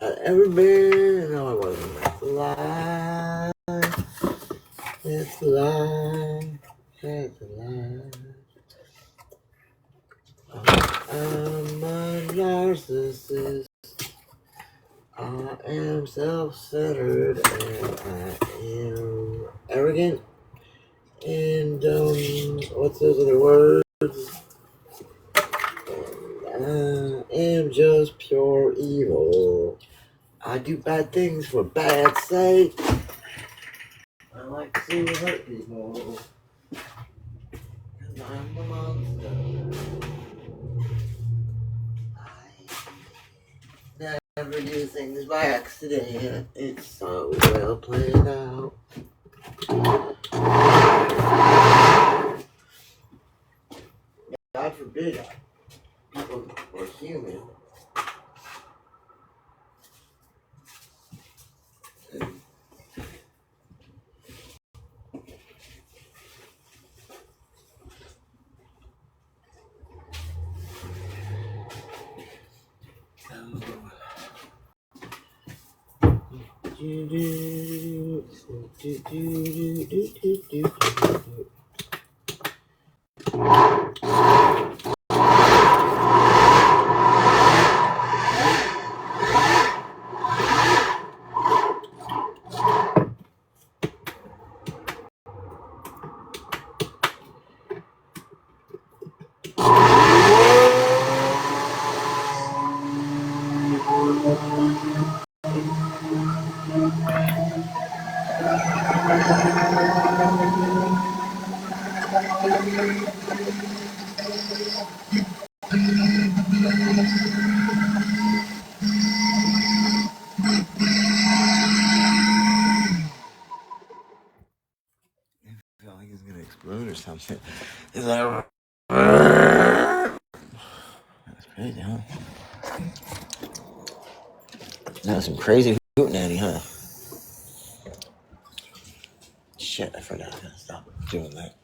I'd ever been. No, I wasn't. That's a lie. That's a lie. That's a lie. I'm a narcissist. I am self-centered and I am arrogant. And, what's those other words? And I am just pure evil. I do bad things for bad sake. I like to hurt people. 'Cause I'm a monster. Never do things by accident. It's so well planned out. God forbid people were human. I feel like it's gonna explode or something. Is that that's crazy, huh? That was some crazy hootenanny, huh? Shit, I forgot to stop doing that.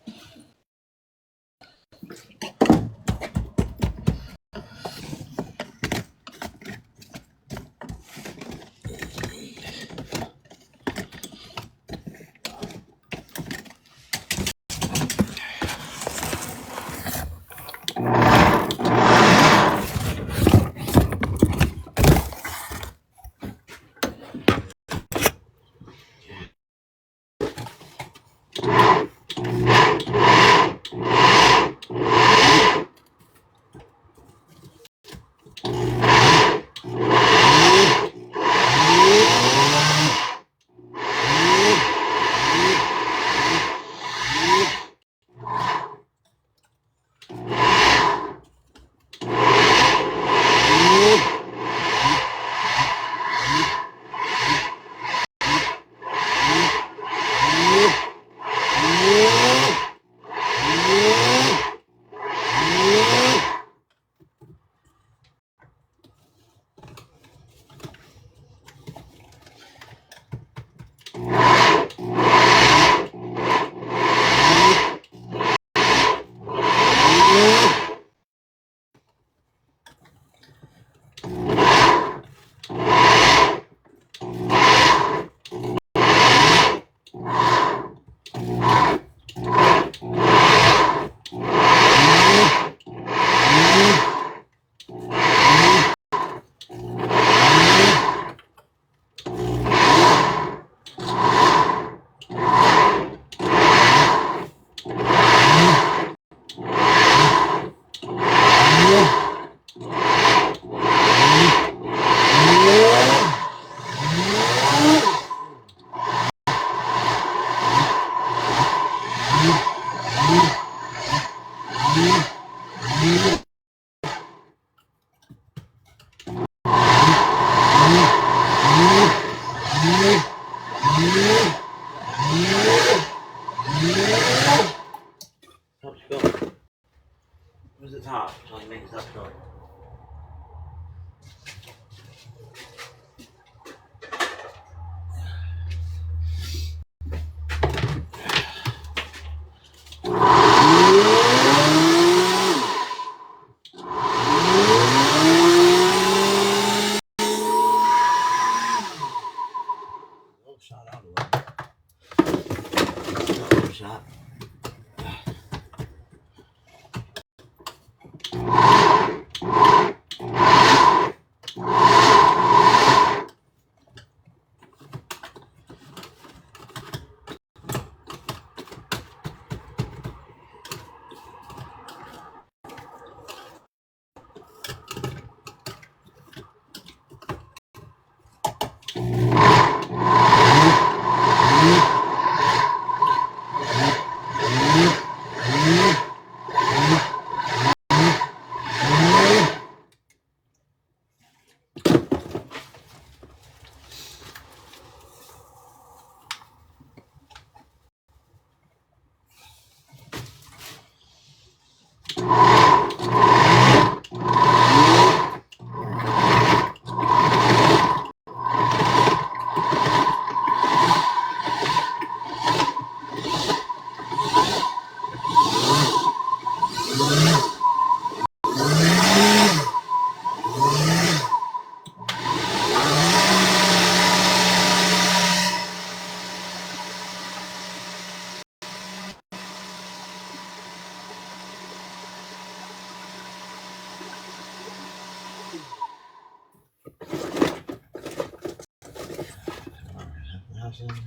imagine.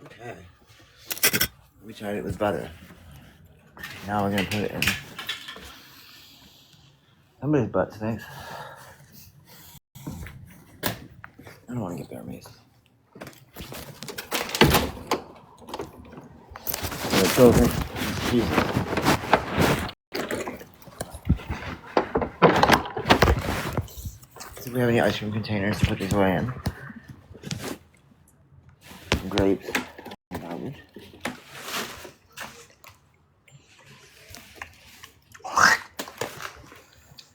Okay. We tried it with butter. Now we're gonna put it in somebody's butt stinks. I don't want to get bear mace. Children. Jesus. See if we have any ice cream containers to put these away in. Some grapes. Garbage.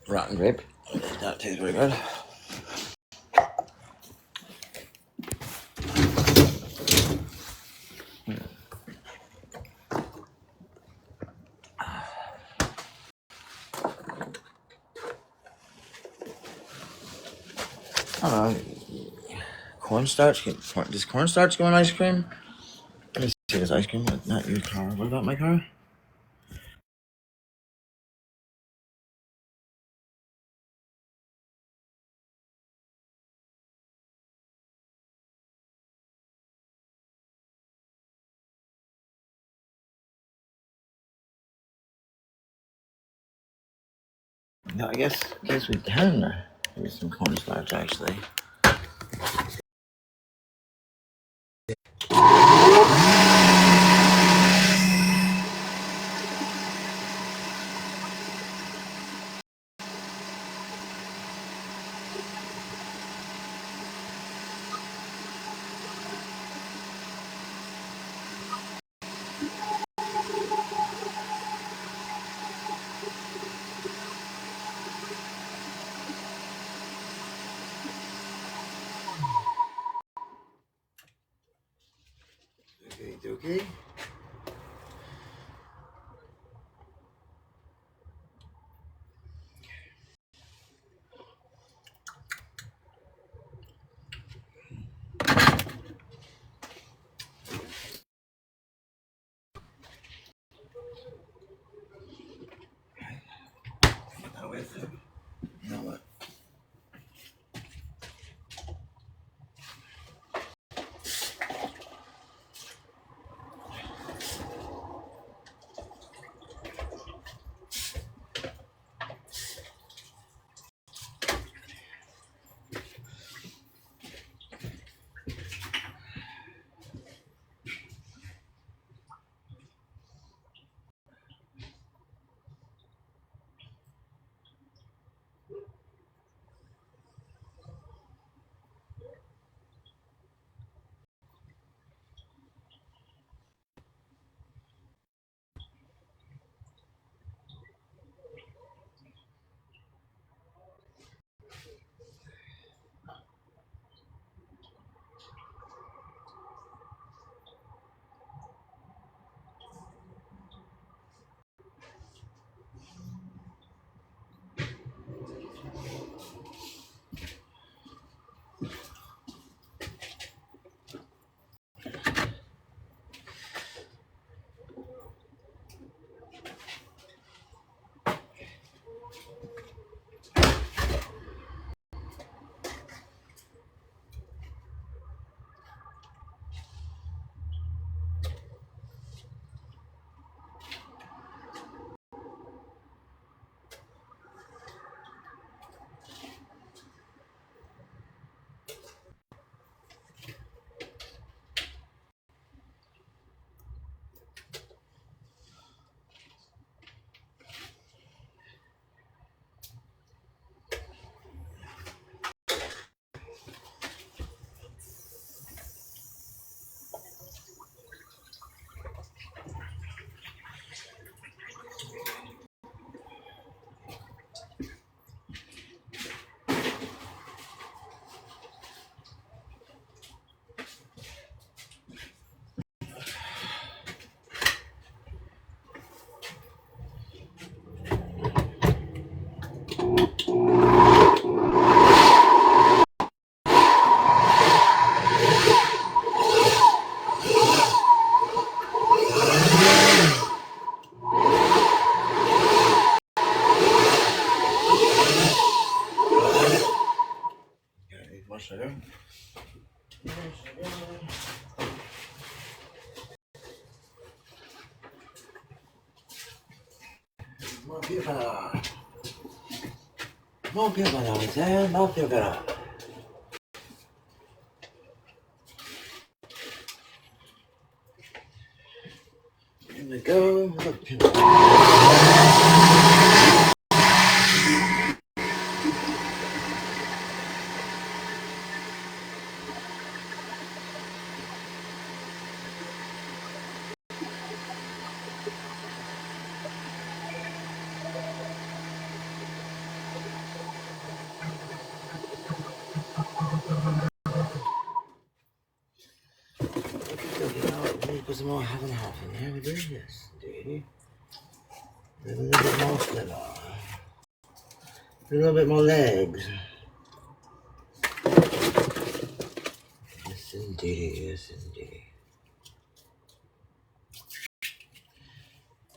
Rotten grape. That tastes very good. I don't know. Cornstarch? Does cornstarch go in ice cream? Let me see this ice cream. Not your car. What about my car? No, I guess we can use some cornstarch actually. più veloce, mo' più veloce. Here we go, look più Maybe put some more half and half in there. We do, yes, indeed. A little bit more flavor. A little bit more legs. Yes, indeed, yes, indeed.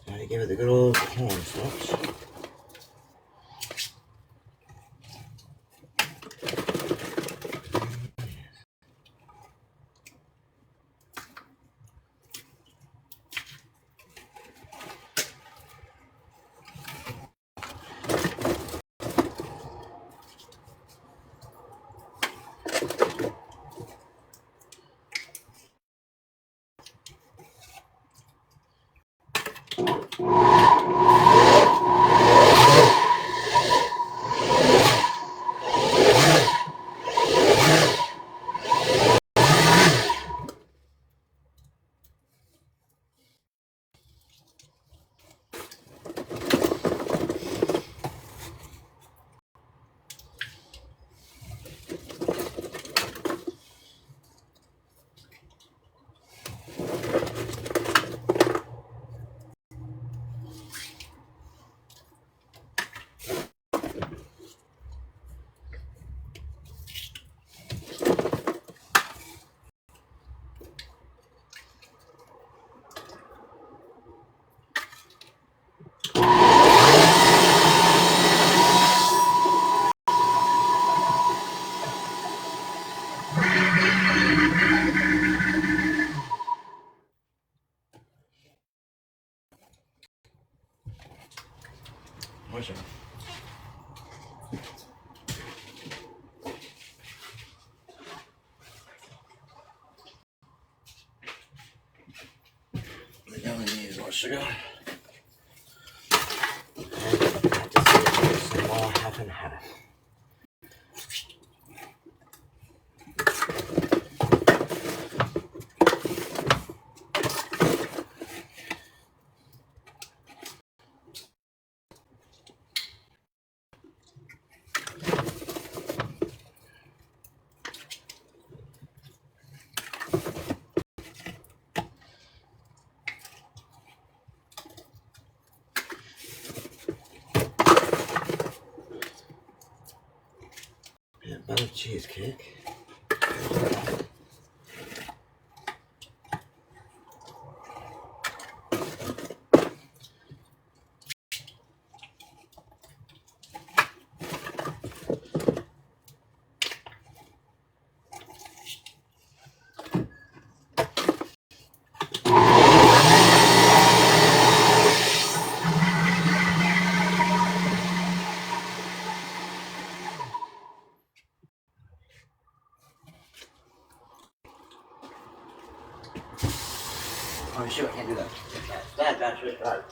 Try to give it the good old cornstarch. What's it? We only need more sugar. And I just need some more half and half. Peanut butter cheesecake. Oh, shoot, I can't do that. Bad, shit, bad.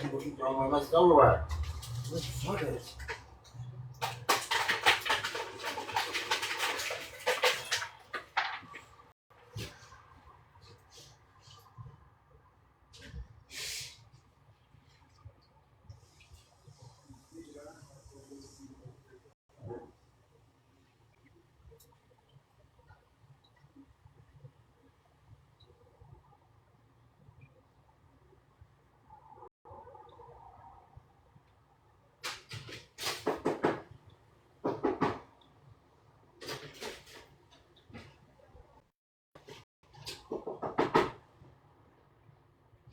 People keep throwing my silverware. What the fuck is it?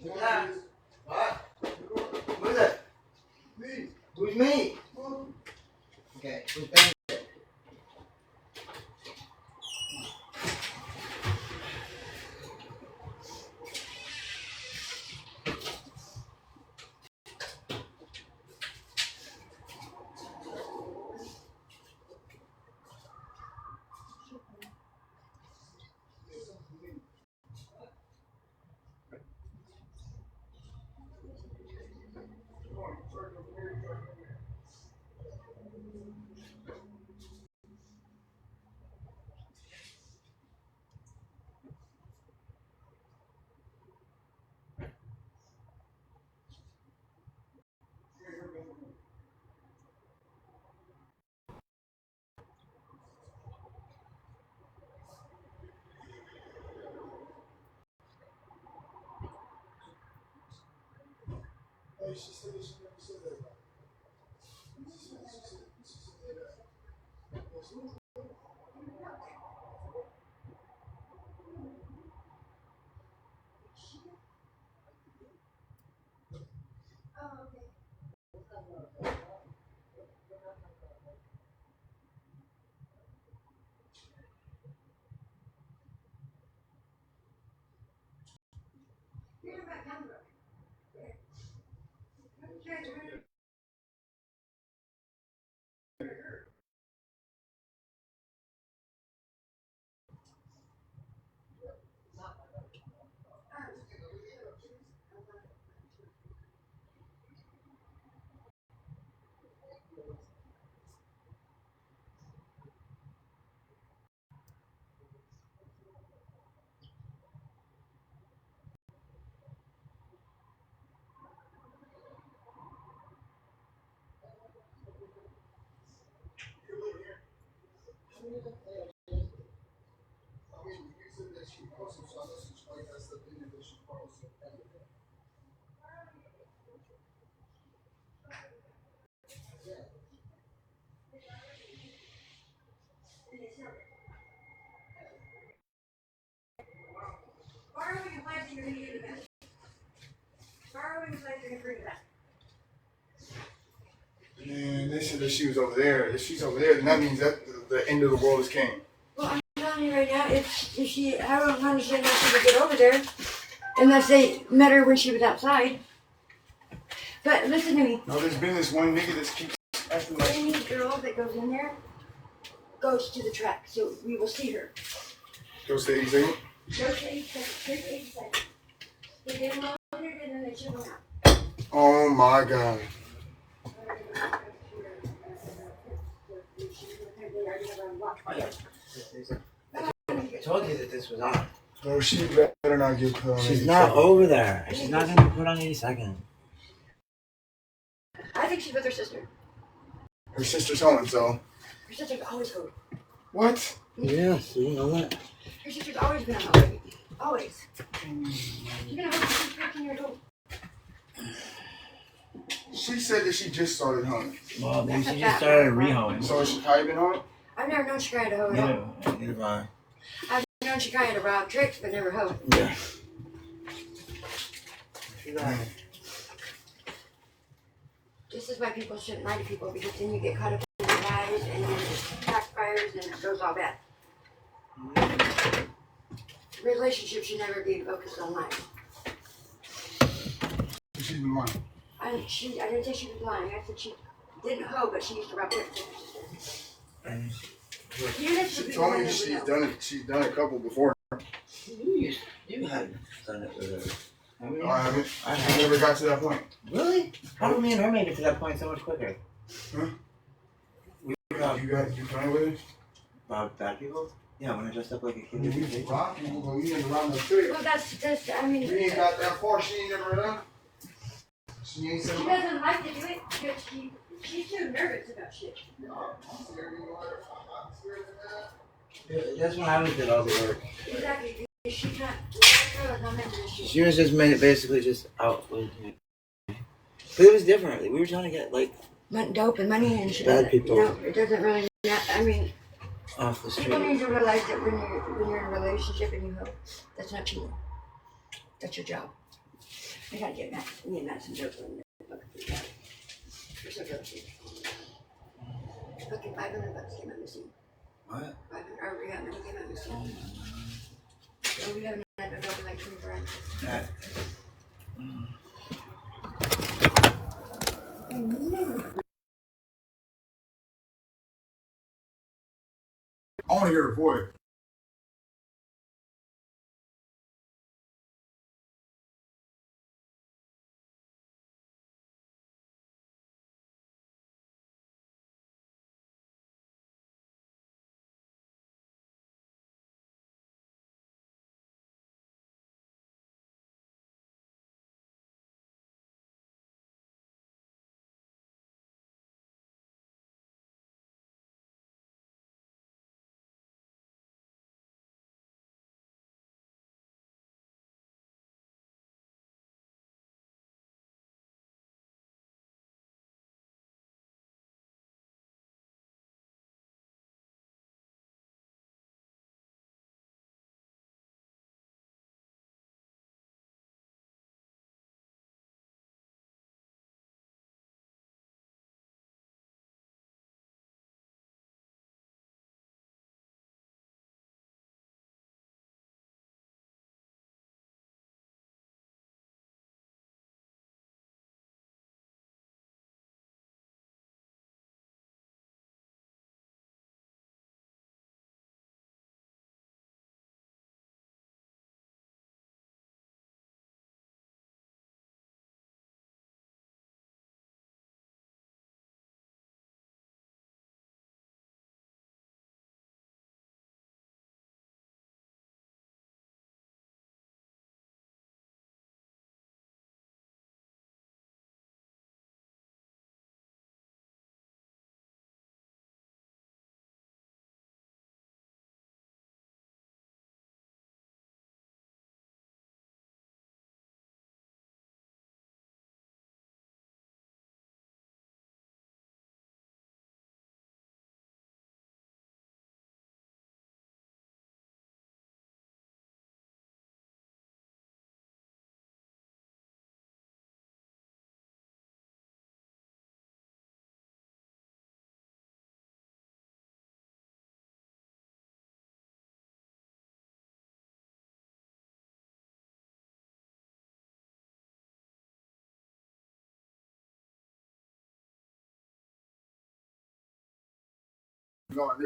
Yeah. What? Who is it? Me. Who's me? Hey, she said that she never said that. She said that. Man, they said that she was over there. If she's over there, then that means that the end of the world has came. Well, I'm telling you right now, if she, I don't understand how she would get over there unless they met her when she was outside. But listen to me. No, there's been this one nigga that keeps acting like. Any girl that goes in there goes to the track, so we will see her. Go stay easy. Go stay seconds. They get loaded and then they ship them out. Oh my god. I told you that this was on. Bro, she better not get put on. She's not over there. She's not gonna be put on any second. I think she's with her sister. Her sister's home, so. Her sister's always home. What? Yeah, so you know that. Her sister's always been home, baby. Always. She's been home since she's 15 years old. She said that she just started home. Well, maybe That's she a just fact. started rehoming. So has Shekai been home? I've never known Shekai to hoe at all. No, neither have I. I've known Shekai to rob tricks, but never hoe. Yeah. This is why people shouldn't lie to people, because then you get caught up in the lies and then it backfires and it goes all bad. Relationships should never be focused on lies. She's been lying. I didn't say she was lying. I said she didn't hoe, but she used to rob tricks. She told me she's done it. She's done a couple before. You had done it with her. I mean, I haven't. I I never got to that point. Really? How did me and her make it to that point so much quicker? Huh? We You playing with her? robbed bad people? Yeah, when I dressed up like a kid. We robbed people, but we didn't rob no tricks. Well, that's, I mean, We ain't got that far. She ain't never done. She ain't said. she doesn't like to do it because she's too nervous about shit. That's when I did all the work. Exactly. She's not, girl is not meant to do shit. She was just basically just out with me. But it was different. We were trying to get like Dope and money and shit. Bad people. No, it doesn't really matter. I mean, off the people street. need to realize that when you're in a relationship and you hoe, that's not cheating. That's your job. I gotta get Matt. Me and Matt some dope on the You're so guilty. Fucking $500 came out missing. What? 500, or we got money came out missing. So we haven't had a dope in like 24 hours. Yeah. I want to hear her voice. gone.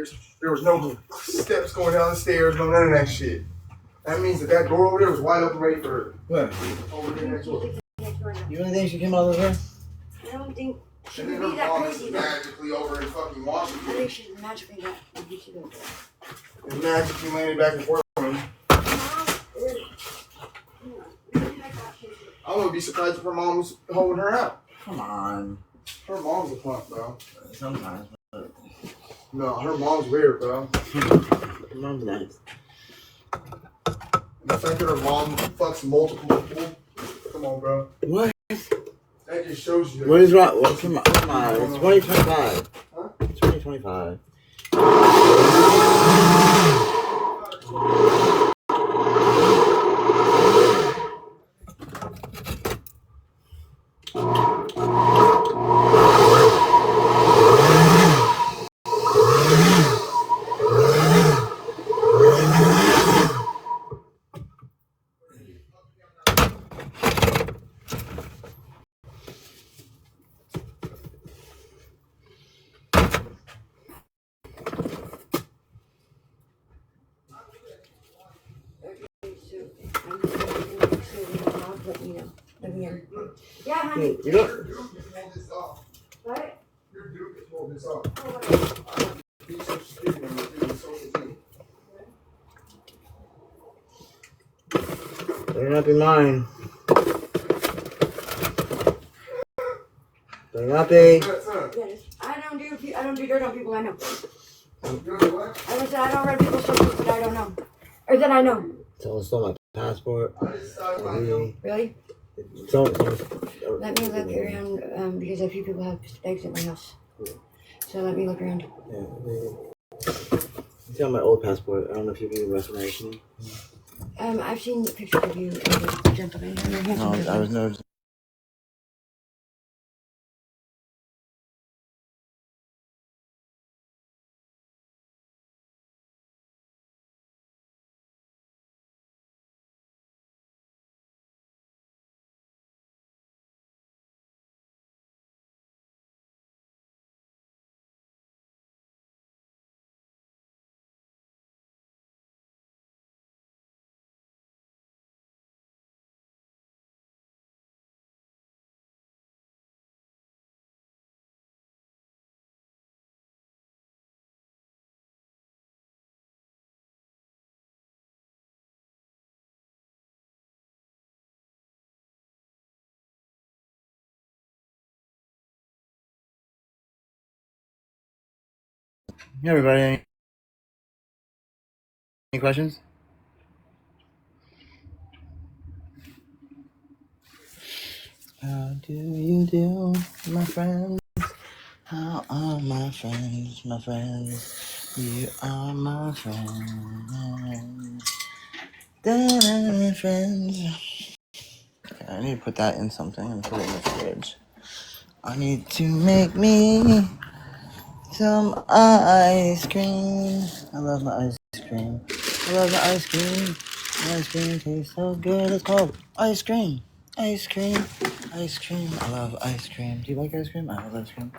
There was no steps going down the stairs, no none of that shit. That means that door over there was wide open, ready for her. Where? Over there next door. You really think she came out of there? I don't think she And would then be her that mom crazy is though. magically over in fucking I Washington. think she's magically not. She would be. And magically landed back and forth from me. I wouldn't be surprised if her mom was holding her out. Come on. Her mom's a punk, bro. Sometimes. But No, her mom's weird, bro. her mom's nice. And the fact that her mom fucks multiple people. Come on, bro. What? That just shows you. What is wrong? Well, come on. It's 2025. Huh? It's 2025. Yeah, honey. You don't. Your Duke is holding this off. What? Your Duke is holding this off. Oh, what? He's so stupid when he's doing social media. Better not be mine. Better not be. What's up? Yes. I don't do dirt on people I know. You know what? I said I don't run people's socials that I don't know. Or that I know. Someone stole my passport. I just started my young. Really? Someone, Let me look around because a few people have eggs at my house. So let me look around. Yeah, it's on my old passport. I don't know if you can recognize me. I've seen pictures of you as a gentleman. You're a handsome No, I gentleman. was no. Hey everybody, any questions? How do you do, my friends? How are my friends, my friends? You are my friends. Da-da, friends. Okay, I need to put that in something and put it in the fridge. I need to make me some ice cream. I love my ice cream. I love the ice cream. Ice cream tastes so good. It's called ice cream. Ice cream. Ice cream. I love ice cream. Do you like ice cream? I love ice cream.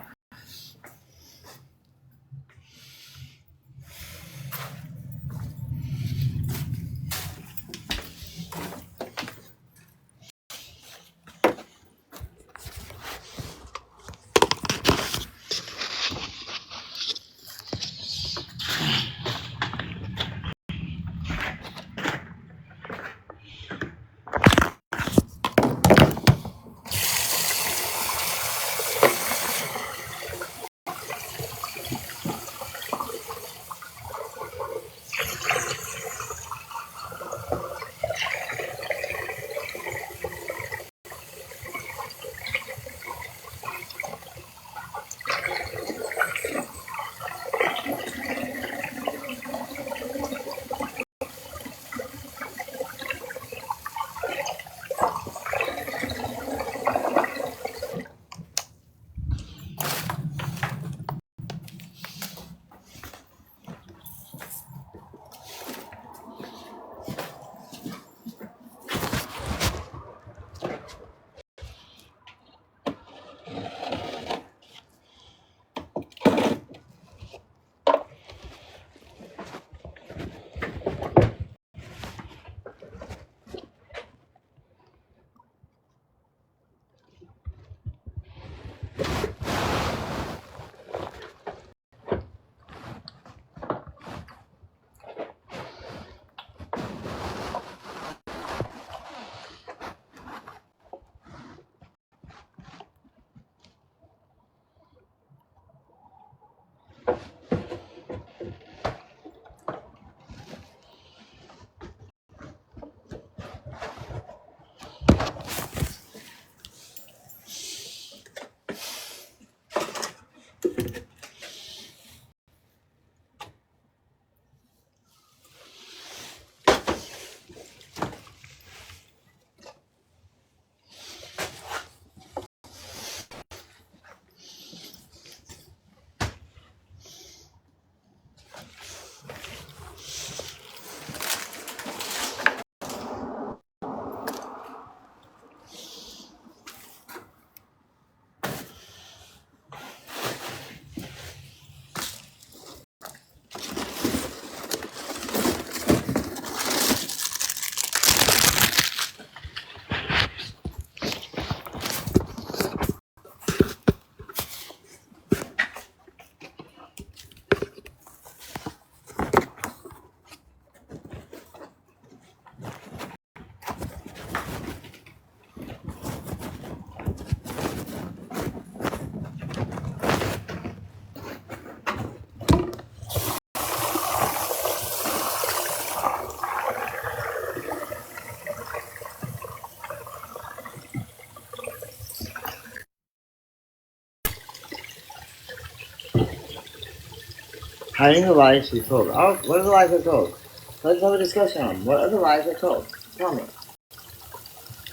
Hiding the lies she told. Oh, what are the lies I told? Let's have a discussion on them. What are the lies I told? Tell me.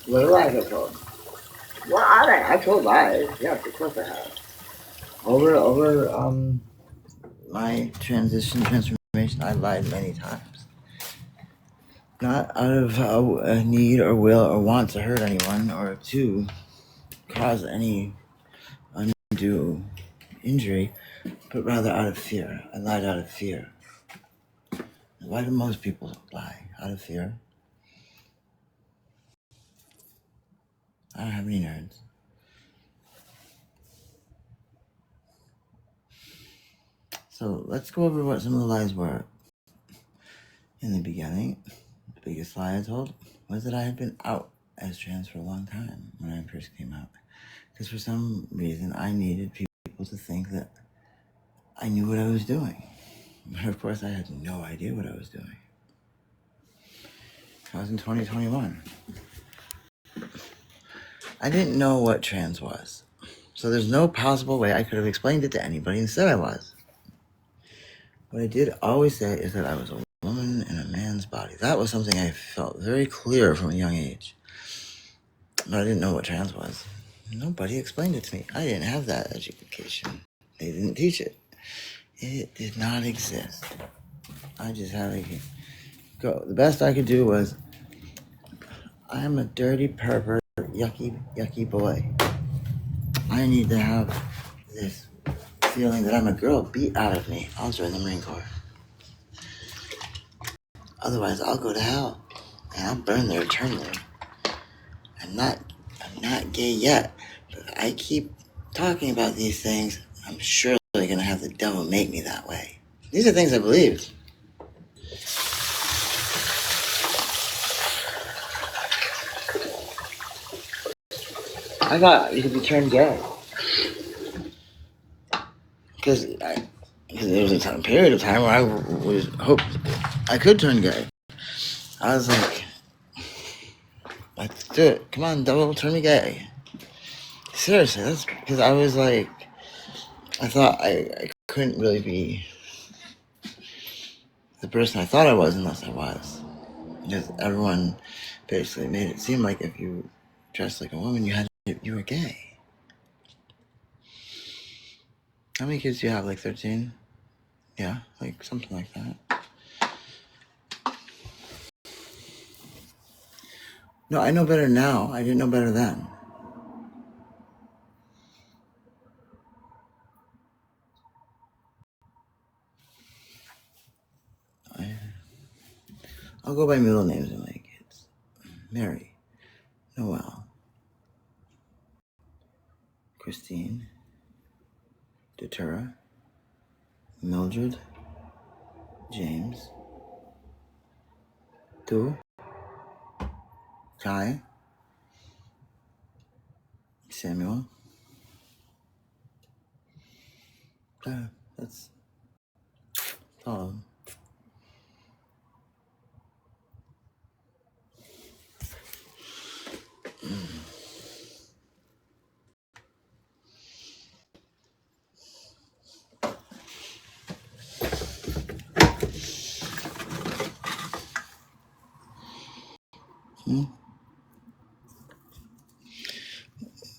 What are the lies I told? What are they? I told lies. Yes, of course I have. Over my transformation, I lied many times. Not out of a need or will or want to hurt anyone or to cause any undue injury, but rather out of fear. I lied out of fear. Why do most people lie? Out of fear? I don't have any nerds. So let's go over what some of the lies were. In the beginning, the biggest lie I told was that I had been out as trans for a long time when I first came out. Because for some reason, I needed people to think that I knew what I was doing. But of course, I had no idea what I was doing. I was in 2021. I didn't know what trans was. So there's no possible way I could have explained it to anybody and said I was. What I did always say is that I was a woman in a man's body. That was something I felt very clear from a young age. But I didn't know what trans was. Nobody explained it to me. I didn't have that education. They didn't teach it. It did not exist. I just had to go. The best I could do was, I'm a dirty pervert, yucky boy. I need to have this feeling that I'm a girl beat out of me. I'll join the Marine Corps. Otherwise, I'll go to hell. And I'll burn there eternally. I'm not gay yet, but I keep talking about these things. I'm surely going to have the devil make me that way. These are things I believed. I thought you could be turned gay. Because there was a period of time where I was hoped I could turn gay. I was like, let's do it. Come on, devil, turn me gay. Seriously, that's because I was like, I thought I couldn't really be the person I thought I was unless I was. Because everyone basically made it seem like if you dressed like a woman, you were gay. How many kids do you have? Like 13? Yeah, like something like that. No, I know better now. I didn't know better then. I'll go by middle names of my kids. Mary, Noelle, Christine, Datura, Mildred, James, Tu, Kai, Samuel. That's all of them.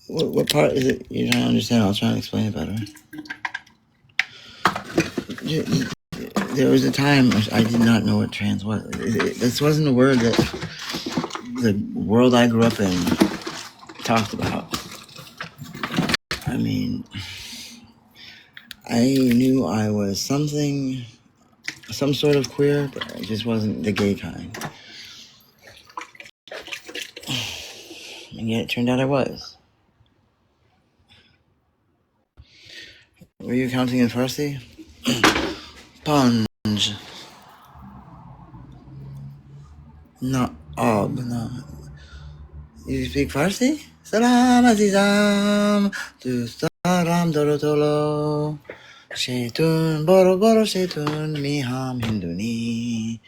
What part is it you're trying to understand? I'll try and explain it better. There was a time I did not know what trans was. This wasn't a word that the world I grew up in talked about. I mean, I knew I was some sort of queer, but it just wasn't the gay kind. And yet it turned out I was. Were you counting in Farsi? Panj. No, no. You speak Farsi? Salam azizam, dustaram dorotolo. Shaitun, boro shaitun, miham hinduni.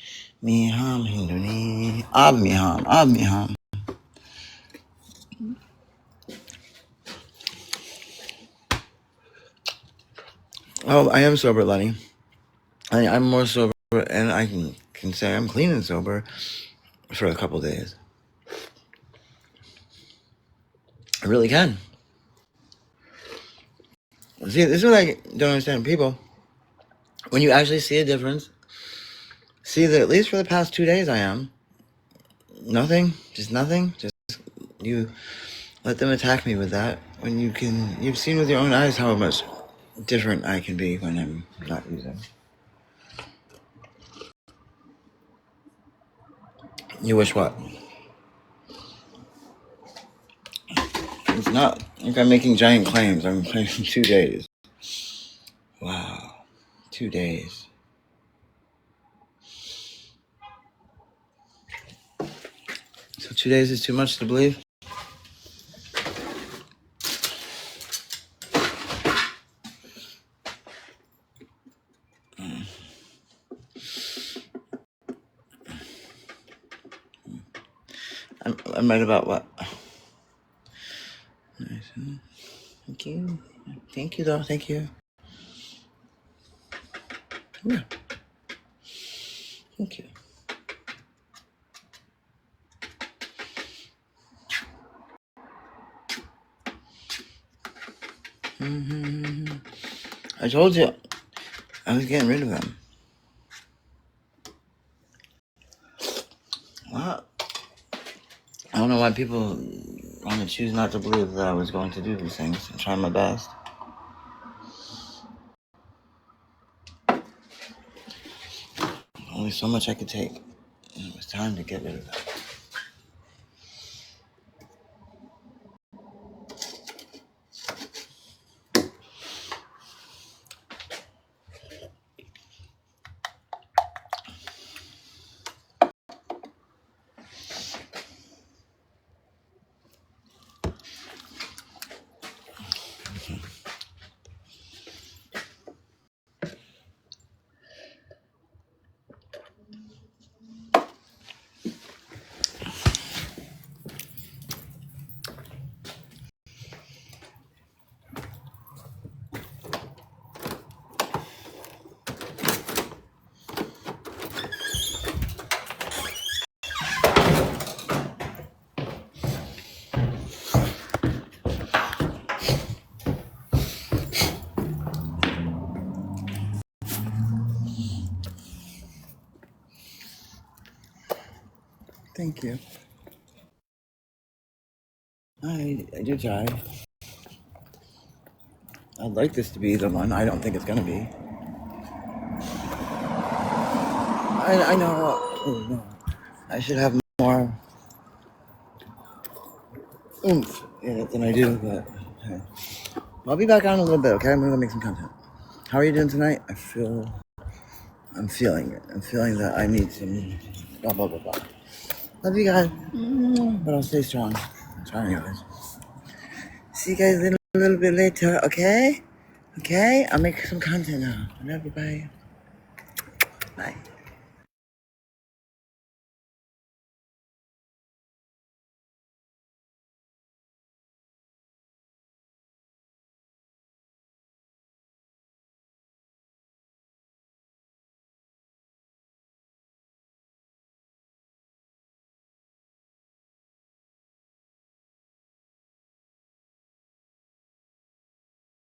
Ab miham. Oh, I am sober, Lenny. I'm more sober, and I can say I'm clean and sober for a couple days. I really can. See, this is what I don't understand. People, when you actually see a difference, see that at least for the past 2 days I am. Nothing. Just you let them attack me with that. When you've seen with your own eyes how much different I can be when I'm not using. You wish what? It's not like I'm making giant claims. I'm claiming 2 days. Wow. 2 days. So 2 days is too much to believe? I'm right about what? Nice. Thank you. Thank you, though. Thank you. Yeah. Thank you. I told you I was getting rid of them. Well, I don't know why people want to choose not to believe that I was going to do these things and try my best. Only so much I could take. And it was time to get rid of them. Thank you. I do try. I'd like this to be the one. I don't think it's gonna be. I know. Oh, no. I should have more oomph in it than I do, but I'll be back on in a little bit, okay? I'm gonna go make some content. How are you doing tonight? I'm feeling it. I'm feeling that I need some blah, blah, blah, blah. Love you guys. But I'll stay strong. I'm trying, anyways. See you guys in a little bit later, okay? Okay? I'll make some content now. I love you, bye. Bye.